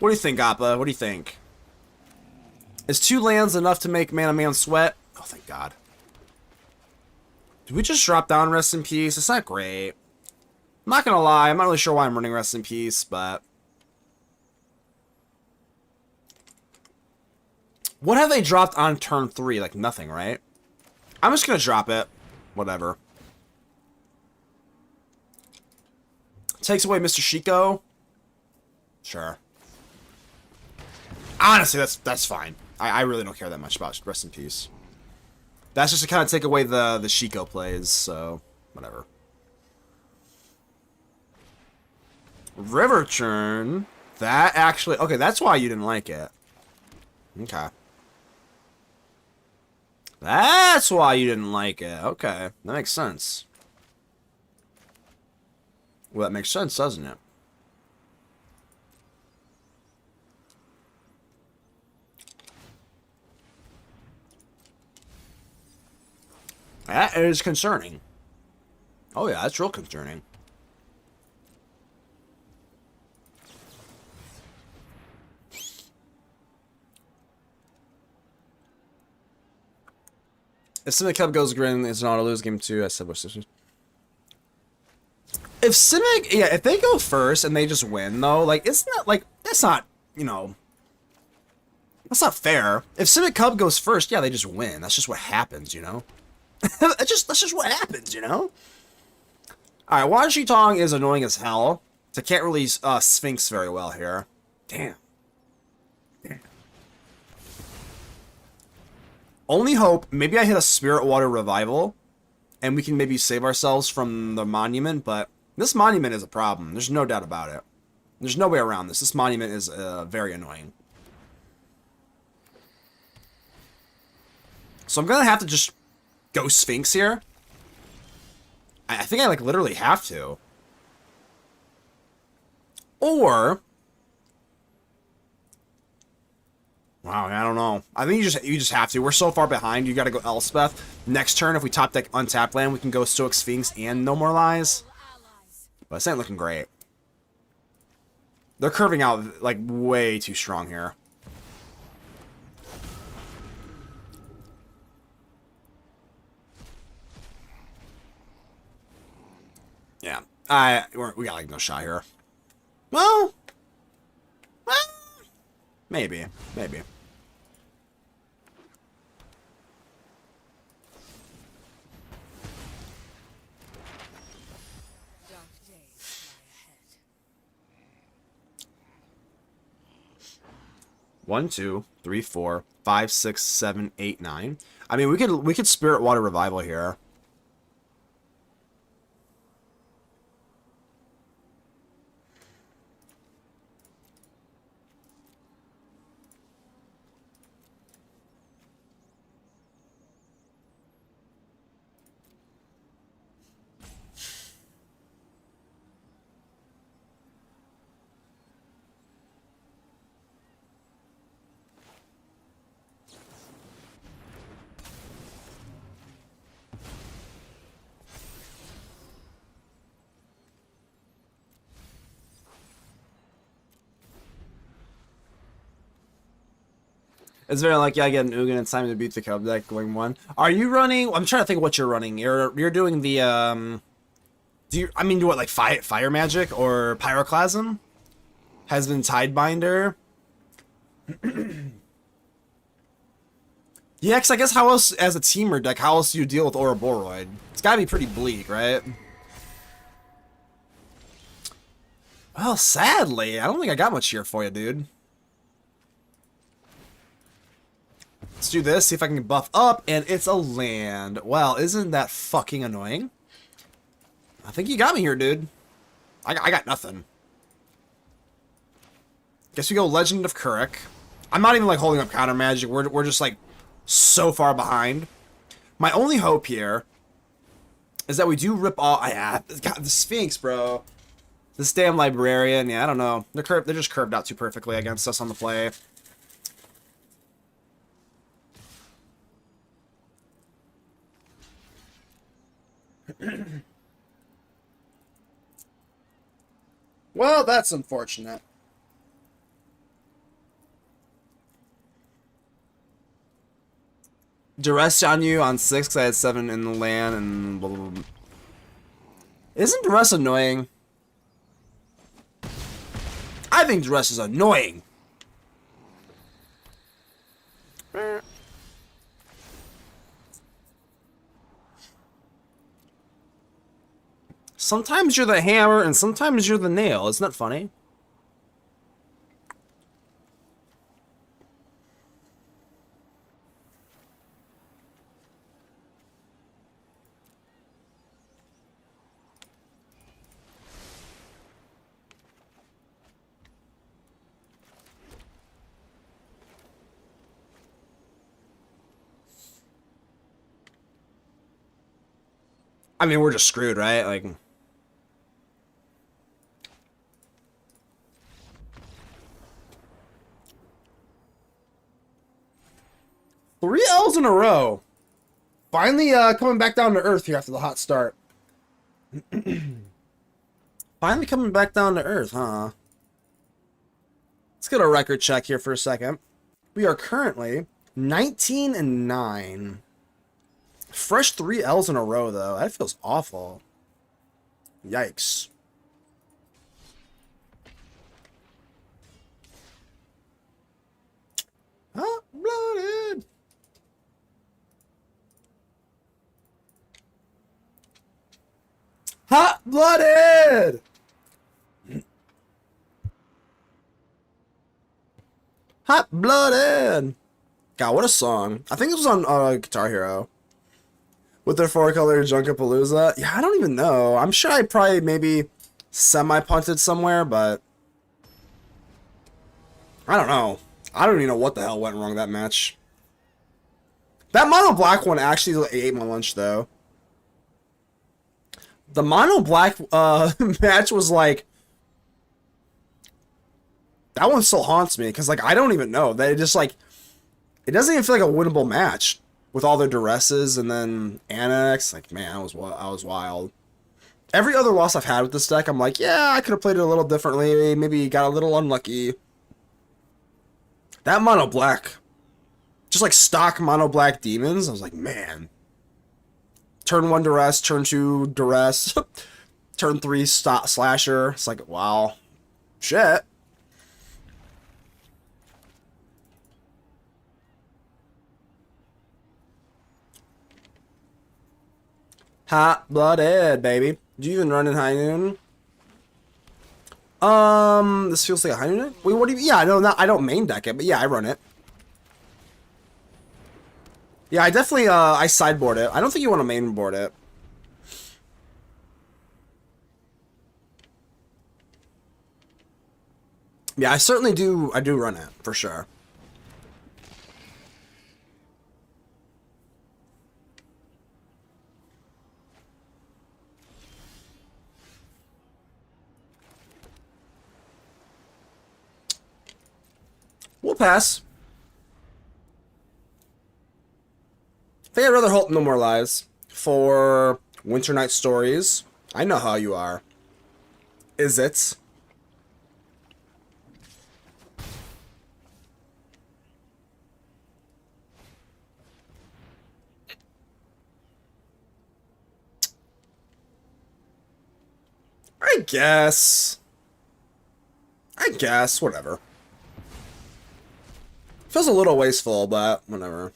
What do you think, Appa? What do you think? Is 2 lands enough to make Mana Man sweat? Oh, thank God. Did we just drop down Rest in Peace? It's not great. I'm not gonna lie, I'm not really sure why I'm running Rest in Peace, but... What have they dropped on turn 3? Like, nothing, right? I'm just gonna drop it. Whatever. Takes away Mr. Shiko? Sure. Honestly, that's fine. I really don't care that much about Rest in Peace. That's just to kind of take away the Shiko plays, so whatever. River Churn. That actually... Okay, that's why you didn't like it. Okay. That's why you didn't like it. Okay, that makes sense. Well, that makes sense, doesn't it? That is concerning. Oh yeah, that's real concerning. If Simic Cub goes green, it's an auto lose game 2. I said what's this? If Simic, yeah, if they go first and they just win though, like isn't that like that's not, you know, that's not fair. If Simic Cub goes first, yeah, they just win. That's just what happens, you know. that's just what happens, you know. All right, Wan Shi Tong is annoying as hell. So I can't really Sphinx very well here. Damn. Only hope, maybe I hit a Spirit Water Revival, and we can maybe save ourselves from the Monument, but this Monument is a problem. There's no doubt about it. There's no way around this. This Monument is very annoying. So I'm going to have to just go Sphinx here. I think I, like, literally have to. Or... Wow, I don't know. I think you just have to. We're so far behind. You got to go Elspeth. Next turn, if we top deck untap land, we can go Stoic Sphinx and No More Lies. But this ain't looking great. They're curving out like way too strong here. Yeah, we got like no shot here. Well, maybe. Dark days lie ahead. 1, 2, 3, 4, 5, 6, 7, 8, 9. I mean, we could Spirit Water Revival here. It's very like, yeah, I get an Ugin, it's time to beat the Cub deck going 1. Are you running? I'm trying to think what you're running. You're doing the do you? I mean, do what, like fire magic or pyroclasm? Has been Tidebinder. Yeah, cause I guess how else, as a teamer deck, how else do you deal with Ouroboros? It's gotta be pretty bleak, right? Well, sadly, I don't think I got much here for you, dude. Let's do this, see if I can buff up, and it's a land. Well, isn't that fucking annoying? I think you got me here, dude. I got nothing. Guess we go Legend of Kuruk. I'm not even, like, holding up counter magic. We're just, like, so far behind. My only hope here is that we do rip all... God, the Sphinx, bro. This damn Librarian, yeah, I don't know. They're just curved out too perfectly against us on the play. Well, that's unfortunate. Duress on you on 6 because I had 7 in the land and blah, blah, blah. Isn't Duress annoying? I think Duress is annoying. Sometimes you're the hammer and sometimes you're the nail. Isn't that funny? I mean, we're just screwed, right? Like... Three L's in a row. Finally coming back down to earth here after the hot start. Finally coming back down to earth, huh? Let's get a record check here for a second. We are currently 19-9. Fresh 3 L's in a row, though. That feels awful. Yikes. Hot-blooded. Hot-blooded! Hot-blooded! God, what a song. I think this was on Guitar Hero. With their 4-color Junkapalooza. Yeah, I don't even know. I'm sure I probably maybe semi-punted somewhere, but... I don't know. I don't even know what the hell went wrong that match. That mono black one actually ate my lunch, though. The mono black match was like... That one still haunts me, because like I don't even know. They just like... It doesn't even feel like a winnable match. With all their duresses and then Annex. Like, man, I was wild. Every other loss I've had with this deck, I'm like, yeah, I could have played it a little differently. Maybe got a little unlucky. That mono black, just like stock mono black demons, I was like, man. Turn 1 duress, turn 2 duress, turn 3 slasher. It's like, wow. Shit. Hot-blooded, baby. Do you even run in high noon? This feels like a high noon? Wait, what do you... Yeah, no, I don't main deck it, but yeah, I run it. Yeah, I definitely, I sideboard it. I don't think you want to main board it. Yeah, I certainly do, I do run it, for sure. We'll pass. I think I'd rather halt No More Lies for Winter Night Stories. I know how you are. Is it? I guess. Whatever. Feels a little wasteful, but whatever.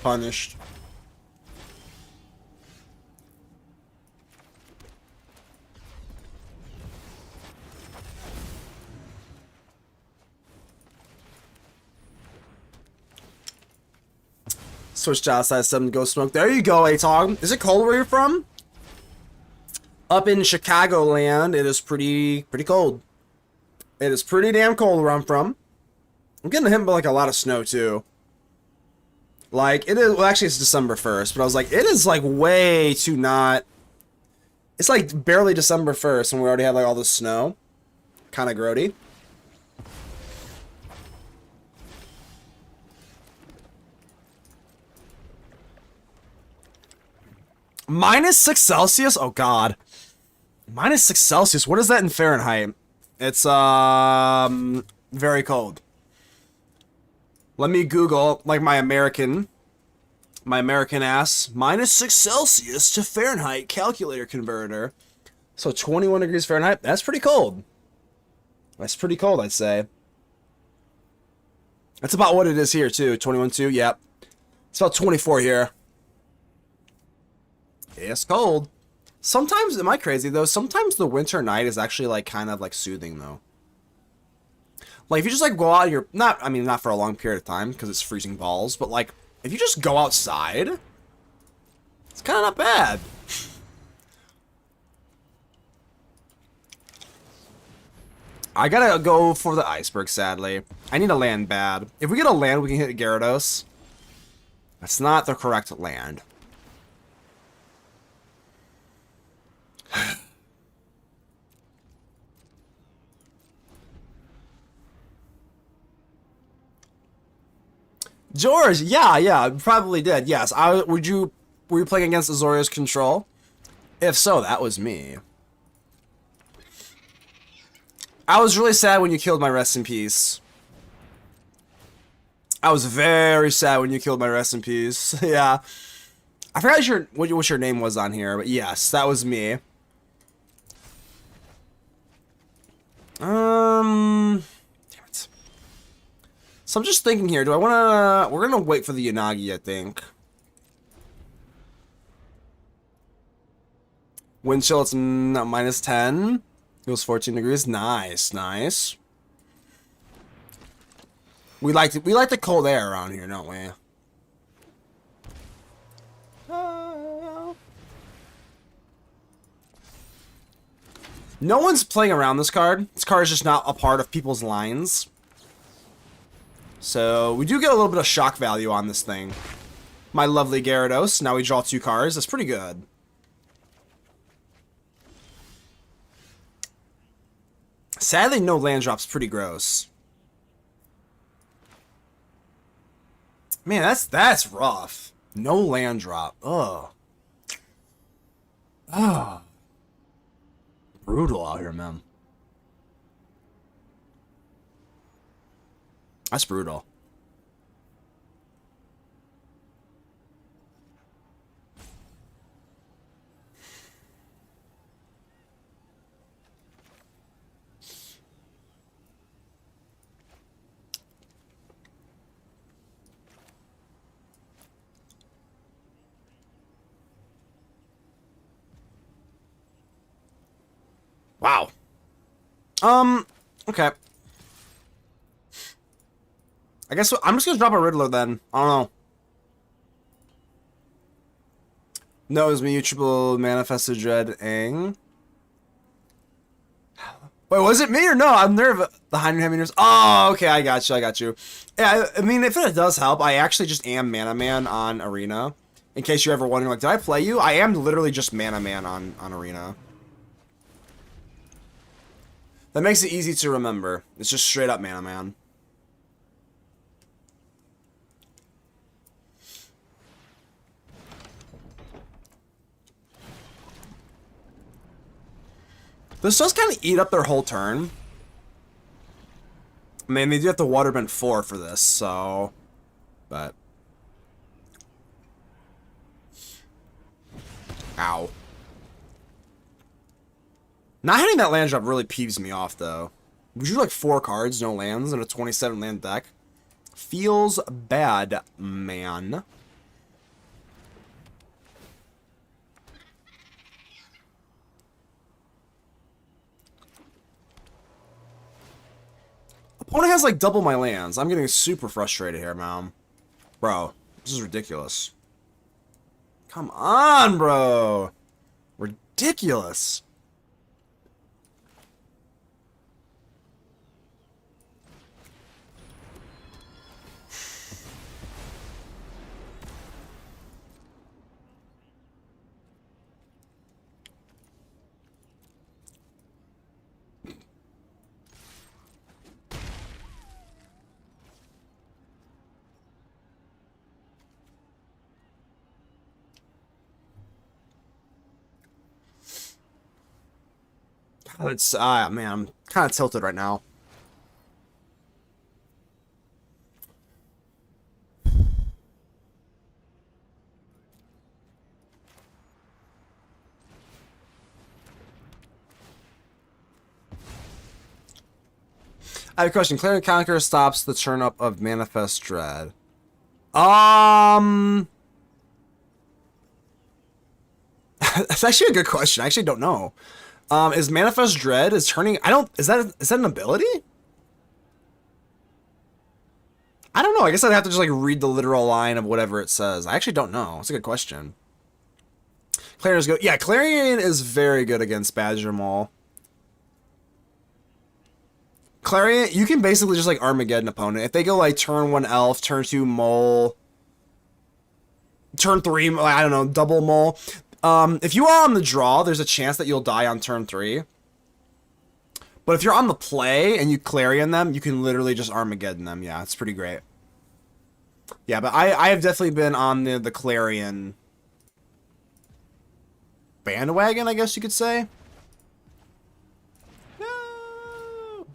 Punished. Switch to outside 7 to go smoke. There you go, Atog. Is it cold where you're from? Up in Chicagoland, it is pretty cold. It is pretty damn cold where I'm from. I'm getting hit by like a lot of snow too. Like it is. Well, actually, it's December 1st, but I was like, it is like way too not. It's like barely December 1st, and we already have like all this snow. Kind of grody. -6 Celsius? Oh god. -6 Celsius. What is that in Fahrenheit? It's very cold. Let me Google like my American ass. -6 Celsius to Fahrenheit calculator converter. So 21 degrees Fahrenheit. That's pretty cold. That's pretty cold, I'd say. That's about what it is here too. 21.2. Yep. It's about 24 here. It's cold. Sometimes, am I crazy though? Sometimes the winter night is actually like kind of like soothing though. Like if you just like go out, you're not. I mean, not for a long period of time because it's freezing balls. But like if you just go outside, it's kind of not bad. I gotta go for the iceberg. Sadly, I need a land bad. If we get a land, we can hit Gyarados. That's not the correct land. George, yeah, probably did. Yes, were you playing against Azorius Control? If so, that was me. I was really sad when you killed my rest in peace. I was very sad when you killed my rest in peace. Yeah, I forgot what your name was on here, but yes, that was me. Damn it. So I'm just thinking here, do I wanna... We're gonna wait for the Yanagi, I think. Wind chill, it's -10. It was 14 degrees. Nice, nice. We like the cold air around here, don't we? No one's playing around this card. This card is just not a part of people's lines. So we do get a little bit of shock value on this thing. My lovely Gyarados. Now we draw 2 cards. That's pretty good. Sadly, no land drop's pretty gross. Man, that's rough. No land drop. Ugh. Ah. Brutal out here, man. That's brutal. Wow. Okay. I guess I'm just gonna drop a Riddler then. I don't know. No, it's mutual manifested dread ang. Wait, was it me or no? I'm nervous. The 100 meters. Oh, okay, I got you. Yeah, I mean, if it does help, I actually just am Mana Man on Arena. In case you're ever wondering, like, did I play you? I am literally just Mana Man on Arena. That makes it easy to remember. It's just straight up Mana Man. This does kind of eat up their whole turn. I mean, they do have to waterbend 4 for this, so... But... Ow. Not hitting that land drop really peeves me off, though. We drew like 4 cards, no lands, in a 27 land deck. Feels bad, man. Opponent has like double my lands. I'm getting super frustrated here, man. Bro, this is ridiculous. Come on, bro. Ridiculous. It's man, I'm kind of tilted right now. I have a question. Clear and Conquer stops the turn up of Manifest Dread. That's actually a good question. I actually don't know. Is Manifest Dread is turning? Is that an ability? I don't know. I guess I'd have to just like read the literal line of whatever it says. I actually don't know. It's a good question. Clarion's good. Yeah, Clarion is very good against Badger Maul. Clarion, you can basically just like Armageddon opponent. If they go like turn 1 Elf, turn 2 Mole, turn 3, I don't know, double Mole. If you are on the draw, there's a chance that you'll die on turn 3. But if you're on the play and you Clarion them, you can literally just Armageddon them. Yeah, it's pretty great. Yeah, but I have definitely been on the Clarion bandwagon, I guess you could say. No.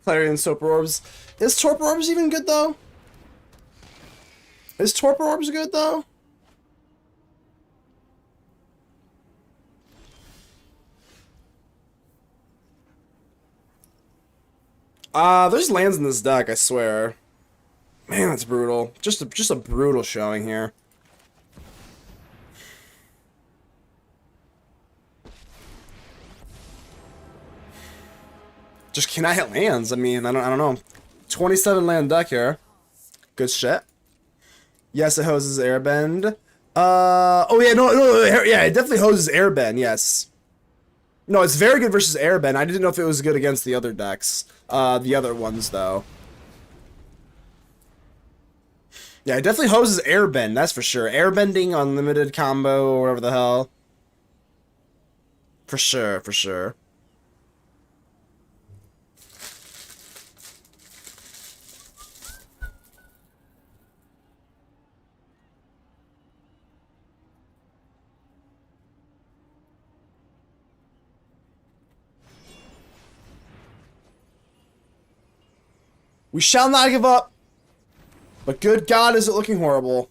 Clarion Torpor Orbs. Is Torpor Orbs even good though? Is Torpor Orbs good though? There's lands in this deck, I swear. Man, that's brutal. Just a brutal showing here. Just cannot hit lands. I mean, I don't know. 27 land deck here. Good shit. Yes, it hoses Airbend. Oh yeah, no, yeah, it definitely hoses Airbend. Yes. No, it's very good versus Airbend. I didn't know if it was good against the other decks. The other ones though. Yeah, it definitely hoses Airbend. That's for sure. Airbending unlimited combo or whatever the hell. For sure, for sure. We shall not give up. But good God, is it looking horrible.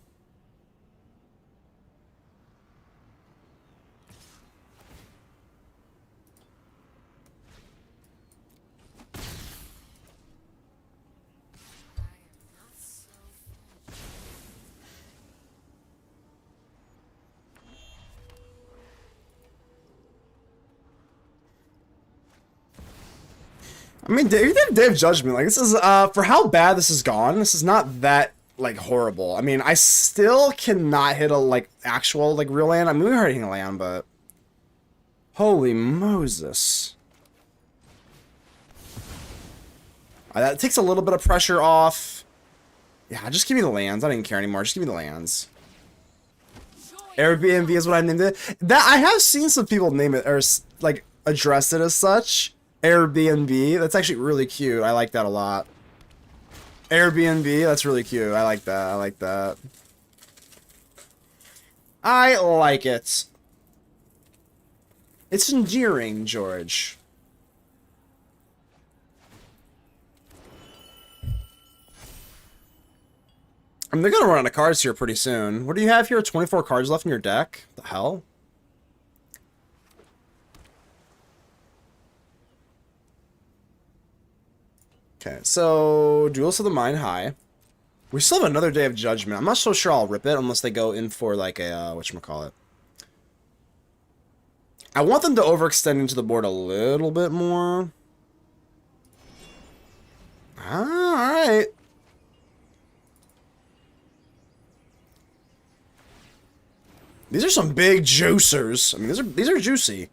I mean, Dave judged me. Like, this is, for how bad this has gone, this is not that, like, horrible. I mean, I still cannot hit a, like, actual, like, real land. I mean, we were hitting a land, but... Holy Moses. That takes a little bit of pressure off. Yeah, just give me the lands. I didn't care anymore. Just give me the lands. Airbnb is what I named it. That, I have seen some people name it, or, like, address it as such. Airbnb. That's actually really cute. I like that a lot. Airbnb, that's really cute. I like that. I like that. I like it. It's endearing, George. I mean, they're gonna run out of cards here pretty soon. What do you have here? 24 cards left in your deck? The hell? Okay, so Duels of the Mind high. We still have another Day of Judgment. I'm not so sure I'll rip it unless they go in for like a whatchamacallit. I want them to overextend into the board a little bit more. Alright. These are some big juicers. I mean, these are juicy.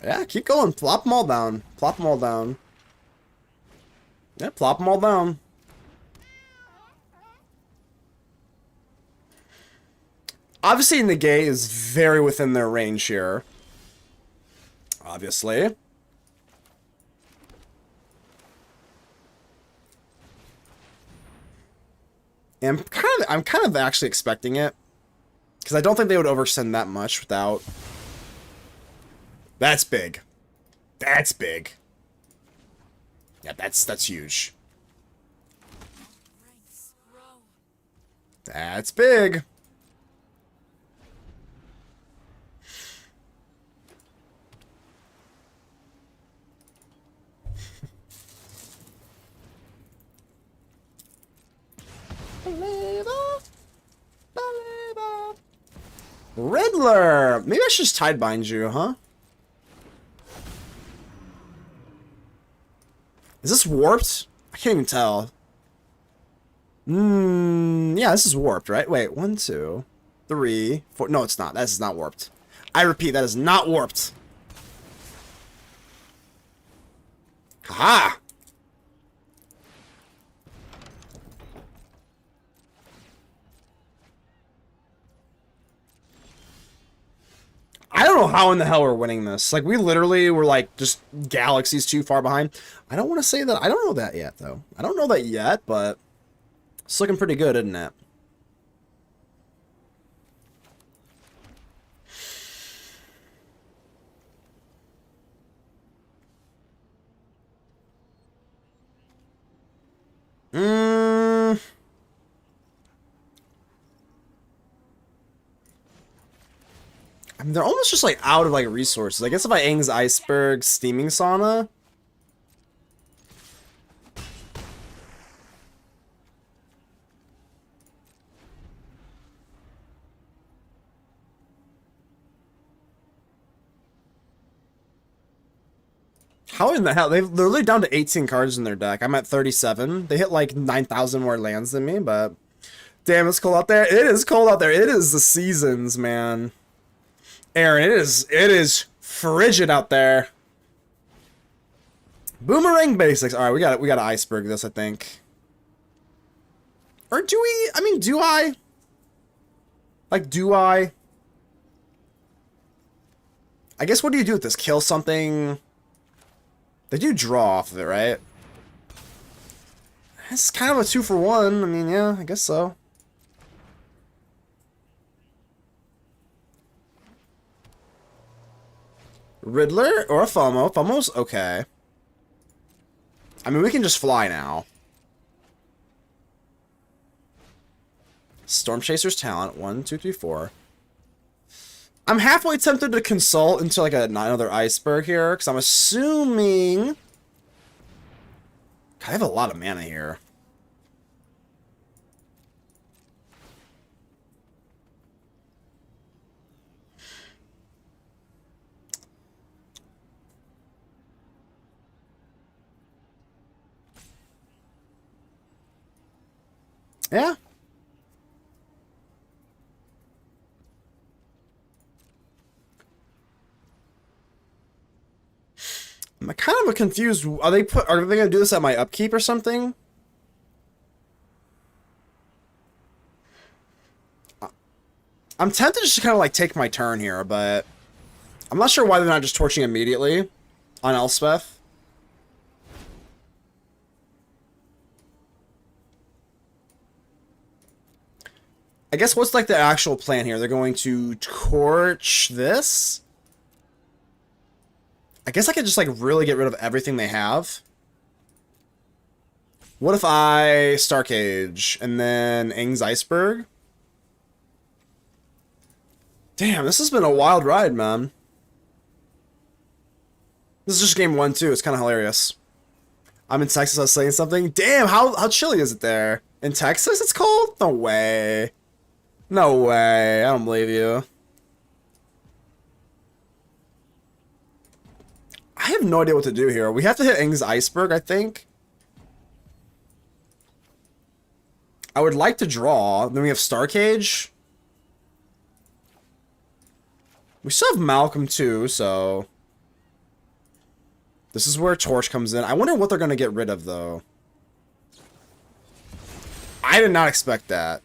Yeah, keep going. Plop them all down. Plop them all down. Yeah, plop them all down. Obviously, negate is very within their range here. Obviously. And I'm kind of actually expecting it. Because I don't think they would overextend that much without... That's big. That's big. Yeah, that's huge. Ranks grow. That's big. Riddler! Maybe I should just Tidebind you, huh? Is this warped? I can't even tell. Yeah, this is warped, right? Wait, 1, 2, 3, 4. No, it's not. This is not warped. I repeat, that is not warped. Haha! I don't know how in the hell we're winning this. Like, we literally were, like, just galaxies too far behind. I don't want to say that. I don't know that yet, though. I don't know that yet, but it's looking pretty good, isn't it? I mean, they're almost just, like, out of, like, resources. I guess if I Aang's Iceberg, Steaming Sauna... How in the hell? They're literally down to 18 cards in their deck. I'm at 37. They hit, like, 9,000 more lands than me, but... Damn, it's cold out there. It is cold out there. It is the seasons, man. Aaron, it is frigid out there. Boomerang basics. All right, we got to iceberg this, I think. Or do we? I mean, do I? Like, do I? I guess what do you do with this? Kill something? They do draw off of it, right? It's kind of a 2-for-1. I mean, yeah, I guess so. Riddler or a FOMO? FOMO's okay. I mean, we can just fly now. Storm Chaser's Talent. 1, 2, 3, 4. I'm halfway tempted to consult into like another iceberg here, because I'm assuming... God, I have a lot of mana here. Yeah. I'm kind of confused. Are they gonna do this at my upkeep or something? I'm tempted just to kind of like take my turn here, but I'm not sure why they're not just torching immediately on Elspeth. I guess what's like the actual plan here? They're going to torch this? I guess I could just like really get rid of everything they have. What if I Starcage and then Aang's Iceberg? Damn, this has been a wild ride, man. This is just game 1 too. It's kind of hilarious. I'm in Texas. I was saying something. Damn, how chilly is it there? In Texas, it's cold? No way. No way. I don't believe you. I have no idea what to do here. We have to hit Aang's Iceberg, I think. I would like to draw. Then we have Starcage. We still have Malcolm too, so... This is where Torch comes in. I wonder what they're going to get rid of, though. I did not expect that.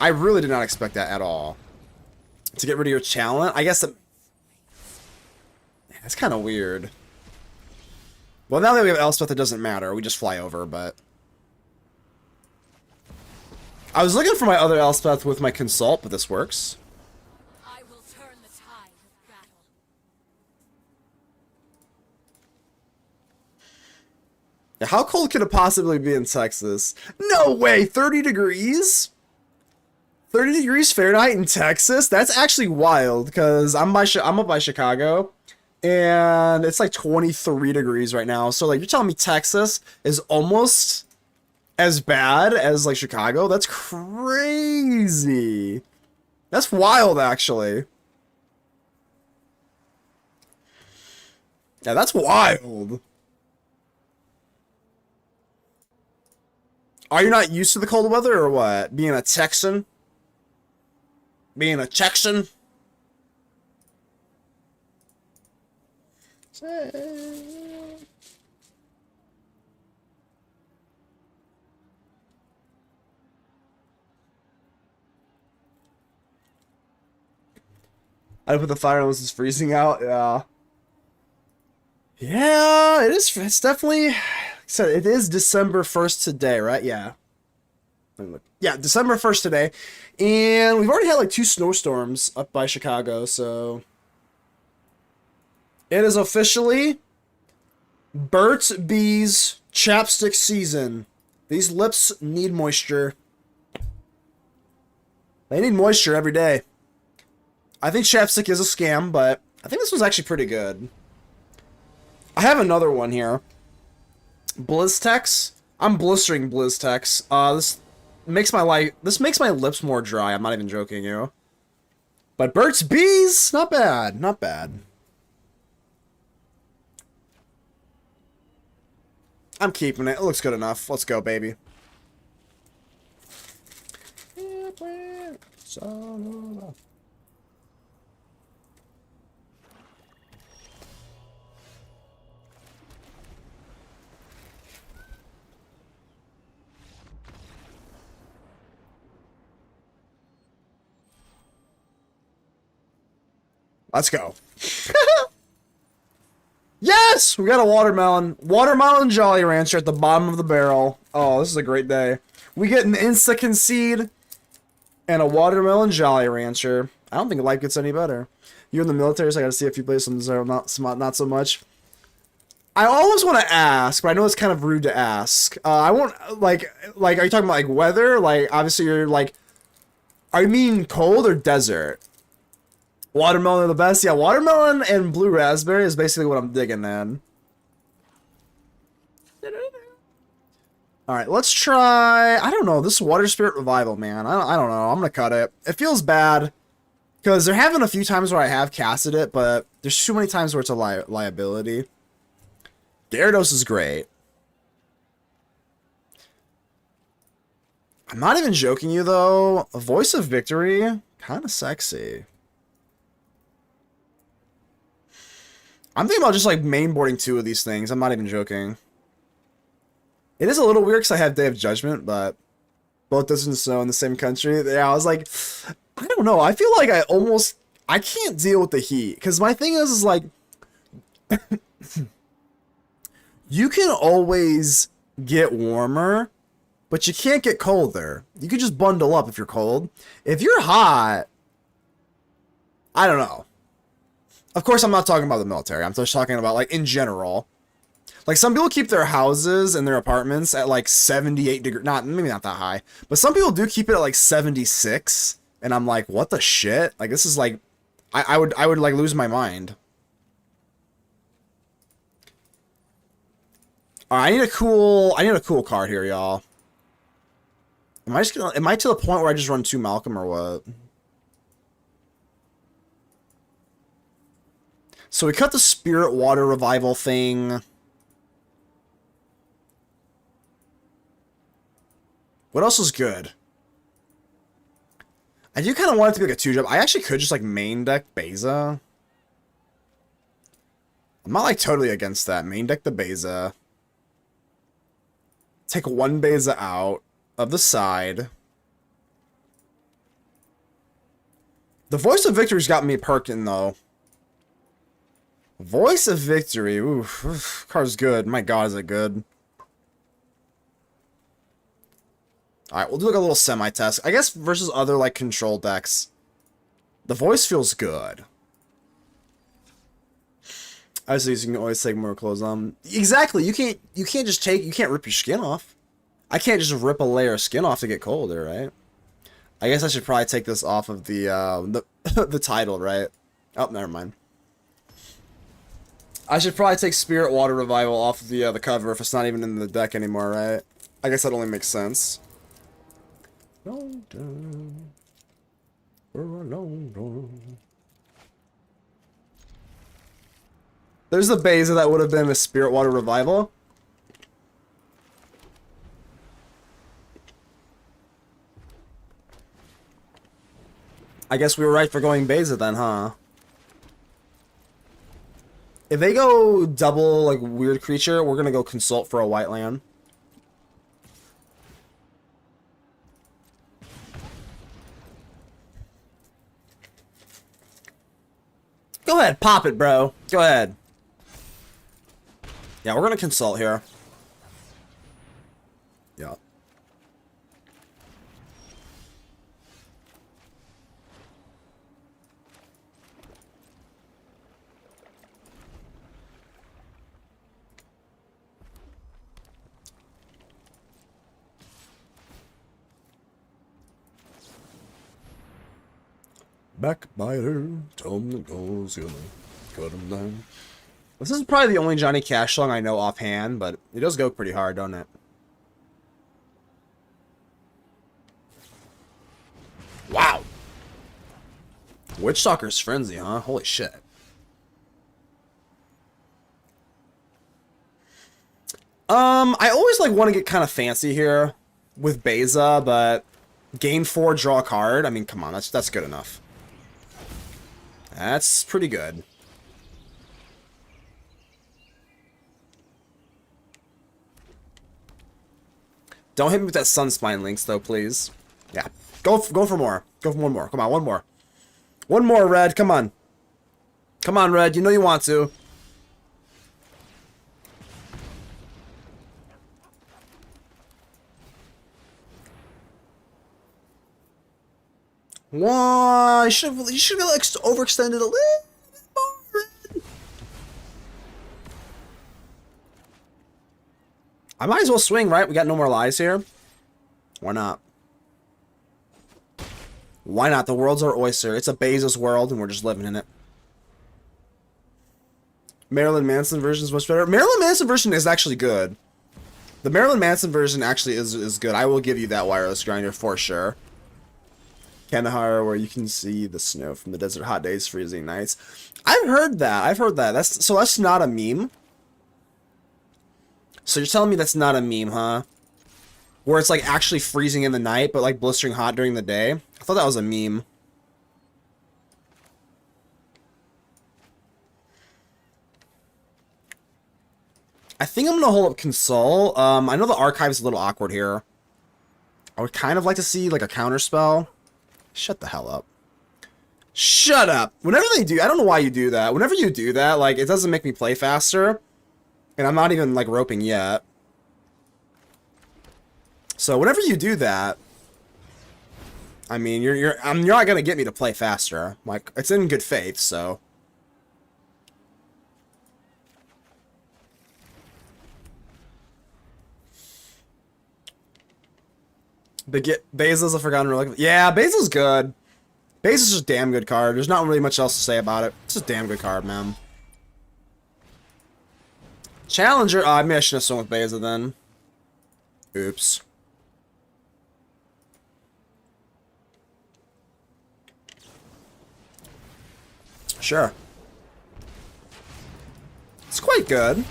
I really did not expect that at all. To get rid of your talent? I guess that's kind of weird. Well, now that we have Elspeth, it doesn't matter. We just fly over, but... I was looking for my other Elspeth with my Consult, but this works. I will turn the tide of battle. Yeah, how cold could it possibly be in Texas? No way! 30 degrees? 30 degrees Fahrenheit in Texas? That's actually wild, because I'm up by Chicago, and it's like 23 degrees right now. So, like, you're telling me Texas is almost as bad as, like, Chicago? That's crazy. That's wild, actually. Yeah, that's wild. Are you not used to the cold weather, or what? Being a Texan? Being a Texan? I put the fire on, this is freezing out. Yeah. Yeah, it is. It's definitely. Like I said, it is December 1st today, right? Yeah. Yeah, December 1st today. And we've already had like 2 snowstorms up by Chicago, so. It is officially Burt's Bees chapstick season. These lips need moisture. They need moisture every day. I think chapstick is a scam, but I think this one's actually pretty good. I have another one here. Blizztex. I'm blistering Blizztex. This makes my lips more dry. I'm not even joking you. But Burt's Bees, not bad, not bad. I'm keeping it. It looks good enough. Let's go, baby. Let's go. Yes! We got a watermelon. Watermelon Jolly Rancher at the bottom of the barrel. Oh, this is a great day. We get an insta-concede and a watermelon Jolly Rancher. I don't think life gets any better. You're in the military, so I gotta see if you play some Zero, not so much. I always want to ask, but I know it's kind of rude to ask. I won't, like, are you talking about, like, weather? Like, obviously you're, like, are you mean cold or desert? Watermelon are the best. Yeah, watermelon and blue raspberry is basically what I'm digging, man. Alright, let's try... I don't know, this Water Spirit Revival, man. I don't know. I'm gonna cut it. It feels bad. Because there have been a few times where I have casted it, but there's too many times where it's a liability. Gyarados is great. I'm not even joking you, though. A Voice of Victory? Kind of sexy. I'm thinking about just, like, mainboarding 2 of these things. I'm not even joking. It is a little weird because I have Day of Judgment, but both doesn't snow in the same country. Yeah, I was like, I don't know. I feel like I can't deal with the heat. Because my thing is like, you can always get warmer But you can't get cold there. You could just bundle up if you're cold. If you're hot, I don't know. Of course, I'm not talking about the military. I'm just talking about, like, in general. Like, some people keep their houses and their apartments at, like, 78 degrees. Maybe not that high. But some people do keep it at, like, 76. And I'm like, what the shit? Like, this is, like... I would, like, lose my mind. Alright, I need a cool card here, y'all. Am I to the point where I just run 2 Malcolm or what? So we cut the Spirit Water Revival thing. What else is good? I do kind of want it to be like a 2-drop. I actually could just like main deck Beza. I'm not like totally against that. Main deck the Beza. Take 1 Beza out of the side. The Voice of Victory's got me perking though. Voice of Victory. Oof, card's good. My god, is it good. Alright, we'll do like a little semi-test. I guess versus other like control decks. The voice feels good. Obviously, you can always take more clothes on. Exactly, you can't rip your skin off. I can't just rip a layer of skin off to get colder, right? I guess I should probably take this off of the the title, right? Oh, never mind. I should probably take Spirit Water Revival off of the cover if it's not even in the deck anymore, right? I guess that only makes sense. There's the Beza that would have been a Spirit Water Revival. I guess we were right for going Beza then, huh? If they go double, like, weird creature, we're gonna go Consult for a white land. Go ahead, pop it, bro. Go ahead. Yeah, we're gonna Consult here. Yeah. Backbiter, tell him the goal's gonna cut him down. This is probably the only Johnny Cash song I know offhand, but it does go pretty hard, don't it? Wow! Witchstalker's Frenzy, huh? Holy shit. I always like want to get kind of fancy here with Beza, but gain 4, draw a card. I mean, come on, that's good enough. That's pretty good. Don't hit me with that Sunspine links, though, please. Yeah, go for more. Go for one more. Come on, one more. One more, Red. Come on. Come on, Red. You know you want to. Whoa, you should have like overextended a little bit more. I might as well swing, right? We got no more lies here. Why not? Why not? The world's our oyster. It's a Bezos world, and we're just living in it. Marilyn Manson version is much better. Marilyn Manson version is actually good. The Marilyn Manson version actually is good. I will give you that, Wireless Grinder, for sure. Kandahar, where you can see the snow from the desert, hot days, freezing nights. I've heard that. That's not a meme. So you're telling me that's not a meme, huh? Where it's like actually freezing in the night, but like blistering hot during the day. I thought that was a meme. I think I'm gonna hold up Console. I know the archive's a little awkward here. I would kind of like to see like a counter spell. Shut the hell up. Shut up. Whenever they do, I don't know why you do that. Whenever you do that, like, it doesn't make me play faster. And I'm not even, like, roping yet. So whenever you do that, I mean, you're not gonna get me to play faster. Like, it's in good faith, so. Basil's a forgotten relic. Yeah, Basil's good. Basil's just a damn good card. There's not really much else to say about it. It's just a damn good card, man. Challenger. Oh, maybe I should have swung with Basil then. Oops. Sure. It's quite good.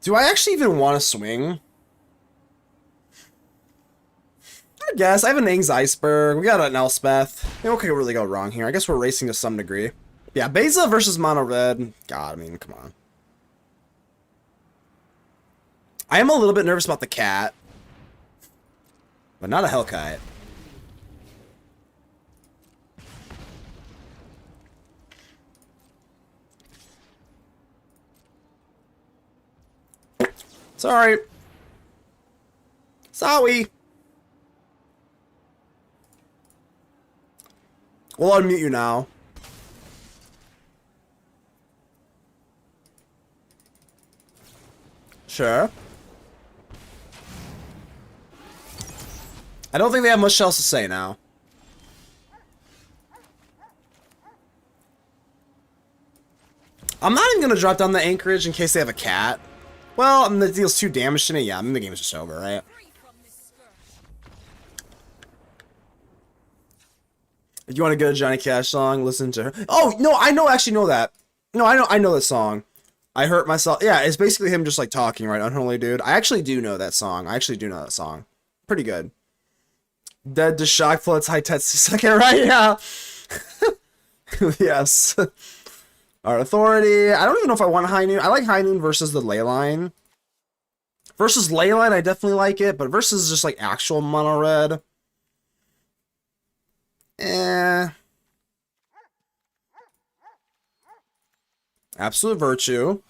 Do I actually even want to swing? I guess. I have an Aang's Iceberg. We got an Elspeth. I mean, what could really go wrong here? I guess we're racing to some degree. Yeah, Beza versus Mono Red. God, I mean, come on. I am a little bit nervous about the cat. But not a Hellkite. Sorry. Sorry. We'll unmute you now. Sure. I don't think they have much else to say now. I'm not even going to drop down the anchorage in case they have a cat. Well, and the deals 2 damage to me. Yeah, I mean, the game is just over, right? If you want to go to Johnny Cash song, listen to her. Oh, no, actually know that. No, I know that song. I hurt myself. Yeah, it's basically him just like talking, right? Unholy Dude. I actually do know that song. Pretty good. Dead to Shock Flood's High Tetsu second, right? Yeah. Yes. Our Authority. I don't even know if I want High Noon. I like High Noon versus the Leyline. Versus Leyline, I definitely like it, but versus just like actual Mono Red. Absolute Virtue.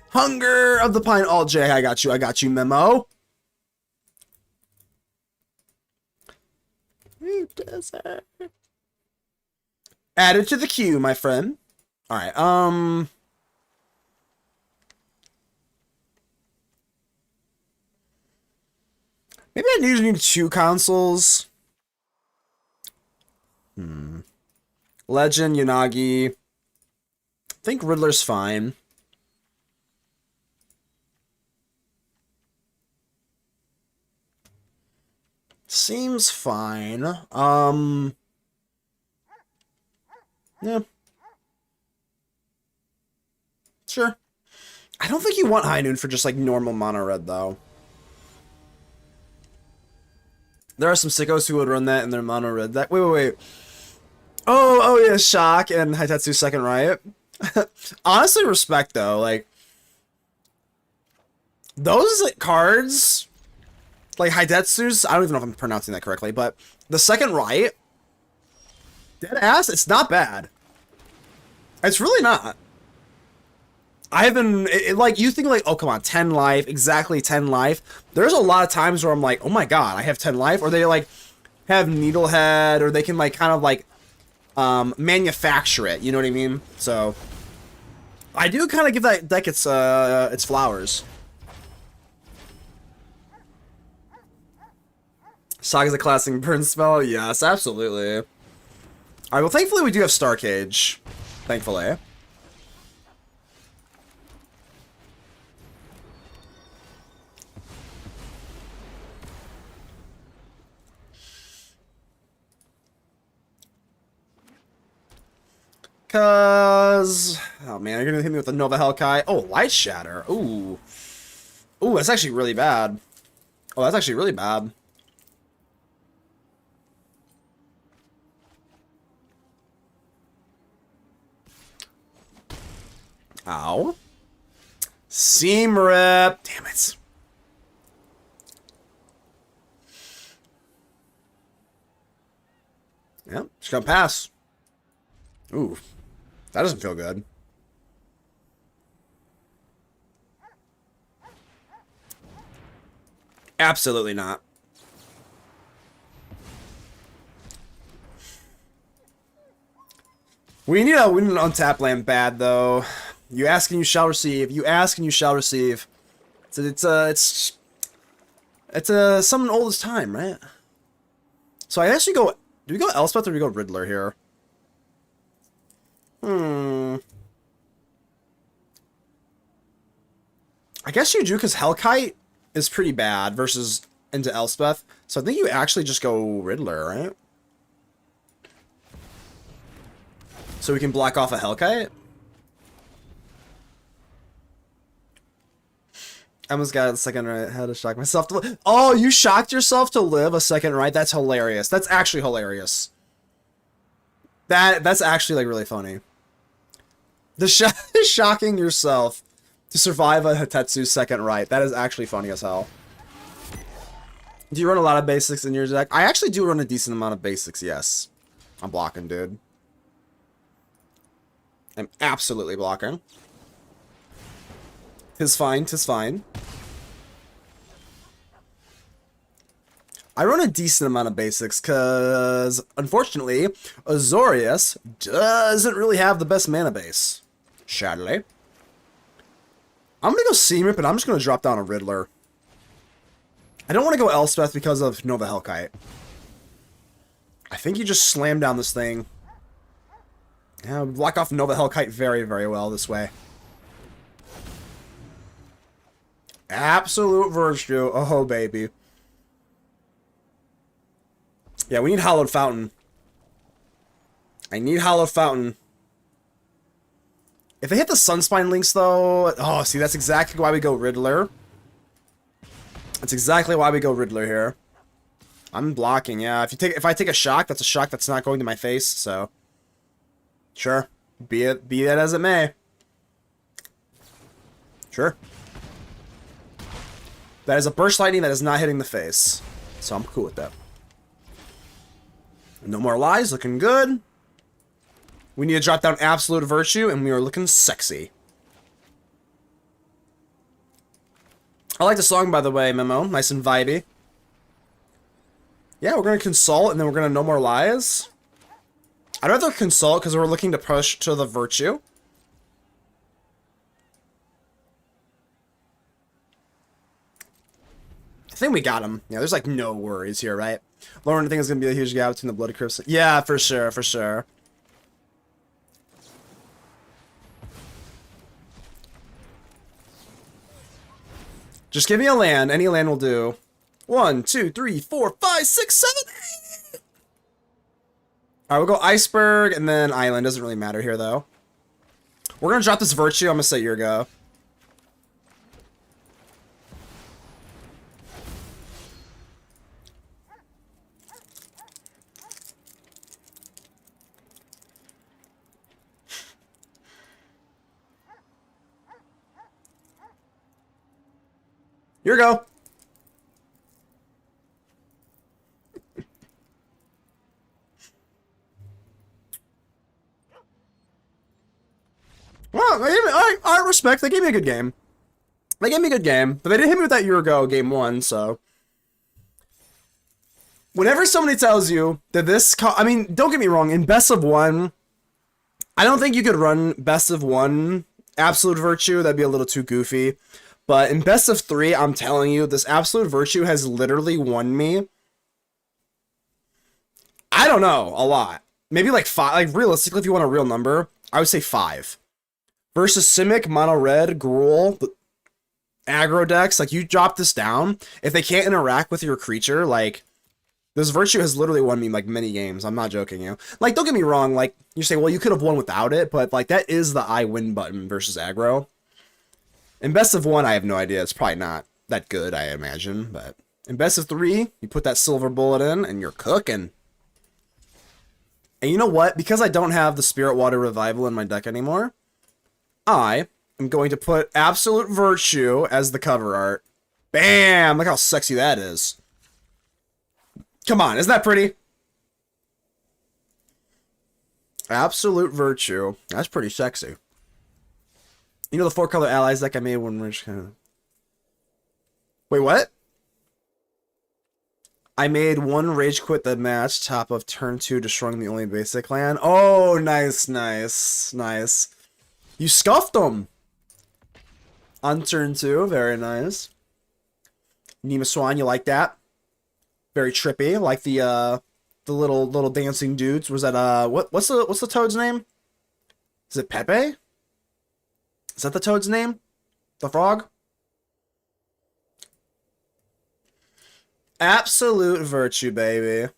Hunger of the Pine. All J, I got you, Memo. Added to the queue, my friend. Alright, maybe I need 2 consoles. Legend, Yanagi. I think Riddler's fine. Seems fine. Yeah. Sure. I don't think you want High Noon for just like normal Mono Red though. There are some sickos who would run that in their Mono Red deck. Wait. Oh yeah, Shock and Hitetsu second Riot. Honestly, respect though. Like those like, cards, like Hitetsu's. I don't even know if I'm pronouncing that correctly, but the second Riot, dead ass. It's not bad. It's really not. I haven't like you think like, oh come on, 10 life, exactly 10 life. There's a lot of times where I'm like, oh my god, I have 10 life, or they like have Needlehead, or they can like kind of like manufacture it, you know what I mean? So I do kind of give that deck its flowers. Saga's a classic burn spell, yes, absolutely. All right, well, thankfully we do have Star Cage. Thankfully. Cause, oh man, you're gonna hit me with the Nova Hellkite. Oh, Light Shatter. Ooh, that's actually really bad. Oh, that's actually really bad. Ow. Seam Rip. Damn it. Yep, she's gonna pass. Ooh, that doesn't feel good. Absolutely not. We need an untap land bad though. You ask and you shall receive. You ask and you shall receive. It's something old as time, right? So I actually go. Do we go Elspeth or do we go Riddler here? I guess you do because Hellkite is pretty bad versus into Elspeth. So I think you actually just go Riddler, right? So we can block off a Hellkite? I almost got a second right. I had to shock myself to Oh, you shocked yourself to live a second right? That's hilarious. That's actually hilarious. That's actually like really funny. The shocking yourself to survive a Hitetsu's second right. That is actually funny as hell. Do you run a lot of basics in your deck? I actually do run a decent amount of basics, yes. I'm blocking, dude. I'm absolutely blocking. Tis fine, tis fine. I run a decent amount of basics because, unfortunately, Azorius doesn't really have the best mana base. Sadly. I'm going to go Seamrip, and I'm just going to drop down a Riddler. I don't want to go Elspeth because of Nova Hellkite. I think you just slam down this thing. Yeah, block off Nova Hellkite very, very well this way. Absolute virtue. Oh, baby. Yeah, we need Hallowed Fountain. I need Hallowed Fountain. If they hit the Sunspine links, though... Oh, see, that's exactly why we go Riddler. That's exactly why we go Riddler here. I'm blocking, yeah. If I take a shock, that's a shock that's not going to my face, so... Sure. Be that as it may. Sure. That is a burst lightning that is not hitting the face. So I'm cool with that. No more lies, looking good. We need to drop down Absolute Virtue, and we are looking sexy. I like the song, by the way, Memo. Nice and vibey. Yeah, we're going to consult, and then we're going to No More Lies. I'd rather consult, because we're looking to push to the Virtue. I think we got him. Yeah, there's like no worries here, right? Lauren, I think it's going to be a huge gap between the Bloody Crypts. Yeah, for sure, for sure. Just give me a land. Any land will do. 1, 2, 3, 4, 5, 6, 7, 8. Alright, we'll go Iceberg and then Island. Doesn't really matter here, though. We're going to drop this Virtue. I'm going to say your go. Your go. Well, I respect. They gave me a good game. They gave me a good game, but they didn't hit me with that year ago, game 1, so. Whenever somebody tells you that this... I mean, don't get me wrong, in best of 1, I don't think you could run best of 1 Absolute Virtue. That'd be a little too goofy. But in best of 3, I'm telling you, this Absolute Virtue has literally won me. I don't know, a lot. Maybe like 5. Like, realistically, if you want a real number, I would say 5. Versus Simic, Mono Red, Gruul, aggro decks, like, you drop this down. If they can't interact with your creature, like, this Virtue has literally won me, like, many games. I'm not joking you. Like, don't get me wrong, like, you say, well, you could have won without it, but, like, that is the I win button versus aggro. In best of 1, I have no idea. It's probably not that good, I imagine. But in best of 3, you put that silver bullet in, and you're cooking. And you know what? Because I don't have the Spirit Water Revival in my deck anymore, I am going to put Absolute Virtue as the cover art. Bam! Look how sexy that is. Come on, isn't that pretty? Absolute virtue. That's pretty sexy. You know the 4-color allies deck I made when we're just kind of... Wait, what? I made one rage quit the match, top of turn 2, destroying the only basic land. Oh, nice, nice, nice. You scuffed them on turn 2. Very nice. Nima Swan, you like that? Very trippy. Like the little dancing dudes. Was that what's the toad's name? Is it Pepe? Is that the toad's name? The frog? Absolute virtue, baby.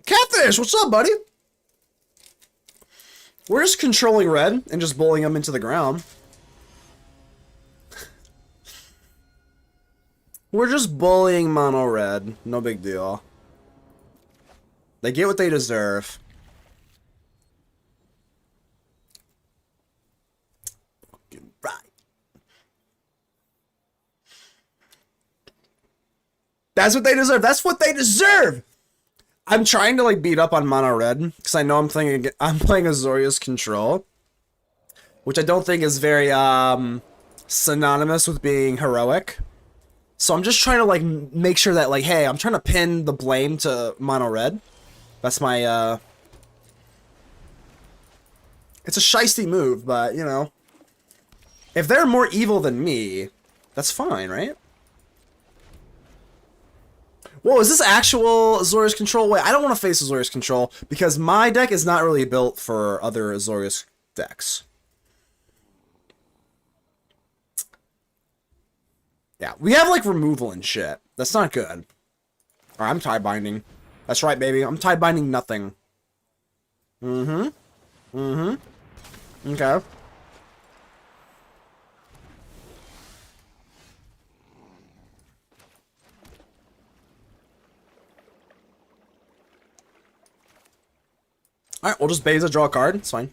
Catfish, what's up, buddy? We're just controlling red and just bullying them into the ground. We're just bullying mono red. No big deal. They get what they deserve. Fucking right. That's what they deserve. That's what they deserve. I'm trying to like beat up on mono red because I know I'm playing Azorius Control, which I don't think is very synonymous with being heroic. So I'm just trying to like make sure that like, hey, I'm trying to pin the blame to mono red. That's my it's a shiesty move, but you know, if they're more evil than me, that's fine, right? Whoa, is this actual Azorius Control? Wait, I don't want to face Azorius Control because my deck is not really built for other Azorius decks. Yeah, we have like removal and shit. That's not good. Alright, I'm tie binding. That's right, baby. I'm tie binding nothing. Okay. Alright, we'll just Beza, draw a card. It's fine.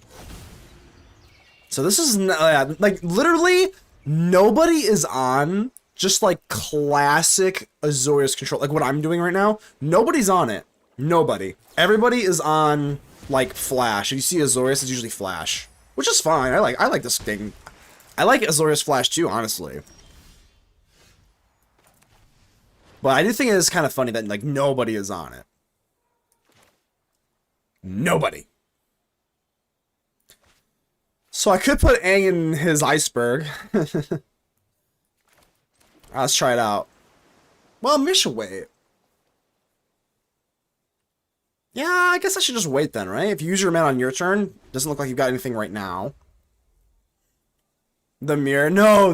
So this is, like, literally, nobody is on just, like, classic Azorius Control. Like, what I'm doing right now, nobody's on it. Nobody. Everybody is on, like, Flash. If you see Azorius, it's usually Flash. Which is fine. I like this thing. I like Azorius Flash, too, honestly. But I do think it is kind of funny that, like, nobody is on it. Nobody. So I could put Aang in his iceberg. Let's try it out. Well, Mish should wait. Yeah, I guess I should just wait then, right? If you use your mana on your turn, doesn't look like you've got anything right now. The mirror. No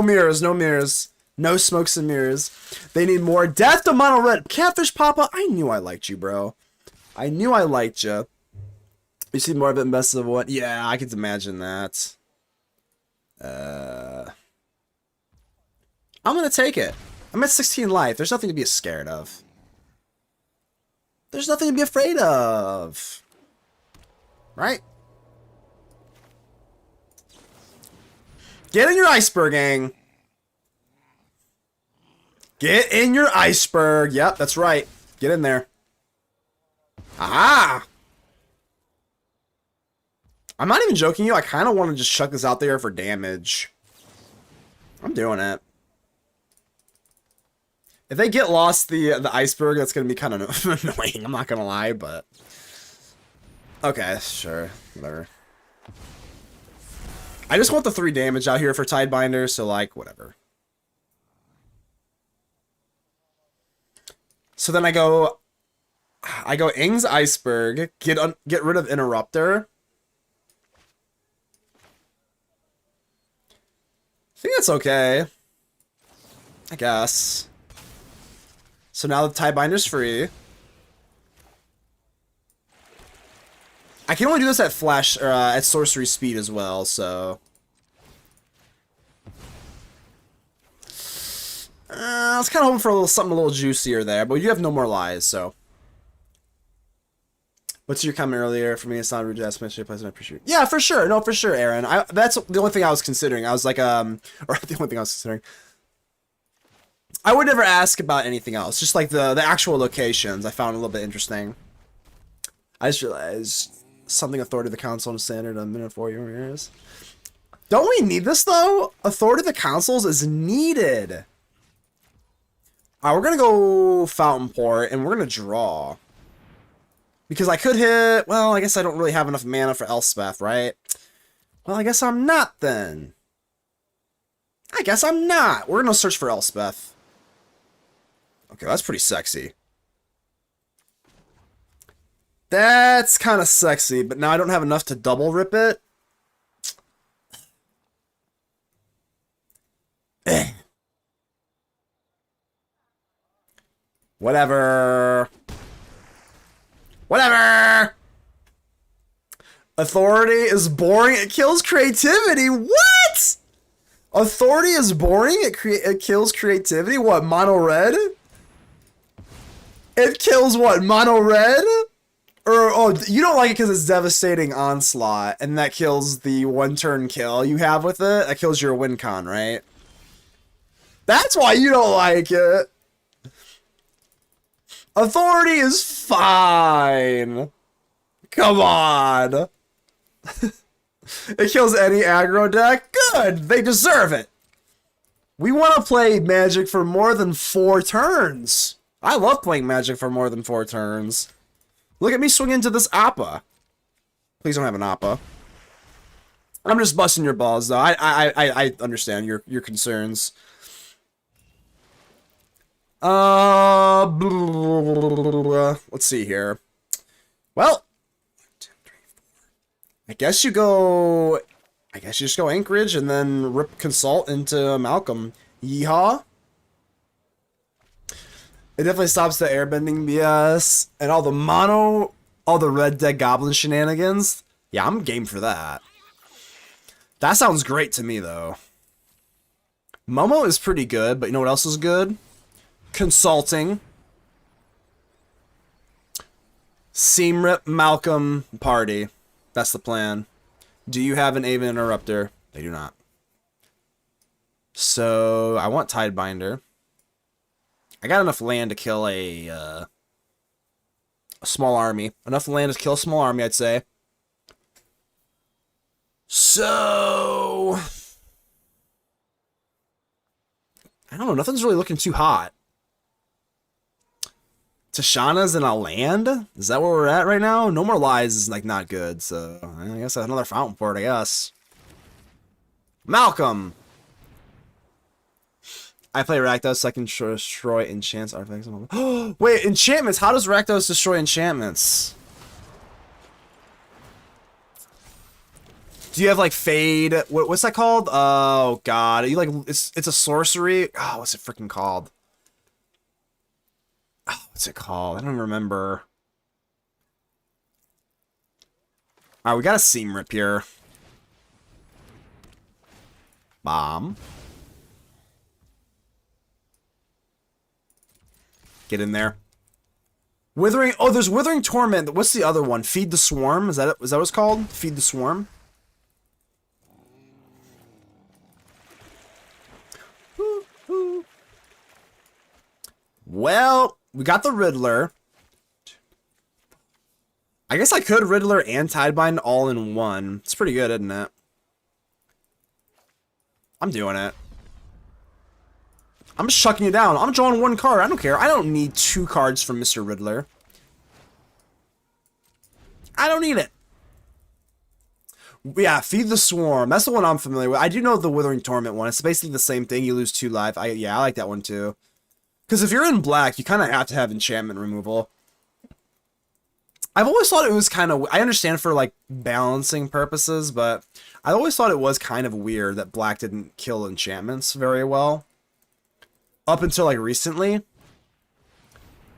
mirrors, no mirrors. No smokes and mirrors. They need more death to mono red. Catfish Papa, I knew I liked you, bro. I knew I liked you. You see more of it in Best of What? Yeah, I could imagine that. I'm gonna take it. I'm at 16 life. There's nothing to be scared of. There's nothing to be afraid of. Right? Get in your iceberg, gang. Get in your iceberg. Yep, that's right. Get in there. Aha! I'm not even joking you. I kind of want to just chuck this out there for damage. I'm doing it. If they get lost the iceberg, that's going to be kind of annoying. I'm not going to lie, but... Okay, sure. Whatever. I just want the 3 damage out here for Tidebinder, so like, whatever. So then I go Ing's Iceberg, get rid of Interrupter. I think that's okay. I guess. So now the Tiebinder's free. I can only do this at Flash, or at Sorcery Speed as well, so... I was kind of hoping for a little something a little juicier there, but you have no more lies, so... What's your comment earlier? For me, it's not rude to ask my shit, I appreciate it. Yeah, for sure. No, for sure, Aaron. That's the only thing I was considering. I was like, or the only thing I was considering. I would never ask about anything else. Just like the actual locations I found a little bit interesting. I just realized something Authority of the Council and Standard a minute 4 years. Don't we need this though? Authority of the Councils is needed. Alright, we're gonna go Fountain Port and we're gonna draw. Because I could hit, well, I guess I don't really have enough mana for Elspeth, right? Well, I guess I'm not then. I guess I'm not. We're gonna search for Elspeth. Okay, that's pretty sexy. That's kind of sexy, but now I don't have enough to double rip it. Whatever. Whatever. Authority is boring. It kills creativity. What? Authority is boring. It kills creativity. What? Mono red? It kills what? Mono red? Or, oh, you don't like it because it's devastating onslaught, and that kills the one-turn kill you have with it. That kills your win con, right? That's why you don't like it. Authority is fine. Come on. It kills any aggro deck. Good. They deserve it. We want to play Magic for more than 4 turns. I love playing Magic for more than 4 turns. Look at me swing into this Appa. Please don't have an Appa. I'm just busting your balls, though. I understand your concerns. Let's see here. Well, I guess you go. I guess you just go Anchorage and then rip Consult into Malcolm. Yeehaw. It definitely stops the airbending BS and all the red deck goblin shenanigans. Yeah, I'm game for that. That sounds great to me, though. Momo is pretty good, but you know what else is good? Consulting. Seam Rip, Malcolm, Party. That's the plan. Do you have an Aven Interrupter? They do not. So, I want Tidebinder. I got enough land to kill a small army. Enough land to kill a small army, I'd say. So... I don't know, nothing's really looking too hot. Tashana's in a land? Is that where we're at right now? No More Lies is like not good, so I guess another Fountain Port, I guess. Malcolm! I play Rakdos so I can destroy enchants artifacts. Wait, enchantments! How does Rakdos destroy enchantments? Do you have like Fade? What's that called? Oh god, you like it's a sorcery. Oh, what's it freaking called? Oh, what's it called? I don't even remember. Alright, we got a Seam Rip here. Bomb. Get in there. Withering. Oh, there's Withering Torment. What's the other one? Feed the Swarm. Is that it? Is that what it's called? Feed the Swarm. Well, we got the Riddler. I guess I could Riddler and Tidebind all in one. It's pretty good, isn't it? I'm doing it. I'm just chucking you down. I'm drawing 1 card. I don't care. I don't need 2 cards from Mr. Riddler. I don't need it. Yeah, Feed the Swarm. That's the one I'm familiar with. I do know the Withering Torment one. It's basically the same thing. You lose 2 life. Yeah, I like that one too. Because if you're in black, you kind of have to have enchantment removal. I've always thought it was kind of... I understand for, like, balancing purposes, but I always thought it was kind of weird that black didn't kill enchantments very well. Up until, like, recently.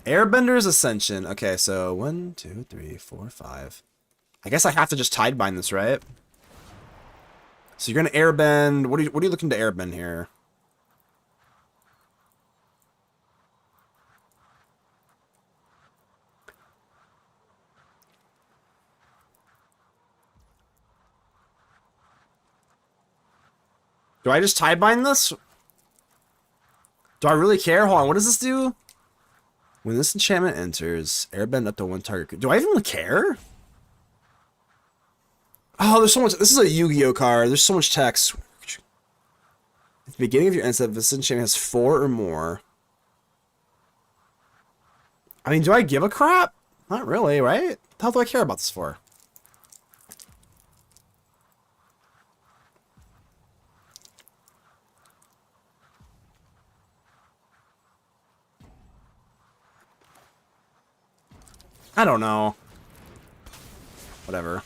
Airbender's Ascension. Okay, so 1, 2, 3, 4, 5. I guess I have to just Tidebind this, right? So you're going to airbend... What are you looking to airbend here? Do I just Tidebind this? Do I really care? Hold on, what does this do? When this enchantment enters, airbend up to one target. Do I even care? Oh, there's so much. This is a Yu-Gi-Oh card. There's so much text. At the beginning of your end step, this enchantment has 4 or more. I mean, do I give a crap? Not really, right? What the hell do I care about this for? I don't know. Whatever.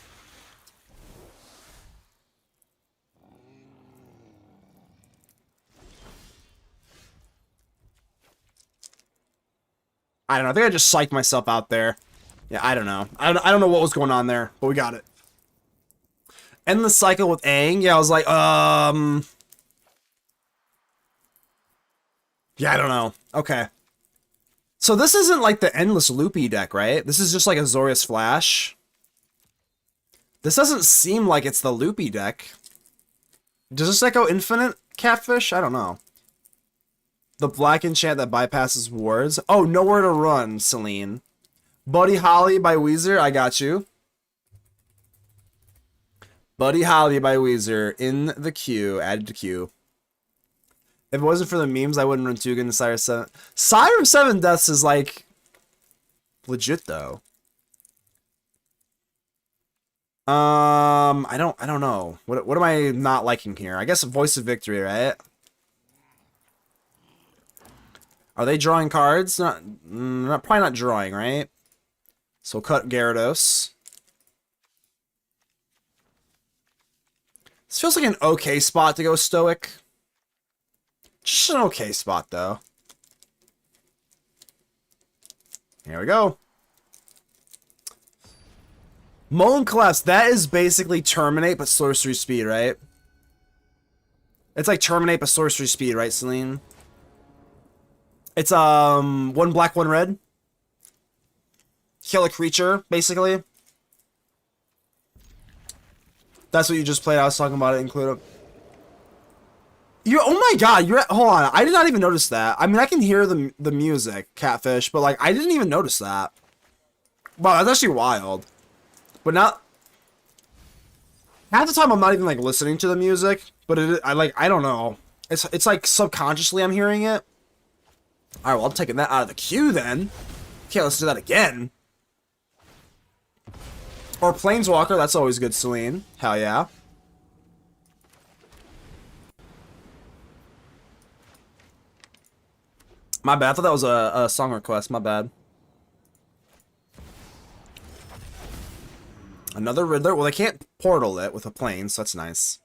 I don't know. I think I just psyched myself out there. Yeah, I don't know. I don't know what was going on there, but we got it. End the cycle with Aang. Yeah, I was like, yeah, I don't know. Okay. So this isn't like the endless loopy deck, right? This is just like a Azorius Flash. This doesn't seem like it's the loopy deck. Does this deck go infinite, Catfish? I don't know. The black enchant that bypasses wards. Oh, Nowhere to Run, Celine. Buddy Holly by Weezer, I got you. Buddy Holly by Weezer in the queue, added to queue. If it wasn't for the memes, I wouldn't run Tugan and Sire 7. Sire 7 Deaths is like legit though. I don't know. What am I not liking here? I guess Voice of Victory, right? Are they drawing cards? Probably not drawing, right? So cut Gyarados. This feels like an okay spot to go Stoic. Just an okay spot, though. Here we go. Mullen Collapse. That is basically Terminate, but Sorcery Speed, right? It's like Terminate, but Sorcery Speed, right, Celine? It's, 1 black, 1 red. Kill a creature, basically. That's what you just played. I was talking about it, include it. Oh my god, hold on. I did not even notice that. I mean, I can hear the music, Catfish, but like I didn't even notice that. Wow, that's actually wild. But not half the time I'm not even like listening to the music, but I don't know. It's like subconsciously I'm hearing it. All right, well, I'm taking that out of the queue then. Can't listen to that again. Or Planeswalker, that's always good, Celine. Hell yeah. My bad, I thought that was a song request, my bad. Another Riddler. Well, they can't portal it with a plane, so that's nice.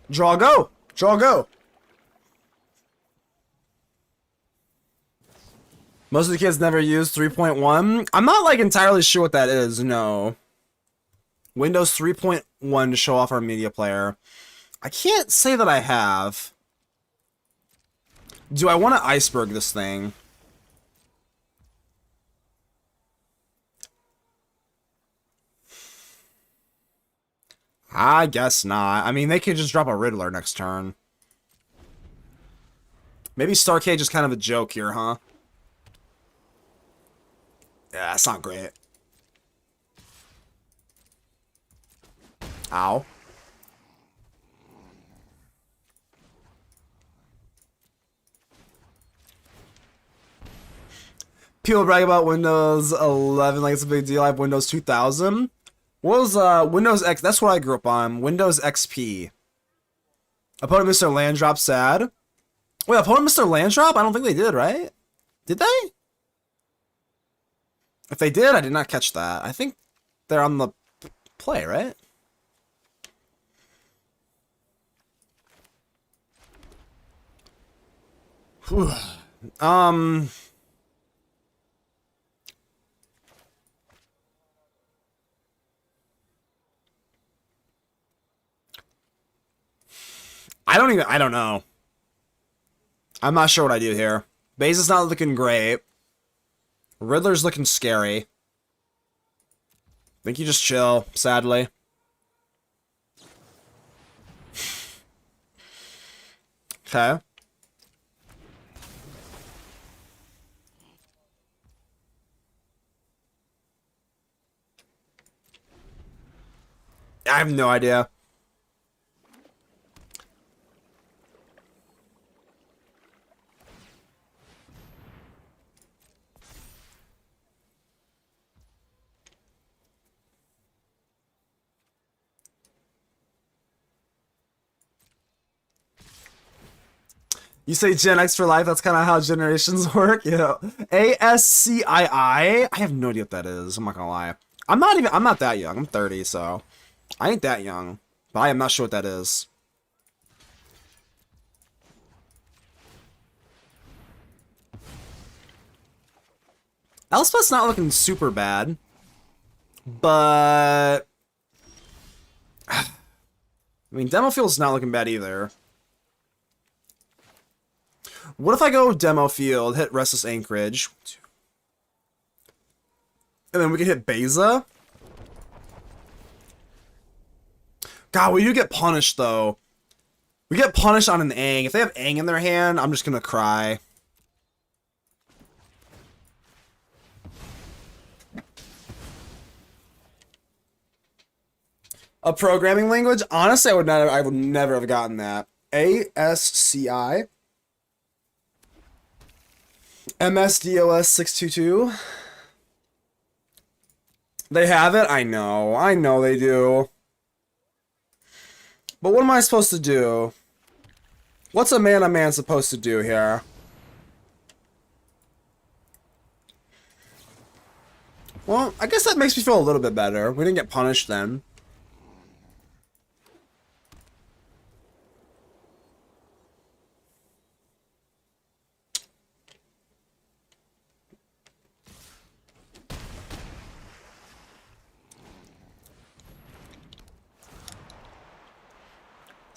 Draw go! Draw go! Most of the kids never use 3.1. I'm not like entirely sure what that is, no. Windows 3.1 to show off our media player. I can't say that I have. Do I want to iceberg this thing? I guess not. I mean, they could just drop a Riddler next turn. Maybe Starcade is kind of a joke here, huh? Yeah, that's not great. Ow. People brag about Windows 11 like it's a big deal. I have Windows 2000. What was Windows X? That's what I grew up on. Windows XP. Opponent Mr. Landdrop sad. Wait, opponent Mr. Landdrop? I don't think they did, right? Did they? If they did, I did not catch that. I think they're on the play, right? Whew. I don't know. I'm not sure what I do here. Base is not looking great. Riddler's looking scary. I think you just chill, sadly. Okay. I have no idea. You say Gen X for life, that's kind of how generations work, you know. ASCII? I have no idea what that is, I'm not gonna lie. I'm not that young, I'm 30, so I ain't that young. But I am not sure what that is. Elspeth's not looking super bad. But I mean, Demofield's not looking bad either. What if I go Demo Field, hit Restless Anchorage, and then we can hit Beza? God, we do get punished, though. We get punished on an Aang. If they have Aang in their hand, I'm just gonna cry. A programming language? Honestly, I would never have gotten that. ASCII? MSDOS 622. They have it? I know they do. But what am I supposed to do? What's a man supposed to do here? Well, I guess that makes me feel a little bit better. We didn't get punished then.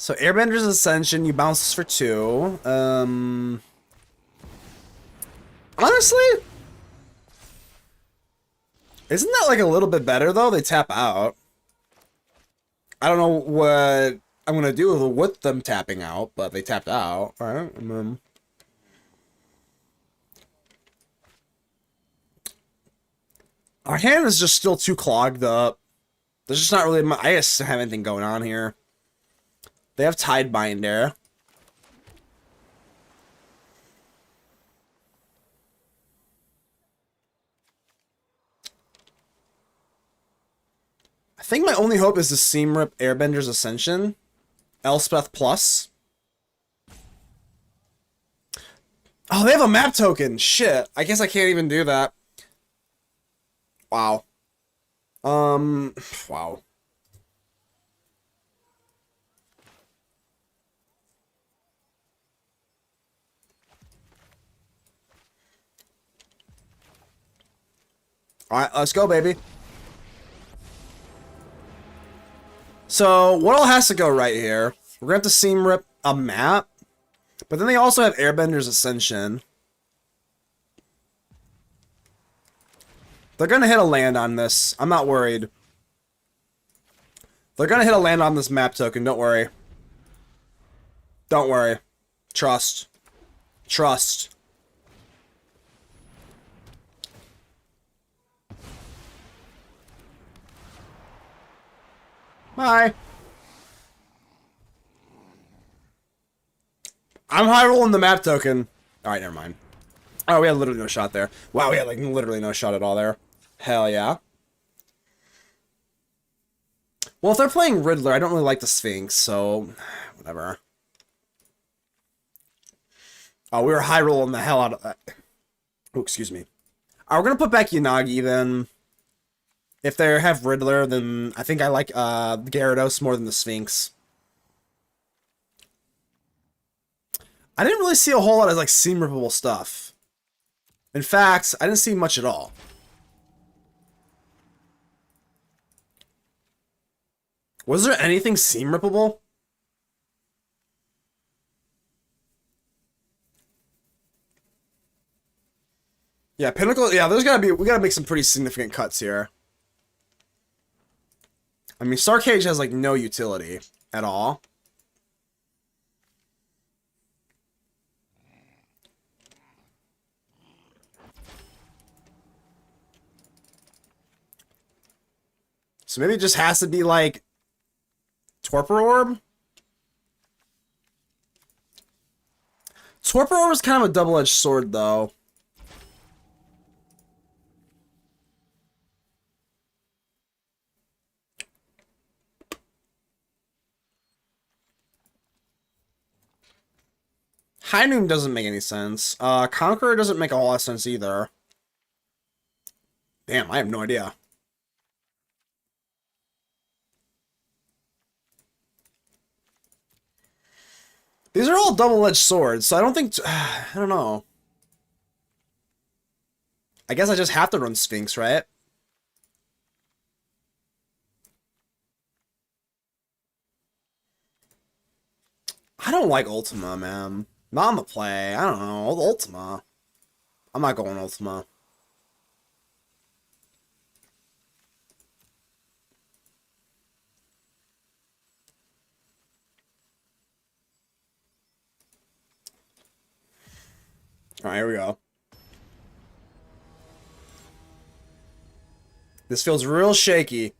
So Airbender's Ascension, you bounce this for 2. Honestly, isn't that like a little bit better though? They tap out. I don't know what I'm gonna do with them tapping out, but they tapped out, right? Our hand is just still too clogged up. There's just not really I just have anything going on here. They have Tidebinder. I think my only hope is the Seam Rip Airbender's Ascension. Elspeth Plus. Oh, they have a map token. Shit. I guess I can't even do that. Wow. Wow. Alright, let's go, baby. So, what all has to go right here? We're gonna have to Seam Rip a map. But then they also have Airbender's Ascension. They're gonna hit a land on this. I'm not worried. They're gonna hit a land on this map token, don't worry. Don't worry. Trust. Trust. Bye. I'm high rolling the map token. Alright, never mind. Oh, we had literally no shot there. Wow, we had like literally no shot at all there. Hell yeah. Well, if they're playing Riddler, I don't really like the Sphinx, so whatever. Oh, we were high rolling the hell out of that. Oh, excuse me. Alright, we're gonna put back Yanagi then. If they have Riddler, then I think I like Gyarados more than the Sphinx. I didn't really see a whole lot of like Seam Rippable stuff. In fact, I didn't see much at all. Was there anything Seam Rippable? Yeah, Pinnacle. Yeah, we gotta make some pretty significant cuts here. I mean, Star Cage has like no utility at all. So maybe it just has to be like Torpor Orb. Torpor Orb is kind of a double-edged sword, though. High Noon doesn't make any sense. Conqueror doesn't make a whole lot of sense either. Damn, I have no idea. These are all double-edged swords, so I don't think... I don't know. I guess I just have to run Sphinx, right? I don't like Ultima, man. Not on the play. I don't know. Ultima. I'm not going Ultima. Alright, here we go. This feels real shaky.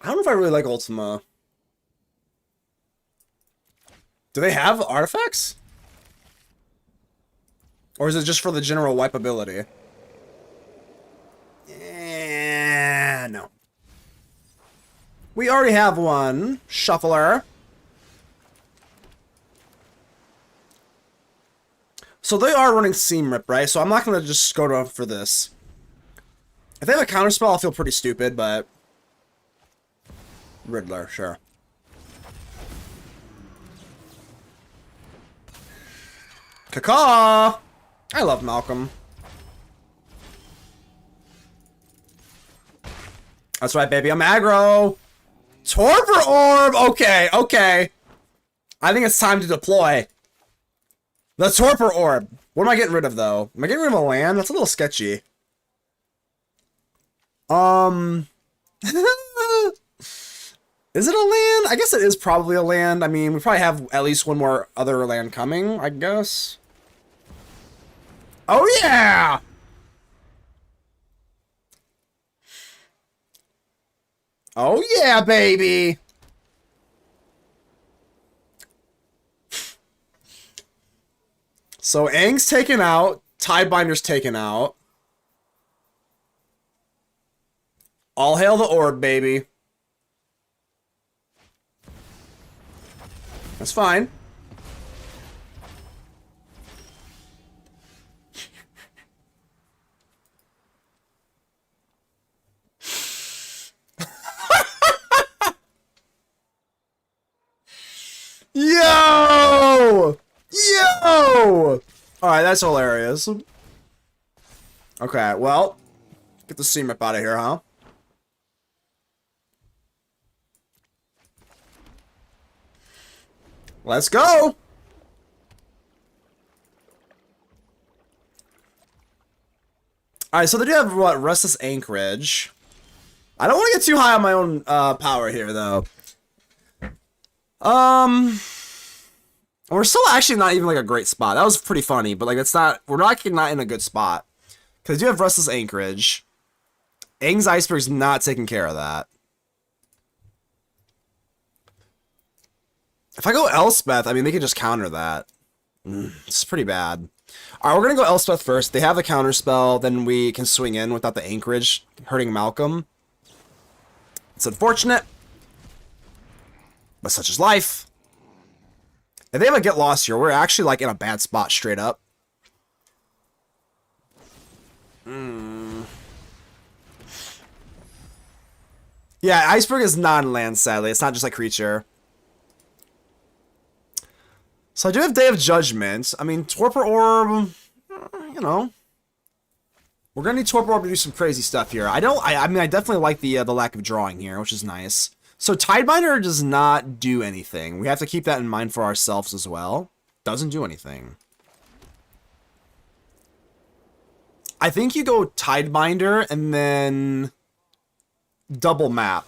I don't know if I really like Ultima. Do they have artifacts? Or is it just for the general wipe ability? No. We already have one. Shuffler. So they are running Seam Rip, right? So I'm not going to just go to for this. If they have a counterspell, I'll feel pretty stupid, but... Riddler, sure. Caw! I love Malcolm. That's right, baby. I'm aggro. Torpor Orb! Okay, okay. I think it's time to deploy. The Torpor Orb. What am I getting rid of, though? Am I getting rid of a land? That's a little sketchy. Is it a land? I guess it is probably a land. I mean, we probably have at least one more other land coming, I guess. Oh, yeah! Oh, yeah, baby! So, Aang's taken out. Tidebinder's taken out. All hail the orb, baby. That's fine. Yo! Yo! Alright, that's hilarious. Okay, well, get the Seam Rip out of here, huh? Let's go! Alright, so they do have, what, Restless Anchorage. I don't want to get too high on my own power here, though. We're still actually not even, like, a great spot. That was pretty funny, but, like, it's not... We're not in a good spot. Because they do have Restless Anchorage. Aang's Iceberg's not taking care of that. If I go Elspeth, I mean, they can just counter that. It's pretty bad. Alright, we're gonna go Elspeth first. They have the counter spell, then we can swing in without the Anchorage hurting Malcolm. It's unfortunate. But such is life. If they have a Get Lost here, we're actually, like, in a bad spot straight up. Yeah, Iceberg is non-land, sadly. It's not just, like, creature. So I do have Day of Judgment. I mean, Torpor Orb, you know. We're gonna need Torpor Orb to do some crazy stuff here. I mean, I definitely like the lack of drawing here, which is nice. So Tidebinder does not do anything. We have to keep that in mind for ourselves as well. Doesn't do anything. I think you go Tidebinder and then double map.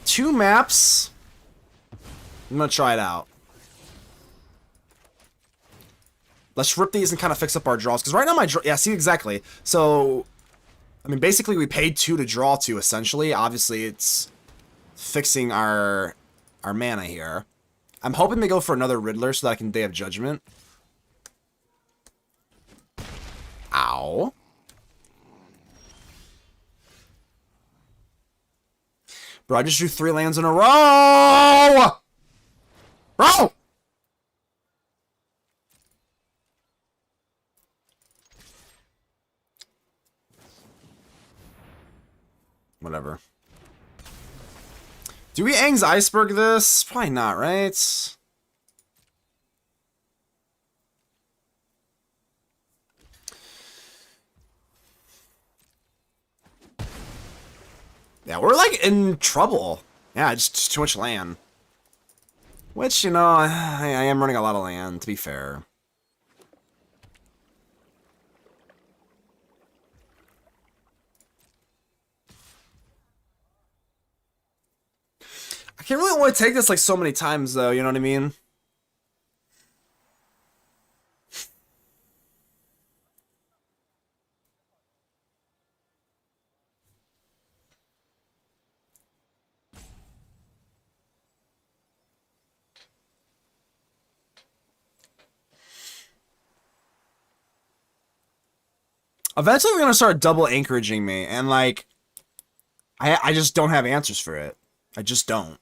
2 maps. I'm gonna try it out. Let's rip these and kind of fix up our draws. Because right now my draw... Yeah, see, exactly. So, I mean, basically we paid 2 to draw 2, essentially. Obviously, it's fixing our mana here. I'm hoping they go for another Riddler so that I can Day of Judgment. Ow. Bro, I just drew 3 lands in a row! Bro! Whatever. Do we Aang's Iceberg this? Probably not, right? Yeah, we're like in trouble. Yeah, just too much land. Which, you know, I am running a lot of land, to be fair. I can't really want to take this like so many times, though, you know what I mean? Eventually they're gonna start double anchoraging me, and like, I just don't have answers for it. I just don't.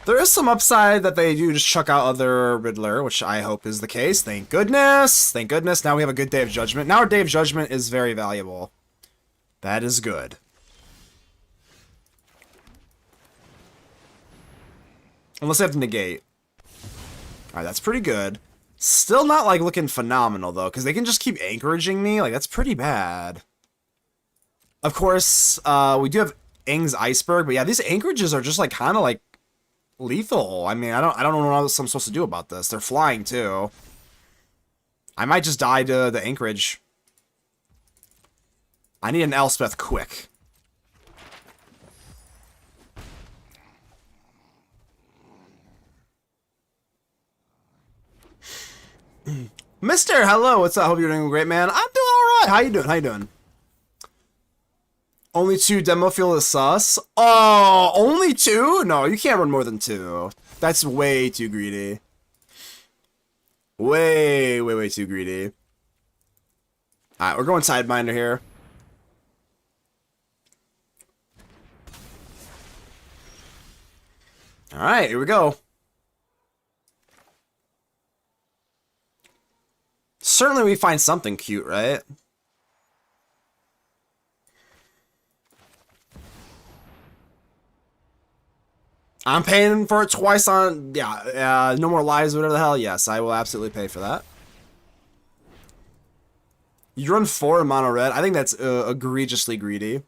There is some upside that they do just chuck out other Riddler, which I hope is the case. Thank goodness. Thank goodness. Now we have a good Day of Judgment. Now our Day of Judgment is very valuable. That is good. Unless I have to negate. Alright, that's pretty good. Still not, like, looking phenomenal, though, because they can just keep anchoraging me. Like, that's pretty bad. Of course, we do have Aang's Iceberg, but yeah, these anchorages are just, like, kind of, like, lethal. I mean, I don't know what else I'm supposed to do about this. They're flying, too. I might just die to the anchorage. I need an Elspeth quick. Mister, hello, what's up? Hope you're doing great, man. I'm doing alright. How you doing? How you doing? Only 2 demo fuel is sus. Oh, only 2? No, you can't run more than 2. That's way too greedy. Way too greedy. Alright, we're going Sidebinder here. Alright, here we go. Certainly we find something cute, right? I'm paying for it twice on... Yeah, no more lives, whatever the hell. Yes, I will absolutely pay for that. You run 4 in mono red. I think that's egregiously greedy.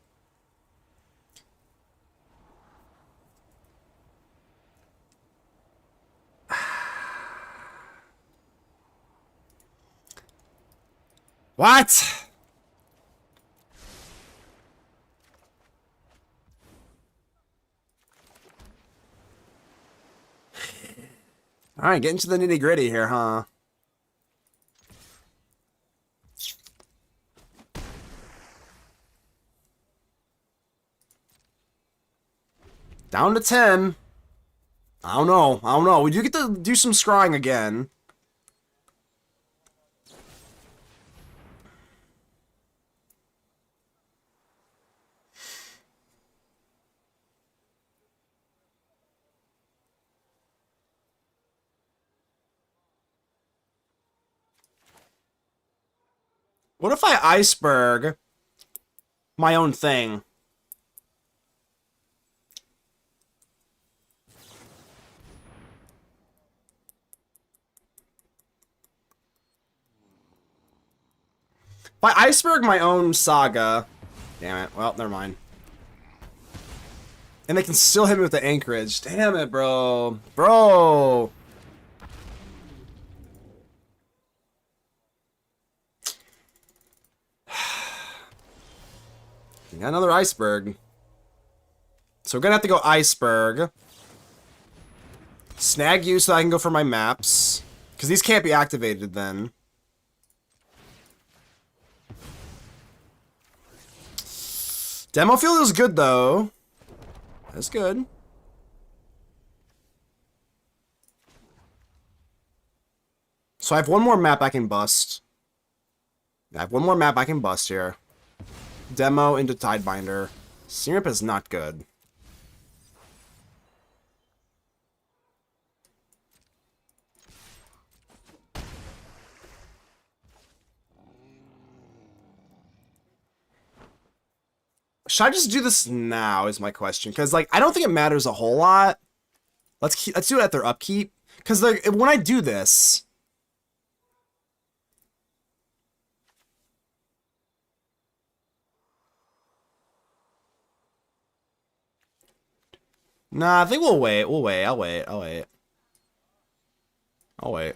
What? Alright, getting to the nitty gritty here, huh? Down to 10. I don't know. We do get to do some scrying again. What if I iceberg my own thing? If I iceberg my own saga... Damn it. Well, never mind. And they can still hit me with the anchorage. Damn it, bro. Bro. Got another iceberg. So we're gonna have to go iceberg. Snag you so I can go for my maps. Because these can't be activated then. Demo field is good though. That's good. So I have one more map I can bust. I have one more map I can bust here. Demo into Tidebinder. Syrup is not good. Should I just do this now is my question. Because, like, I don't think it matters a whole lot. Let's do it at their upkeep. Because, like, when I do this... Nah, I think we'll wait. We'll wait. I'll wait. I'll wait. I'll wait.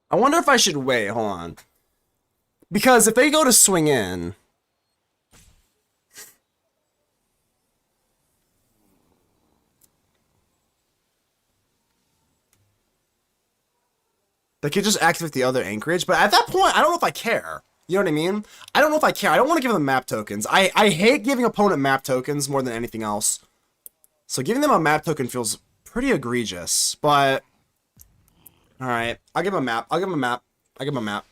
I wonder if I should wait. Hold on. Because if they go to swing in... They could just activate the other anchorage. But at that point, I don't know if I care. You know what I mean? I don't know if I care. I don't want to give them map tokens. I hate giving opponent map tokens more than anything else. So giving them a map token feels pretty egregious. But... Alright, I'll give him a map. I'll give him a map. I'll give him a map.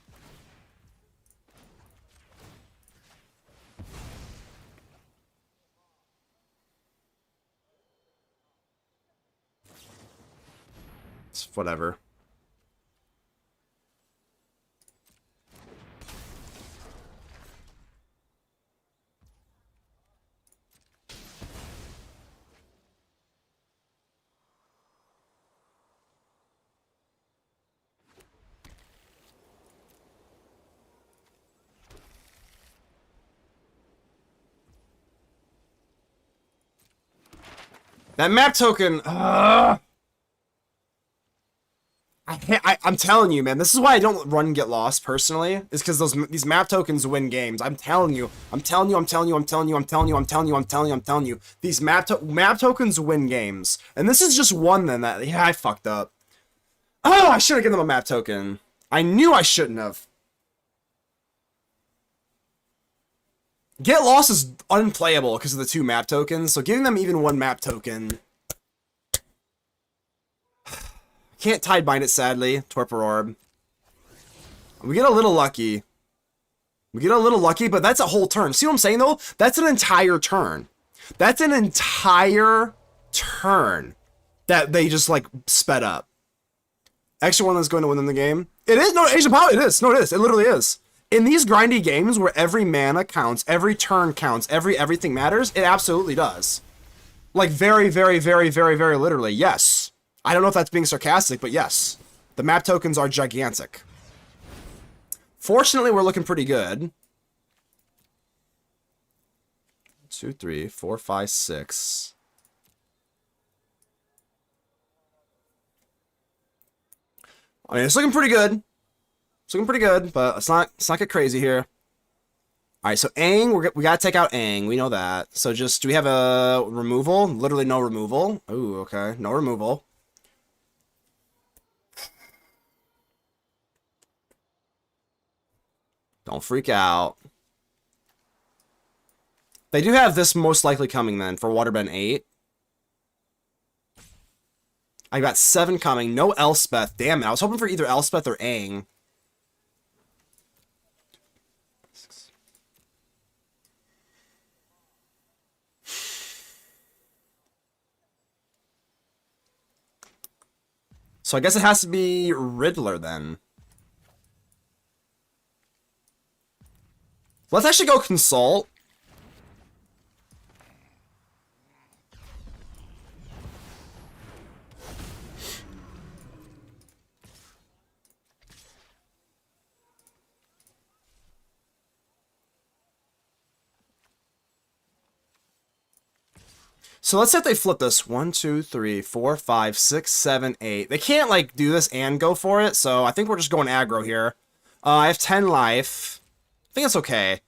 It's whatever. That map token. I'm telling you, man. This is why I don't run Get Lost personally. Is because these map tokens win games. I'm telling you. I'm telling you. I'm telling you. I'm telling you. I'm telling you. I'm telling you. I'm telling you. I'm telling you. These map tokens win games. And this is just one. Then that I fucked up. Oh, I should have given them a map token. I knew I shouldn't have. Get Lost is unplayable because of the 2 map tokens, so giving them even 1 map token... Can't Tidebind it, sadly. Torpor Orb. We get a little lucky. We get a little lucky, but that's a whole turn. See what I'm saying, though? That's an entire turn. That's an entire turn that they just, like, sped up. Extra 1 that's going to win them the game. It is! No, Asian Power! It is! No, it is. It literally is. In these grindy games where every mana counts, every turn counts, everything matters, it absolutely does. Like, very, very, very, very, very literally, yes. I don't know if that's being sarcastic, but yes. The map tokens are gigantic. Fortunately, we're looking pretty good. 2, 3, 4, 5, 6. I mean, it's looking pretty good. It's looking pretty good, but let's not get crazy here. Alright, so Aang, we gotta take out Aang. We know that. So just, do we have a removal? Literally no removal. Ooh, okay. No removal. Don't freak out. They do have this most likely coming then for Waterbend 8. I got 7 coming. No Elspeth. Damn it. I was hoping for either Elspeth or Aang. So I guess it has to be Riddler then. Let's actually go consult. So let's say if they flip this 1, 2, 3, 4, 5, 6, 7, 8. They can't like do this and go for it, so I think we're just going aggro here. I have 10 life. I think that's okay.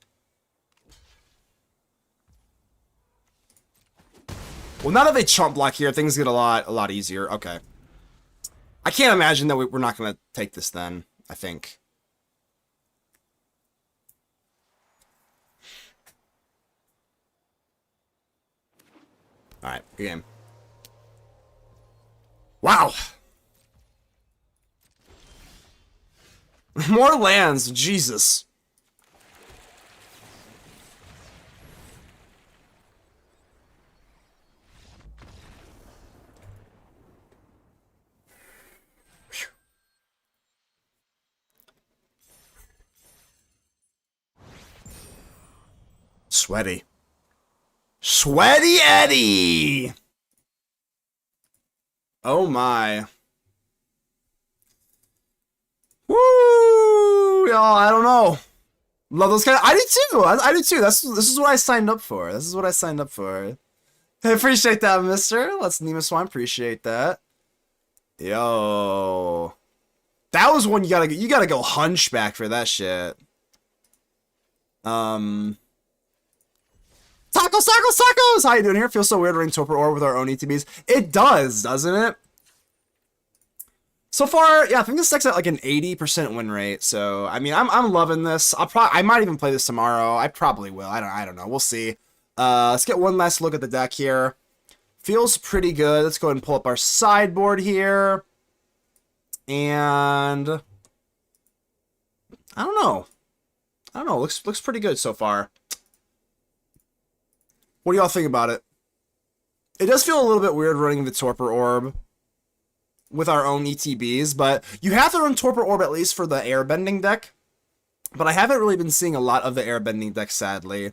Well, now that they chump block here, things get a lot easier. Okay. I can't imagine that we're not gonna take this then. I think. Alright, good game. Wow! More lands, Jesus. Sweaty. Sweaty Eddie! Oh my. Woo! Y'all, I don't know. Love those kind of. I do too. I do too. This is what I signed up for. This is what I signed up for. I appreciate that, mister. Let's Nemo Swine. Appreciate that. Yo. That was one you gotta go hunchback for that shit. Tacos! How you doing here? Feels so weird running Torpor Orb with our own ETBs. It does, doesn't it? So far, yeah, I think this deck's at like an 80% win rate. So I mean, I'm loving this. I might even play this tomorrow. I probably will. I don't know. We'll see. Let's get one last look at the deck here. Feels pretty good. Let's go ahead and pull up our sideboard here. And I don't know. Looks pretty good so far. What do y'all think about it? It does feel a little bit weird running the Torpor Orb with our own ETBs, but you have to run Torpor Orb at least for the airbending deck. But I haven't really been seeing a lot of the airbending deck, sadly.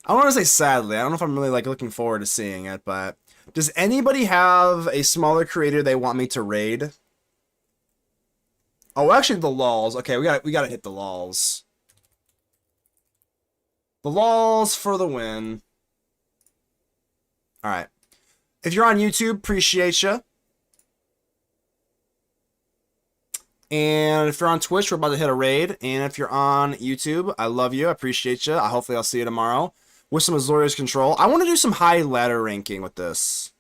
I don't want to say sadly. I don't know if I'm really like looking forward to seeing it, but does anybody have a smaller creator they want me to raid? Oh, actually, the lulls. Okay, we gotta hit the lulls. The lulls for the win. All right. If you're on YouTube, appreciate you. And if you're on Twitch, we're about to hit a raid. And if you're on YouTube, I love you. I appreciate you. Hopefully I'll see you tomorrow with some Azorius control. I want to do some high ladder ranking with this.